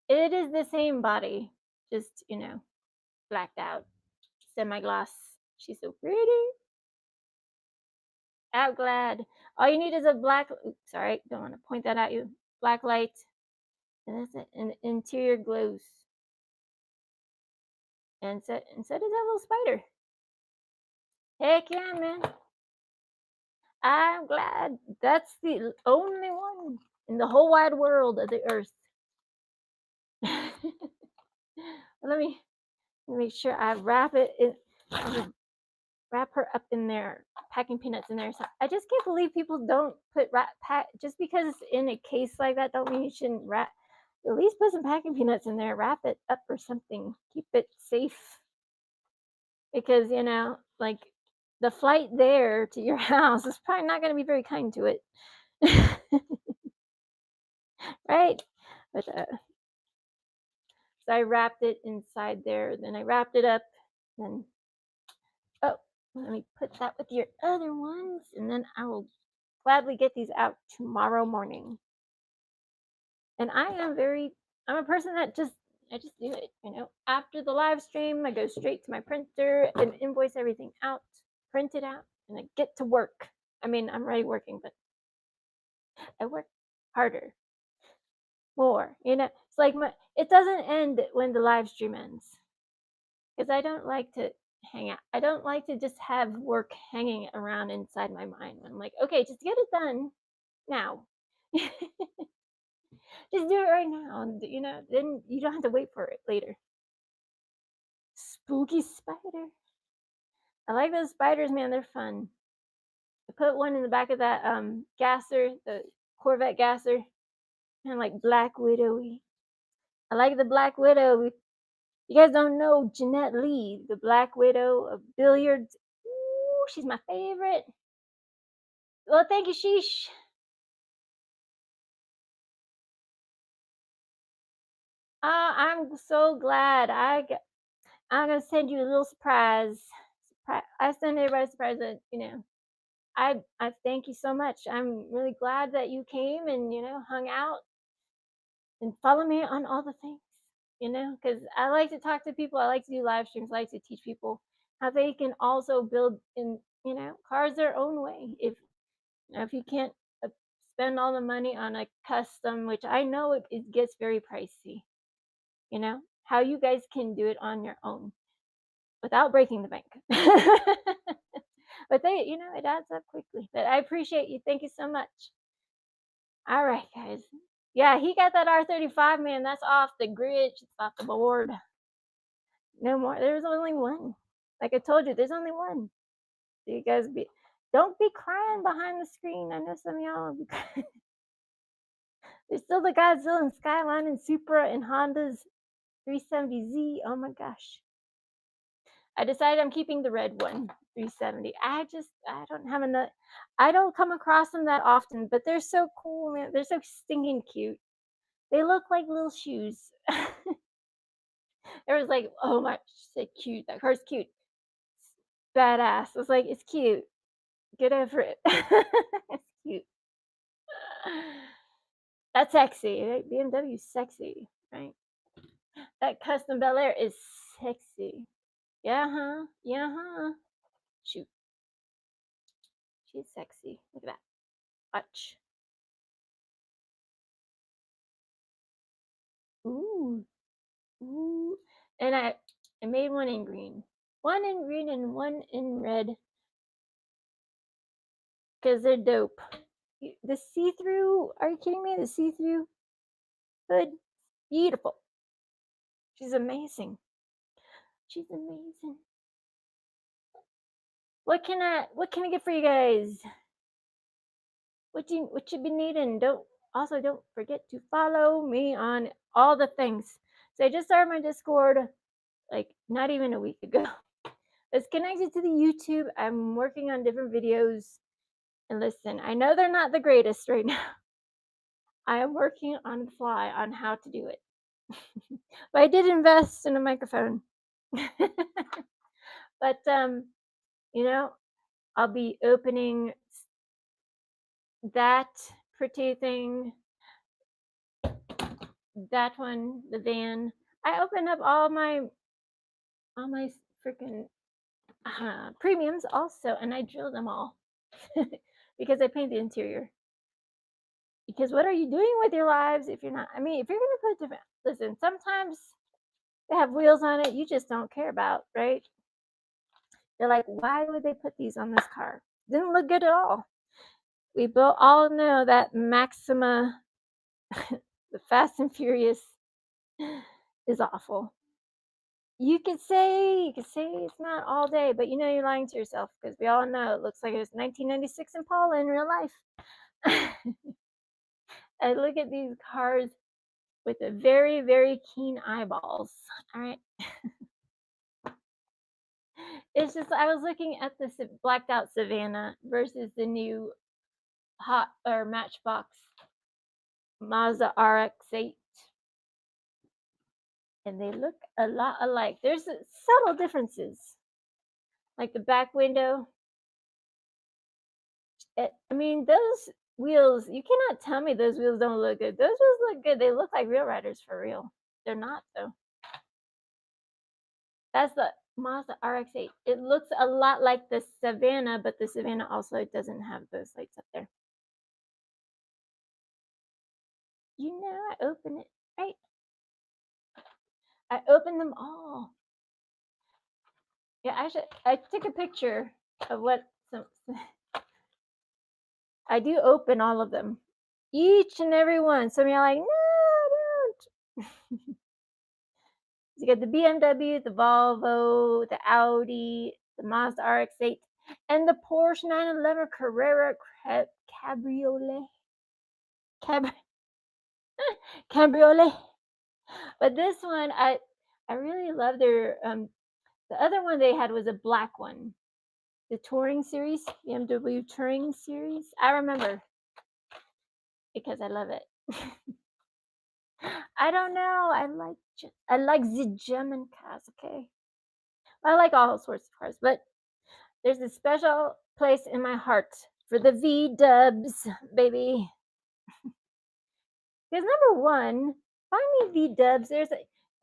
It is the same body, just, you know, blacked out. Semi-gloss. She's so pretty. Out glad. All you need is a black, oops, sorry, don't want to point that at you. Black light. And that's it. And the interior glows. And so does that little spider. Heck yeah, man. I'm glad that's the only one in the whole wide world of the earth. Let me make sure I wrap it in, wrap her up in there, packing peanuts in there. So I just can't believe people don't put just because it's in a case like that don't mean you shouldn't At least put some packing peanuts in there, wrap it up or something, keep it safe because, like, the flight there to your house is probably not gonna be very kind to it. Right? But, so I wrapped it inside there, then I wrapped it up, then oh, let me put that with your other ones, and then I will gladly get these out tomorrow morning. And I'm a person that I just do it. After the live stream, I go straight to my printer and invoice everything out, print it out, and I get to work. I mean, I'm already working, but I work harder, more. It's like it doesn't end when the live stream ends because I don't like to hang out. I don't like to just have work hanging around inside my mind. I'm like, okay, just get it done now. Just do it right now, and then you don't have to wait for it later. Spooky spider. I like those spiders, man. They're fun. I put one in the back of that gasser, the Corvette gasser, and like Black Widowy. I like the Black Widow. You guys don't know Jeanette Lee, the Black Widow of billiards. Ooh, she's my favorite. Well, thank you, Sheesh. I'm so glad. I'm gonna send you a little surprise. I send everybody a surprise that I thank you so much. I'm really glad that you came and hung out and follow me on all the things. Because I like to talk to people. I like to do live streams. I like to teach people how they can also build in cars their own way. If you can't uh, spend all the money on a custom, which I know it gets very pricey. How you guys can do it on your own without breaking the bank. But it adds up quickly. But I appreciate you. Thank you so much. All right, guys. Yeah, he got that R35, man. That's off the grid. It's off the board. No more. There's only one. Like I told you, there's only one. So you guys don't be crying behind the screen. I know some of y'all will be crying. There's still the Godzilla and Skyline and Supra and Honda's 370Z. Oh my gosh. I decided I'm keeping the red one, 370. I don't have enough. I don't come across them that often, but they're so cool, man. They're so stinking cute. They look like little shoes. It was like, oh my, she said cute. That car's cute. Badass. I was like, it's cute. Get over it. It's cute. That's sexy. Right? BMW's sexy, right? That custom Bel Air is sexy. Yeah, huh? Yeah, huh? Shoot. She's sexy. Look at that. Watch. Ooh. Ooh. And I made one in green. One in green and one in red. Because they're dope. The see-through, are you kidding me? The see-through hood. Beautiful. She's amazing. She's amazing. What can I get for you guys? What you be needing? Don't forget to follow me on all the things. So I just started my Discord like not even a week ago. It's connected to the YouTube. I'm working on different videos. And listen, I know they're not the greatest right now. I am working on the fly on how to do it. But I did invest in a microphone. But you know, I'll be opening that pretty thing, that one, the van. I opened up all my freaking premiums also, and I drill them all because I paint the interior. Because what are you doing with your lives if you're not? I mean, if you're gonna put different, listen. Sometimes they have wheels on it you just don't care about, right? They're like, why would they put these on this car? Didn't look good at all. We both all know that Maxima, the Fast and Furious, is awful. You could say it's not all day, but you're lying to yourself because we all know it looks like it was 1996 Impala in real life. I look at these cars with a very, very keen eyeballs. All right. It's just I was looking at the blacked out Savannah versus the new hot or Matchbox Mazda RX-8, and they look a lot alike. There's subtle differences, like the back window. I mean, those wheels, you cannot tell me those wheels don't look good. Those wheels look good. They look like real riders for real. They're not though. That's the Mazda RX-8. It looks a lot like the Savannah, but the Savannah also doesn't have those lights up there. You know, I open it, right? I open them all. Yeah, I took a picture of what some I do open all of them. Each and every one. Some of y'all like, no, don't. You got the BMW, the Volvo, the Audi, the Mazda RX-8, and the Porsche 911 Carrera Cabriolet. Cab- Cabriolet. But this one, I really love their the other one they had was a black one. The Touring Series, BMW Touring Series. I remember because I love it. I don't know. I like the German cars. Okay, I like all sorts of cars, but there's a special place in my heart for the V Dubs, baby. Because number one, find me V Dubs. There's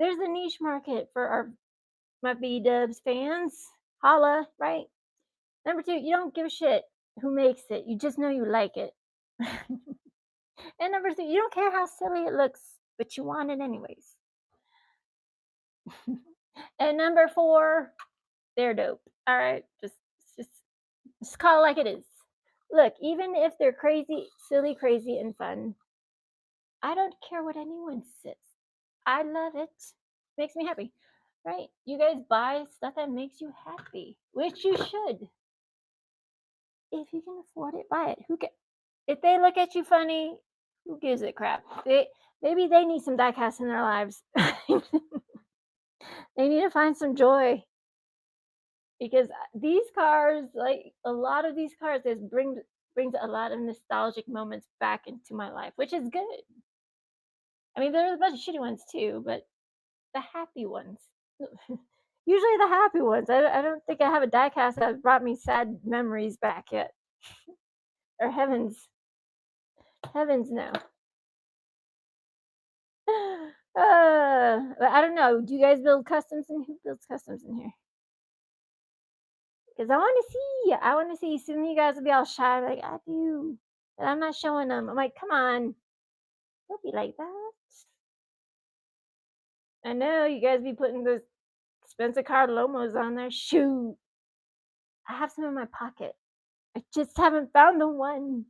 a niche market for my V Dubs fans. Holla, right? Number two, you don't give a shit who makes it. You just know you like it. And number three, you don't care how silly it looks, but you want it anyways. And number four, they're dope. All right, just just call it like it is. Look, even if they're crazy, silly, crazy, and fun, I don't care what anyone says. I love it. Makes me happy, right? You guys buy stuff that makes you happy, which you should. If you can afford it, buy it. If they look at you funny, who gives a crap? Maybe they need some diecast in their lives. They need to find some joy because these cars, like a lot of these cars, this brings a lot of nostalgic moments back into my life, which is good. I mean, there's a bunch of shitty ones too, but the happy ones. Usually the happy ones. I don't think I have a diecast that brought me sad memories back yet. Or heavens no. I don't know. Do you guys build customs and who builds customs in here? Because I want to see. Soon you guys will be all shy, like I do, but I'm not showing them. I'm like, come on, don't be like that. I know you guys be putting those expensive car Lomos on there. Shoot, I have some in my pocket. I just haven't found the one.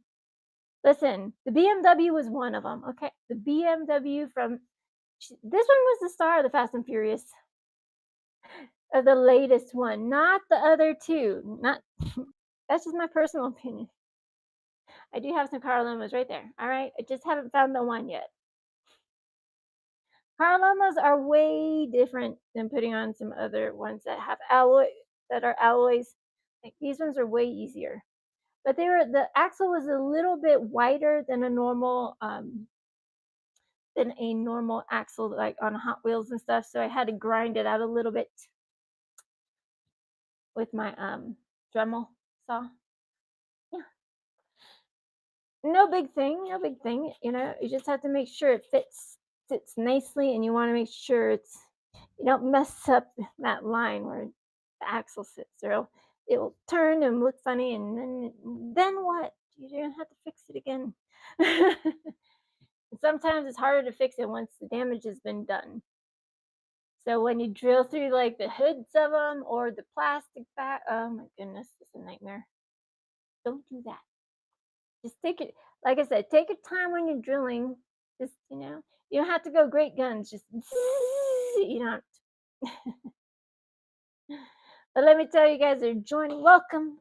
Listen, the BMW was one of them. Okay, the BMW from this one was the star of the Fast and Furious, of the latest one, not the other two. Not that's just my personal opinion. I do have some car Lomos right there. All right, I just haven't found the one yet. Car Lomos are way different than putting on some other ones that have alloys. Like these ones are way easier. But the axle was a little bit wider than a normal axle like on Hot Wheels and stuff. So I had to grind it out a little bit with my Dremel saw. Yeah. No big thing, no big thing. You know, you just have to make sure it fits nicely, and you want to make sure you don't mess up that line where the axle sits, or it'll turn and look funny, and then what? You're gonna have to fix it again. Sometimes it's harder to fix it once the damage has been done. So when you drill through like the hoods of them or the plastic back, oh my goodness, it's a nightmare. Don't do that. Just take it, like I said, take your time when you're drilling. Just you don't have to go great guns. Just you don't. But let me tell you guys are joining. Welcome,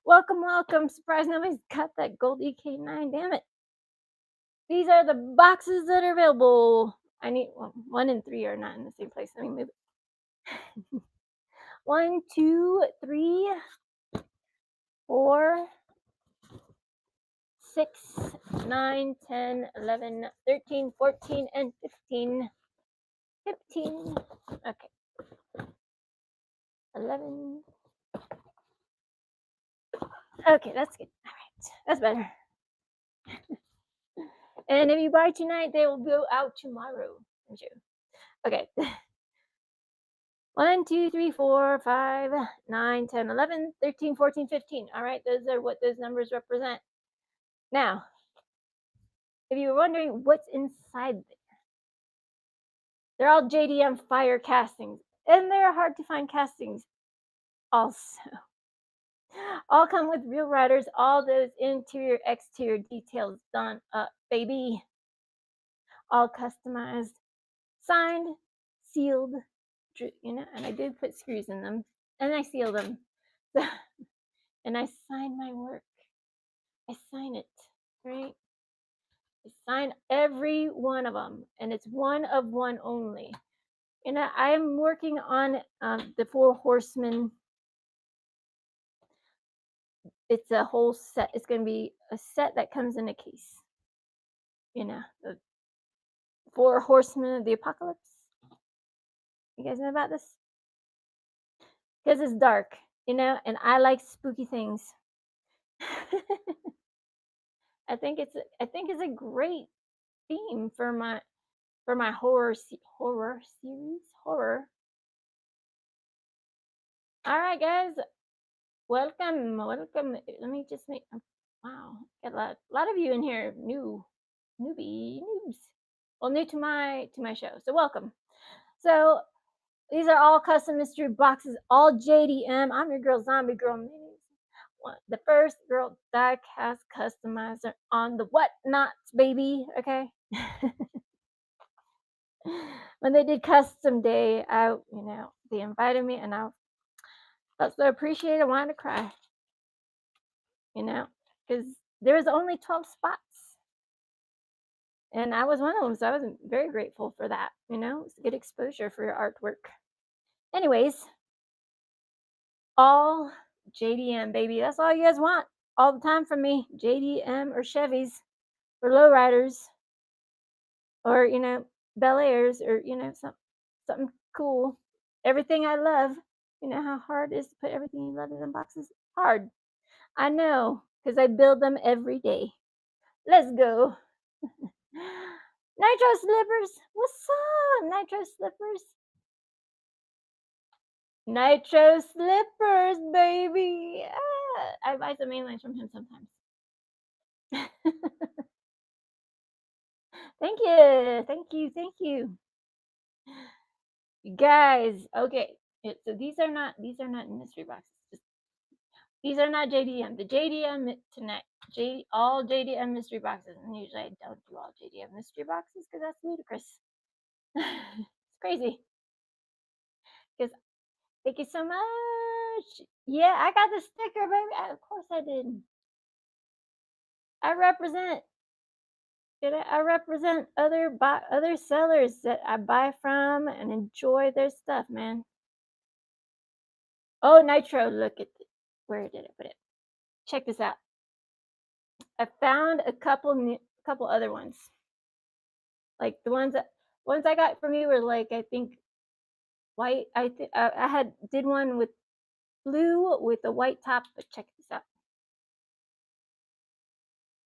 welcome, welcome. Surprise! Nobody's got that gold EK9. Damn it. these are the boxes that are available. I need 1 and 3 are not in the same place. Let me move it. 1, 2, 3, 4, 6, 9, 10, 11, 13, 14, and 15. 15. Okay. 11. Okay, that's good. All right. That's better. And if you buy tonight, they will go out tomorrow. Okay. 1, 2, 3, 4, 5, 9, 10, 11, 13, 14, 15. All right, those are what those numbers represent. Now, if you were wondering what's inside there, they're all JDM fire castings, and they're hard to find castings also. All come with real riders, all those interior, exterior details done up, baby. All customized, signed, sealed, and I did put screws in them, and I sealed them. And I sign my work. I sign it, right? I sign every one of them, and it's one of one only. And I'm working on the Four Horsemen. It's a whole set. It's going to be a set that comes in a case. The Four Horsemen of the Apocalypse. You guys know about this? Because it's dark, and I like spooky things. I think it's a great theme for my horror series. All right, guys, welcome. Let me just make. Wow, got a lot of you in here, noobs. Well, new to my show, so welcome. So these are all custom mystery boxes, all JDM. I'm your girl, Zombie Girl Minis. The first girl diecast customizer on the whatnots, baby. Okay. When they did custom day, they invited me, and I felt so appreciated. I wanted to cry, because there was only 12 spots, and I was one of them. So I was very grateful for that. It's good exposure for your artwork. Anyways, all JDM, baby. That's all you guys want all the time from me. JDM or Chevys or lowriders or, Bel Airs or, something cool. Everything I love. You know how hard it is to put everything you love in them boxes? Hard. I know, because I build them every day. Let's go. Nitro Slippers. What's up, Nitro Slippers? Nitro Slippers, baby. I buy some mainlines from him sometimes. Thank you. Thank you. Thank you. You guys, okay. So these are not mystery boxes. These are not JDM. The JDM tonight, all JDM mystery boxes. And usually I don't do all JDM mystery boxes because that's ludicrous. It's crazy. Because thank you so much. Yeah, I got the sticker, baby. Of course I did. I represent. I represent other sellers that I buy from and enjoy their stuff, man. Oh, Nitro, look at where did I put it? Check this out. I found a couple other ones. Like the ones I got from you were like, I think white. I did one with blue with a white top, but check this out.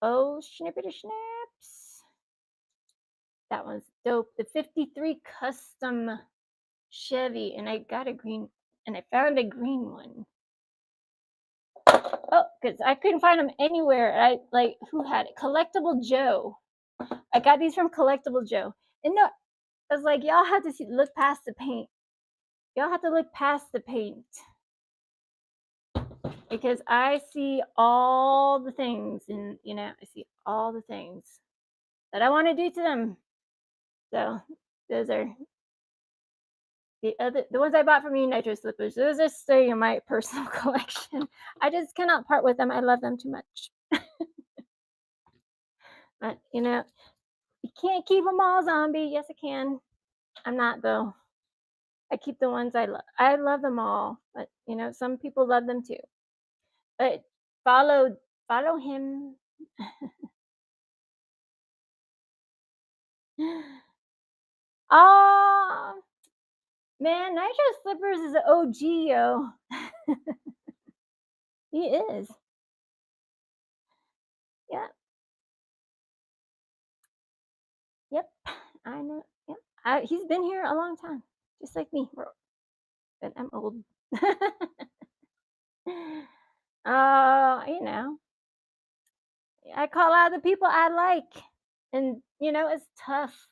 Oh, snippity snaps. That one's dope. The 53 custom Chevy, and I got a green, and I found a green one. Oh, because I couldn't find them anywhere. Who had it? Collectible Joe. I got these from Collectible Joe. And no, I was like, y'all have to look past the paint. Y'all have to look past the paint. Because I see all the things, and I see all the things that I want to do to them. So those are the ones I bought from you, Nitro Slippers. Those are staying in my personal collection. I just cannot part with them. I love them too much. But can't keep them all zombie. Yes, I can. I'm not though. I keep the ones I love. I love them all, but some people love them too. But follow follow him. Oh man, Nitro Slippers is an OG, yo. He is. Yeah. Yep. I know. Yep. He's been here a long time, just like me. But I'm old. You know, I call out the people I like, and it's tough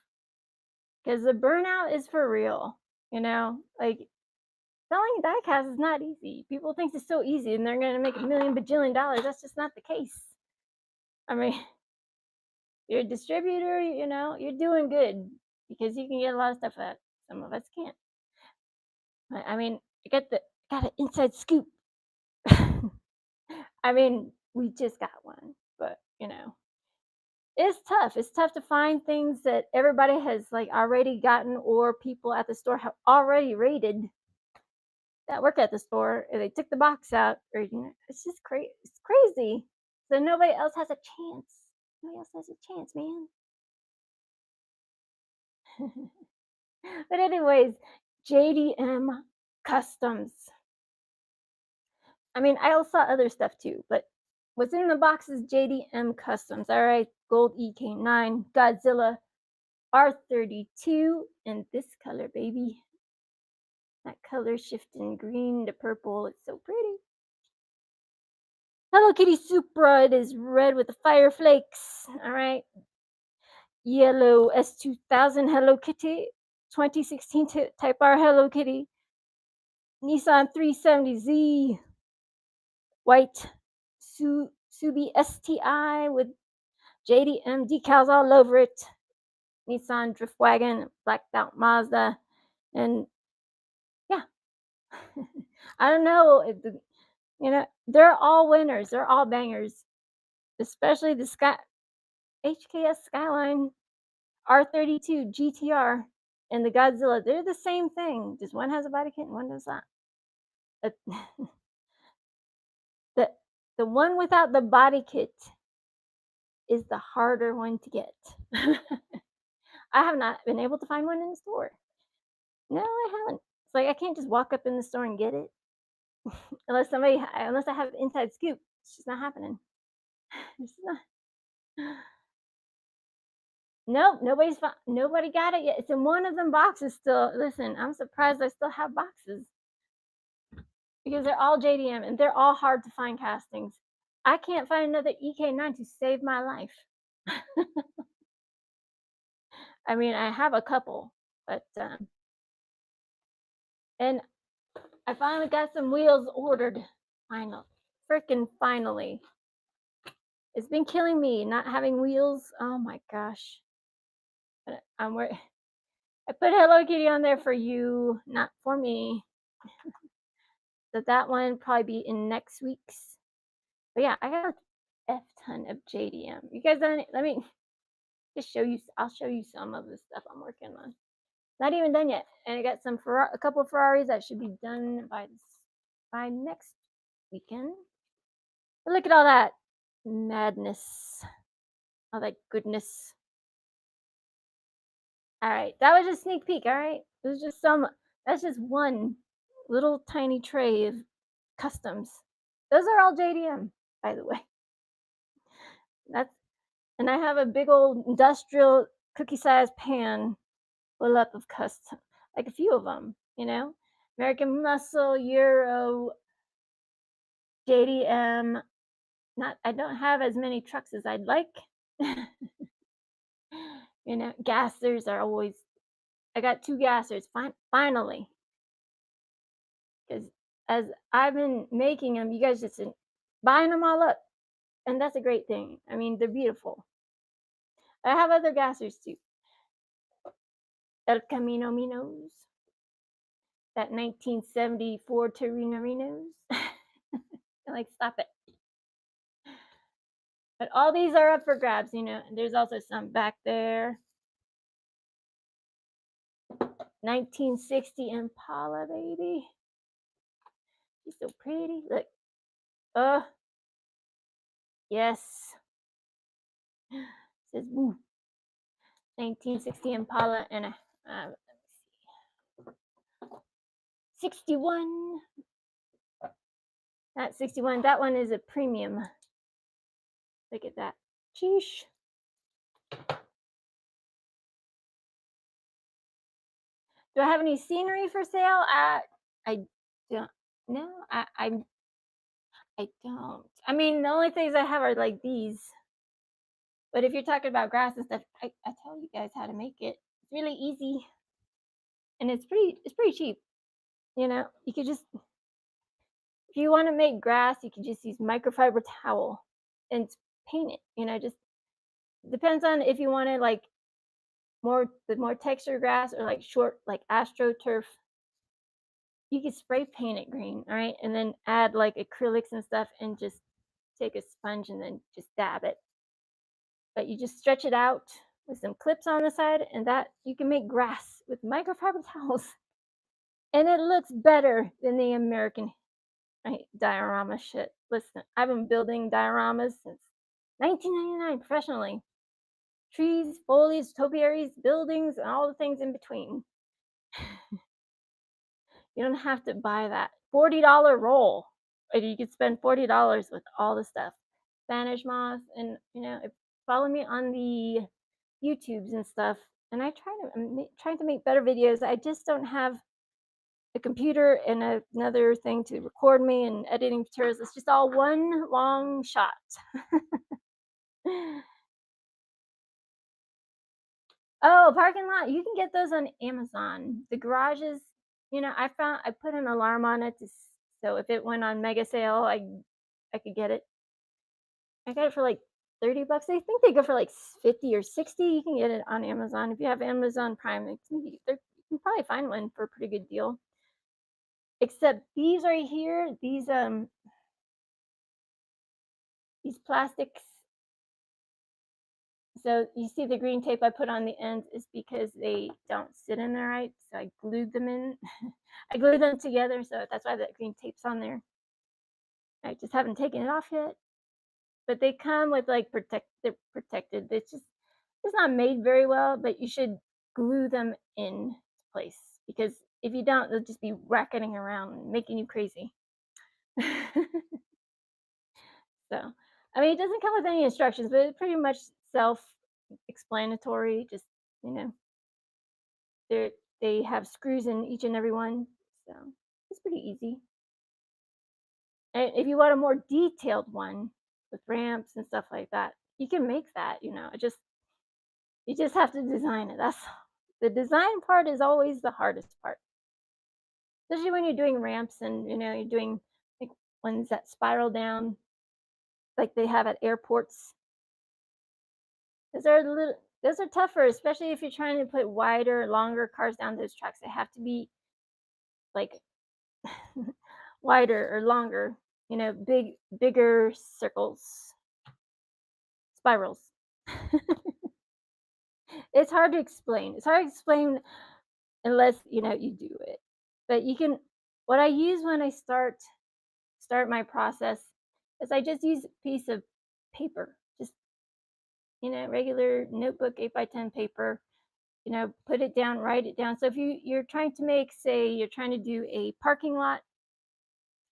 because the burnout is for real. Like selling diecast is not easy. People think it's so easy, and they're gonna make a million bajillion dollars. That's just not the case. I mean, you're a distributor. You're doing good because you can get a lot of stuff that some of us can't. I mean, got an inside scoop. I mean, we just got one, but it's tough. It's tough to find things that everybody has like already gotten or people at the store have already rated that work at the store. And they took the box out, or it's just crazy. It's crazy. So nobody else has a chance. Nobody else has a chance, man. But anyways, JDM Customs. I mean, I also saw other stuff too, but what's in the box is JDM Customs. All right, Gold EK9, Godzilla R32 in this color, baby. That color shifting green to purple. It's so pretty. Hello Kitty Supra. It is red with the fire flakes. All right. Yellow S2000 Hello Kitty. 2016 Type R Hello Kitty. Nissan 370Z. White Subi STI with JDM decals all over it. Nissan Drift Wagon, blacked out Mazda. And yeah, I don't know. They're all winners. They're all bangers, especially the HKS Skyline R32 GTR and the Godzilla. They're the same thing. Just one has a body kit and one does not. But the the one without the body kit is the harder one to get. I have not been able to find one in the store. No, I haven't. It's like I can't just walk up in the store and get it unless I have inside scoop. It's just not happening. It's not. Nope, nobody got it yet. It's in one of them boxes still. Listen, I'm surprised I still have boxes because they're all JDM and they're all hard to find castings. I can't find another EK9 to save my life. I mean, I have a couple, but and I finally got some wheels ordered. Finally. It's been killing me not having wheels. Oh my gosh. But I put Hello Kitty on there for you, not for me. So that one probably be in next week's. But yeah, I got a F ton of JDM. You guys don't let me just show you. I'll show you some of the stuff I'm working on. Not even done yet, and I got a couple of Ferraris that should be done by next weekend. But look at all that madness, all that goodness. All right, that was just sneak peek. All right, it was just That's just one little tiny tray of customs. Those are all JDM, by the way. That's And I have a big old industrial cookie sized pan full up of custom, like a few of them. American Muscle, Euro, JDM. Not, I don't have as many trucks as I'd like. Gassers are always. I got 2 gassers finally, because as I've been making them, you guys just been buying them all up, and that's a great thing. I mean, they're beautiful. I have other gassers too. El Camino Minos, that 1974 Torino. Like, stop it. But all these are up for grabs. There's also some back there. 1960 Impala, baby. She's so pretty. Look. Oh, yes. It says woo. 1960 Impala and a let me see. 61. Not 61. That one is a premium. Look at that. Sheesh. Do I have any scenery for sale? I don't. No, I don't. I mean, the only things I have are like these. But if you're talking about grass and stuff, I tell you guys how to make it. It's really easy and it's pretty cheap. You could just if you want to make grass, you can just use microfiber towel and paint it. Just depends on if you want to like more texture grass or like short like astroturf. You can spray paint it green, all right, and then add like acrylics and stuff, and just take a sponge and then just dab it. But you just stretch it out with some clips on the side, and that you can make grass with microfiber towels, and it looks better than the American diorama shit. Listen, I've been building dioramas since 1999 professionally. Trees, foliage, topiaries, buildings, and all the things in between. You don't have to buy that $40 roll. Or you could spend $40 with all the stuff. Spanish moss, and follow me on the YouTubes and stuff. And I'm trying to make better videos. I just don't have a computer and another thing to record me and editing materials. It's just all one long shot. Oh, parking lot. You can get those on Amazon. The garages, I put an alarm on it so if it went on mega sale, I could get it. I got it for like $30. I think they go for like 50 or 60. You can get it on Amazon. If you have Amazon Prime, you can probably find one for a pretty good deal. Except these right here, these plastics. So you see the green tape I put on the ends is because they don't sit in there right. So I glued them in. I glued them together, so that's why that green tape's on there. I just haven't taken it off yet. But they come with like they're protected. It's not made very well, but you should glue them in place because if you don't, they'll just be racketing around and making you crazy. So, I mean, it doesn't come with any instructions, but it's pretty much self-explanatory. Just you know, they have screws in each and every one, so it's pretty easy. And if you want a more detailed one with ramps and stuff like that, you can make that. You just have to design it. That's the design part is always the hardest part, especially when you're doing ramps and you're doing like ones that spiral down, like they have at airports. Those are tougher, especially if you're trying to put wider, longer cars down those tracks. They have to be like wider or longer, bigger circles, spirals. It's hard to explain. It's hard to explain unless you do it. But you can. What I use when I start my process is I just use a piece of paper, just regular notebook 8 by 10 paper. Put it down, write it down. So if you're trying to make, say, you're trying to do a parking lot.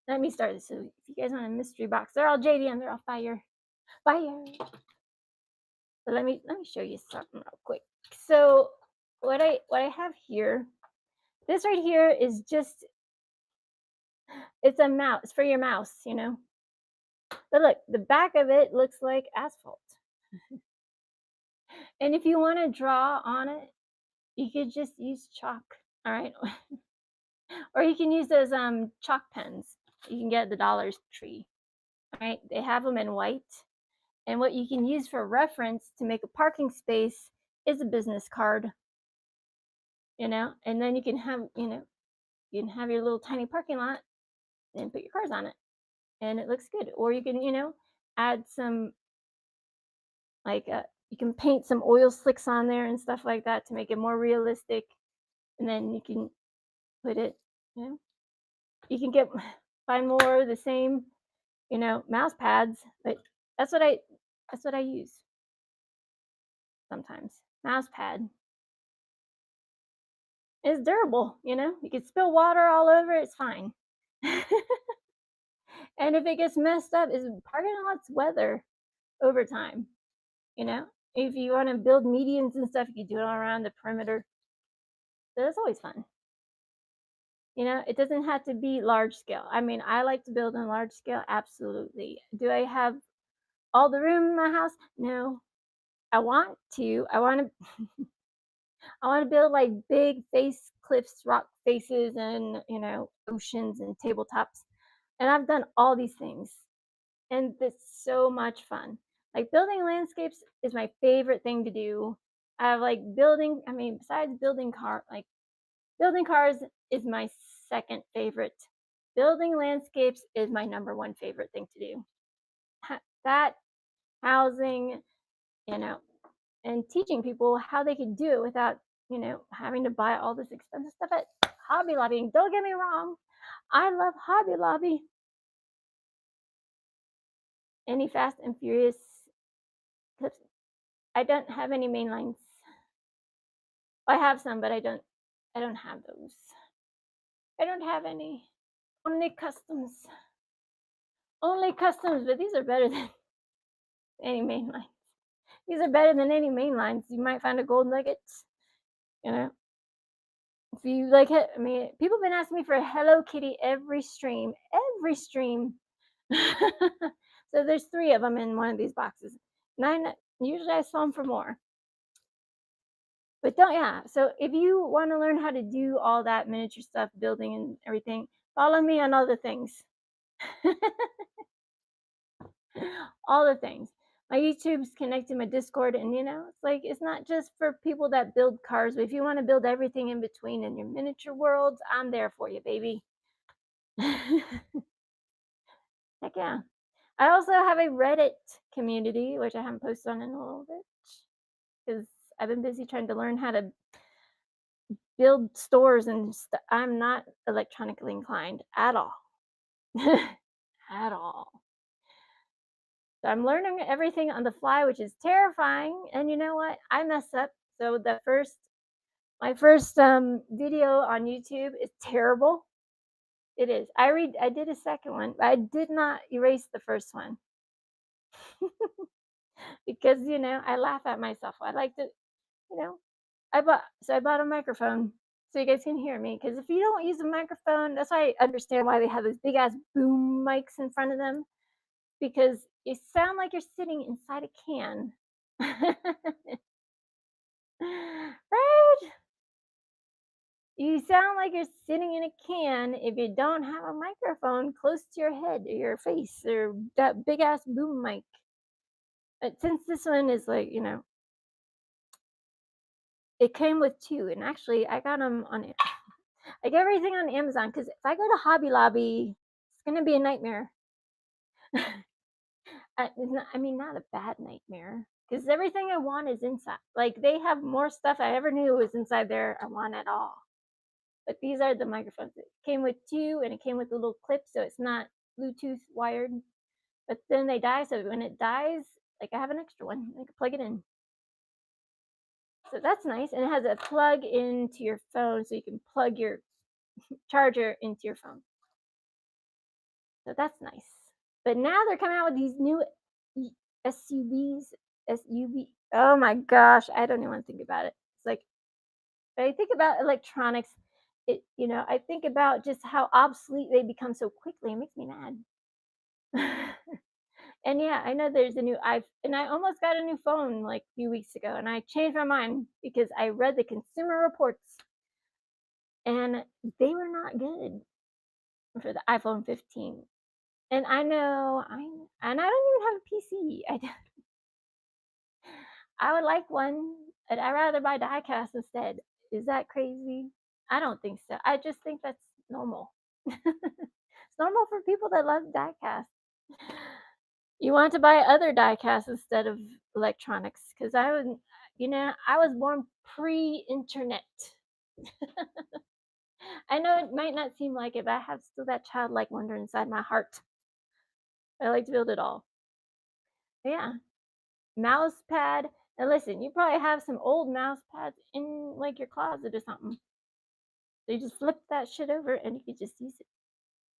Let me start this. So if you guys want a mystery box, they're all JDM. They're all fire. But let me show you something real quick. So what I have here, this right here is just it's a mouse. It's for your mouse. But look, the back of it looks like asphalt. And if you want to draw on it, you could just use chalk. All right. Or you can use those chalk pens you can get at the Dollar Tree. All right. They have them in white. And what you can use for reference to make a parking space is a business card. And then you can have, your little tiny parking lot and put your cars on it. And it looks good. Or you can, add some like you can paint some oil slicks on there and stuff like that to make it more realistic. and then you can put it, you know, you can get find more of the same, mouse pads, but that's what I that's what I use sometimes. Mouse pad. It's durable, You can spill water all over, it's fine. And if it gets messed up, it's parking lots weather over time, you know? If you wanna build medians and stuff, you can do it all around the perimeter. So that's always fun. It doesn't have to be large scale. I mean, I like to build on large scale, absolutely. Do I have all the room in my house? No. I want to. I wanna build, like, big face cliffs, rock faces, and, oceans and tabletops, and I've done all these things, and it's so much fun. Like, building landscapes is my favorite thing to do. Besides building cars is my second favorite. Building landscapes is my number 1 favorite thing to do. That, housing, you know, and teaching people how they could do it without, having to buy all this expensive stuff at Hobby Lobby. And don't get me wrong, I love Hobby Lobby. Any Fast and Furious clips? I don't have any main lines. I have some, but I don't have those. I don't have any. Only customs. Only customs, but these are better than any main line. These are better than any main lines. You might find a gold nugget, you know. If you like it, people have been asking me for a Hello Kitty every stream. So there's 3 of them in one of these boxes. 9 usually I sell them for more. But don't yeah, so if you wanna learn how to do all that miniature stuff, building and everything, follow me on all the things. All the things. My YouTube's connected to my Discord, and, it's like, it's not just for people that build cars, but if you wanna build everything in between in your miniature worlds, I'm there for you, baby. Heck yeah. I also have a Reddit community, which I haven't posted on in a little bit because I've been busy trying to learn how to build stores and I'm not electronically inclined at all. At all. So I'm learning everything on the fly, which is terrifying. And you know what? I mess up. So my first video on YouTube is terrible. It is. I did a second one, but I did not erase the first one because I laugh at myself. I like to, you know, I bought a microphone so you guys can hear me. Because if you don't use a microphone, that's why I understand why they have those big ass boom mics in front of them, because you sound like you're sitting inside a can. Right? You sound like you're sitting in a can if you don't have a microphone close to your head or your face or that big ass boom mic. But since this one is like, it came with 2, and actually I got them on I get everything on Amazon because if I go to Hobby Lobby, it's gonna be a nightmare. It's not, not a bad nightmare because everything I want is inside. Like they have more stuff I ever knew was inside there. I want it all. But these are the microphones. It came with 2, and it came with a little clip, so it's not Bluetooth wired. But then they die, so when it dies, like I have an extra one. I can plug it in. So that's nice, and it has a plug into your phone, so you can plug your charger into your phone. So that's nice. But now they're coming out with these new e SUVs, SUV oh my gosh, I don't even wanna think about it. It's like, when I think about electronics, I think about just how obsolete they become so quickly, it makes me mad. And yeah, I know there's a new and I almost got a new phone, like, a few weeks ago, and I changed my mind because I read the Consumer Reports, and they were not good for the iPhone 15. And I know and I don't even have a PC. I would like one, but I'd rather buy diecast instead. Is that crazy? I don't think so. I just think that's normal. It's normal for people that love diecast. You want to buy other diecast instead of electronics because I was born pre-internet. I know it might not seem like it, but I have still that childlike wonder inside my heart. I like to build it all. But yeah, mouse pad. And listen, you probably have some old mouse pads in like your closet or something. So you just flip that shit over and you could just use it.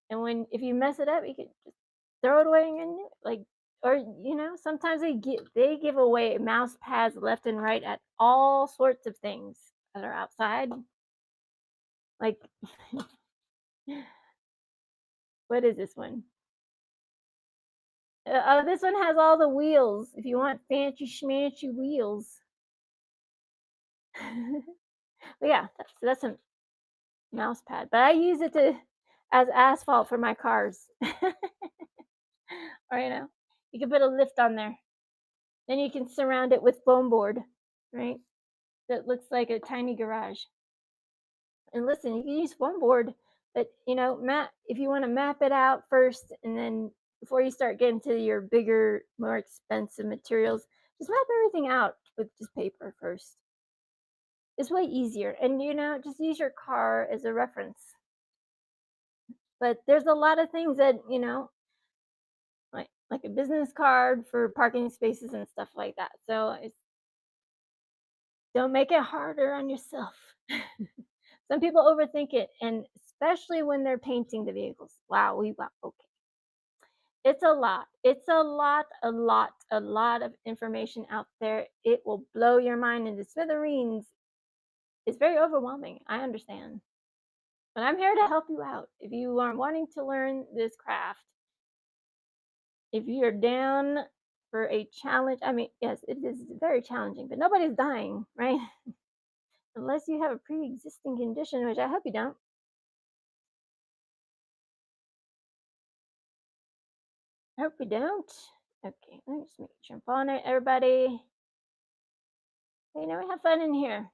And when if you mess it up, you could just throw it away and get new. Like or sometimes they give away mouse pads left and right at all sorts of things that are outside. Like what is this one? Oh, this one has all the wheels. If you want fancy schmancy wheels. But yeah, that's a mouse pad. But I use it to as asphalt for my cars. Or you can put a lift on there. Then you can surround it with foam board, right? That looks like a tiny garage. And listen, you can use foam board, but map if you want to map it out first, and then before you start getting to your bigger, more expensive materials, just map everything out with just paper first. It's way easier, and just use your car as a reference. But there's a lot of things that like a business card for parking spaces and stuff like that. So don't make it harder on yourself. Some people overthink it, and especially when they're painting the vehicles. Wow. Okay, it's a lot. It's a lot of information out there. It will blow your mind into smithereens. It's very overwhelming. I understand, but I'm here to help you out. If you are wanting to learn this craft, if you're down for a challenge, I mean, yes, it is very challenging, but nobody's dying, right? Unless you have a pre-existing condition, which I hope you don't. I hope you don't. Okay, let me just make sure I'm following it, everybody. We have fun in here.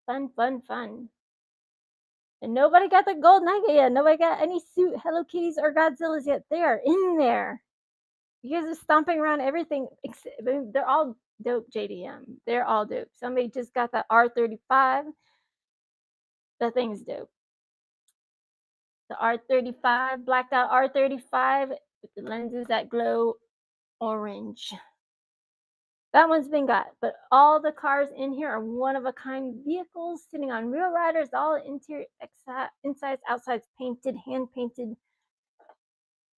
Fun, fun, fun. And nobody got the gold nugget yet. Nobody got any suit Hello Kitties or Godzillas yet. They are in there. You guys are stomping around everything. I mean, they're all dope JDM. They're all dope. Somebody just got that R35. That thing's dope. The R35, blacked out R35 with the lenses that glow orange. That one's been got, but all the cars in here are one of a kind vehicles sitting on real riders, all interior, insides, outsides painted, hand painted,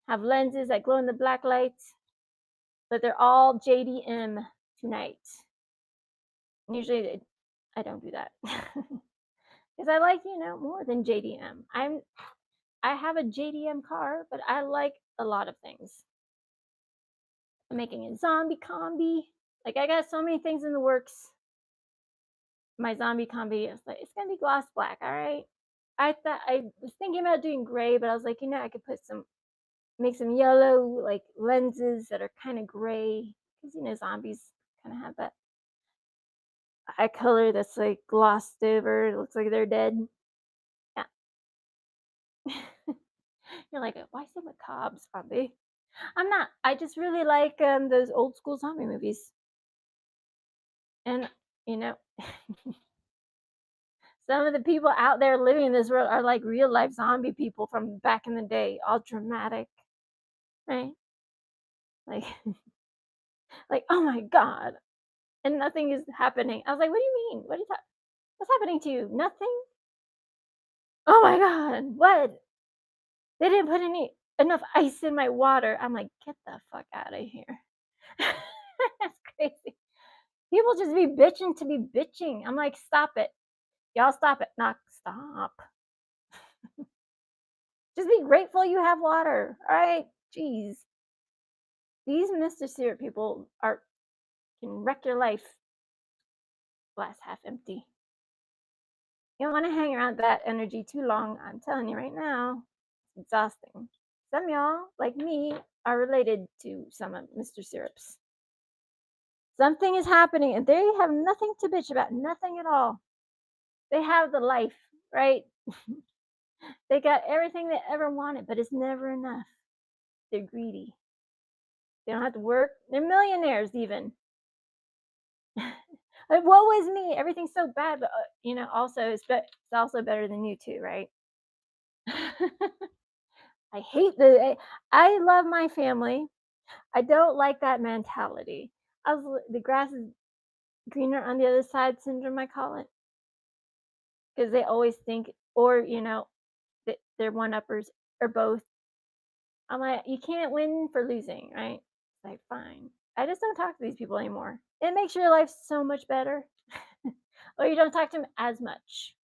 have lenses that glow in the black lights, but they're all JDM tonight. Usually I don't do that because I like, more than JDM. I have a JDM car, but I like a lot of things. I'm making a zombie combi. Like I got so many things in the works. My zombie combi is like it's gonna be gloss black, all right. I was thinking about doing gray, but I was like, I could make some yellow like lenses that are kind of gray because zombies kind of have that eye color that's like glossed over. It looks like they're dead. Yeah. You're like, why so macabre zombie? I'm not. I just really like those old school zombie movies, and you know, some of the people out there living in this world are like real life zombie people from back in the day, all dramatic, right? Like, like, oh my god, and nothing is happening. I was like, what do you mean? What's happening to you? Nothing. Oh my god, what? They didn't put enough ice in my water. I'm like, get the fuck out of here. That's crazy. People just be bitching to be bitching. I'm like, stop it. Y'all stop it. Not stop. Just be grateful you have water. All right. Jeez. These Mr. Syrup people can wreck your life. Glass half empty. You don't want to hang around that energy too long. I'm telling you right now, it's exhausting. Some y'all, like me, are related to some of Mr. Syrups. Something is happening and they have nothing to bitch about, nothing at all. They have the life, right? They got everything they ever wanted, but it's never enough. They're greedy. They don't have to work. They're millionaires, even. Woe is me. Everything's so bad, but also it's also better than you too, right? I hate I love my family. I don't like that mentality. The grass is greener on the other side syndrome, I call it, because they always think, or that they're one uppers or both. I'm like, you can't win for losing, right? It's like, fine. I just don't talk to these people anymore. It makes your life so much better. Or you don't talk to them as much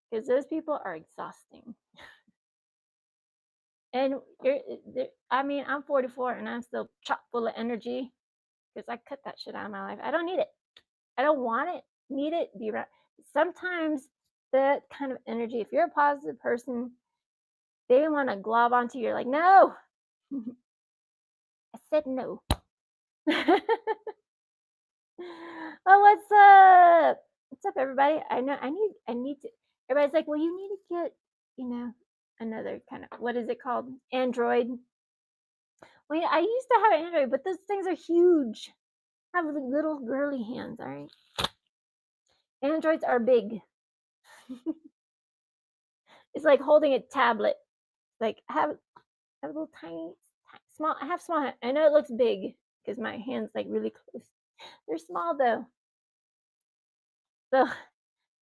because those people are exhausting. And I mean, I'm 44 and I'm still chock full of energy because I cut that shit out of my life. I don't need it. I don't want it, need it, be around. Sometimes that kind of energy, if you're a positive person, they want to glob onto you. You're like, no, I said no. Well, what's up? What's up, everybody? I need to. Everybody's like, well, you need to get, you know, another kind of, what is it called? Android. Well, yeah, I used to have an Android, but those things are huge. I have little girly hands, all right? Androids are big. It's like holding a tablet. Like I have a little tiny, small. I have small. I know it looks big because my hands like really close. They're small though. So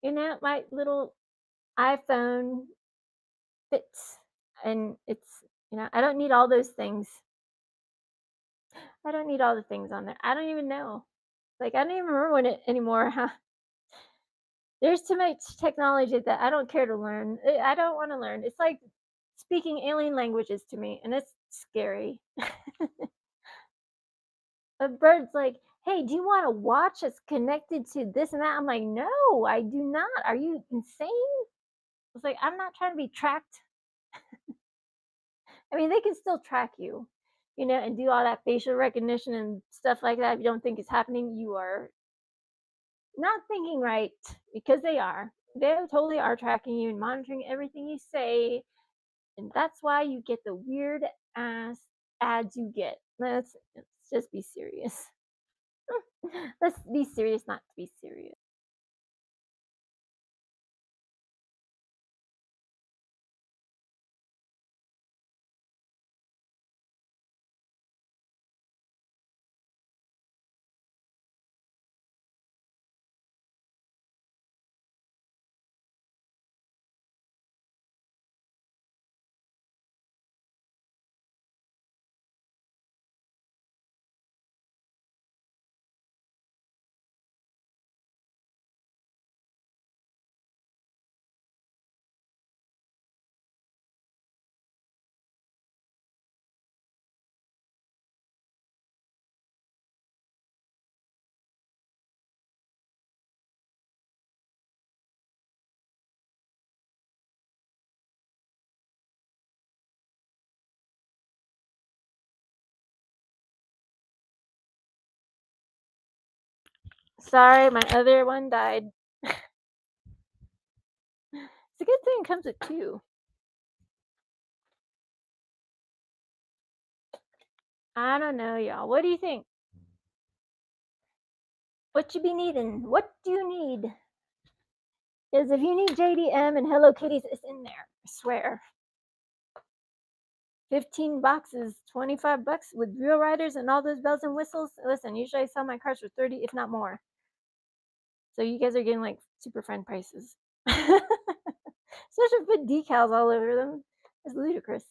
my little iPhone fits, and it's I don't need all those things. I don't need all the things on there. I don't even know. Like I don't even remember when it anymore. Huh? There's too much technology that I don't care to learn. I don't want to learn. It's like speaking alien languages to me, and it's scary. A bird's like, "Hey, do you want to watch us connected to this and that?" I'm like, "No, I do not. Are you insane?" It's like, I'm not trying to be tracked. I mean, they can still track you, and do all that facial recognition and stuff like that. If you don't think it's happening, you are not thinking right because they are. They totally are tracking you and monitoring everything you say. And that's why you get the weird ass ads you get. Let's just be serious. Let's be serious, not to be serious. Sorry, my other one died. It's a good thing it comes with two. I don't know, y'all. What do you think? What you be needing? What do you need? Because if you need JDM and Hello Kitties, it's in there. I swear. 15 boxes, 25 bucks with real riders and all those bells and whistles. Listen, usually I sell my cars for 30, if not more. So you guys are getting like super friend prices. Especially with decals all over them. It's ludicrous.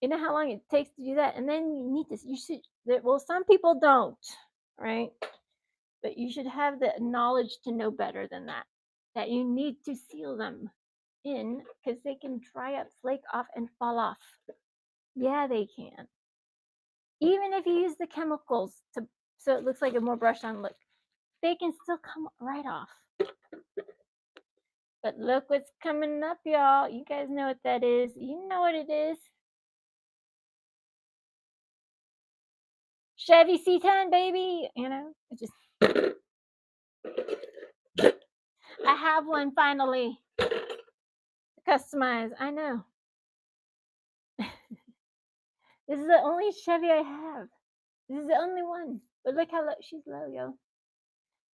You know how long it takes to do that? And then you should, well, some people don't, right? But you should have the knowledge to know better than that. That you need to seal them in because they can dry up, flake off, and fall off. Yeah, they can. Even if you use the chemicals so it looks like a more brushed on look, they can still come right off. But look what's coming up, y'all. You guys know what that is. You know what it is. Chevy C10, baby. It just I have one finally. Customized. I know. This is the only Chevy I have. This is the only one. But look how low she's low, yo.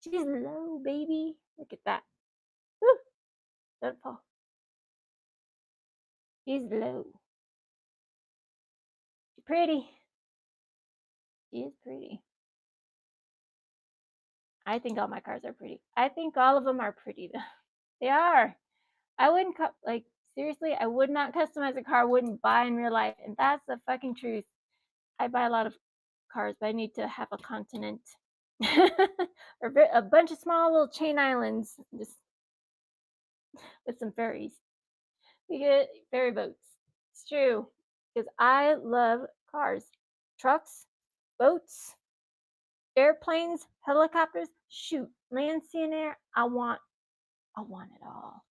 She's low, baby. Look at that. Woo! Don't fall. She's low. She's pretty. She is pretty. I think all my cars are pretty. I think all of them are pretty though. They are. I wouldn't like seriously, I would not customize a car I wouldn't buy in real life, and that's the fucking truth. I buy a lot of cars, but I need to have a continent or a bunch of small little chain islands, just with some ferries. We get ferry boats. It's true because I love cars, trucks, boats, airplanes, helicopters. Shoot, land, sea, and air. I want it all.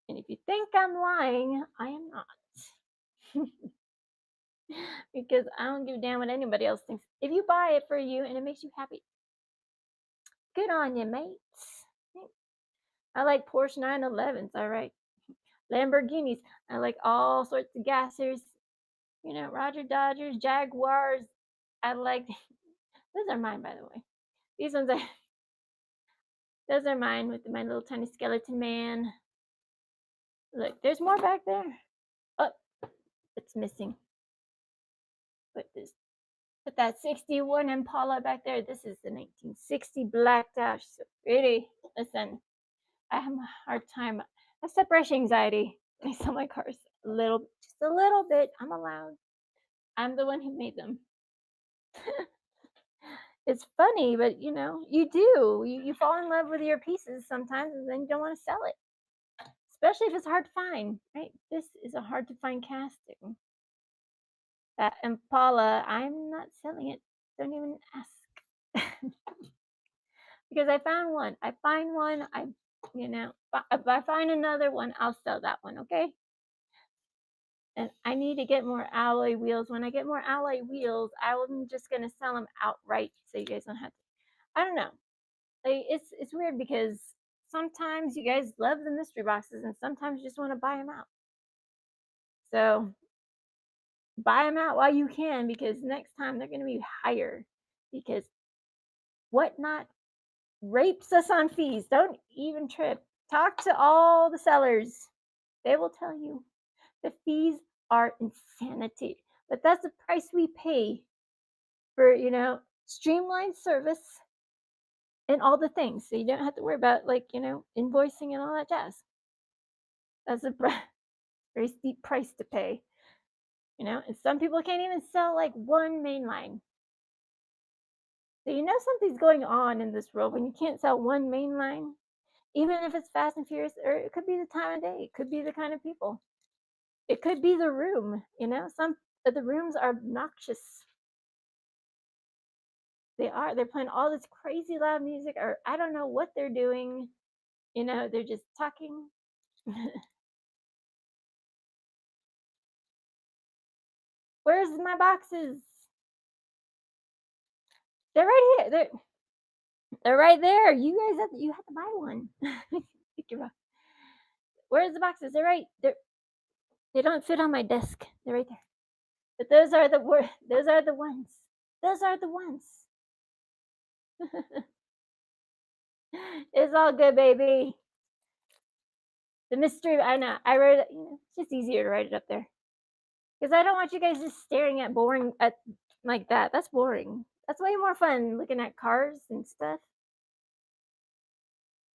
And if you think I'm lying, I am not. Because I don't give a damn what anybody else thinks. If you buy it for you and it makes you happy, good on you, mates. I like Porsche 911s, all right. Lamborghinis. I like all sorts of gassers. Roger Dodgers, Jaguars. I like those are mine, by the way. These ones I those are mine with my little tiny skeleton man. Look, there's more back there. Oh, it's missing. Put that 61 Impala back there. This is the 1960 Black Dash. So pretty. Listen, I have a hard time. I have separation anxiety. I sell my cars just a little bit. I'm allowed. I'm the one who made them. It's funny, but you do. You fall in love with your pieces sometimes, and then you don't want to sell it, especially if it's hard to find. Right? This is a hard to find casting. That Impala, I'm not selling it. Don't even ask. Because I found one. I find one. If I find another one, I'll sell that one. Okay. And I need to get more alloy wheels. When I get more alloy wheels, I'm just gonna sell them outright, so you guys don't have to. I don't know. Like it's weird because sometimes you guys love the mystery boxes, and sometimes you just want to buy them out. So buy them out while you can, because next time they're gonna be higher. Because Whatnot rapes us on fees. Don't even trip. Talk to all the sellers. They will tell you the fees are insanity. But that's the price we pay for, streamlined service and all the things. So you don't have to worry about invoicing and all that jazz. That's a very steep price to pay. And some people can't even sell like one main line. So something's going on in this world when you can't sell one main line, even if it's Fast and Furious, or it could be the time of day, it could be the kind of people. It could be the room, some of the rooms are obnoxious. They're playing all this crazy loud music, or I don't know what they're doing. They're just talking. Where's my boxes? They're right here. They're right there. You guys have to buy one. Where's the boxes? They're right there. They don't fit on my desk. They're right there. But those are the ones. Those are the ones. It's all good, baby. The mystery, I know. I wrote it. It's just easier to write it up there because I don't want you guys just staring at boring at like that. That's boring. That's way more fun looking at cars and stuff.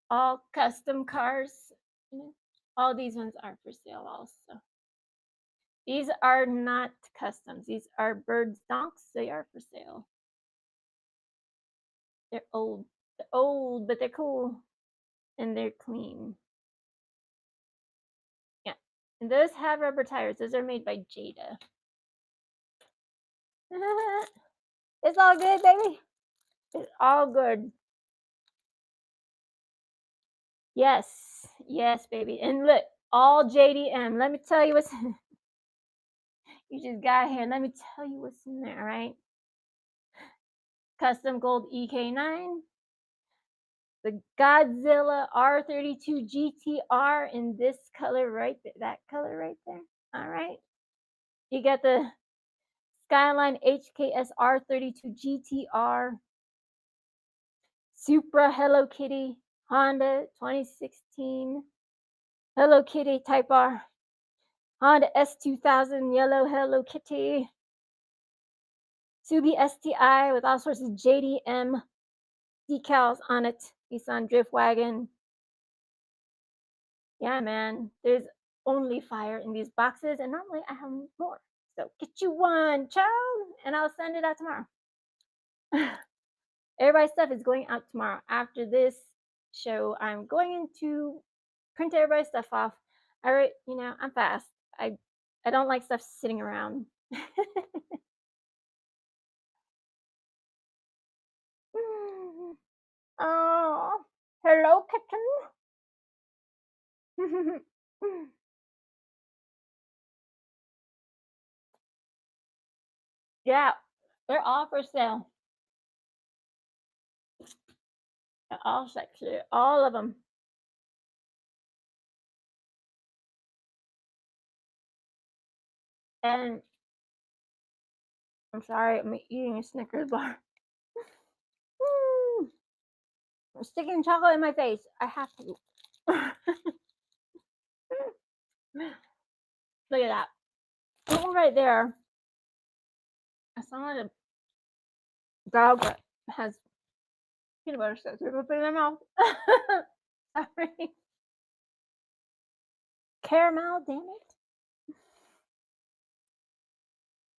All custom cars. All these ones are for sale also. These are not customs. These are bird donks. They are for sale. They're old. They're old, but they're cool and they're clean. Yeah. And those have rubber tires. Those are made by JDM. It's all good, baby. It's all good. Yes. Yes, baby. And look, all JDM. Let me tell you what's you just got here. Let me tell you what's in there, right? Custom gold EK9. The Godzilla R32 GTR in this color right there. That color right there. All right. You got the Skyline HKSR 32 GTR, Supra Hello Kitty, Honda 2016 Hello Kitty Type R, Honda S2000 Yellow Hello Kitty, Subi STI with all sorts of JDM decals on it, Nissan Drift Wagon. Yeah, man, there's only fire in these boxes, and normally I have more. So get you one, child, and I'll send it out tomorrow. Everybody's stuff is going out tomorrow. After this show, I'm going to print everybody's stuff off. I'm fast. I don't like stuff sitting around. Oh, hello, kitten. Yeah, they're all for sale. They're all sexy, all of them. And I'm sorry, I'm eating a Snickers bar. Mm, I'm sticking chocolate in my face. I have to. Look at that. That one right there. I saw like a dog that has peanut butter stuck to it in their mouth. Sorry. Caramel, damn it.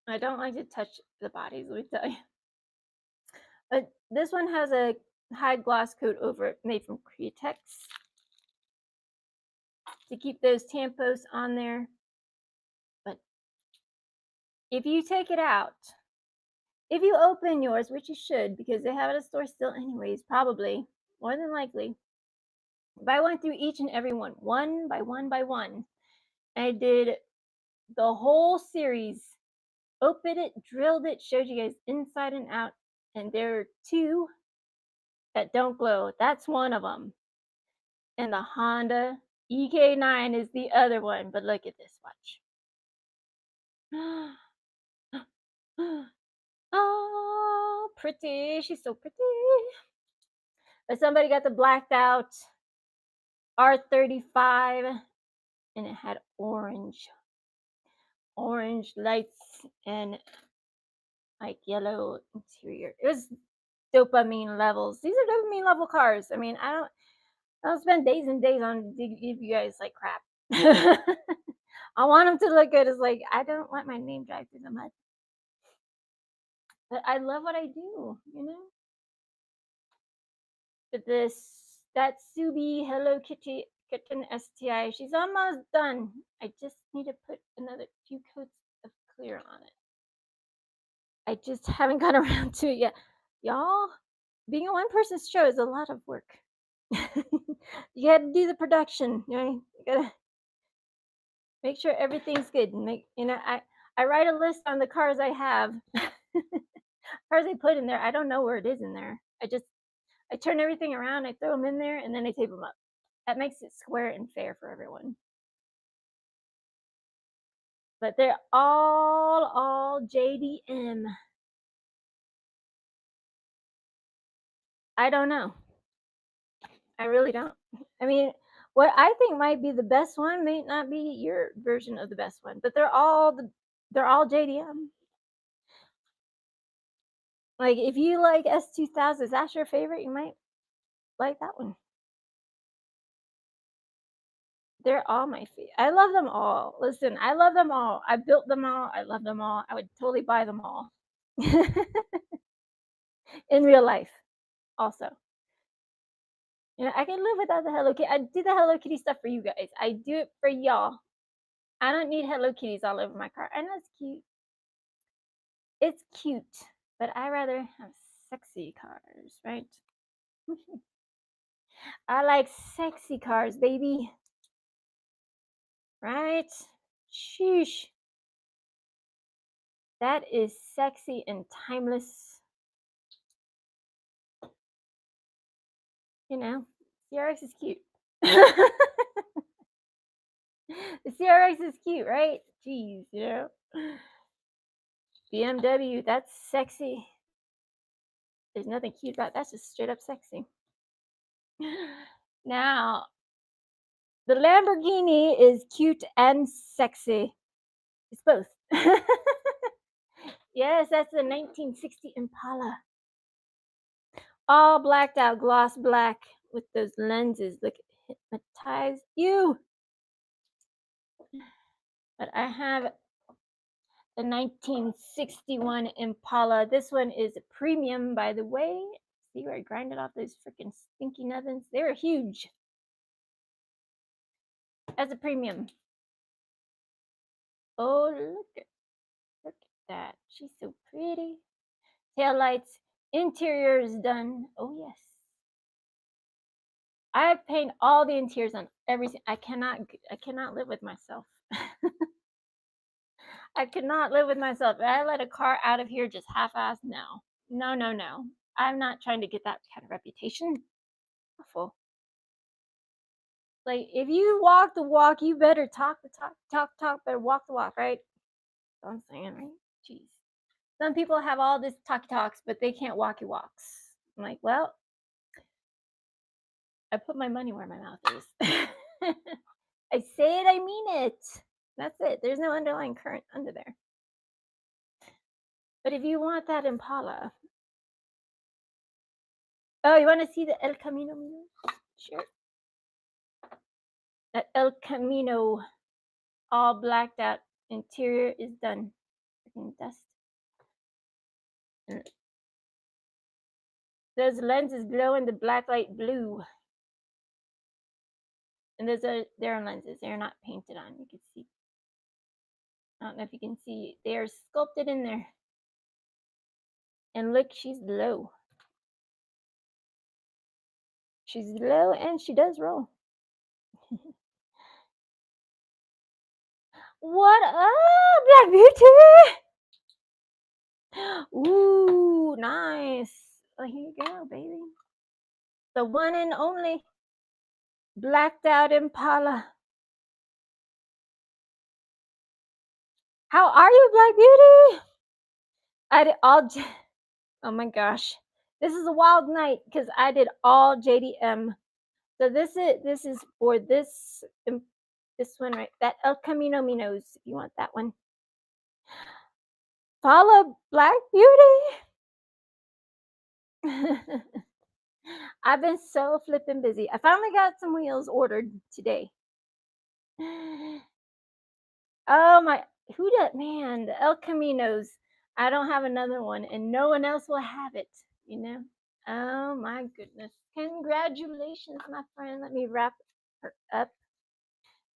I don't like to touch the bodies, let me tell you. But this one has a high gloss coat over it made from Createx to keep those tampos on there. But if you take it out, if you open yours, which you should because they have it at a store still anyways, probably, more than likely. But I went through each and every one by one by one. I did the whole series, opened it, drilled it, showed you guys inside and out. And there are two that don't glow. That's one of them. And the Honda EK9 is the other one. But look at this, watch. Oh, pretty. She's so pretty. But somebody got the blacked out R35 and it had orange lights and like yellow interior. It was dopamine levels. These are dopamine level cars. I mean, I don't spend days and days on to give you guys like crap. I want them to look good. It's like I don't want my name dragged through the mud. But I love what I do, you know? But that Subi Hello Kitty Kitten STI, she's almost done. I just need to put another few coats of clear on it. I just haven't got around to it yet. Y'all, being a one person show is a lot of work. You gotta do the production, right? You gotta make sure everything's good. And I write a list on the cars I have. Cars I put in there, I don't know where it is in there. I turn everything around, I throw them in there, and then I tape them up. That makes it square and fair for everyone. But they're all JDM. I don't know. I really don't. I mean, what I think might be the best one may not be your version of the best one, but they're all JDM. Like if you like S2000s, that's your favorite, you might like that one. They're all my favorite. I love them all. Listen, I love them all. I built them all. I love them all. I would totally buy them all. In real life, also. I can live without the Hello Kitty. I do the Hello Kitty stuff for you guys. I do it for y'all. I don't need Hello Kitties all over my car. I know it's cute. It's cute, but I rather have sexy cars, right? I like sexy cars, baby. Right? Sheesh. That is sexy and timeless. CRX is cute. The CRX is cute, right? Jeez. BMW, that's sexy. There's nothing cute about that's just straight up sexy. Now, the Lamborghini is cute and sexy. It's both. Yes, that's the 1960 Impala. All blacked out, gloss black with those lenses. Look, hypnotize you. But I have the 1961 Impala. This one is a premium, by the way. See where I grinded off those freaking stinky nubbins? They were huge. As a premium. Oh, look at that. She's so pretty. Tail lights. Interior is done. Oh yes. I paint all the interiors on everything. I cannot live with myself. I could not live with myself. If I let a car out of here just half-assed, no. No, no, no. I'm not trying to get that kind of reputation. Awful. Like, if you walk the walk, you better talk the talk, better walk the walk, right? That's what I'm saying, right? Jeez. Some people have all this talky talks, but they can't walky walks. I'm like, well, I put my money where my mouth is. I say it, I mean it. That's it. There's no underlying current under there. But if you want that Impala, oh, you want to see the El Camino? Sure. That El Camino, all blacked out interior is done. Freaking dust. And those lenses glow in the black light blue. And those are their own lenses. They're not painted on. You can see. I don't know if you can see. They are sculpted in there. And look, she's low. She's low and she does roll. What up, Black Beauty? Ooh, nice. Oh, here you go, baby. The one and only blacked out Impala. How are you, Black Beauty? I did all. Oh my gosh, this is a wild night because I did all JDM. So this is for this one right. That El Camino Minos. If you want that one, follow Black Beauty. I've been so flipping busy. I finally got some wheels ordered today. Oh my, who that man? The El Caminos. I don't have another one, and no one else will have it. You know. Oh my goodness! Congratulations, my friend. Let me wrap her up.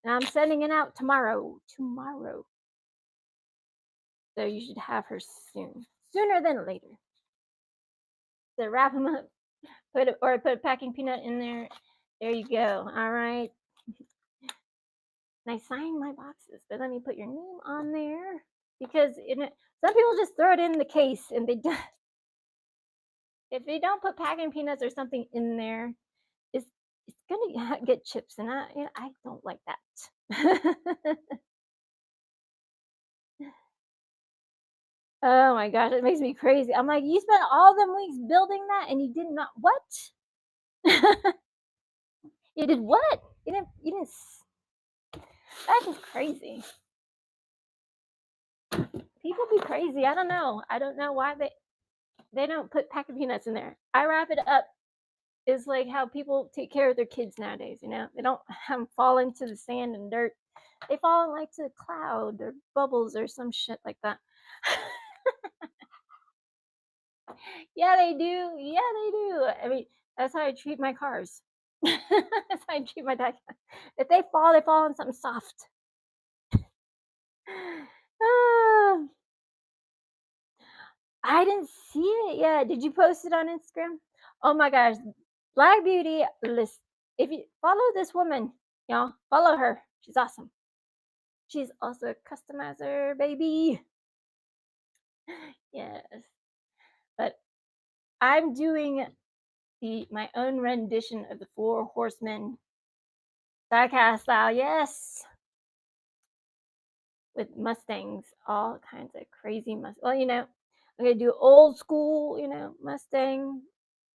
And I'm sending it out tomorrow. Tomorrow. So you should have her soon. Sooner than later. So wrap them up. Put a packing peanut in there. There you go. All right. And I signed my boxes, but let me put your name on there because some people just throw it in the case and they don't. If they don't put packing peanuts or something in there, it's gonna get chips, and I don't like that. Oh my gosh, it makes me crazy. I'm like, you spent all them weeks building that, and you did not what? You did what? You didn't. That's just crazy. People be crazy. I don't know. I don't know why they don't put pack of peanuts in there. I wrap it up. It's like how people take care of their kids nowadays. You know, they don't have them fall into the sand and dirt. They fall like to a cloud or bubbles or some shit like that. Yeah, they do. Yeah, they do. I mean, that's how I treat my cars. That's how I treat my dad. If they fall on something soft. Ah, I didn't see it yet. Did you post it on Instagram? Oh my gosh. Black Beauty list. If you follow this woman, y'all, follow her. She's awesome. She's also a customizer, baby. Yes. But I'm doing my own rendition of the Four Horsemen diecast style. Yes. with Mustangs, all kinds of crazy well, I'm gonna do old school, Mustang,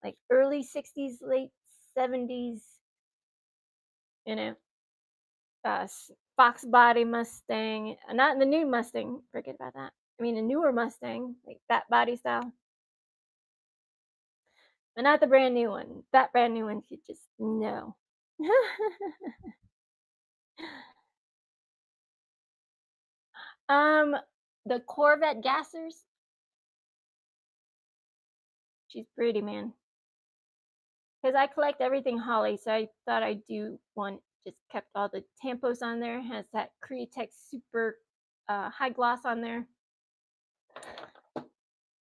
like early 60s, late 70s, you know, Fox body Mustang, not the new Mustang, forget about that. I mean, a newer Mustang, like that body style, but not the brand new one. That brand new one, you just no. um, the Corvette Gassers, she's pretty, man. Because I collect everything Holly, so I thought I'd do one. Just kept all the tampos on there. Has that Createx super high gloss on there.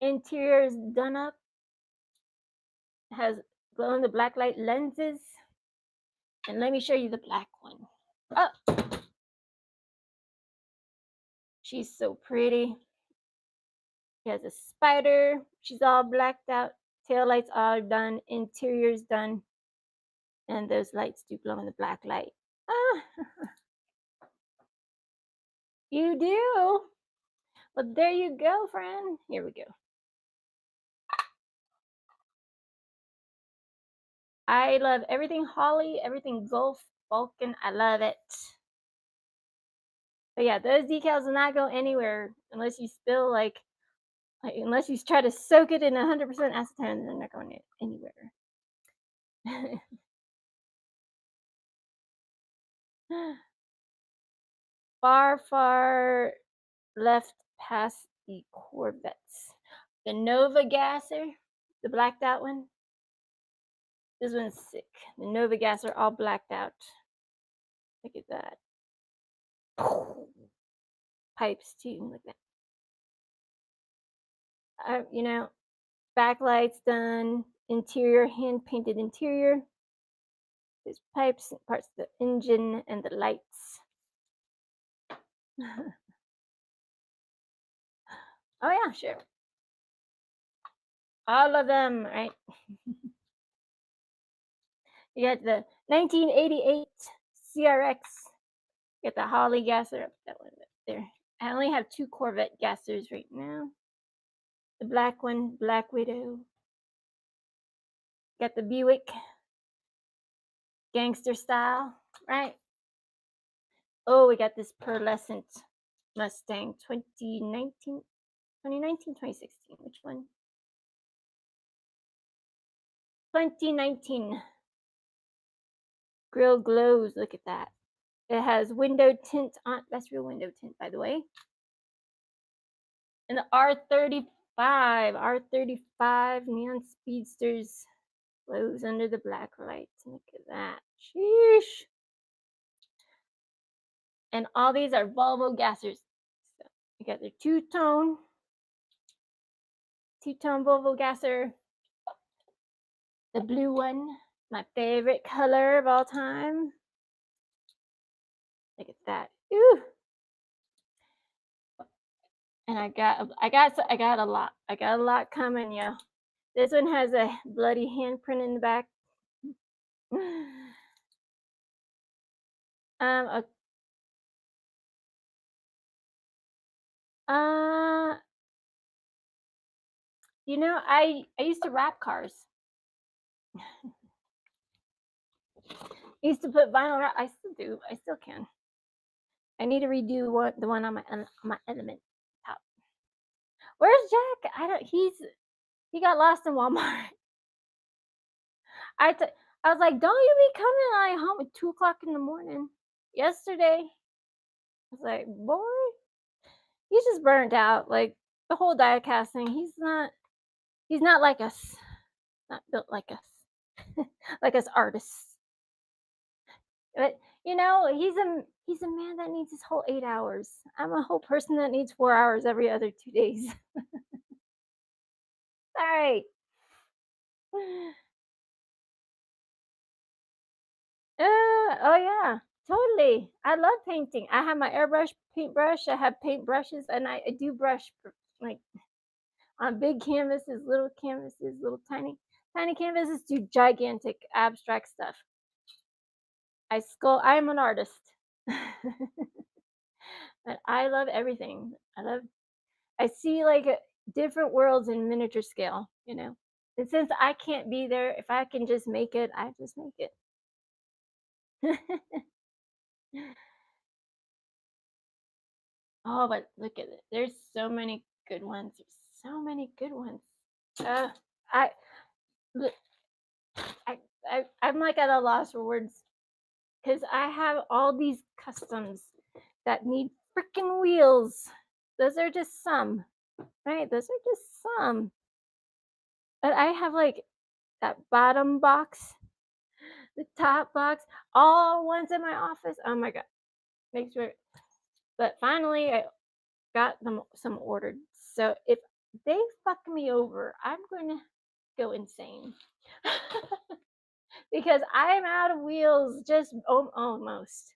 Interior is done up. Has glow in the black light lenses. And let me show you the black one. Oh, she's so pretty. She has a spider. She's all blacked out. Tail lights all done. Interior's done. And those lights do glow in the black light. Ah, you do? Well, there you go, friend. Here we go. I love everything Holly, everything Gulf, Vulcan. I love it. But yeah, those decals will not go anywhere unless you spill unless you try to soak it in 100% acetone, they're not going anywhere. Far, far left past the Corvettes. The Nova Gasser, the blacked out one. This one's sick. The Nova Gasser all blacked out. Look at that. Pipes too. Look at that. Backlights done. Interior, hand painted interior. There's pipes, parts of the engine, and the lights. Oh yeah, sure. All of them, right? You got the 1988 CRX. You got the Holly gasser up that one up there. I only have 2 Corvette gassers right now. The black one, Black Widow. Got the Buick, gangster style, right? Oh, we got this pearlescent Mustang 2019, 2016. Which one? 2019. Grill glows. Look at that. It has window tint on. That's real window tint, by the way. And the R35 neon speedsters glows under the black lights. Look at that. Sheesh. And all these are Volvo gassers. So you got the two-tone Volvo gasser. The blue one, my favorite color of all time. Look at that. Ooh. And I got a lot. I got a lot coming, yeah. This one has a bloody handprint in the back. A, uh, I used to wrap cars. I used to put vinyl wrap. I still do. I still can. I need to redo the one on my Element top. Where's Jack? He got lost in Walmart. I was like, don't you be coming home at 2 o'clock in the morning. Yesterday, I was like, boy, he's just burnt out. Like the whole die casting, he's not like us. Not built like us. Like us artists. But he's a man that needs his whole 8 hours. I'm a whole person that needs 4 hours every other 2 days. Sorry. Oh yeah, totally. I love painting. I have my airbrush paintbrush. I have paintbrushes, and I do brush like on big canvases, little canvases, little tiny canvases to gigantic abstract stuff. I am an artist. But I love everything. I see like different worlds in miniature scale. And since I can't be there, if I can just make it, I just make it. Oh, but look at it. There's so many good ones. There's so many good ones. Uh, I, look, I, I'm like at a loss for words because I have all these customs that need freaking wheels. Those are just some, right? Those are just some. But I have like that bottom box, the top box, all ones in my office. Oh my god, makes me. But finally, I got them some ordered. So if they fuck me over, I'm going to go insane because I'm out of wheels. Just almost,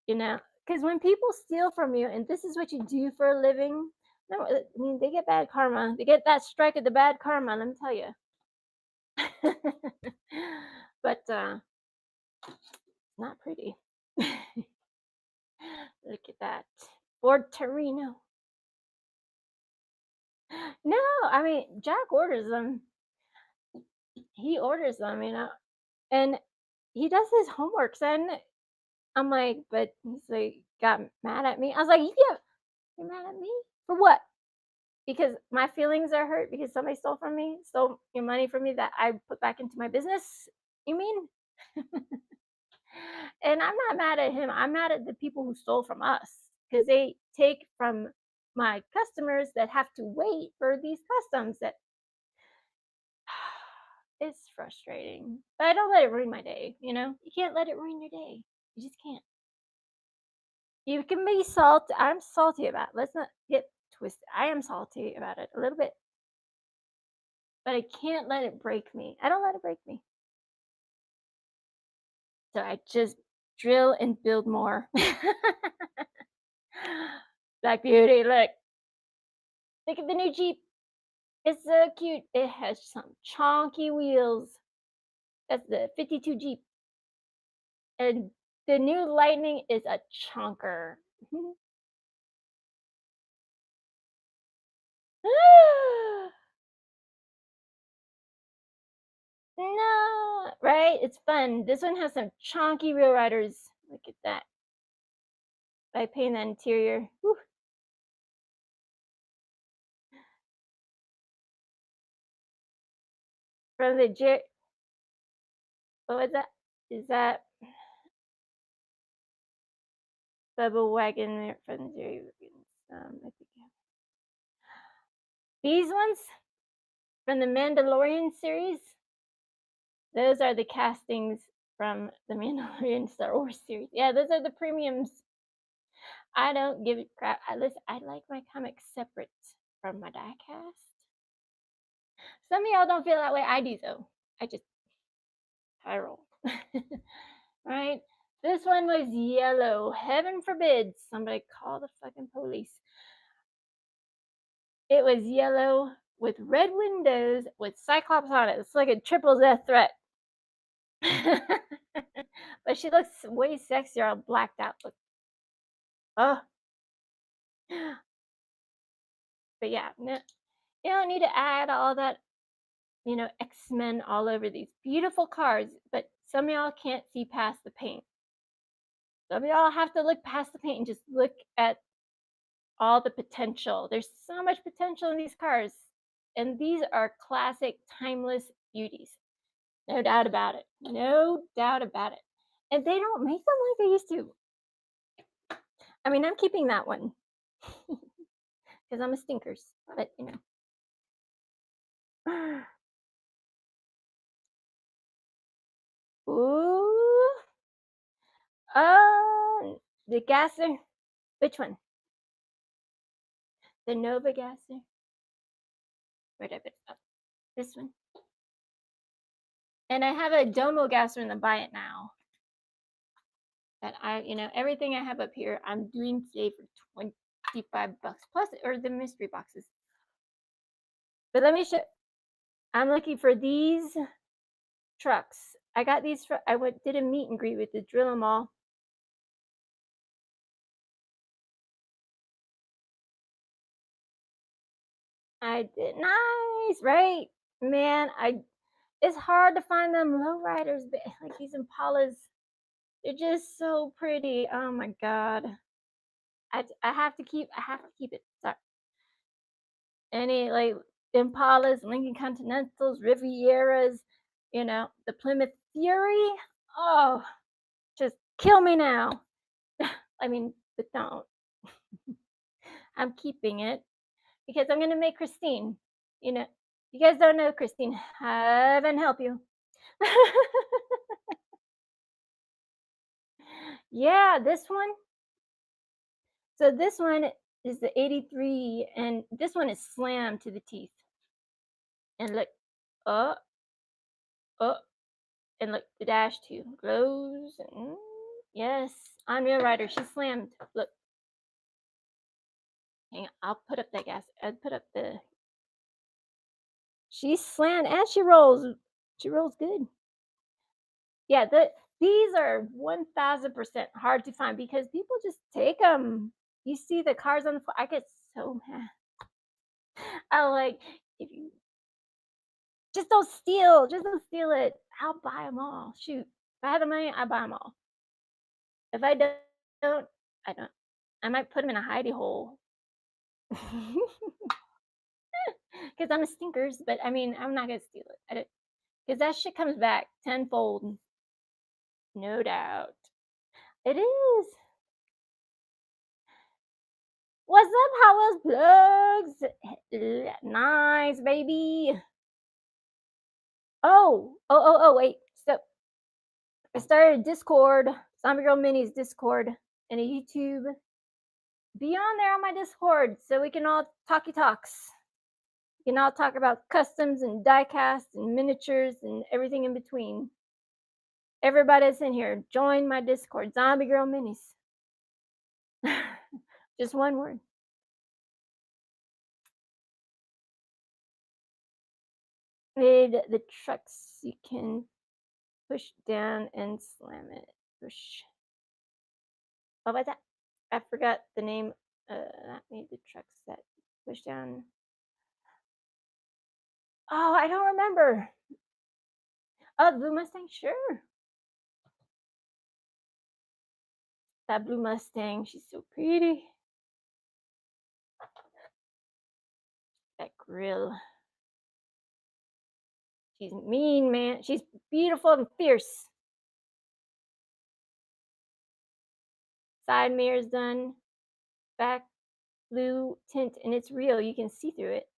you know. Because when people steal from you, and this is what you do for a living, no, I mean they get bad karma. They get that strike of the bad karma. Let me tell you. But not pretty. Look at that. Ford Torino. No, I mean Jack orders them. He orders them. And he does his homework. Then I'm like, but he's like got mad at me. I was like, yeah, you're mad at me for what? Because my feelings are hurt because somebody stole your money from me that I put back into my business. You mean? And I'm not mad at him. I'm mad at the people who stole from us because they take from my customers that have to wait for these customs that it's frustrating. But I don't let it ruin my day. You can't let it ruin your day. You just can't. You can be salty. I'm salty about it. Let's not get twisted. I am salty about it a little bit, but I can't let it break me. I don't let it break me. So I just drill and build more. Black Beauty, look. Look at the new Jeep. It's so cute. It has some chonky wheels. That's the 52 Jeep. And the new Lightning is a chonker. No, right? It's fun. This one has some chonky wheel riders. Look at that. By painting the interior. Whew. From the what was that? Is that Bubble Wagon from the Jerry Wiggins? I think these ones from the Mandalorian series. Those are the castings from the Mandalorian Star Wars series. Yeah, those are the premiums. I don't give a crap. I like my comics separate from my diecast. Some of y'all don't feel that way. I do though. I roll. Right? This one was yellow. Heaven forbid somebody call the fucking police. It was yellow with red windows with Cyclops on it. It's like a triple death threat. But she looks way sexier all blacked out. Look. Oh. But yeah, no, you don't need to add all that, X-Men all over these beautiful cars, but some of y'all can't see past the paint. Some of y'all have to look past the paint and just look at all the potential. There's so much potential in these cars. And these are classic, timeless beauties. No doubt about it. No doubt about it. And they don't make them like they used to. I mean, I'm keeping that one because I'm a stinkers. But. Ooh. The gasser. Which one? The Nova gasser. Where did I put it? Oh, this one. And I have a Domo gasser in the buy it now. That everything I have up here, I'm doing today for $25 plus, or the mystery boxes. But let me show. I'm looking for these trucks. I got these. I did a meet and greet with the Drill 'em All. I did. Nice, right? Man, I it's hard to find them lowriders, but like these Impalas, they're just so pretty. Oh my god. I have to keep it. Sorry. Any like Impalas, Lincoln Continentals, Rivieras, the Plymouth Fury. Oh, just kill me now. I mean, but don't. I'm keeping it because I'm gonna make Christine. You know, you guys don't know Christine. Heaven help you. Yeah, this one. So this one is the 83, and this one is slammed to the teeth. And look, oh, oh, and look, the dash too glows. And, yes, Unreal Rider. She's slammed. Look, hang on. I'll put up that gas. I'll put up the. She's slammed and she rolls. She rolls good. Yeah, these are 1000% hard to find because people just take them. You see the cars on the floor. I get so mad. I like if you just don't steal it. I'll buy them all. Shoot, if I have the money, I buy them all. If I don't, I don't. I might put them in a hidey hole because I'm a stinkers. But I mean, I'm not gonna steal it because that shit comes back tenfold, no doubt. It is. What's up, Howell's plugs? Nice, baby. Wait. So I started a Discord, Zombie Girl Minis Discord, and a YouTube. Be on there on my Discord so we can all talky talks. We can all talk about customs and diecast and miniatures and everything in between. Everybody that's in here, join my Discord, Zombie Girl Minis. Just one word. Made the trucks you can push down and slam it. Push. Oh, what's that? I forgot the name. That made the trucks that push down. Oh, I don't remember. Oh, the Blue Mustang, sure. That Blue Mustang, she's so pretty. That grill. She's mean, man. She's beautiful and fierce. Side mirrors done. Back blue tint, and it's real. You can see through it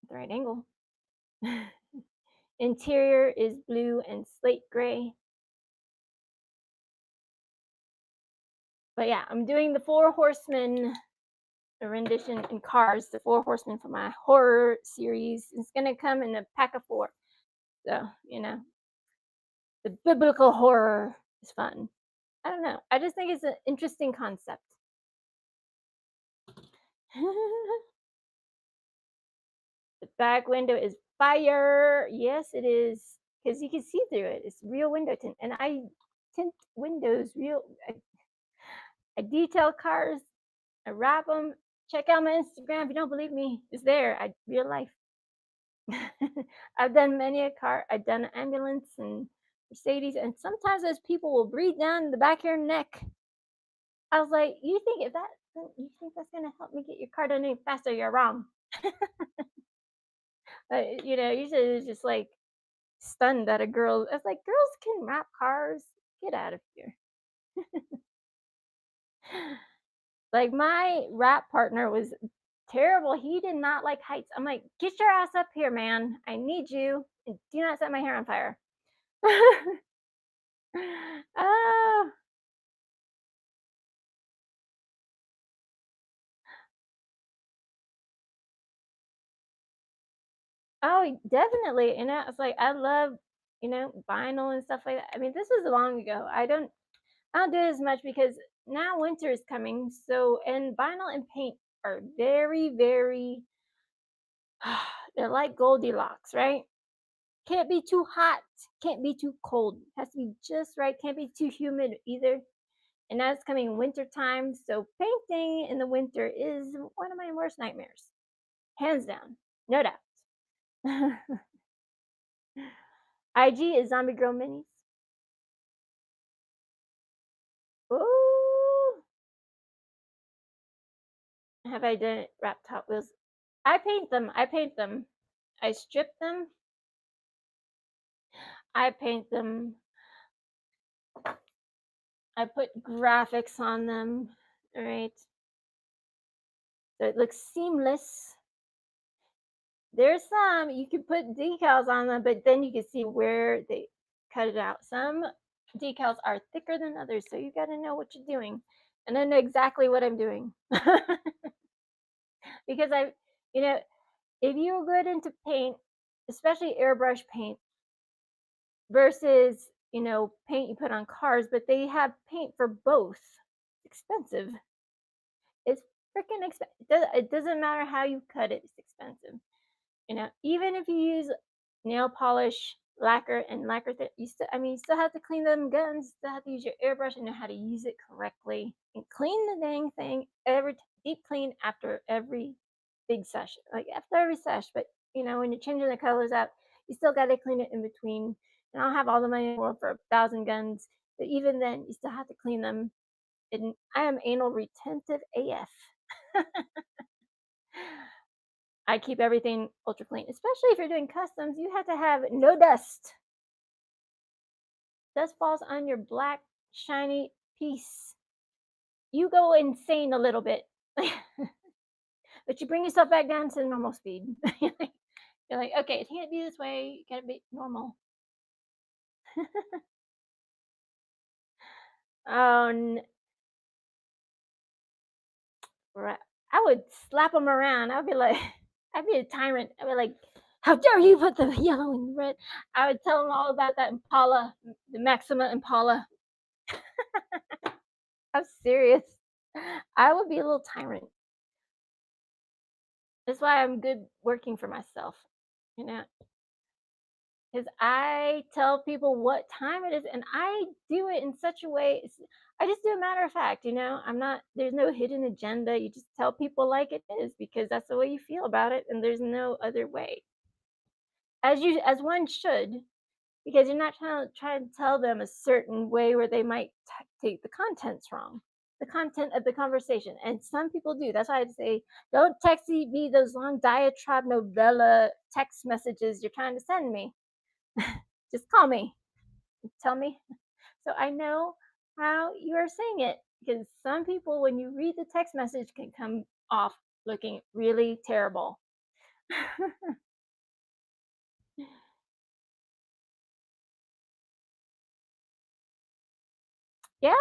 at the right angle. Interior is blue and slate gray. But yeah, I'm doing the Four Horsemen rendition in cars, the Four Horsemen for my horror series. It's gonna come in a pack of 4. So, the biblical horror is fun. I don't know. I just think it's an interesting concept. The back window is fire. Yes, it is. Because you can see through it. It's real window tint. And I tint windows real. I detail cars. I wrap them. Check out my Instagram if you don't believe me. It's there. Real life. I've done many a car. I've done ambulance and Mercedes, and sometimes those people will breathe down the back of your neck. I was like, you think that's gonna help me get your car done any faster? You're wrong. Usually it's just like stunned that a girl. I was like, girls can wrap cars. Get out of here. Like my rap partner was terrible. He did not like heights. I'm like, get your ass up here, man. I need you. And do not set my hair on fire. Oh, oh, definitely. It's like I love, vinyl and stuff like that. I mean, this was long ago. I don't do it as much because now winter is coming. So, and vinyl and paint are very, very, they're like Goldilocks, right? Can't be too hot, can't be too cold. Has to be just right. Can't be too humid either. And now it's coming winter time, so painting in the winter is one of my worst nightmares. hands down, no doubt. IG is Zombie Girl Minis. Ooh, have I done it wrapped Hot Wheels? I paint them. I paint them. I strip them. I paint them. I put graphics on them. All right, so it looks seamless. There's some you can put decals on them, but then you can see where they cut it out. Some decals are thicker than others, so you got to know what you're doing. And I know exactly what I'm doing because you know, if you're good into paint, especially airbrush paint versus paint you put on cars, but they have paint for both. Expensive. It's freaking expensive. It doesn't matter how you cut it. It's expensive. Even if you use nail polish, lacquer, and lacquer, you still have to clean them guns. You still have to use your airbrush and know how to use it correctly and clean the dang thing deep clean after every big session, like after every sesh. But when you're changing the colors out, you still got to clean it in between. And I'll have all the money in the world for 1,000 guns, but even then, you still have to clean them. And I am anal retentive AF. I keep everything ultra clean, especially if you're doing customs. You have to have no dust. Dust falls on your black, shiny piece. You go insane a little bit, but you bring yourself back down to normal speed. You're like, okay, it can't be this way. You gotta be normal. Oh, I would slap them around. I'd be like, I'd be a tyrant. I'd be like, how dare you put the yellow in red? I would tell them all about that Impala, the Maxima Impala. I'm serious. I would be a little tyrant. That's why I'm good working for myself, you know, because I tell people what time it is, and I do it in such a way. I just do a matter of fact, I'm not. There's no hidden agenda. You just tell people like it is because that's the way you feel about it, and there's no other way. As one should, because you're not trying to tell them a certain way where they might take the contents wrong, the content of the conversation. And some people do. That's why I'd say don't text me those long diatribe novella text messages you're trying to send me. Just call me, tell me, so I know how you are saying it, because some people, when you read the text message, can come off looking really terrible. Yeah,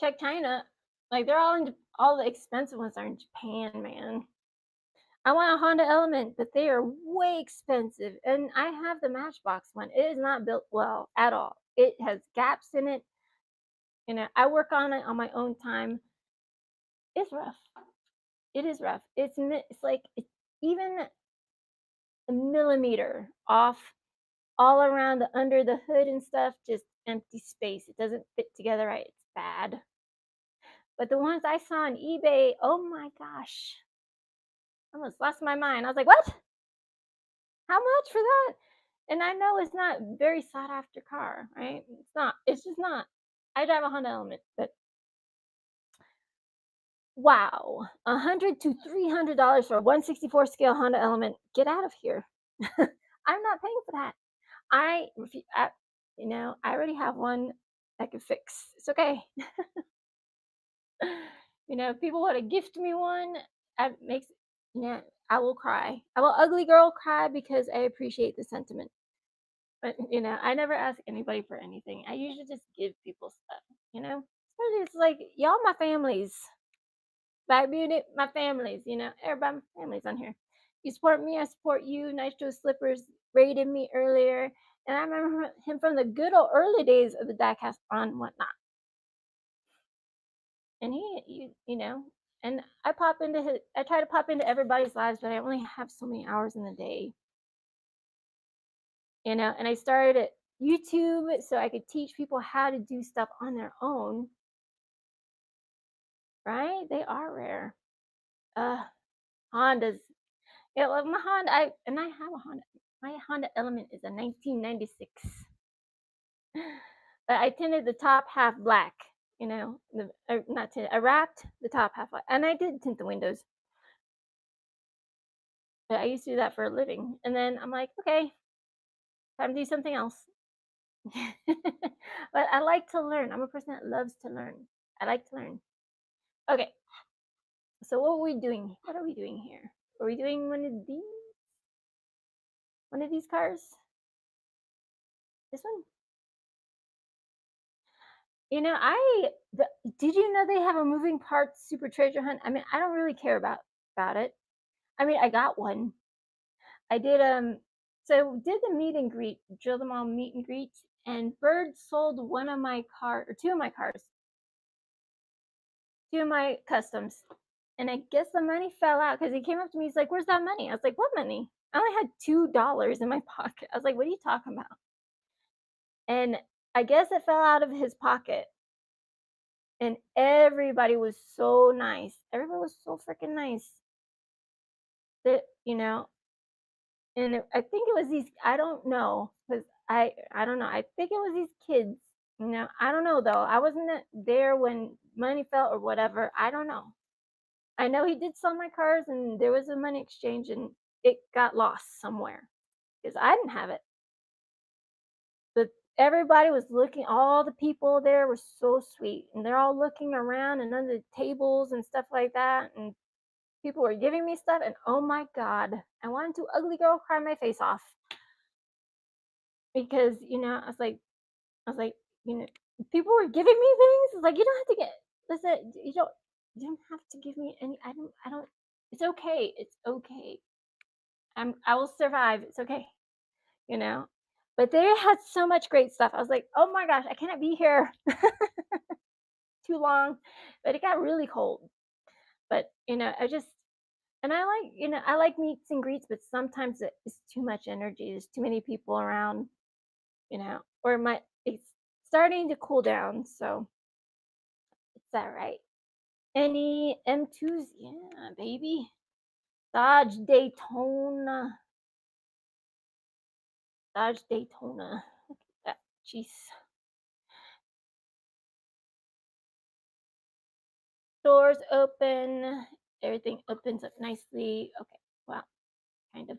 check China. Like they're all the expensive ones are in Japan, man. I want a Honda Element, but they are way expensive. And I have the Matchbox one. It is not built well at all. It has gaps in it. I work on it on my own time. It's rough. It is rough. It's like it's even a millimeter off all around under the hood and stuff, just empty space. It doesn't fit together right. It's bad. But the ones I saw on eBay, oh my gosh, I almost lost my mind. I was like, what? How much for that? And I know it's not very sought after car, right? It's not. It's just not. I drive a Honda Element, but wow, $100 to $300 for a 164 scale Honda Element. Get out of here. I'm not paying for that. I, refu- I, I already have one I can fix. It's okay. If people want to gift me one, I makes, I will cry. I will ugly girl cry because I appreciate the sentiment. But, I never ask anybody for anything. I usually just give people stuff, Especially it's like y'all my families. Black beauty, my families, everybody my families on here. You support me, I support you. Nice Joe Slippers raided me earlier. And I remember him from the good old early days of the diecast on whatnot. And and I try to pop into everybody's lives, but I only have so many hours in the day. And I started at YouTube so I could teach people how to do stuff on their own, right? They are rare. Hondas. Yeah, well, my Honda, I have a Honda. My Honda Element is a 1996. But I tinted the top half black, not tinted. I wrapped the top half black, and I did tint the windows. But I used to do that for a living, and then I'm like, okay, time to do something else. But I like to learn. I'm a person that loves to learn. I like to learn. Okay, so what are we doing? What are we doing here? Are we doing one of these? One of these cars? This one? You know, did you know they have a moving parts super treasure hunt? I mean, I don't really care about it. I mean, I got one. I did so did the meet and greet, drilled them all meet and greet, and Bird sold one of my car or two of my cars, two of my customs. And I guess the money fell out because he came up to me. He's like, "Where's that money?" I was like, "What money?" I only had $2 in my pocket. I was like, "What are you talking about?" And I guess it fell out of his pocket. And everybody was so nice. Everybody was so freaking nice. That and I think it was these. I don't know because I don't know. I think it was these kids. I don't know though. I wasn't there when money fell or whatever. I don't know. I know he did sell my cars and there was a money exchange and it got lost somewhere because I didn't have it. But everybody was looking, all the people there were so sweet and they're all looking around and under the tables and stuff like that. And people were giving me stuff. And oh my God, I wanted to ugly girl cry my face off because, I was like, you know, people were giving me things. It's like, you don't have to listen, you don't have to give me any, I don't, it's okay. It's okay. I will survive. It's okay, you know. But they had so much great stuff. I was like, oh my gosh, I cannot be here too long. But it got really cold. But and I like meets and greets, but sometimes it's too much energy. There's too many people around, or it's starting to cool down, so it's all right. Any M2s? Yeah, baby. Dodge Daytona. Dodge Daytona. Look at that. Jeez. Doors open. Everything opens up nicely. Okay. Well, kind of.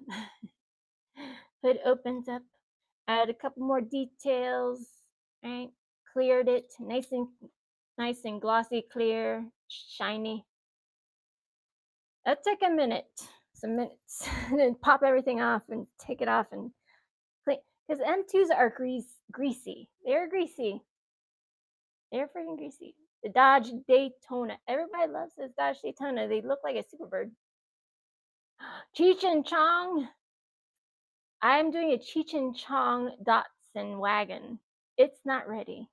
Hood opens up. Add a couple more details. Right. Cleared it. Nice and glossy, clear, shiny. That took a minute. Some minutes. And then pop everything off and take it off and clean. Because M2s are greasy. They're greasy. They're freaking greasy. The Dodge Daytona. Everybody loves this Dodge Daytona. They look like a Superbird. Cheech and Chong. I'm doing a Cheech and Chong Datsun wagon. It's not ready.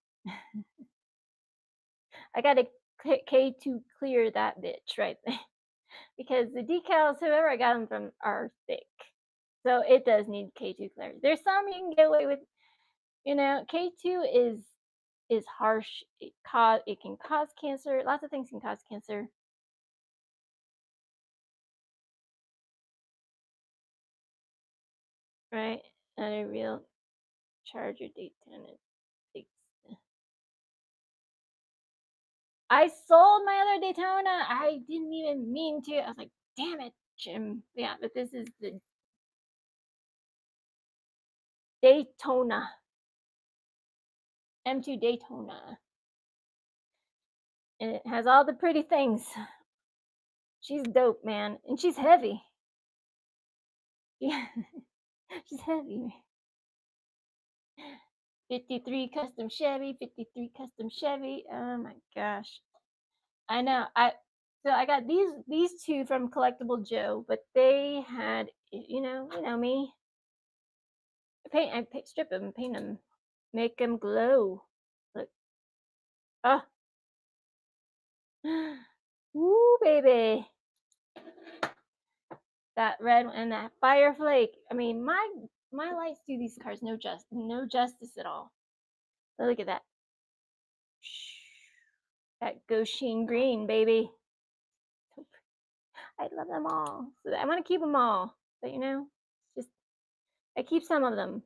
I got to K2 clear that bitch right there because the decals, whoever I got them from, are thick. So it does need K2 clear. There's some you can get away with. K2 is harsh. It can cause cancer. Lots of things can cause cancer. Right? Not a real Charger Daytona. I sold my other Daytona. I didn't even mean to. I was like, damn it, Jim. Yeah, but this is the Daytona. M2 Daytona. And it has all the pretty things. She's dope, man. And she's heavy. Yeah, she's heavy. 53 custom Chevy, 53 custom Chevy. Oh my gosh. I know. I got these two from Collectible Joe, but they had me. Strip them, paint them, make them glow. Look. Oh. Woo, baby. That red one and that fire flake. I mean, my lights do these cars no justice at all. But look at that. That Goshen green, baby. I love them all. So I want to keep them all. But just I keep some of them.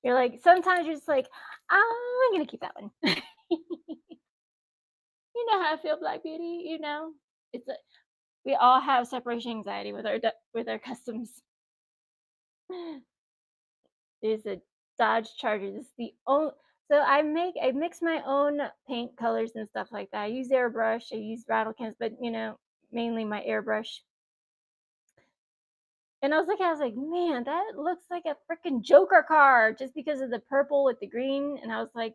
You're like sometimes you're just like, I'm gonna keep that one. You know how I feel, Black Beauty. It's a, we all have separation anxiety with with our customs. Is a Dodge Charger. This is the only. So I mix my own paint colors and stuff like that. I use airbrush. I use rattle cans, but mainly my airbrush. And I was like, man, that looks like a freaking Joker car just because of the purple with the green. And I was like,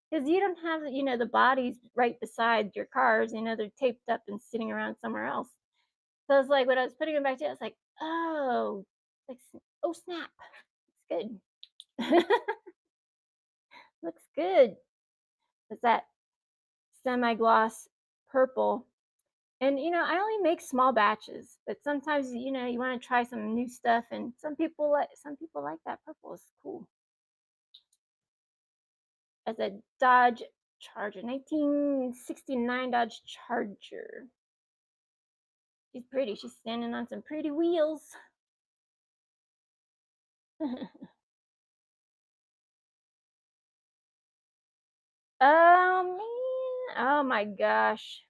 because you don't have, the bodies right beside your cars, they're taped up and sitting around somewhere else. So I was like, when I was putting them back together, I was like, oh, like, oh, snap. It's good. Looks good. It's that semi-gloss purple. And I only make small batches, but sometimes you want to try some new stuff, and some people like that purple. It's cool. As a Dodge Charger, 1969 Dodge Charger. She's pretty. She's standing on some pretty wheels. Oh man. Oh my gosh.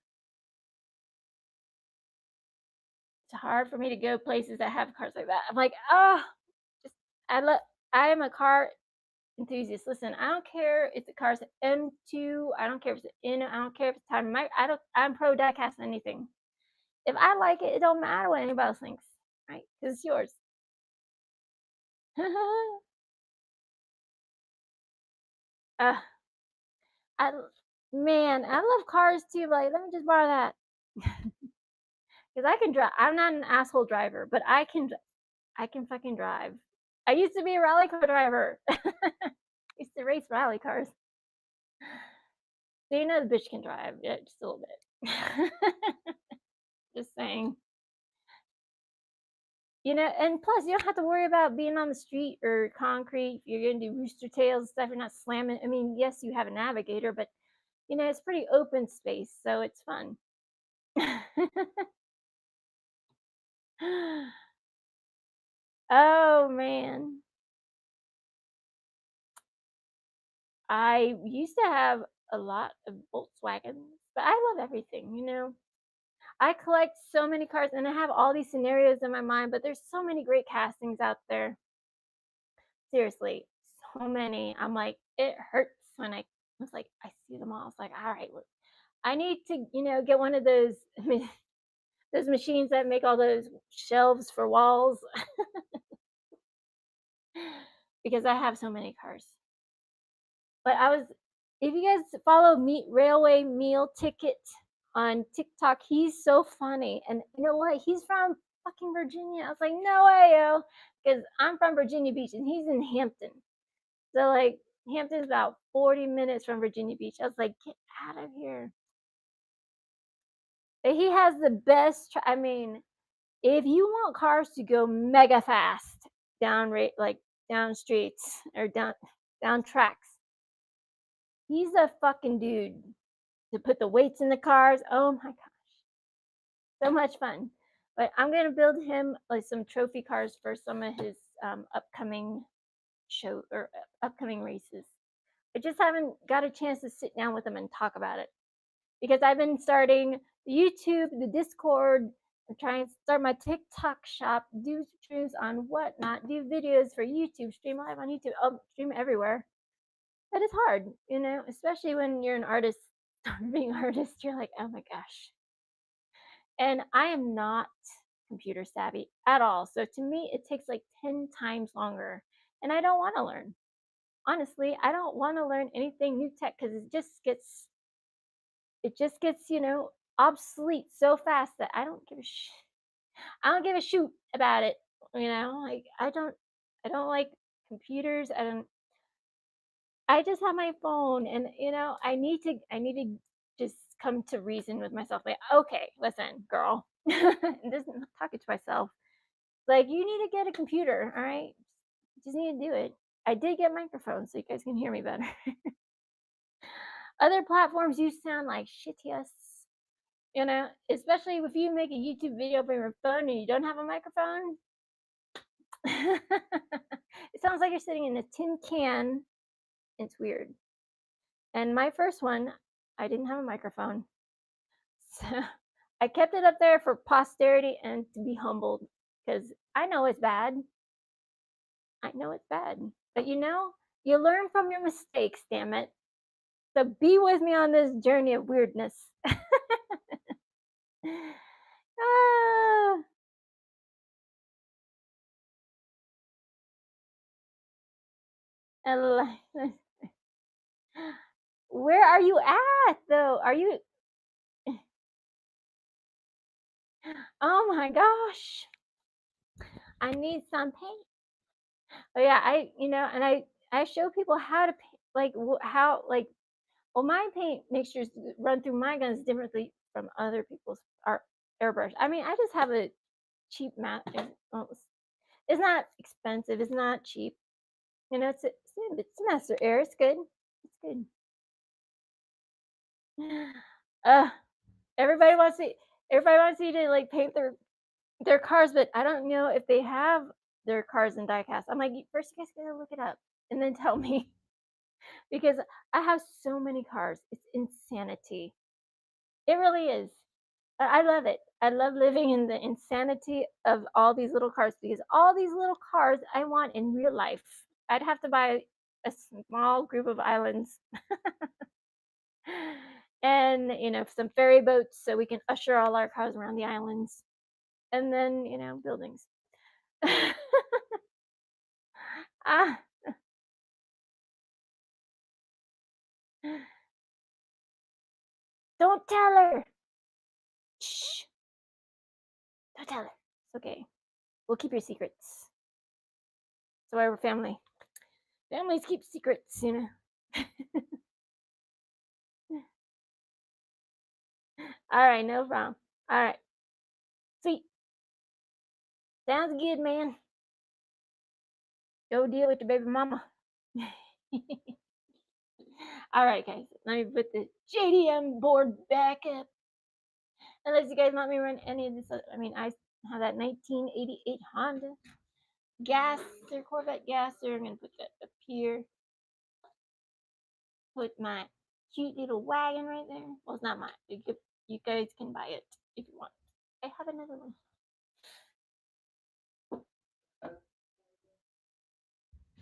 It's hard for me to go places that have cars like that. I'm like, oh, just I love. I am a car enthusiast. Listen, I don't care if the car's an M2. I don't care if it's an N. I don't care if it's time. I don't. I'm pro diecast anything. If I like it, it don't matter what anybody else thinks, right? Because it's yours. uh, I man, I love cars too. Like, let me just borrow that because I can drive. I'm not an asshole driver, but I can fucking drive. I used to be a rally car driver. Used to race rally cars. So the bitch can drive, yeah, just a little bit. Just saying. And plus you don't have to worry about being on the street or concrete. You're gonna do rooster tails and stuff. You're not slamming. I mean, yes, you have a navigator, but it's pretty open space, so it's fun. Oh man. I used to have a lot of Volkswagens, but I love everything. I collect so many cars and I have all these scenarios in my mind, but there's so many great castings out there. Seriously, so many. I'm like, it hurts when I was like, I see them all. I was like, all right, look, I need to, get one of those, those machines that make all those shelves for walls because I have so many cars. But if you guys follow Meet Railway Meal Ticket on TikTok, he's so funny. And you know what? He's from fucking Virginia. I was like, no way, yo. Because I'm from Virginia Beach and he's in Hampton. So, like, Hampton's about 40 minutes from Virginia Beach. I was like, get out of here. But he has the best, I mean, if you want cars to go mega fast like down streets or down tracks, he's a fucking dude to put the weights in the cars. Oh my gosh, so much fun. But I'm gonna build him like some trophy cars for some of his upcoming upcoming races. I just haven't got a chance to sit down with him and talk about it because I've been starting the YouTube, the Discord. I'm trying to start my TikTok shop, do streams on whatnot, do videos for YouTube, stream live on YouTube, stream everywhere. But it's hard, especially when you're an artist, being artist, you're like, oh my gosh. And I am not computer savvy at all. So to me, it takes like 10 times longer. And I don't want to learn. Honestly, I don't want to learn anything new tech because it just gets, obsolete so fast that I don't give a shoot about it. Like I don't like computers. I just have my phone and I need to just come to reason with myself. Like, okay, listen, girl. This is not talking to myself. Like, you need to get a computer, all right? Just need to do it. I did get microphones so you guys can hear me better. Other platforms you sound like shit, yes. Especially if you make a YouTube video from your phone and you don't have a microphone. It sounds like you're sitting in a tin can. It's weird. And my first one, I didn't have a microphone. So I kept it up there for posterity and to be humbled because I know it's bad. I know it's bad. But you learn from your mistakes, damn it. So be with me on this journey of weirdness. Ah, I li- Where are you at though? Are you Oh my gosh. I need some paint. Oh yeah, and I show people how to paint, like how like well my paint mixtures run through my guns differently from other people's art airbrush. I mean, I just have a cheap mat. It's not expensive. It's not cheap. It's Master Air. It's good. It's good. Uh, everybody wants to. Everybody wants you to like paint their cars, but I don't know if they have their cars in diecast. I'm like, first you guys gotta look it up and then tell me because I have so many cars. It's insanity. It really is. I love it. I love living in the insanity of all these little cars because all these little cars I want in real life. I'd have to buy a small group of islands and some ferry boats so we can usher all our cars around the islands and then buildings. Ah, don't tell her. Shh, don't tell her. It's okay. We'll keep your secrets. So we're family. Families keep secrets. All right, no problem. All right, sweet. Sounds good, man. Go deal with your baby mama. All right, guys. Let me put the JDM board back up. Unless you guys want me to run any of this. I mean, I have that 1988 Honda gasser, Corvette gasser. I'm gonna put that up here. Put my cute little wagon right there. Well, it's not mine. You guys can buy it if you want. I have another one.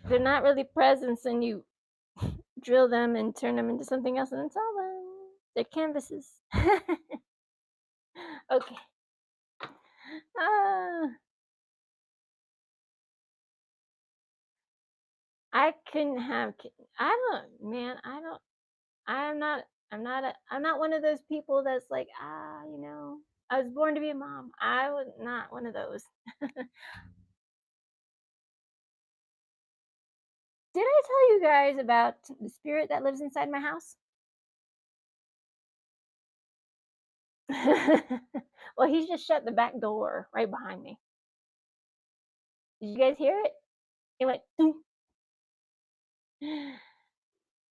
They're not really presents, and you drill them and turn them into something else and sell them. They're canvases. Okay. Uh, I couldn't have. I don't, man. I don't. I'm not. I'm not one of those people that's like, I was born to be a mom. I was not one of those. Did I tell you guys about the spirit that lives inside my house? Well, he's just shut the back door right behind me. Did you guys hear it? It went. "Doom."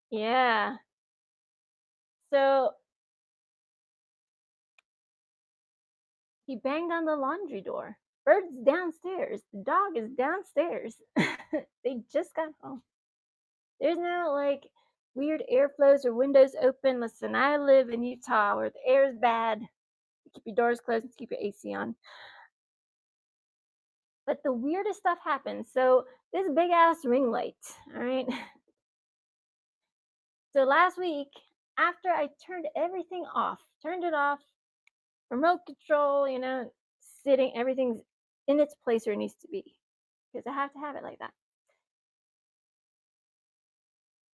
Yeah. So he banged on the laundry door. Bird's downstairs. The dog is downstairs. They just got home. There's no like weird airflows or windows open. Listen, I live in Utah where the air is bad. Keep your doors closed and keep your AC on. But the weirdest stuff happens. So this big ass ring light, all right. So last week, after I turned everything off, turned it off, remote control, sitting, everything's in its place where it needs to be because I have to have it like that.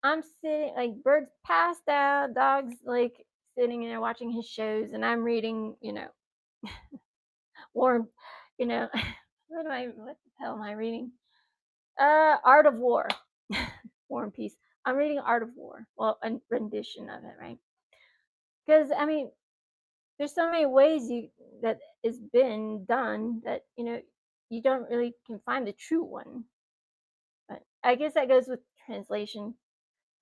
I'm sitting like birds passed out, dogs like sitting there watching his shows, and I'm reading, War, what the hell am I reading? Art of War, War and Peace. I'm reading Art of War. Well, a rendition of it, right? Because I mean, there's so many ways that it's been done that you don't really can find the true one. But I guess that goes with translation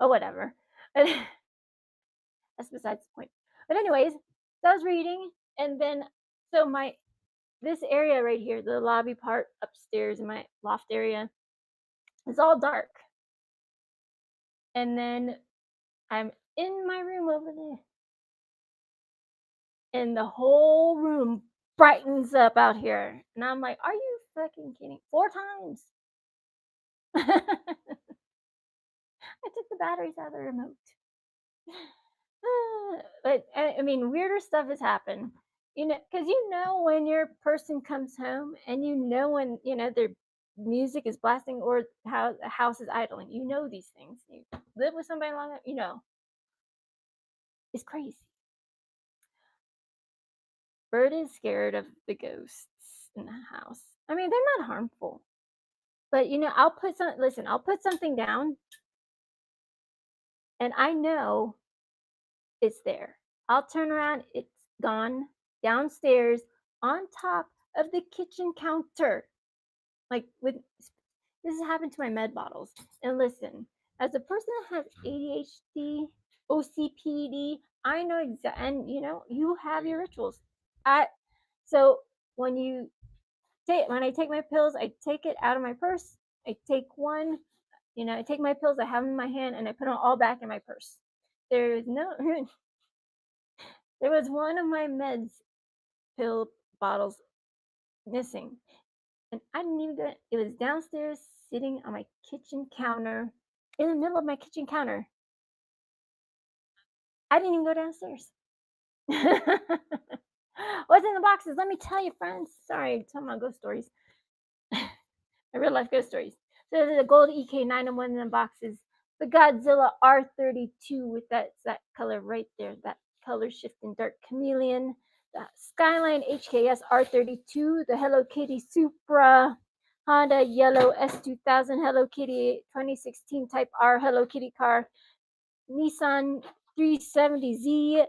or whatever. That's besides the point. But anyways, So I was reading, and then so my this area right here, the lobby part upstairs in my loft area, is all dark. And then I'm in my room over there, and the whole room brightens up out here. And I'm like, are you fucking kidding? 4 times. I took the batteries out of the remote. But I mean, weirder stuff has happened. Because when your person comes home, and when their music is blasting, or how the house is idling. These things. You live with somebody long enough, it's crazy. Bird is scared of the ghosts in the house. I mean, they're not harmful, but I'll put something down, and I know it's there. I'll turn around, it's gone downstairs on top of the kitchen counter. Like with this has happened to my med bottles. And listen, as a person that has ADHD, OCPD, I know exactly, and you have your rituals. I so when I take my pills, I take it out of my purse. I take one, I take my pills, I have them in my hand, and I put them all back in my purse. There's no There was one of my meds pill bottles missing, and I didn't even get it. It was downstairs, sitting on my kitchen counter, in the middle of my kitchen counter. I didn't even go downstairs. What's in the boxes? Let me tell you, friends. Sorry, tell my ghost stories. My real life ghost stories. So there's a gold EK901 in the boxes. The Godzilla R32 with that color right there, that color shifting dark chameleon. The Skyline HKS R32, the Hello Kitty Supra, Honda Yellow S2000 Hello Kitty 2016 Type R Hello Kitty car, Nissan 370Z,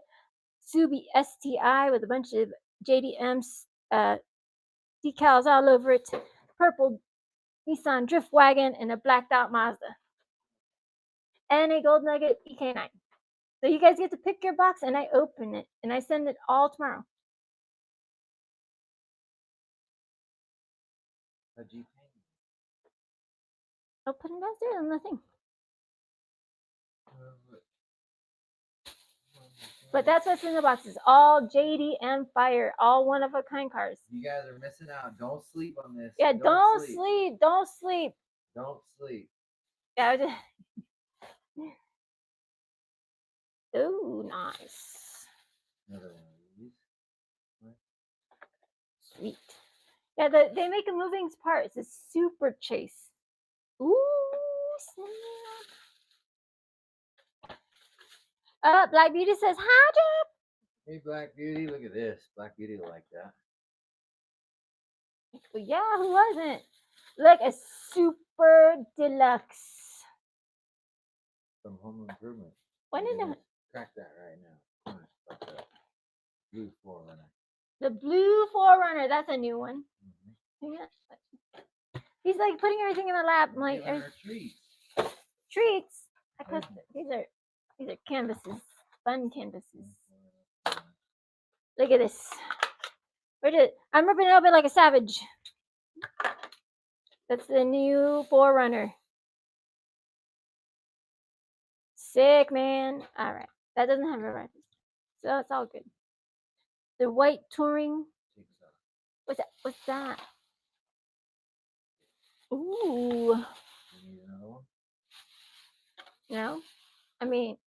Subi STI with a bunch of JDM decals all over it, purple Nissan Drift Wagon, and a blacked out Mazda, and a Gold Nugget EK9. So you guys get to pick your box, and I open it, and I send it all tomorrow. How'd you I'll put it downstairs on the thing. But that's what's in the boxes. All JDM Fire, all one of a kind cars. You guys are missing out. Don't sleep on this. Yeah, don't sleep. Don't sleep. Don't sleep. Yeah. Ooh, nice. Another one of these. Sweet. Yeah, they make a moving part. It's a super chase. Ooh, snap. Black Beauty says, hi, Jeff. Hey, Black Beauty, look at this. Black Beauty will like that. Well, yeah, who wasn't? Look, a super deluxe. From Home Improvement. When did it? Crack that right now. Blue Forerunner. The Blue Forerunner. That's a new one. Mm-hmm. Yeah. He's like putting everything in the lap. I'm like, treats. Treats. These are canvases. Fun canvases. Look at this. I'm ripping it open like a savage. That's the new Forerunner. Sick, man. All right. That doesn't have a rifle. So it's all good. The white touring. What's that? What's that? Ooh. No? I mean,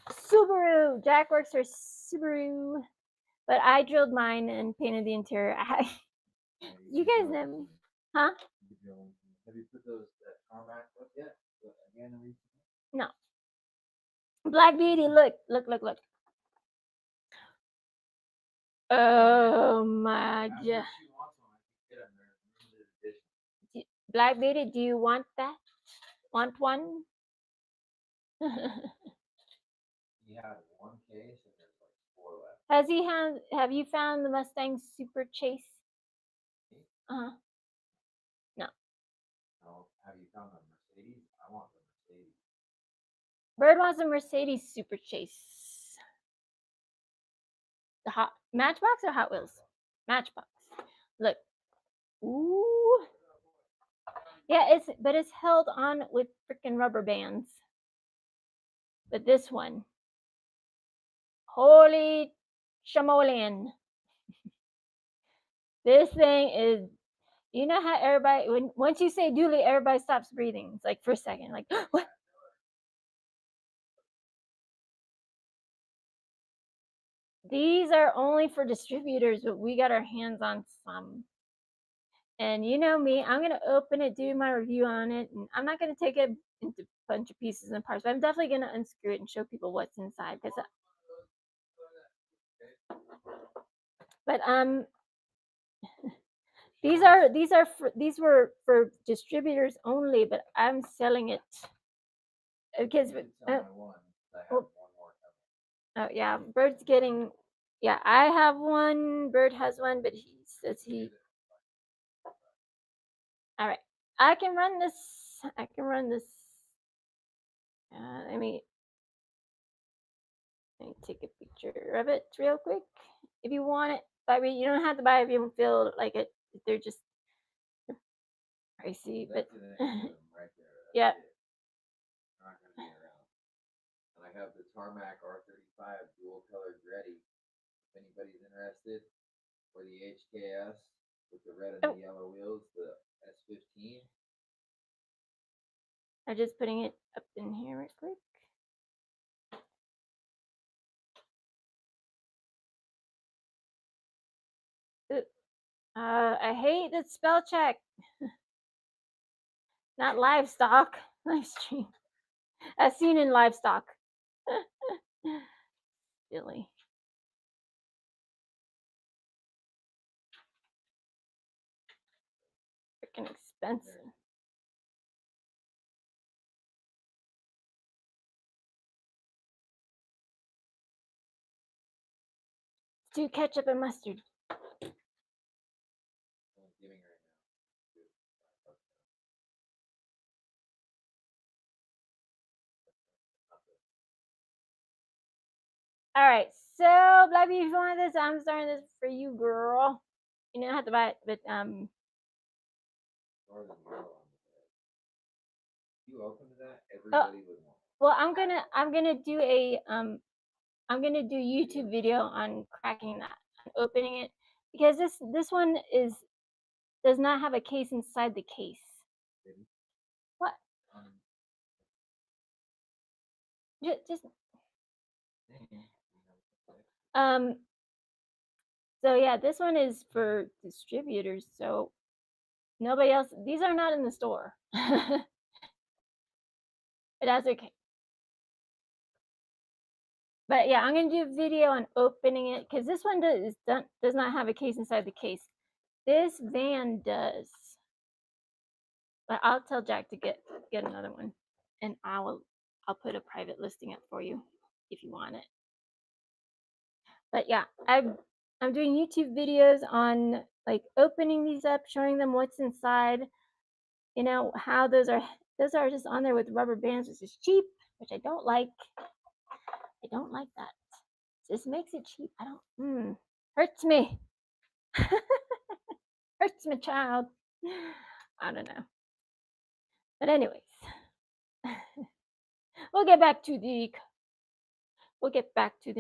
Subaru. Jack works for Subaru. But I drilled mine and painted the interior. You guys know me. Huh? Have you put those tarmac up yet? No. Black Beauty, look. Oh my god. Black Beauty, do you want that? Want one? You have one case and there's like 4 left. Have you found the Mustang Super Chase? Uh-huh. No. No. Have you found the Mercedes? I want the Mercedes. Bird wants a Mercedes Super Chase. Matchbox or Hot Wheels? Matchbox. Look. Ooh. Yeah, it's held on with freaking rubber bands. But this one, holy shamolian. This thing is, you know how everybody, when once you say dually, everybody stops breathing. It's like for a second, like what? These are only for distributors, but we got our hands on some. And you know me, I'm gonna open it, do my review on it, and I'm not gonna take it into a bunch of pieces and parts, but I'm definitely gonna unscrew it and show people what's inside. Because, but these were for distributors only, but I'm selling it because oh, oh yeah, Bird's getting, yeah, I have one, Bird has one, but he says he, all right, I can run this. I can run this. Let me take a picture of it real quick if you want it. I mean, you don't have to buy it if you don't feel like it. They're just pricey, but yeah. And I have the Tarmac R35 dual color ready. If anybody's interested, for the HKS with the red and Oh, the yellow wheels, the S15. I'm just putting it up in here real quick. I hate the spell check. Not livestock. Live stream. As seen in livestock. Silly. Freaking expensive. Let's do ketchup and mustard. All right, so Blabby, if you want this, I'm starting this for you, girl. You don't have to buy it, but You open to that? Everybody would want. well, I'm gonna do a I'm gonna do YouTube video on cracking that, opening it, because this one does not have a case inside the case. What? Just so yeah, this one is for distributors, so nobody else, these are not in the store. But that's okay. But yeah, I'm gonna do a video on opening it because this one does not have a case inside the case. This van does. But I'll tell Jack to get another one, and I'll put a private listing up for you if you want it. But yeah, I'm doing YouTube videos on like opening these up, showing them what's inside. You know how those are just on there with rubber bands, which is cheap, which I don't like. I don't like that. It just makes it cheap. I don't. Hurts me. Hurts my child. I don't know. But anyways, we'll get back to the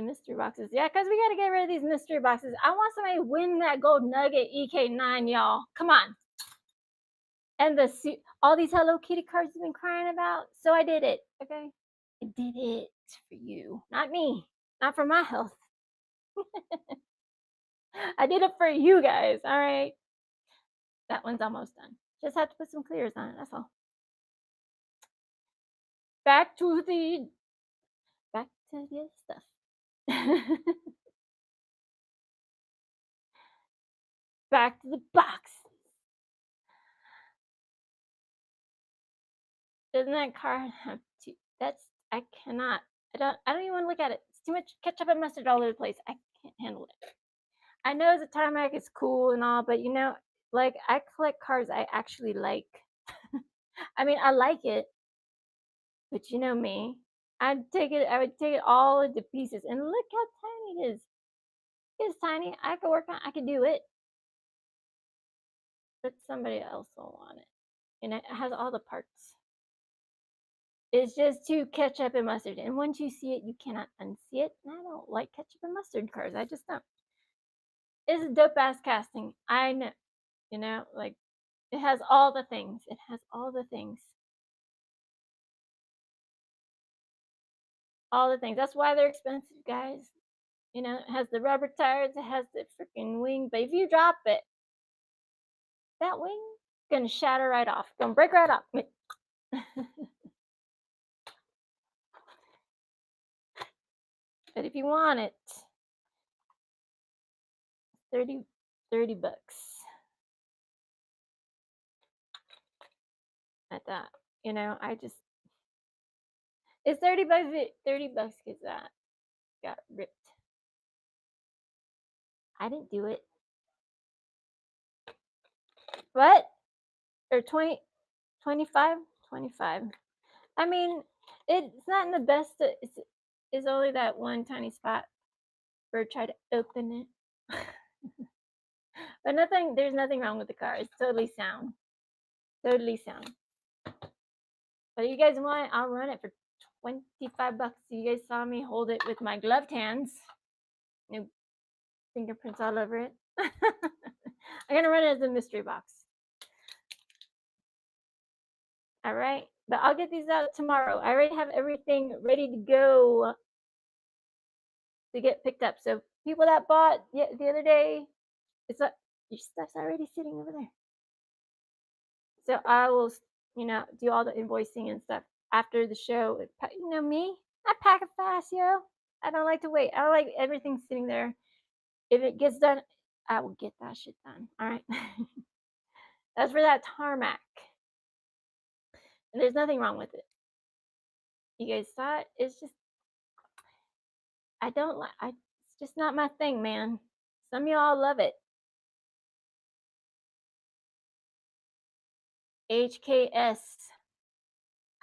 mystery boxes. Yeah, because we got to get rid of these mystery boxes. I want somebody to win that gold nugget EK9, y'all. Come on. And all these Hello Kitty cards you've been crying about. So I did it. Okay. I did it for you. Not me. Not for my health. I did it for you guys. All right. That one's almost done. Just have to put some clears on it. That's all. Back to the stuff. Back to the box. Doesn't that card have to? I cannot. I don't even want to look at it. It's too much ketchup and mustard all over the place. I can't handle it. I know the tarmac is cool and all, but you know, like I collect cards I actually like. I mean, I like it, but you know me. I would take it all into pieces, and look how tiny it is. It's tiny. I could work on. I could do it, but somebody else will want it, and it has all the parts. It's just too ketchup and mustard, and once you see it, you cannot unsee it. And I don't like ketchup and mustard cars. I just don't. It's a dope ass casting. I know, like it has all the things. It has all the things. All the things. That's why they're expensive, guys. It has the rubber tires, it has the freaking wing, but if you drop it, that wing gonna shatter right off. Gonna break right off. But if you want it, 30, $30 at that. I just it's $30, $30 because that got ripped. I didn't do it. What? Or 20, 25, 25. I mean, it's not in the best. It's only that one tiny spot. Bird tried to open it. But there's nothing wrong with the car. It's totally sound. Totally sound. But if you guys want it, I'll run it for $25. You guys saw me hold it with my gloved hands. No fingerprints all over it. I'm gonna run it as a mystery box. All right. But I'll get these out tomorrow. I already have everything ready to go to get picked up. So people that bought the other day, your stuff's already sitting over there. So I will, do all the invoicing and stuff after the show. You know me, I pack it fast, yo. I don't like to wait. I like everything sitting there. If it gets done, I will get that shit done. All right. That's for that tarmac. And there's nothing wrong with it. You guys saw it. It's just I don't like. It's just not my thing, man. Some of y'all love it. HKS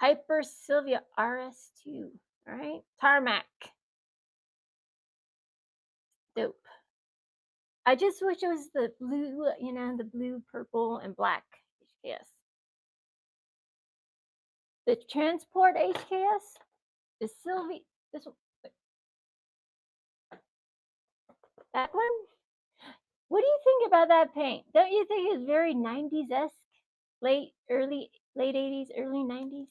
Hyper Sylvia RS2. All right, tarmac. Dope. I just wish it was the blue, the blue, purple, and black HKS. The transport HKS, the Sylvia, this one, that one. What do you think about that paint? Don't you think it's very 90s esque? Late 80s, early 90s?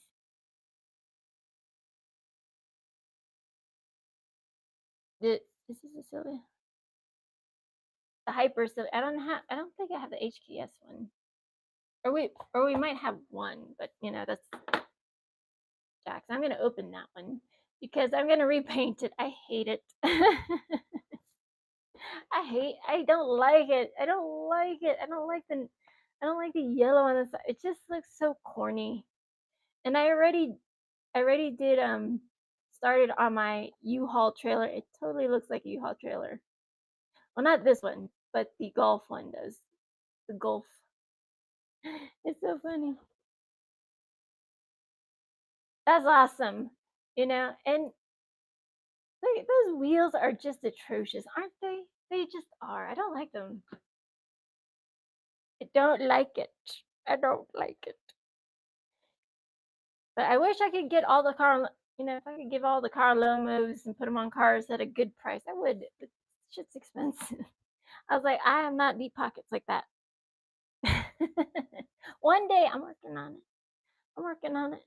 This is a Sylvia. The Hyper Sylvia. I don't think I have the HKS one. Or we might have one, but that's Jax. I'm gonna open that one because I'm gonna repaint it. I hate it. I don't like it. I don't like it. I don't like the yellow on the side. It just looks so corny. And I already did started on my U-Haul trailer. It totally looks like a U-Haul trailer. Well, not this one, but the Golf one does. The Golf. It's so funny. That's awesome. And those wheels are just atrocious, aren't they? They just are. I don't like them. I don't like it. I don't like it. But I wish I could get all the if I could give all the car lomos and put them on cars at a good price, I would. But shit's expensive. I was like, I am not deep pockets like that. One day, I'm working on it. I'm working on it.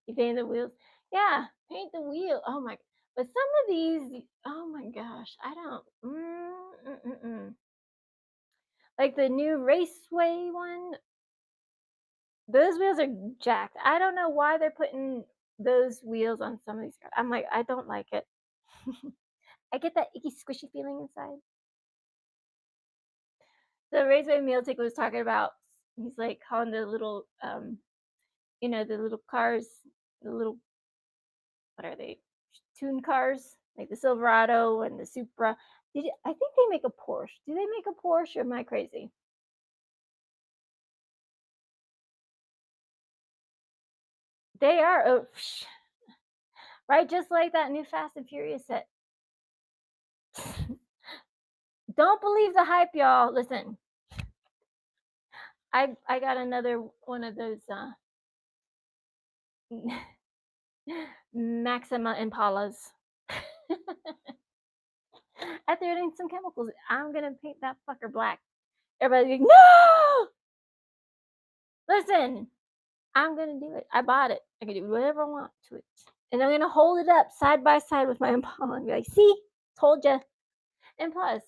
You paint the wheels? Yeah, paint the wheel. Oh my! But some of these, oh my gosh, I don't. Like the new Raceway one, those wheels are jacked. I don't know why they're putting those wheels on some of these cars. I'm like, I don't like it. I get that icky, squishy feeling inside. The Raceway meal ticket was talking about. He's like calling the little, the little cars, the little, what are they? Tune cars, like the Silverado and the Supra. I think they make a Porsche. Do they make a Porsche, or am I crazy? They are, right? Just like that new Fast and Furious set. Don't believe the hype, y'all. Listen, I got another one of those Maxima Impalas. I threw it in some chemicals. I'm gonna paint that fucker black. Everybody's like, no! Listen, I'm gonna do it. I bought it. I can do whatever I want to it. And I'm gonna hold it up side by side with my Impala and be like, see, told ya. And plus,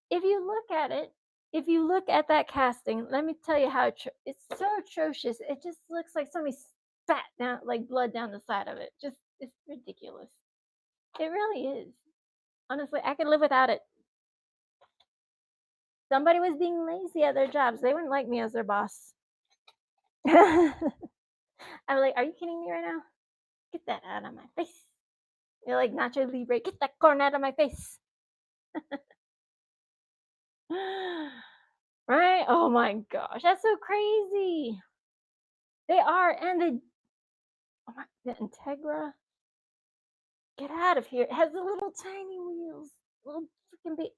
if you look at it, if you look at that casting, let me tell you how it's so atrocious. It just looks like somebody spat down like blood down the side of it. Just it's ridiculous. It really is. Honestly, I could live without it. Somebody was being lazy at their jobs. They wouldn't like me as their boss. I'm like, are you kidding me right now? Get that out of my face. You're like Nacho Libre. Get that corn out of my face. Right? Oh my gosh, that's so crazy. They are, and oh my, the Integra. Get out of here. It has the little tiny wheels. Little freaking big.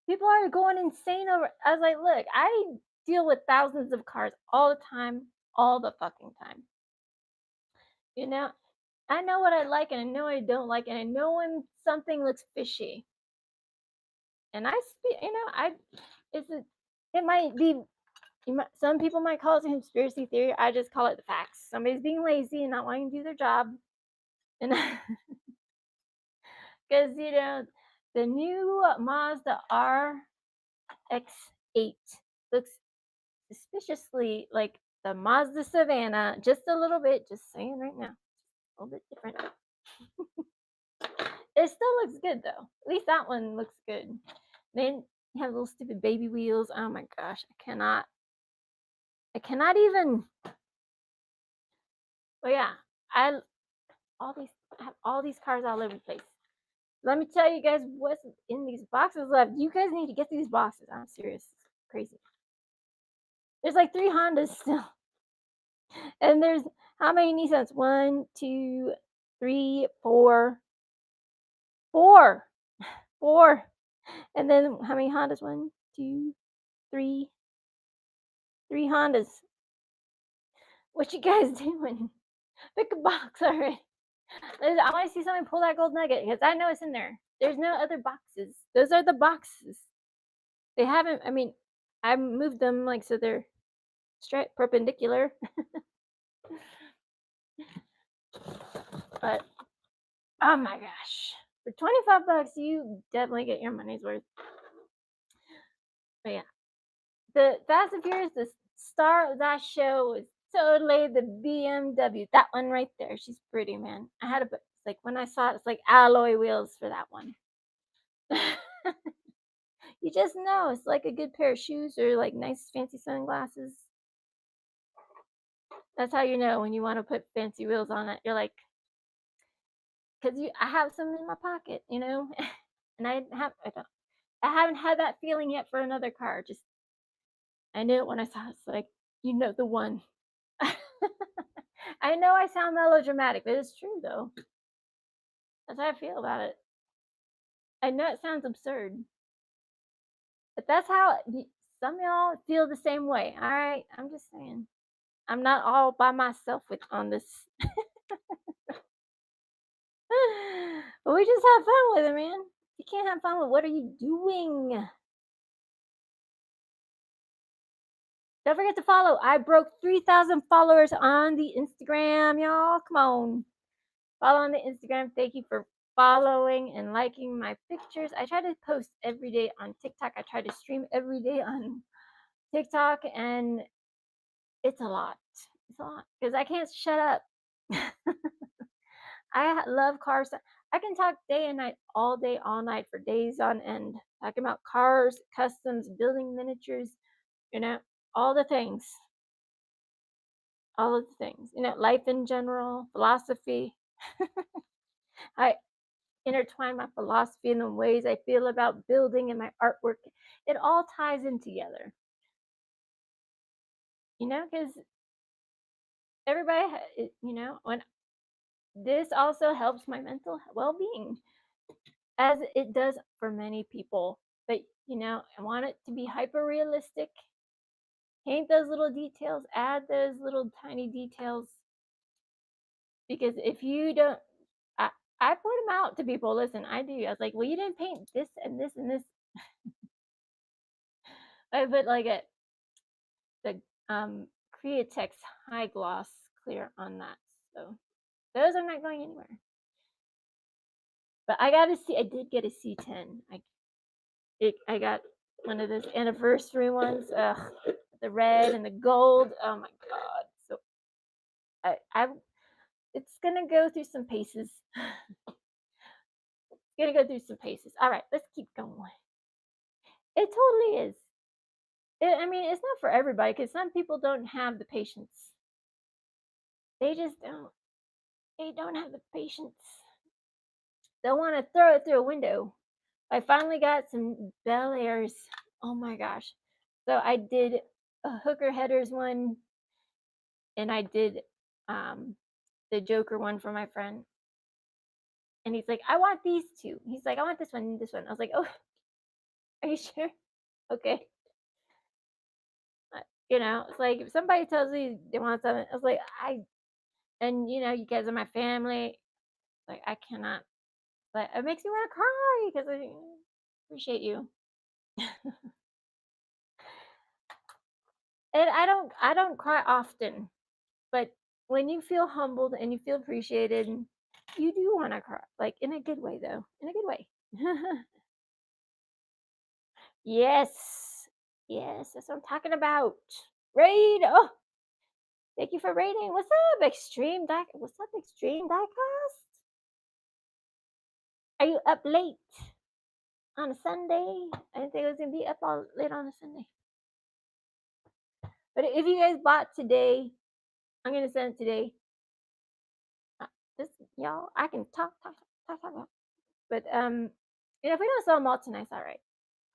People are going insane over. I was like, look, I deal with thousands of cars all the time, all the fucking time. You know, I know what I like and I know what I don't like, and I know when something looks fishy. And I speak, it's a, it might be, some people might call it a conspiracy theory. I just call it the facts. Somebody's being lazy and not wanting to do their job. And because, the new Mazda RX-8 looks suspiciously like the Mazda Savannah, just a little bit, just saying right now, a little bit different. It still looks good though. At least that one looks good. They have little stupid baby wheels. Oh my gosh, I cannot even. But yeah, I I have all these cars all over the place. Let me tell you guys what's in these boxes left. You guys need to get these boxes. I'm serious. It's crazy. There's like 3 Hondas still. And there's how many Nissans? One, two, three, four. Four. Four. And then how many Hondas? One, two, three. 3 Hondas. What you guys doing? Pick a box already. I want to see somebody pull that gold nugget because I know it's in there. There's no other boxes. Those are the boxes. They haven't. I mean, I moved them like so they're straight perpendicular. But oh my gosh, for 25 bucks, you definitely get your money's worth. But yeah, the Fast and Furious, the star of that show was totally the BMW. That one right there. She's pretty, man. I had to put like when I saw it, it's like alloy wheels for that one. You just know it's like a good pair of shoes or like nice fancy sunglasses. That's how you know when you want to put fancy wheels on it. You're like, because I have some in my pocket, and I haven't had that feeling yet for another car. Just I knew it when I saw it. It's like the one. I know I sound melodramatic, but it's true though. That's how I feel about it. I know it sounds absurd, but that's how some of y'all feel the same way. All right, I'm just saying. I'm not all by myself on this. But we just have fun with it, man. You can't have fun with what are you doing? Don't forget to follow. I broke 3,000 followers on the Instagram, y'all. Come on. Follow on the Instagram. Thank you for following and liking my pictures. I try to post every day on TikTok. I try to stream every day on TikTok, and it's a lot. It's a lot because I can't shut up. I love cars. I can talk day and night, all day, all night for days on end, talking about cars, customs, building miniatures, you know, all the things, all of the things, life in general, philosophy. I intertwine my philosophy in the ways I feel about building and my artwork. It all ties in together, because everybody, when this also helps my mental well being, as it does for many people. but I want it to be hyper realistic. Paint those little details, add those little tiny details, because if you don't, I, I point them out to people. Listen, I do. I was like, well, you didn't paint this and this and this. I put like the Createx high gloss clear on that, so those are not going anywhere. But I got to see. I did get a C10. I got one of those anniversary ones. Ugh, the red and the gold. Oh my god! So I it's gonna go through some paces. Gonna go through some paces. All right, let's keep going. It totally is. I mean, it's not for everybody because some people don't have the patience. They just don't. They don't have the patience. They want to throw it through a window. I finally got some Bel Airs. Oh my gosh! So I did a hooker headers one, and I did um, the Joker one for my friend. And he's like, I want these two. He's like, I want this one and this one. I was like, oh, are you sure? Okay. It's like if somebody tells me they want something, I was like, and you guys are my family. Like, I cannot, but it makes me want to cry because I appreciate you. And I don't cry often, but when you feel humbled and you feel appreciated, you do want to cry, like in a good way, though, in a good way. Yes, yes, that's what I'm talking about. Raid. Oh, thank you for raiding. What's up, Extreme Die? What's up, Extreme Diecast? Are you up late on a Sunday? I didn't think it was gonna be up all late on a Sunday. But if you guys bought today, I'm gonna send it today. Uh, Just y'all, I can talk. But if we don't sell them all tonight, it's all right.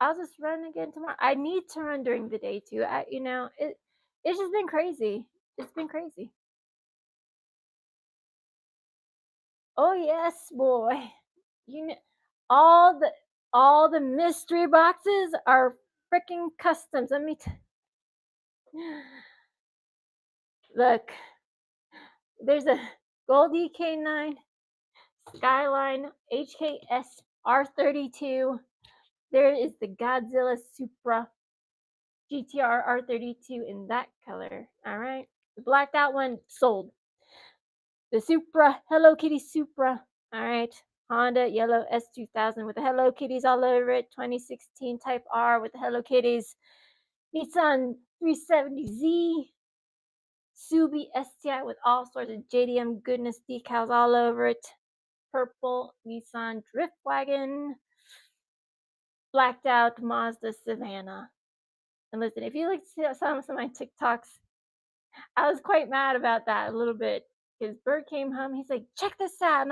I'll just run again tomorrow. I need to run during the day too. It's just been crazy. It's been crazy. Oh yes, boy. You know, all the all the mystery boxes are freaking customs. Look. There's a Gold EK9, Skyline, HKS R32. There is the Godzilla Supra GTR R32 in that color. All right. The blacked out one sold. The Supra, Hello Kitty Supra. All right. Honda yellow S2000 with the Hello Kitties all over it. 2016 Type R with the Hello Kitties. Nissan 370Z. Subi STI with all sorts of JDM goodness decals all over it. Purple Nissan Drift Wagon. Blacked out Mazda Savannah. And listen, if you look at some of my TikToks, I was quite mad about that a little bit. Because Bert came home, he's like, check this out.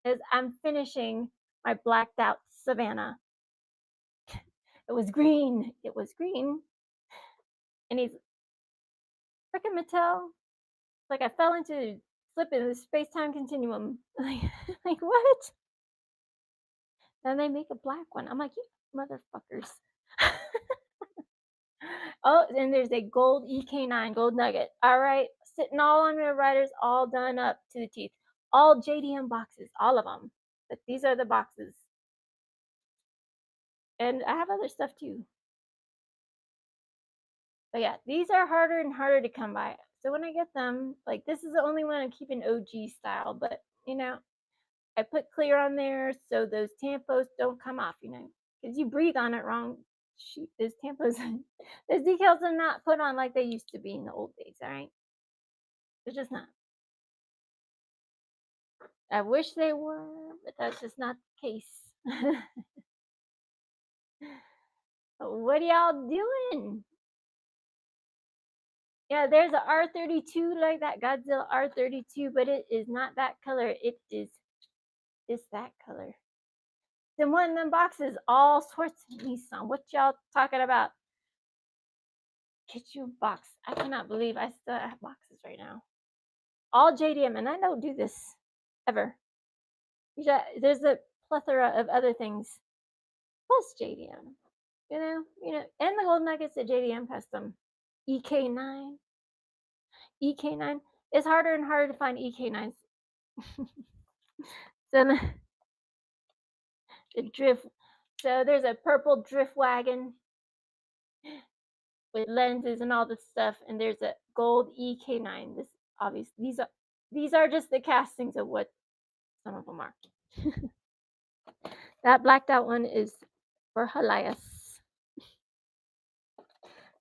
And I'm finishing my blacked out Savannah. It was green. It was green. And he's freaking Mattel. It's like I fell into slip in the space time continuum. Like what? Then they make a black one. I'm like, you motherfuckers. Oh, and there's a gold EK9 gold nugget. All right, sitting all on their riders, all done up to the teeth. All JDM boxes, all of them. But these are the boxes. And I have other stuff too. But yeah, these are harder and harder to come by. So when I get them, like this is the only one I'm keeping OG style. But I put clear on there so those tampos don't come off. Because you breathe on it wrong. Shoot, those tampos, those decals are not put on like they used to be in the old days. All right, they're just not. I wish they were, but that's just not the case. What are y'all doing? Yeah, there's a R32 like that Godzilla R32, but it is not that color. It is that color. Then one of them boxes, all sorts of Nissan. What y'all talking about? Get you a box. I cannot believe I still have boxes right now. All JDM, and I don't do this ever. There's a plethora of other things plus JDM. and the gold nuggets at JDM custom. EK9, EK9. It's harder and harder to find EK9s. So the drift. So there's a purple drift wagon with lenses and all this stuff, and there's a gold EK9. This obvious. These are just the castings of what some of them are. That blacked out one is for Helias.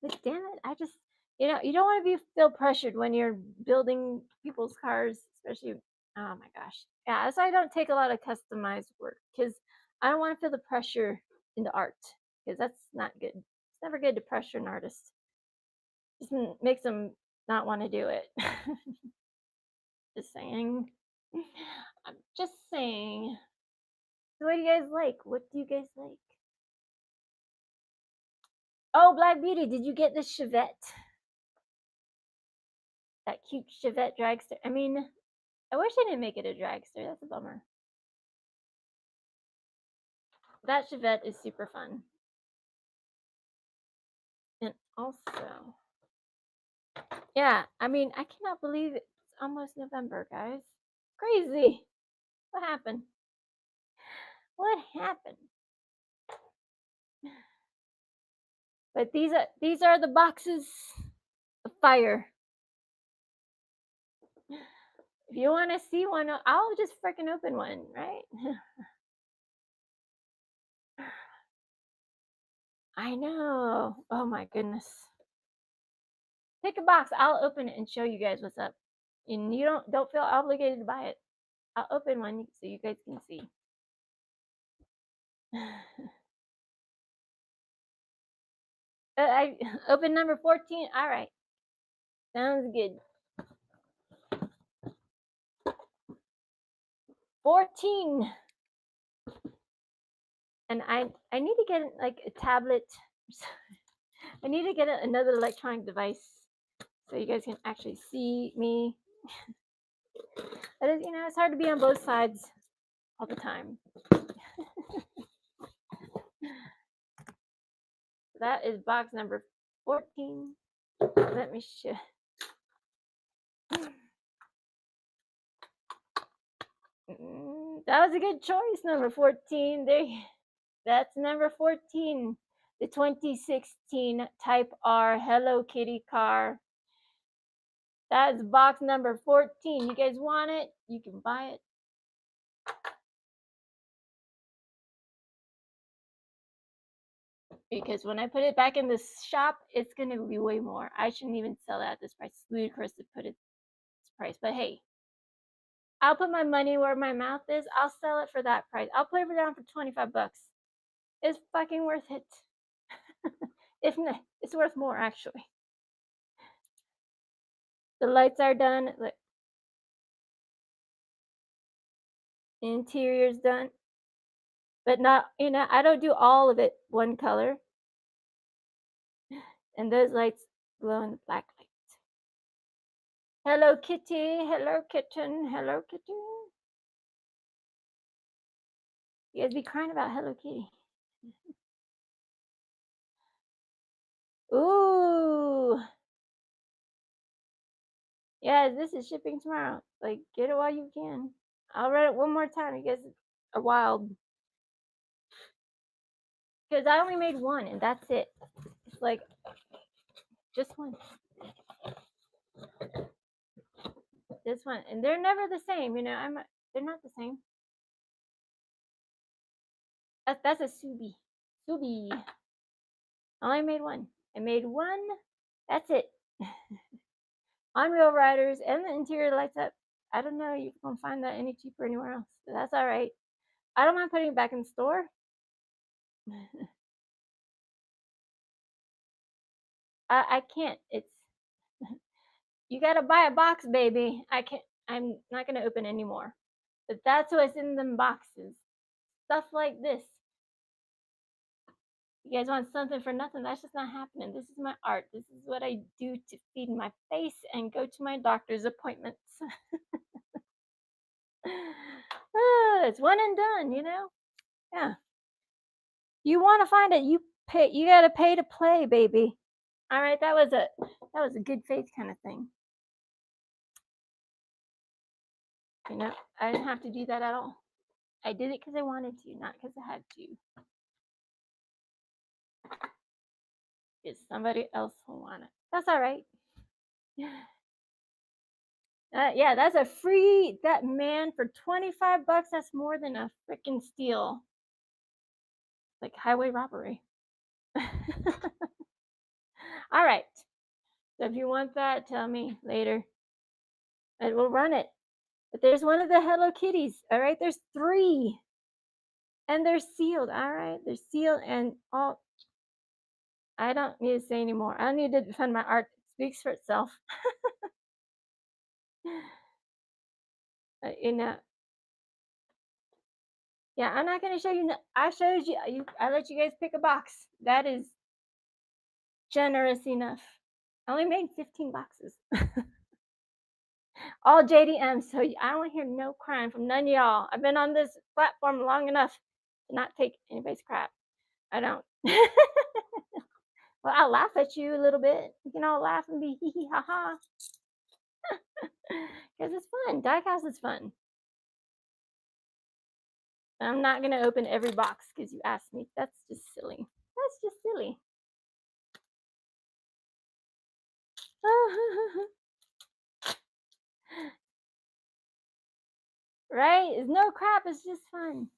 But damn it, I just you don't want to feel pressured when you're building people's cars, especially. Oh my gosh, yeah. That's why I don't take a lot of customized work because I don't want to feel the pressure in the art because that's not good. It's never good to pressure an artist. Just makes them not want to do it. Just saying. I'm just saying. So what do you guys like? What do you guys like? Oh, Black Beauty, did you get the Chevette? That cute Chevette dragster. I mean, I wish I didn't make it a dragster. That's a bummer. That Chevette is super fun. And also, yeah, I mean, I cannot believe it's almost November, guys. Crazy. What happened? What happened? But these are the boxes of fire. If you want to see one, I'll just freaking open one, right? I know. Oh my goodness. Pick a box. I'll open it and show you guys what's up. And you don't feel obligated to buy it. I'll open one so you guys can see. I open number 14. All right. Sounds good. 14. And I need to get like a tablet. I need to get another electronic device so you guys can actually see me. But it's hard to be on both sides all the time. That is box number 14. Let me show. That was a good choice, number 14. That's number 14. The 2016 Type R Hello Kitty car. That's box number 14. You guys want it? You can buy it. Because when I put it back in the shop, it's going to be way more. I shouldn't even sell it at this price. It's ludicrous to put it this price. But hey, I'll put my money where my mouth is. I'll sell it for that price. I'll put it down for 25 bucks. It's fucking worth it. If not, it's worth more actually. The lights are done. The interior's done. But not, I don't do all of it one color. And those lights glow in the black light. Hello Kitty, hello kitten, hello kitty. You guys be crying about Hello Kitty. Ooh. Yeah, this is shipping tomorrow. Like, get it while you can. I'll read it one more time. You guys are wild. Because I only made one, and that's it. It's like, just one. This one. And they're never the same, they're not the same. That's a Subi. Subi. I only made one. I made one. That's it. On-wheel riders and the interior lights up. I don't know. You can find that any cheaper anywhere else. But that's all right. I don't mind putting it back in the store. I can't. It's you gotta buy a box, baby. I can't. I'm not gonna open anymore. But that's what's in them boxes. Stuff like this. You guys want something for nothing? That's just not happening. This is my art. This is what I do to feed my face and go to my doctor's appointments. It's one and done, Yeah. You want to find it, you pay. You gotta pay to play, baby. All right, that was a good faith kind of thing. You know, I didn't have to do that at all. I did it because I wanted to, not because I had to. Because somebody else will want it. That's all right. Yeah, that's a free that man for $25. That's more than a freaking steal, like highway robbery. All right. So if you want that, tell me later, and we'll run it. But there's one of the Hello Kitties. All right, there's three, and they're sealed. All right, they're sealed, and all. I don't need to say anymore. I don't need to defend my art. It speaks for itself. You know, yeah, I'm not gonna show you. I showed you. I let you guys pick a box. That is generous enough. I only made 15 boxes. All JDM. So I don't hear no crying from none of y'all. I've been on this platform long enough to not take anybody's crap. I don't. Well, I'll laugh at you a little bit. We can all laugh and be hee hee ha ha. Because it's fun. Diecast is fun. I'm not going to open every box because you asked me. That's just silly. That's just silly. Right? It's no crap. It's just fun.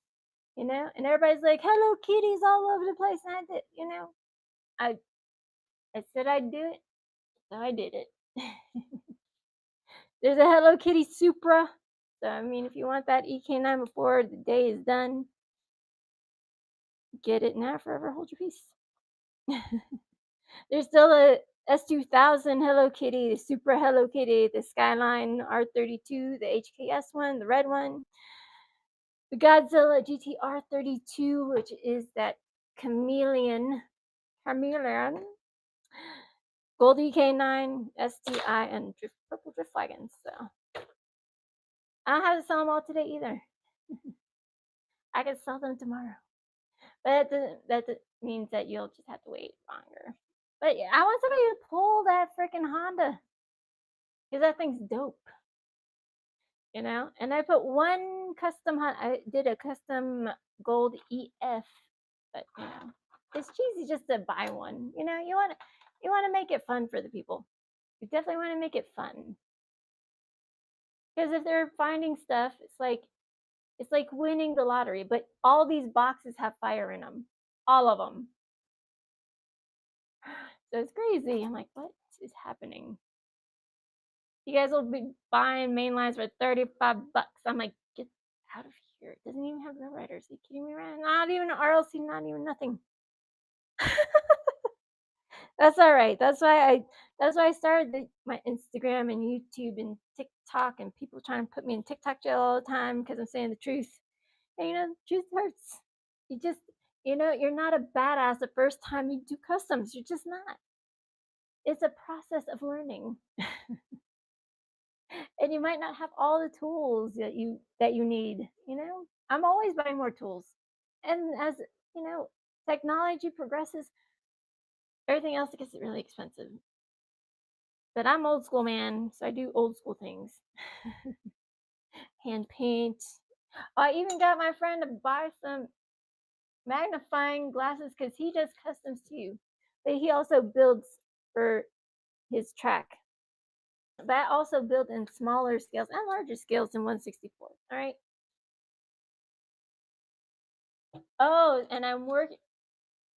You know? And everybody's like, Hello Kitties all over the place. And I did, I, I said I'd do it. So I did it. There's a Hello Kitty Supra. So, I mean, if you want that EK9 before the day is done, get it now. Forever hold your peace. There's still a S2000 Hello Kitty, the Supra Hello Kitty, the Skyline R32, the HKS one, the red one, the Godzilla GTR32, which is that chameleon, Gold EK9, STI, and purple drift wagons. So I don't have to sell them all today either. I can sell them tomorrow, but that means that you'll just have to wait longer. But yeah, I want somebody to pull that freaking Honda because that thing's dope. And I put one custom I did a custom gold EF, but it's cheesy just to buy one. You want to make it fun for the people. You definitely want to make it fun, because if they're finding stuff, it's like winning the lottery, but all these boxes have fire in them, all of them. So it's crazy. I'm like, what is happening? You guys will be buying main lines for $35. I'm like, get out of here. It doesn't even have no writers. Are you kidding me? Right? Not even an RLC, not even nothing. That's all right. That's why I started my Instagram and YouTube and TikTok, and people trying to put me in TikTok jail all the time because I'm saying the truth. And the truth hurts. You're not a badass the first time you do customs. You're just not. It's a process of learning. And you might not have all the tools that you need. I'm always buying more tools, and as technology progresses, everything else gets really expensive. But I'm old school, man, so I do old school things. Hand paint. I even got my friend to buy some magnifying glasses because he does customs too, but he also builds for his track. But I also build in smaller scales and larger scales than 1/64. All right. Oh, and I'm working.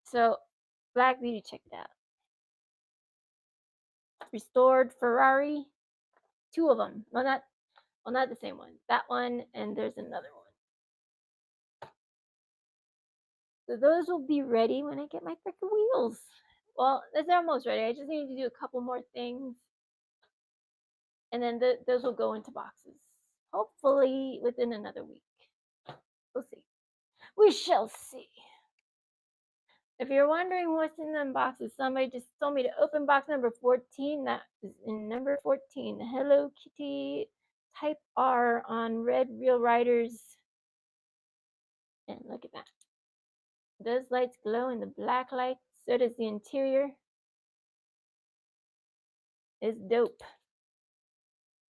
So, Black Beauty, check that. Restored Ferrari, two of them. Not the same one. That one, and there's another one. So those will be ready when I get my freaking wheels. Well, they're almost ready. I just need to do a couple more things, and then those will go into boxes. Hopefully within another week. We'll see. We shall see. If you're wondering what's in them boxes, somebody just told me to open box number 14. That is in number 14. The Hello Kitty Type R on Red Real Riders. And look at that. Those lights glow in the black light. So does the interior. It's dope.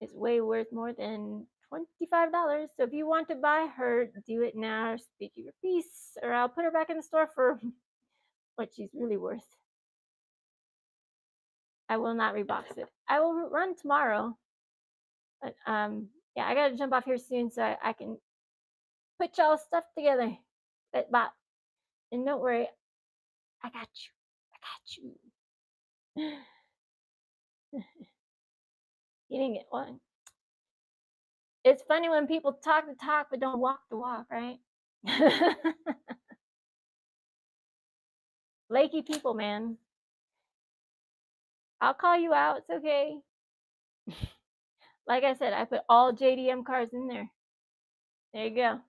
It's way worth more than $25. So if you want to buy her, do it now. Speak your piece, or I'll put her back in the store for what she's really worth. I will not rebox it. I will run tomorrow, but yeah, I gotta jump off here soon so I can put y'all stuff together. But and don't worry, I got you. I got you. You didn't get one. It's funny when people talk the talk but don't walk the walk, right? Lakey people, man. I'll call you out. It's okay. Like I said, I put all JDM cars in there. There you go.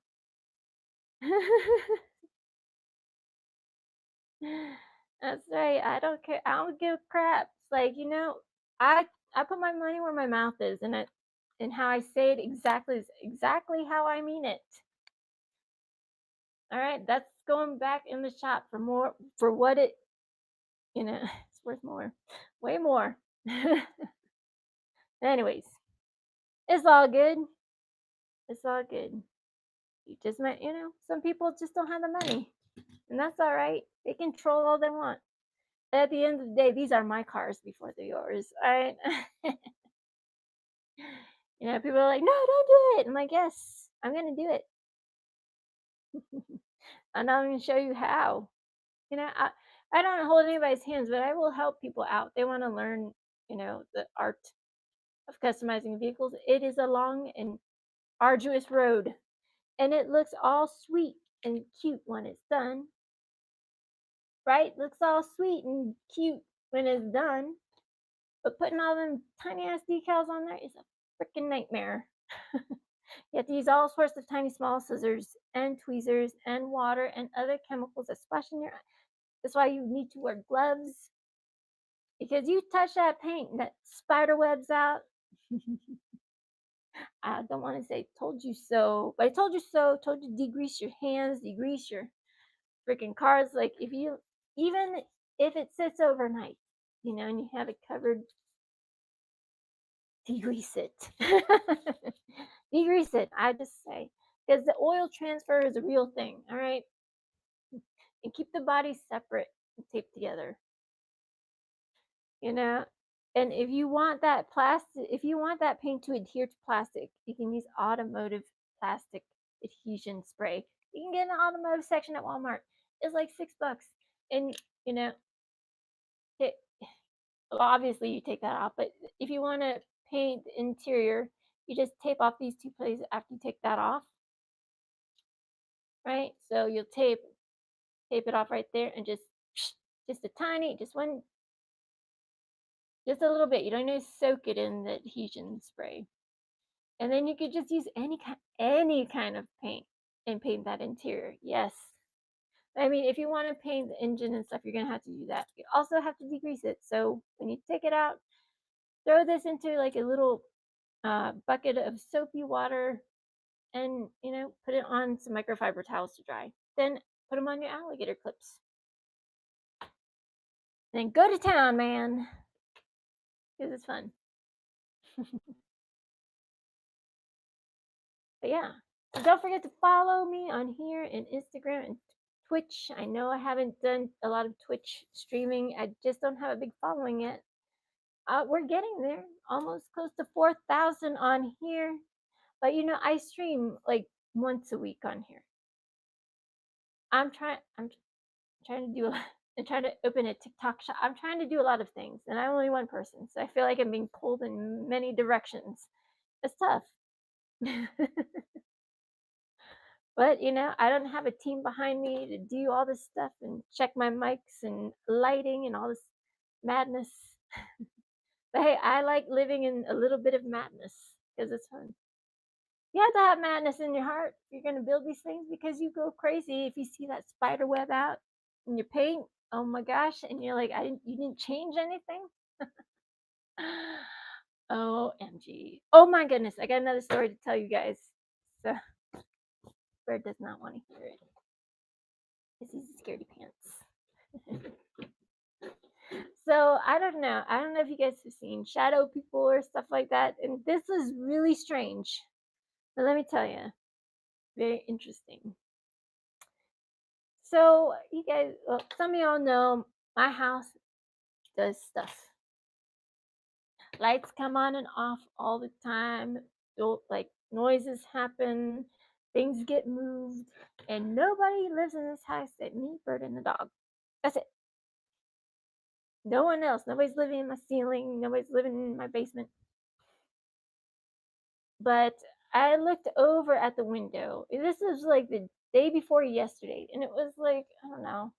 That's right. I don't care. I don't give crap. It's like, I put my money where my mouth is, and how I say it exactly is exactly how I mean it. All right, that's going back in the shop for more, for what it, it's worth more, way more. Anyways, it's all good. It's all good. You just might, some people just don't have the money, and that's all right. They can troll all they want. At the end of the day, these are my cars before they're yours. All right. People are like, no, don't do it. I'm like, yes, I'm gonna do it. And I'm gonna show you how. I don't hold anybody's hands, but I will help people out. They want to learn, the art of customizing vehicles. It is a long and arduous road, and it looks all sweet and cute when it's done. Right? Looks all sweet and cute when it's done. But putting all them tiny ass decals on there is a freaking nightmare. You have to use all sorts of tiny small scissors and tweezers and water and other chemicals that splash in your eye. That's why you need to wear gloves, because you touch that paint and that spider webs out. I don't want to say told you so, but I told you so. Told you degrease your hands, degrease your freaking cars. Like even if it sits overnight, and you have it covered, degrease it. Degrease it. I just say, because the oil transfer is a real thing. All right, and keep the bodies separate and taped together. And if you want that paint to adhere to plastic, you can use automotive plastic adhesion spray. You can get an automotive section at Walmart. It's like $6, and it, well, obviously you take that off. But if you want to paint the interior, you just tape off these two places after you take that off, right? So you'll tape it off right there, and just a tiny, just a little bit. You don't need to soak it in the adhesion spray. And then you could just use any kind of paint and paint that interior. Yes. I mean, if you want to paint the engine and stuff, you're going to have to do that. You also have to degrease it. So when you take it out, throw this into like a little bucket of soapy water, and, put it on some microfiber towels to dry. Then put them on your alligator clips. Then go to town, man, because it's fun. But yeah, so don't forget to follow me on here and Instagram and Twitch. I know I haven't done a lot of Twitch streaming. I just don't have a big following yet. We're getting there, almost close to 4,000 on here. But I stream like once a week on here. I'm trying to do I'm trying to open a TikTok shop. I'm trying to do a lot of things, and I'm only one person, so I feel like I'm being pulled in many directions. It's tough. But I don't have a team behind me to do all this stuff and check my mics and lighting and all this madness. But hey, I like living in a little bit of madness because it's fun. You have to have madness in your heart if you're going to build these things, because you go crazy if you see that spider web out in your paint. Oh my gosh. And you're like, you didn't change anything. OMG. Oh my goodness. I got another story to tell you guys. So Bird does not want to hear it. 'cause he's a scaredy pants. So I don't know. I don't know if you guys have seen shadow people or stuff like that. And this is really strange. But let me tell you, very interesting. So you guys, well, some of y'all know my house does stuff. Lights come on and off all the time. Like noises happen, things get moved, and nobody lives in this house except me, Bird, and the dog. That's it. No one else. Nobody's living in my ceiling. Nobody's living in my basement. But I looked over at the window. This was like the day before yesterday, and it was like, I don't know,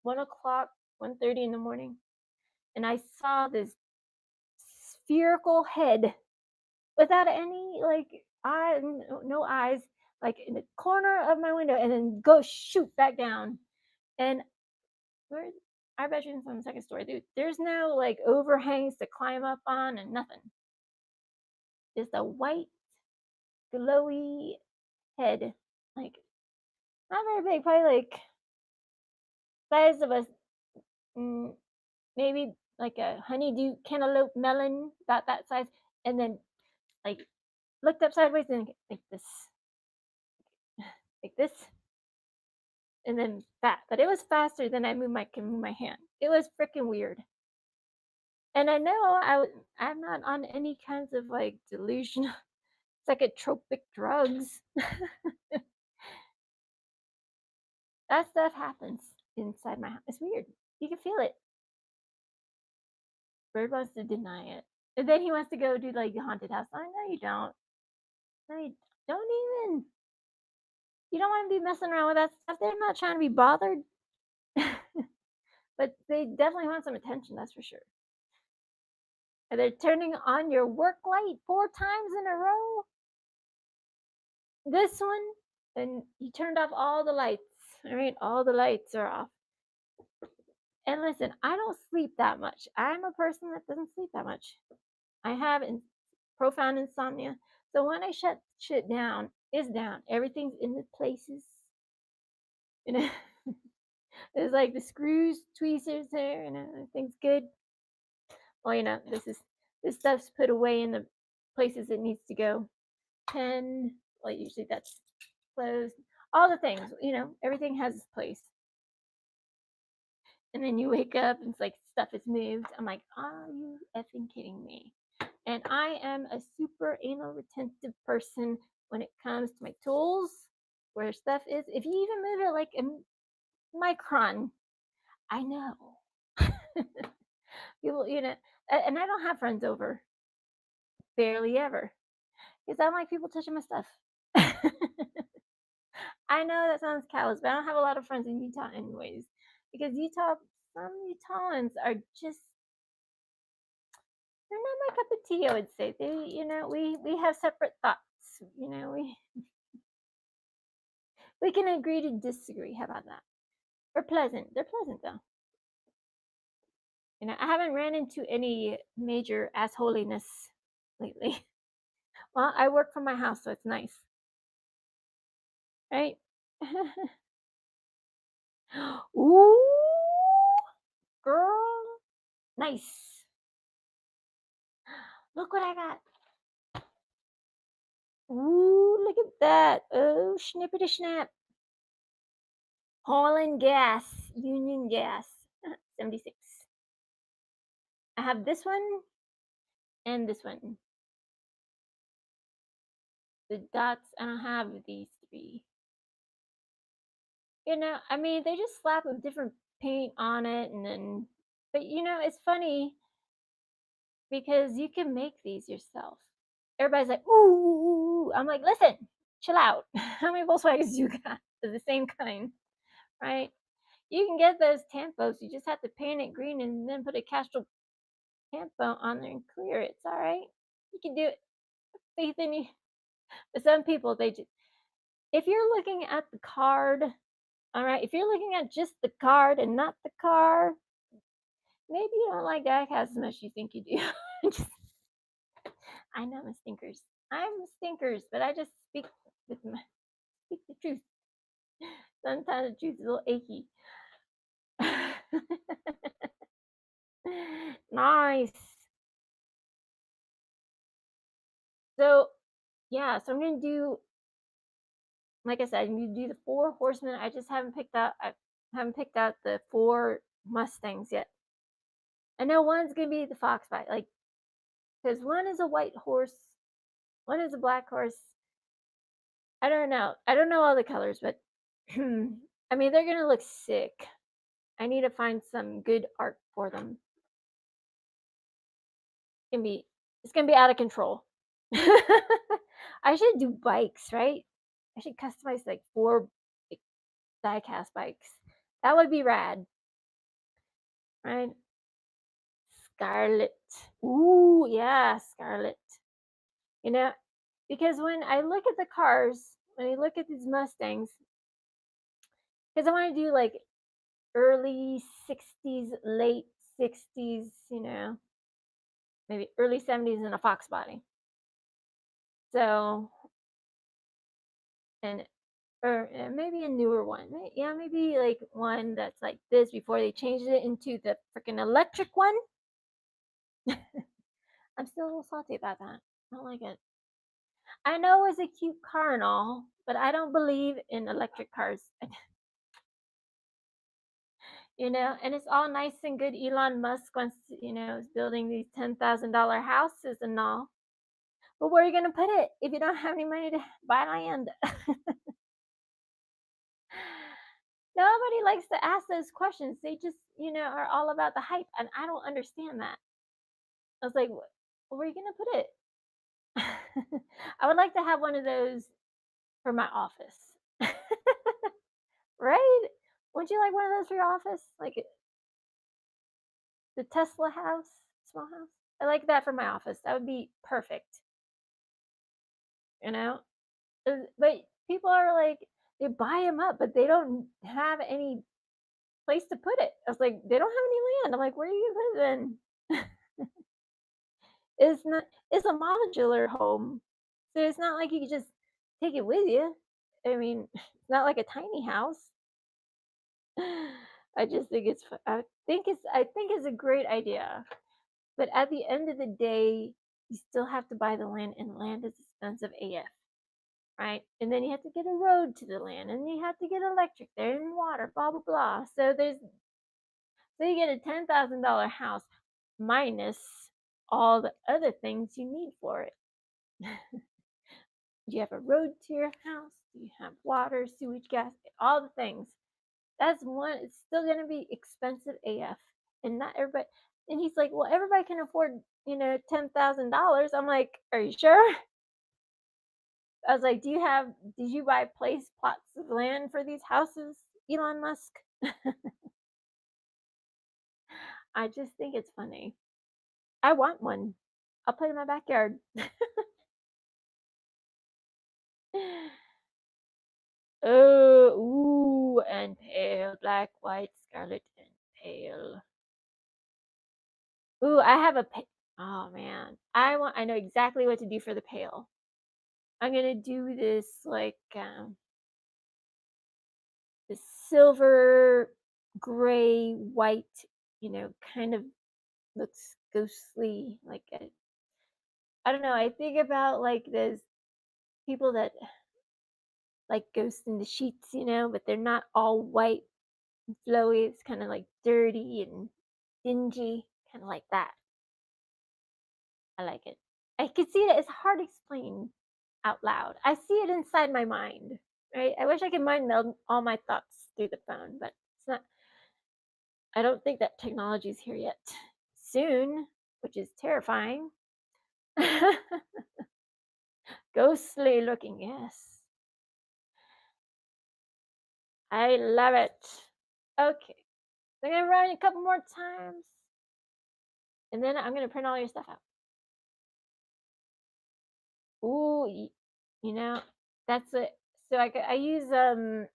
1 o'clock, 1:30 in the morning. And I saw this spherical head without any like eye, no eyes, like in the corner of my window, and then go shoot back down. And where our bedroom's on the second story, dude. There's no like overhangs to climb up on and nothing. Just a white, glowy head, like not very big, probably like size of a mm, maybe like a honeydew cantaloupe melon, about that size, and then like looked up sideways and like this, and then that. But it was faster than I can move my hand. It was freaking weird. And I know I'm not on any kinds of like delusional psychotropic drugs. That stuff happens inside my house. It's weird. You can feel it. Bird wants to deny it. And then he wants to go do like the haunted house. I know you don't. No, you don't even. You don't want to be messing around with that stuff. They're not trying to be bothered. But they definitely want some attention, that's for sure. And they're turning on your work light 4 times in a row. This one, and you turned off all the lights. All right, all the lights are off. And listen, I don't sleep that much. I'm a person that doesn't sleep that much. I have profound insomnia. So when I shut shit down, it's down. Everything's in the places. You know, there's like the screws, tweezers there, and everything's good. Well, this stuff's put away in the places it needs to go. Pen, well, usually that's closed. All the things, everything has its place. And then you wake up and it's like stuff is moved. I'm like, are you effing kidding me? And I am a super anal retentive person when it comes to my tools, where stuff is. If you even move it like a micron, I know. People, and I don't have friends over, barely ever, because I don't like people touching my stuff. I know that sounds callous, but I don't have a lot of friends in Utah, anyways, because some Utahns are just they're not my cup of tea. I would say we have separate thoughts. We can agree to disagree. How about that? Or pleasant. They're pleasant though. I haven't ran into any major assholiness lately. Well, I work from my house, so it's nice, right? Ooh, girl, nice. Look what I got. Ooh, look at that. Oh, snippity snap. Holland Gas, Union Gas, 76. I have this one and this one. The dots, I don't have these three. I mean, they just slap a different paint on it, and then, but it's funny because you can make these yourself. Everybody's like, ooh, I'm like, listen, chill out. How many Volkswagens you got? They're the same kind, right? You can get those tampos. You just have to paint it green and then put a Castrol tampo on there and clear it. It's all right. You can do it. Faith in you. But some people, if you're looking at the card, all right, if you're looking at just the card and not the car, maybe you don't like diecast as much as you think you do. I know I'm a stinkers. I'm stinkers, but I just speak the truth. Sometimes the truth is a little achy. Nice. So, yeah, so I'm gonna do, like I said, you do the four horsemen. I haven't picked out the four Mustangs yet. I know one's gonna be the fox fight, like, because one is a white horse, one is a black horse. I don't know. I don't know all the colors, but I mean, they're gonna look sick. I need to find some good art for them. Gonna be it's gonna be out of control. I should do bikes, right? I should customize like four like, die-cast bikes. That would be rad, right? Scarlet. Ooh, yeah, Scarlet. You know, because when I look at the cars, when I look at these Mustangs, because I want to do like early 60s, late 60s, maybe early 70s in a Fox body. So, and or maybe a newer one. Yeah, maybe like one that's like this before they changed it into the freaking electric one. I'm still a little salty about that. I don't like it. I know it's a cute car and all, but I don't believe in electric cars. And it's all nice and good. Elon Musk wants to, is building these $10,000 houses and all. But where are you going to put it if you don't have any money to buy land? Nobody likes to ask those questions. They just, are all about the hype, and I don't understand that. I was like, where are you going to put it? I would like to have one of those for my office. Right? Wouldn't you like one of those for your office? Like the Tesla house, small house? I like that for my office. That would be perfect, you know? But people are like, they buy them up, but they don't have any place to put it. I was like, they don't have any land. I'm like, where are you gonna put it then? It's not. It's a modular home, so it's not like you can just take it with you. I mean, it's not like a tiny house. I just think it's. I think it's. I think it's a great idea, but at the end of the day, you still have to buy the land, and land is expensive AF, right? And then you have to get a road to the land, and you have to get electric there and water, blah blah blah. So you get a $10,000 house minus all the other things you need for it. Do you have a road to your house? Do you have water, sewage, gas, all the things? That's one. It's still gonna be expensive AF, and not everybody. And he's like, well, everybody can afford, $10,000. I'm like, are you sure? I was like, did you buy place plots of land for these houses, Elon Musk? I just think it's funny. I want one. I'll put it in my backyard. Oh, ooh, and pale, black, white, scarlet, and pale. Ooh, I have a oh man. I know exactly what to do for the pale. I'm gonna do this like this silver, gray, white, kind of looks ghostly, like I don't know. I think about like those people that like ghosts in the sheets, but they're not all white and flowy. It's kind of like dirty and dingy, kind of like that. I like it. I can see it. It's hard to explain out loud. I see it inside my mind, right? I wish I could mind meld all my thoughts through the phone, but it's not. I don't think that technology is here yet. Soon, which is terrifying. Ghostly looking, yes. I love it. Okay, so I'm gonna run a couple more times, and then I'm gonna print all your stuff out. Ooh, you know, that's it. So I use so I'm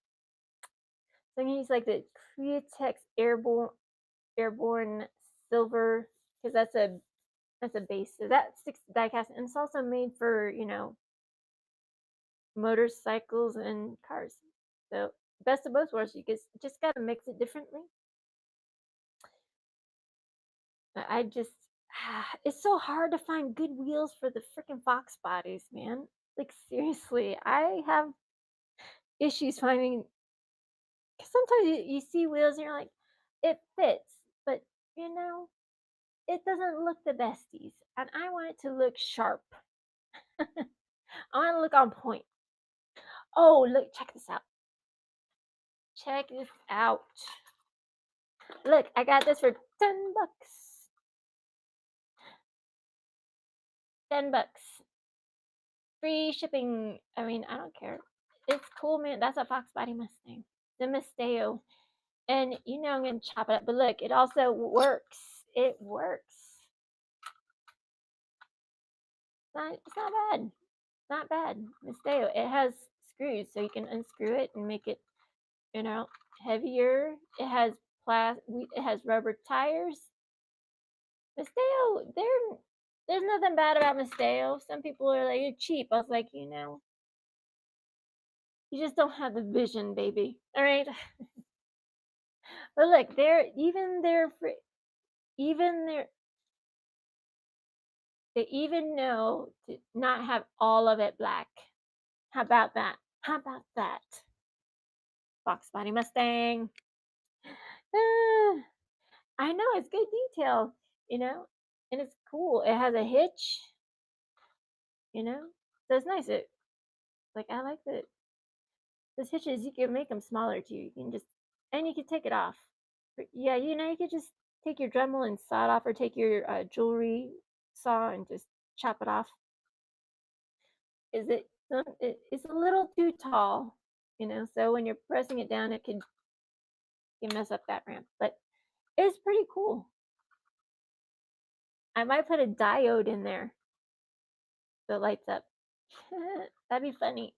gonna use like the Createx Airborne Silver because that's a base. So that sticks to die cast, and it's also made for motorcycles and cars. So best of both worlds. You just gotta mix it differently. I just it's so hard to find good wheels for the freaking Fox bodies, man. Like seriously, I have issues finding. Cause sometimes you see wheels and you're like, it fits, but you know, it doesn't look the besties, and I want it to look sharp. I want to look on point. Oh, look, check this out. Check this out. Look, I got this for $10. $10. Free shipping. I mean, I don't care. It's cool, man. That's a Fox Body Mustang. The Mustang. And you know I'm gonna chop it up. But look, it also works. It works. It's not bad. Not bad. Misteo. It has screws, so you can unscrew it and make it, you know, heavier. It has it has rubber tires. Misteo, there's nothing bad about Misteo. Some people are like, you're cheap. I was like, you just don't have the vision, baby. All right. But look, even their they even know to not have all of it black. How about that? How about that? Fox Body Mustang. Ah, I know it's good detail, you know, and it's cool. It has a hitch, you know, so it's nice. It like I like that. Those hitches you can make them smaller too. You can just and you can take it off. Yeah, you could just take your Dremel and saw it off, or take your jewelry saw and just chop it off. Is it's a little too tall, so when you're pressing it down, it can mess up that ramp. But it's pretty cool. I might put a diode in there so it lights up. That'd be funny.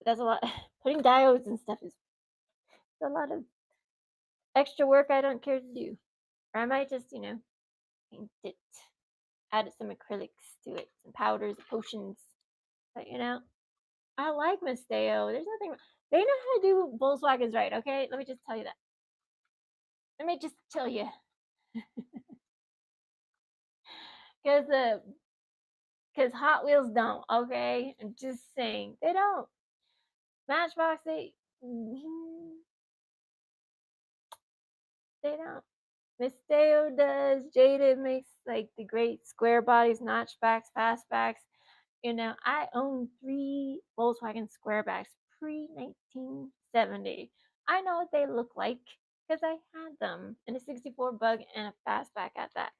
That's a lot. Putting diodes and stuff is a lot of extra work I don't care to do. Or I might just, paint it, add some acrylics to it, some powders, potions. But I like Misteo. There's nothing. They know how to do Volkswagens right. Okay, let me just tell you that. Let me just tell you, because Hot Wheels don't. Okay, I'm just saying they don't. Matchbox they don't. Misteo does. Jada makes like the great square bodies, notchbacks, fastbacks. I own 3 Volkswagen Squarebacks pre 1970. I know what they look like because I had them, and a 64 bug and a fastback at that,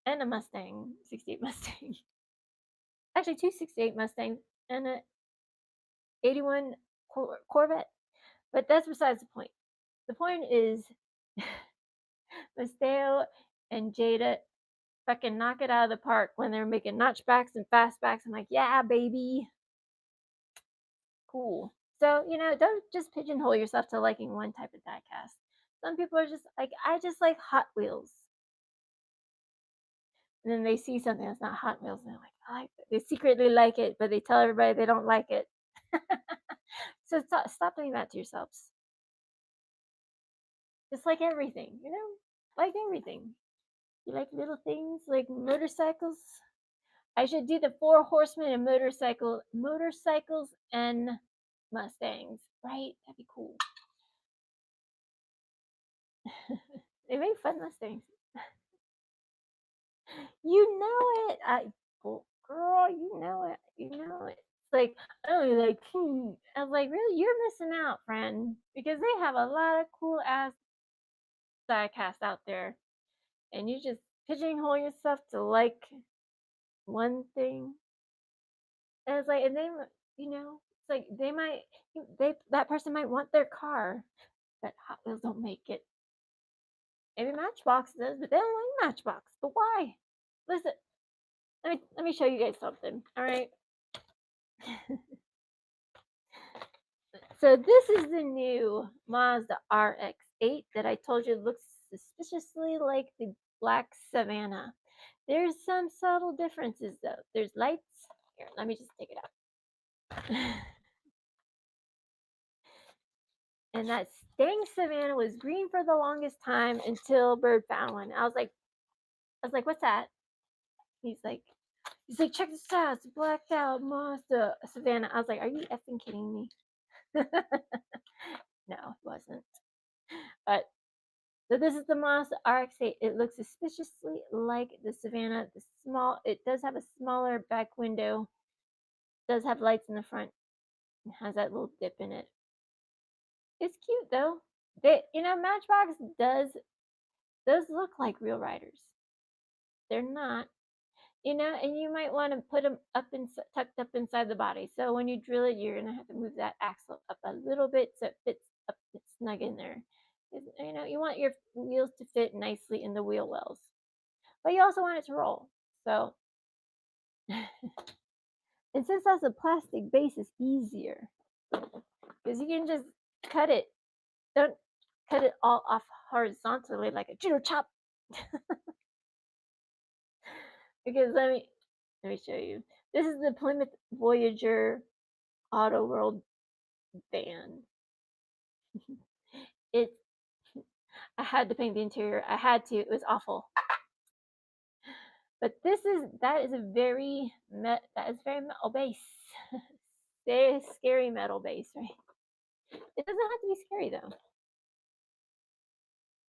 and a Mustang, 68 Mustang. Actually, two 68 Mustangs and a 81 Corvette. But that's besides the point. The point is, Musteo and Jada fucking knock it out of the park when they're making notchbacks and fastbacks. I'm like, yeah, baby. Cool. So, don't just pigeonhole yourself to liking one type of diecast. Some people are just like, I just like Hot Wheels. And then they see something that's not Hot Wheels and they're like, I like it. They secretly like it, but they tell everybody they don't like it. So stop doing that to yourselves. Just like everything, like everything. You like little things like motorcycles. I should do the 4 horsemen and motorcycles and Mustangs, right? That'd be cool. They make fun Mustangs. You know it. Girl, you know it. You know it. It's like, oh, like, I was like, really? You're missing out, friend, because they have a lot of cool ass diecasts out there, and you just pigeonhole yourself to like one thing. And it's like, and then it's like that person might want their car, but Hot Wheels don't make it. Maybe Matchbox does, but they don't like Matchbox. But why? Listen, let me show you guys something. All right. So this is the new Mazda RX-8 that I told you looks suspiciously like the black Savannah. There's some subtle differences though. There's lights. Here, let me just take it out. And that dang Savannah was green for the longest time until Bird found one. I was like, what's that? He's like, check this out, it's a blacked out monster Savannah. I was like, are you effing kidding me? No, it wasn't. But so this is the monster RX-8. It looks suspiciously like the Savannah. It does have a smaller back window. It does have lights in the front. It has that little dip in it. It's cute though. Matchbox does look like real riders. They're not, and you might want to put them tucked up inside the body. So when you drill it, you're gonna have to move that axle up a little bit so it fits up, it's snug in there. You want your wheels to fit nicely in the wheel wells, but you also want it to roll. So, and since that's a plastic base, it's easier because you can just cut it. Don't cut it all off horizontally like a judo chop. Because let me show you. This is the Plymouth Voyager Auto World van. It I had to paint the interior. I had to. It was awful. But that is very metal base. Very scary metal base, right? It doesn't have to be scary though.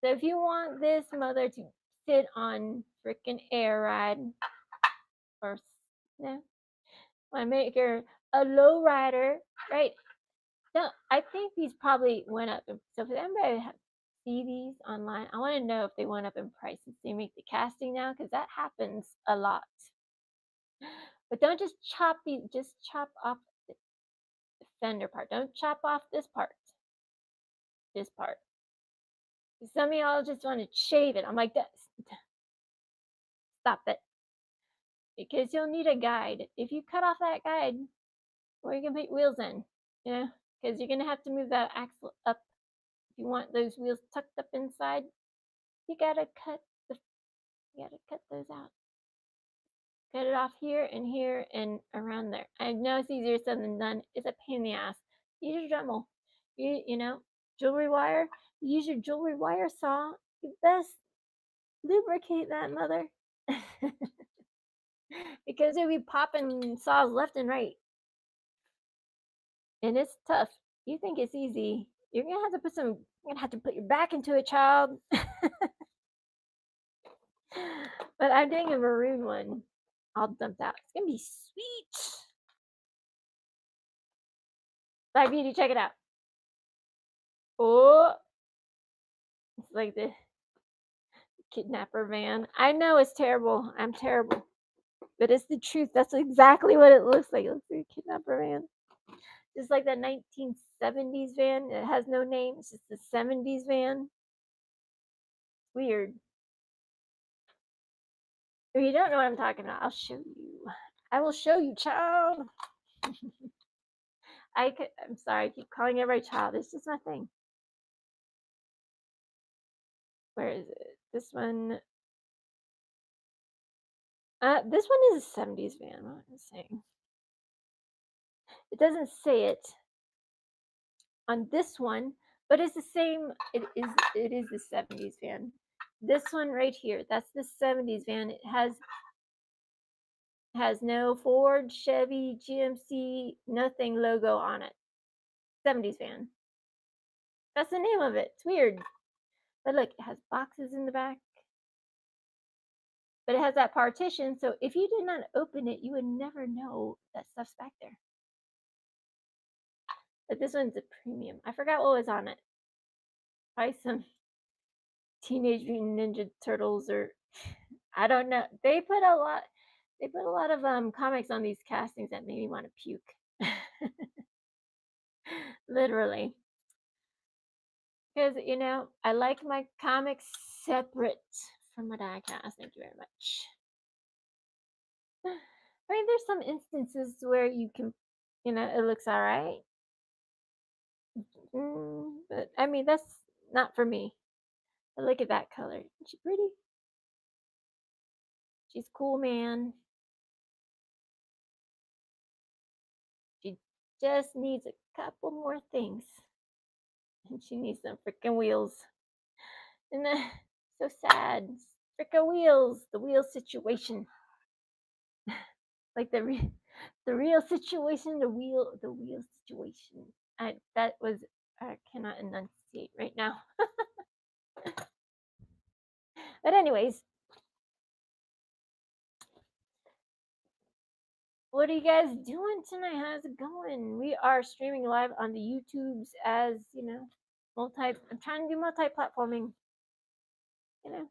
So if you want this mother to sit on freaking air ride or no, want to make her a low rider, right? No, I think these probably went up. So for anybody to see these online, I want to know if they went up in price since they make the casting now, because that happens a lot. But don't just chop off the fender part. Don't chop off this part. This part. Some of y'all just want to shave it. I'm like, stop it. Because you'll need a guide. If you cut off that guide, where are you gonna put wheels in? Because you're gonna have to move that axle up. If you want those wheels tucked up inside, you gotta cut those out. Cut it off here and around there. I know it's easier said than done. It's a pain in the ass. Use your Dremel. Jewelry wire. Use your jewelry wire saw. You best lubricate that mother. Because you'll be popping saws left and right. And it's tough. You think it's easy. You're gonna have to put your back into it, child. But I'm doing a maroon one. All dumped out. It's gonna be sweet. Black Beauty, check it out. Oh, it's like the kidnapper van. I know it's terrible. I'm terrible. But it's the truth. That's exactly what it looks like. It looks like a kidnapper van. Just like that 1970s van. It has no name. It's just the 70s van. Weird. If you don't know what I'm talking about, I'll show you. I will show you, child. I'm sorry, I keep calling everybody child. It's just my thing. Where is it? This one. This one is a 70s van. What am I saying? It doesn't say it on this one, but it's the same. It is the 70s van. This one right here, that's the 70s van. It has no Ford, Chevy, GMC, nothing logo on it. 70s van. That's the name of it. It's weird. But look, it has boxes in the back. But it has that partition, so if you did not open it, you would never know that stuff's back there. But this one's a premium. I forgot what was on it. Probably some Teenage Mutant Ninja Turtles, or I don't know. They put a lot. They put a lot of comics on these castings that made me want to puke. Literally. Because I like my comics separate from my die cast. Thank you very much. I mean, there's some instances where you can, it looks all right. But I mean, that's not for me. But look at that color. Isn't she pretty? She's cool, man. She just needs a couple more things. And she needs some freaking wheels. And so sad. Freaking wheels. The wheel situation. Like the real situation, the wheel situation. I cannot enunciate right now. But anyways, what are you guys doing tonight? How's it going? We are streaming live on the YouTubes as, I'm trying to do multi-platforming, you know.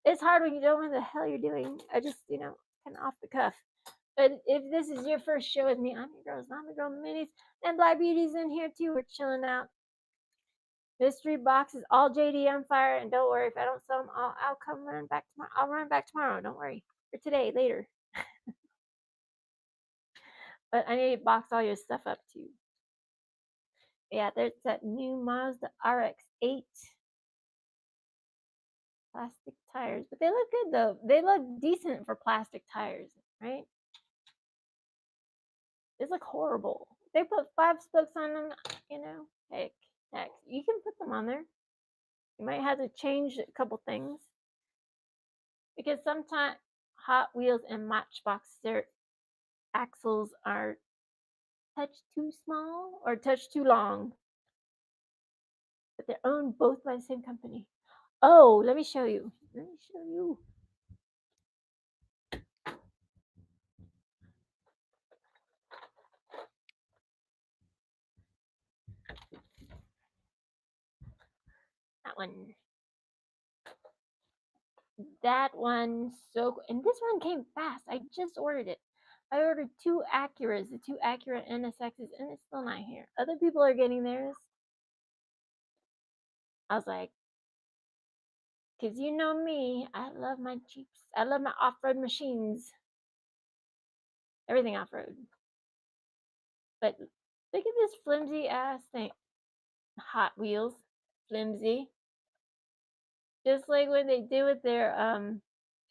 It's hard when you don't know what the hell you're doing. I just, kind of off the cuff. But if this is your first show with me, I'm your girl, Zombie Girl Minis, and Black Beauty's in here too. We're chilling out. Mystery boxes, all JDM fire, and don't worry if I don't sell them all. I'll come run back tomorrow. I'll run back tomorrow. Don't worry. Or today, later. But I need to box all your stuff up too. Yeah, there's that new Mazda RX-8 plastic tires, but they look good though. They look decent for plastic tires, right? They look horrible. They put 5 spokes on them, Heck, you can put them on there. You might have to change a couple things because sometimes Hot Wheels and Matchbox their axles are touch too small or touch too long, but they're owned both by the same company. Oh, let me show you. That one. That one. And this one came fast. I just ordered it. I ordered 2 Acuras, the 2 Acura NSXs, and it's still not here. Other people are getting theirs. I was like, because you know me, I love my Jeeps. I love my off-road machines. Everything off-road. But look at this flimsy ass thing. Hot Wheels. Flimsy. Just like when they did with their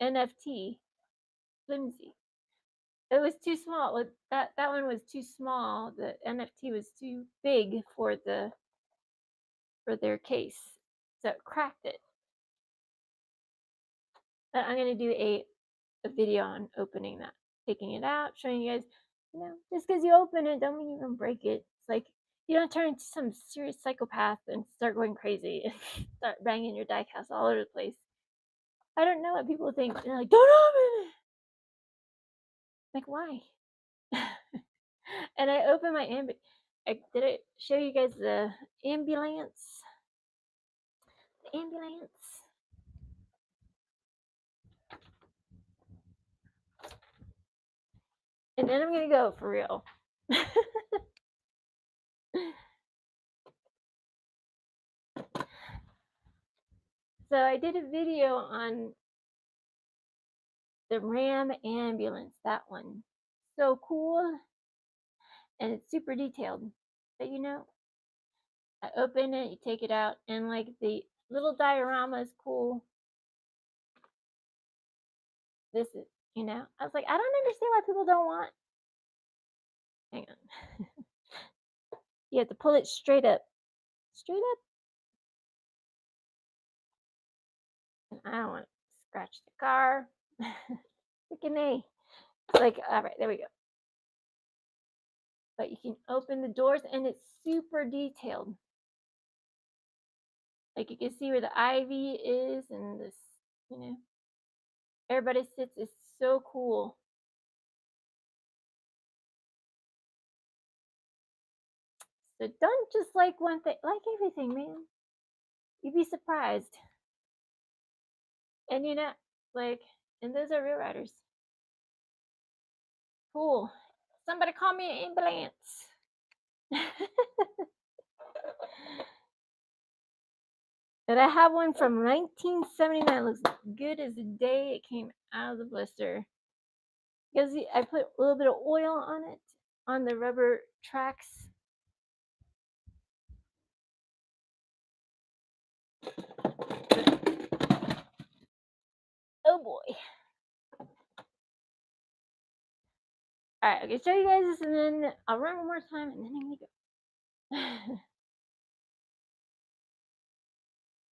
NFT. Flimsy. It was too small. That one was too small. The NFT was too big for their case. So it cracked it. But I'm gonna do a video on opening that, taking it out, showing you guys, just because you open it don't mean you're gonna break it. It's like you don't turn into some serious psychopath and start going crazy and start banging your die cast all over the place. I don't know what people think. They're like, don't open it. Like, why? And I opened my did I show you guys the ambulance? The ambulance. And then I'm gonna go for real. So I did a video on the Ram ambulance, that one. So cool. And it's super detailed. But I open it, you take it out, and like the little diorama is cool. This is, I was like, I don't understand why people don't want. Hang on. You have to pull it straight up. Straight up. And I don't want to scratch the car. Freaking A. It's like, all right, there we go. But you can open the doors and it's super detailed. Like you can see where the ivy is and this, everybody sits. It's so cool. So don't just like one thing, like everything, man. You'd be surprised. And and those are real riders. Cool. Somebody call me an ambulance. And I have one from 1979. Looks good as the day it came out of the blister. Because I put a little bit of oil on it, on the rubber tracks. Oh boy. Alright, I'm gonna show you guys this and then I'll run one more time and then I'm gonna go.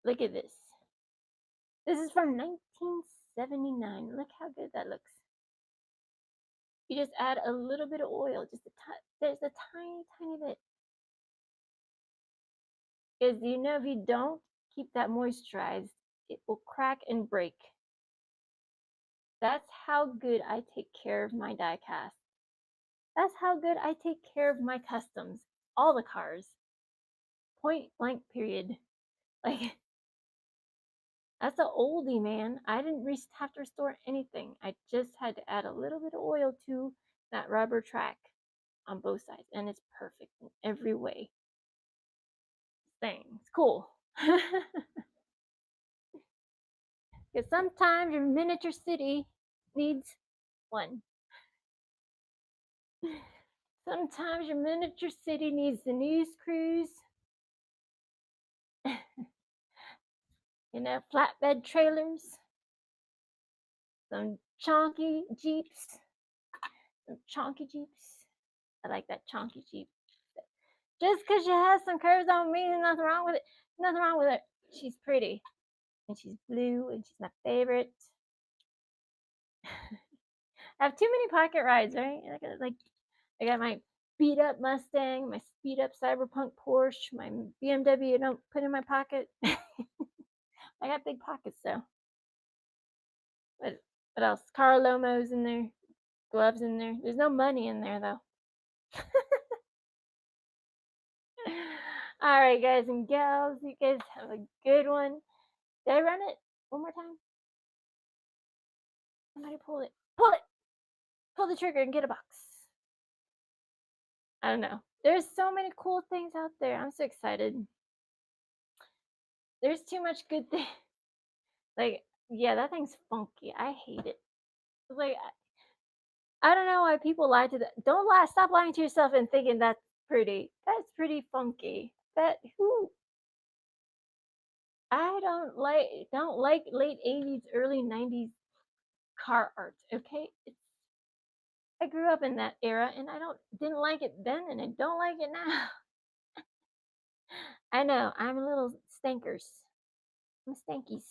Look at this. This is from 1979. Look how good that looks. You just add a little bit of oil, just there's a tiny, tiny bit. Because you know, if you don't keep that moisturized, it will crack and break. That's how good I take care of my die cast. That's how good I take care of my customs. All the cars. Point blank period. Like, that's a oldie, man. I didn't have to restore anything. I just had to add a little bit of oil to that rubber track on both sides, and it's perfect in every way. Thing. It's cool. Because sometimes your miniature city needs one. Sometimes your miniature city needs the news crews, flatbed trailers, some chonky jeeps, some chonky jeeps. I like that chonky jeep. Just because she has some curves don't mean nothing wrong with it. Nothing wrong with it. She's pretty, and she's blue, and she's my favorite. I have too many pocket rides, right? I got my beat up Mustang, my speed up Cyberpunk Porsche, my BMW I don't put in my pocket. I got big pockets though. What else? Carl Lomos in there, gloves in there. There's no money in there though. All right, guys and gals, you guys have a good one. Did I run it one more time? Somebody pull it. Pull it. Pull the trigger and get a box. I don't know. There's so many cool things out there. I'm so excited. There's too much good thing. Like, yeah, that thing's funky. I hate it. Like, I don't know why people lie to that. Don't lie. Stop lying to yourself and thinking that's pretty. That's pretty funky. That who I don't like late 80s, early 90s car art. Okay, I grew up in that era and I didn't like it then and I don't like it now. I know I'm a little stankers. I'm stankies.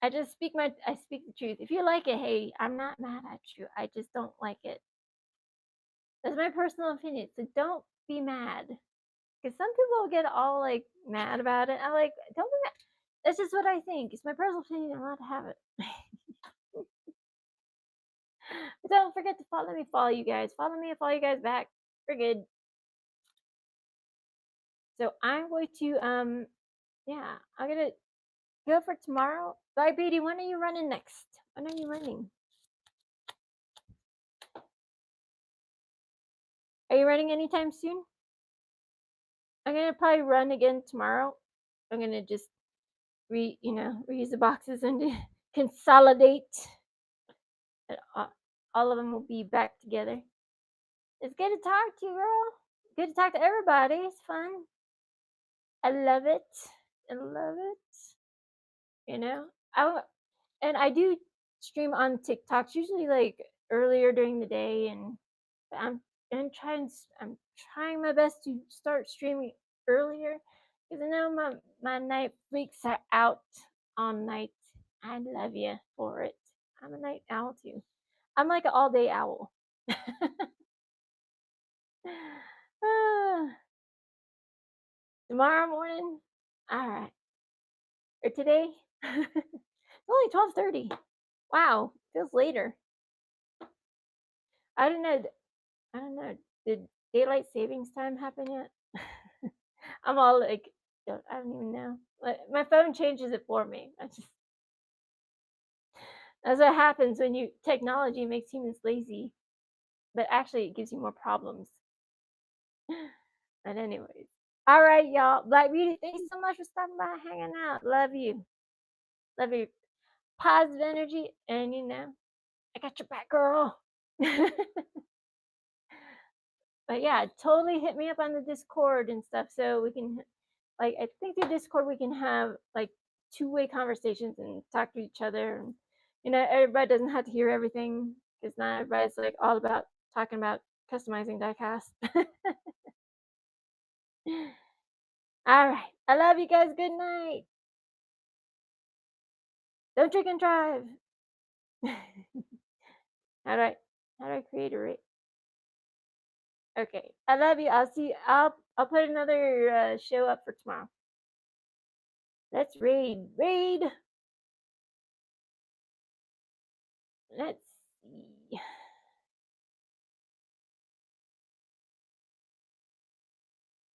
I speak the truth. If you like it, hey, I'm not mad at you. I just don't like it. That's my personal opinion. So don't be mad. Because some people get all like mad about it. I'm like, don't be mad. That's just what I think. It's my personal opinion. I'm allowed to have it. But don't forget to follow me. Follow you guys. Follow me and follow you guys back. We're good. So I'm going to yeah, I'm gonna go for tomorrow. Bye, Beatty. When are you running next? When are you running? Are you running anytime soon? I'm gonna probably run again tomorrow. I'm gonna just reuse the boxes and consolidate. And all of them will be back together. It's good to talk to you, girl. Good to talk to everybody. It's fun. I love it. I love it. You know, I and I do stream on TikToks usually like earlier during the day, and I'm trying my best to start streaming earlier because I know my night freaks are out on nights. I love you for it. I'm a night owl too. I'm like an all day owl. Tomorrow morning, all right, or today. It's only 12:30. Wow, feels later. I don't know. I don't know. Did daylight savings time happen yet? I'm all like, I don't even know. My phone changes it for me. That's what happens when technology makes humans lazy, but actually it gives you more problems. But anyways, all right, y'all. Black Beauty, thank you so much for stopping by, hanging out. Love you. Love you. Positive energy, and I got your back, girl. But yeah, totally hit me up on the Discord and stuff so we can like I think through Discord we can have like two-way conversations and talk to each other and everybody doesn't have to hear everything because not everybody's like all about talking about customizing diecast. All right. I love you guys. Good night. Don't drink and drive. how do I how do I create a rate? Okay. I love you. I'll put another show up for tomorrow. Let's raid. Raid. Let's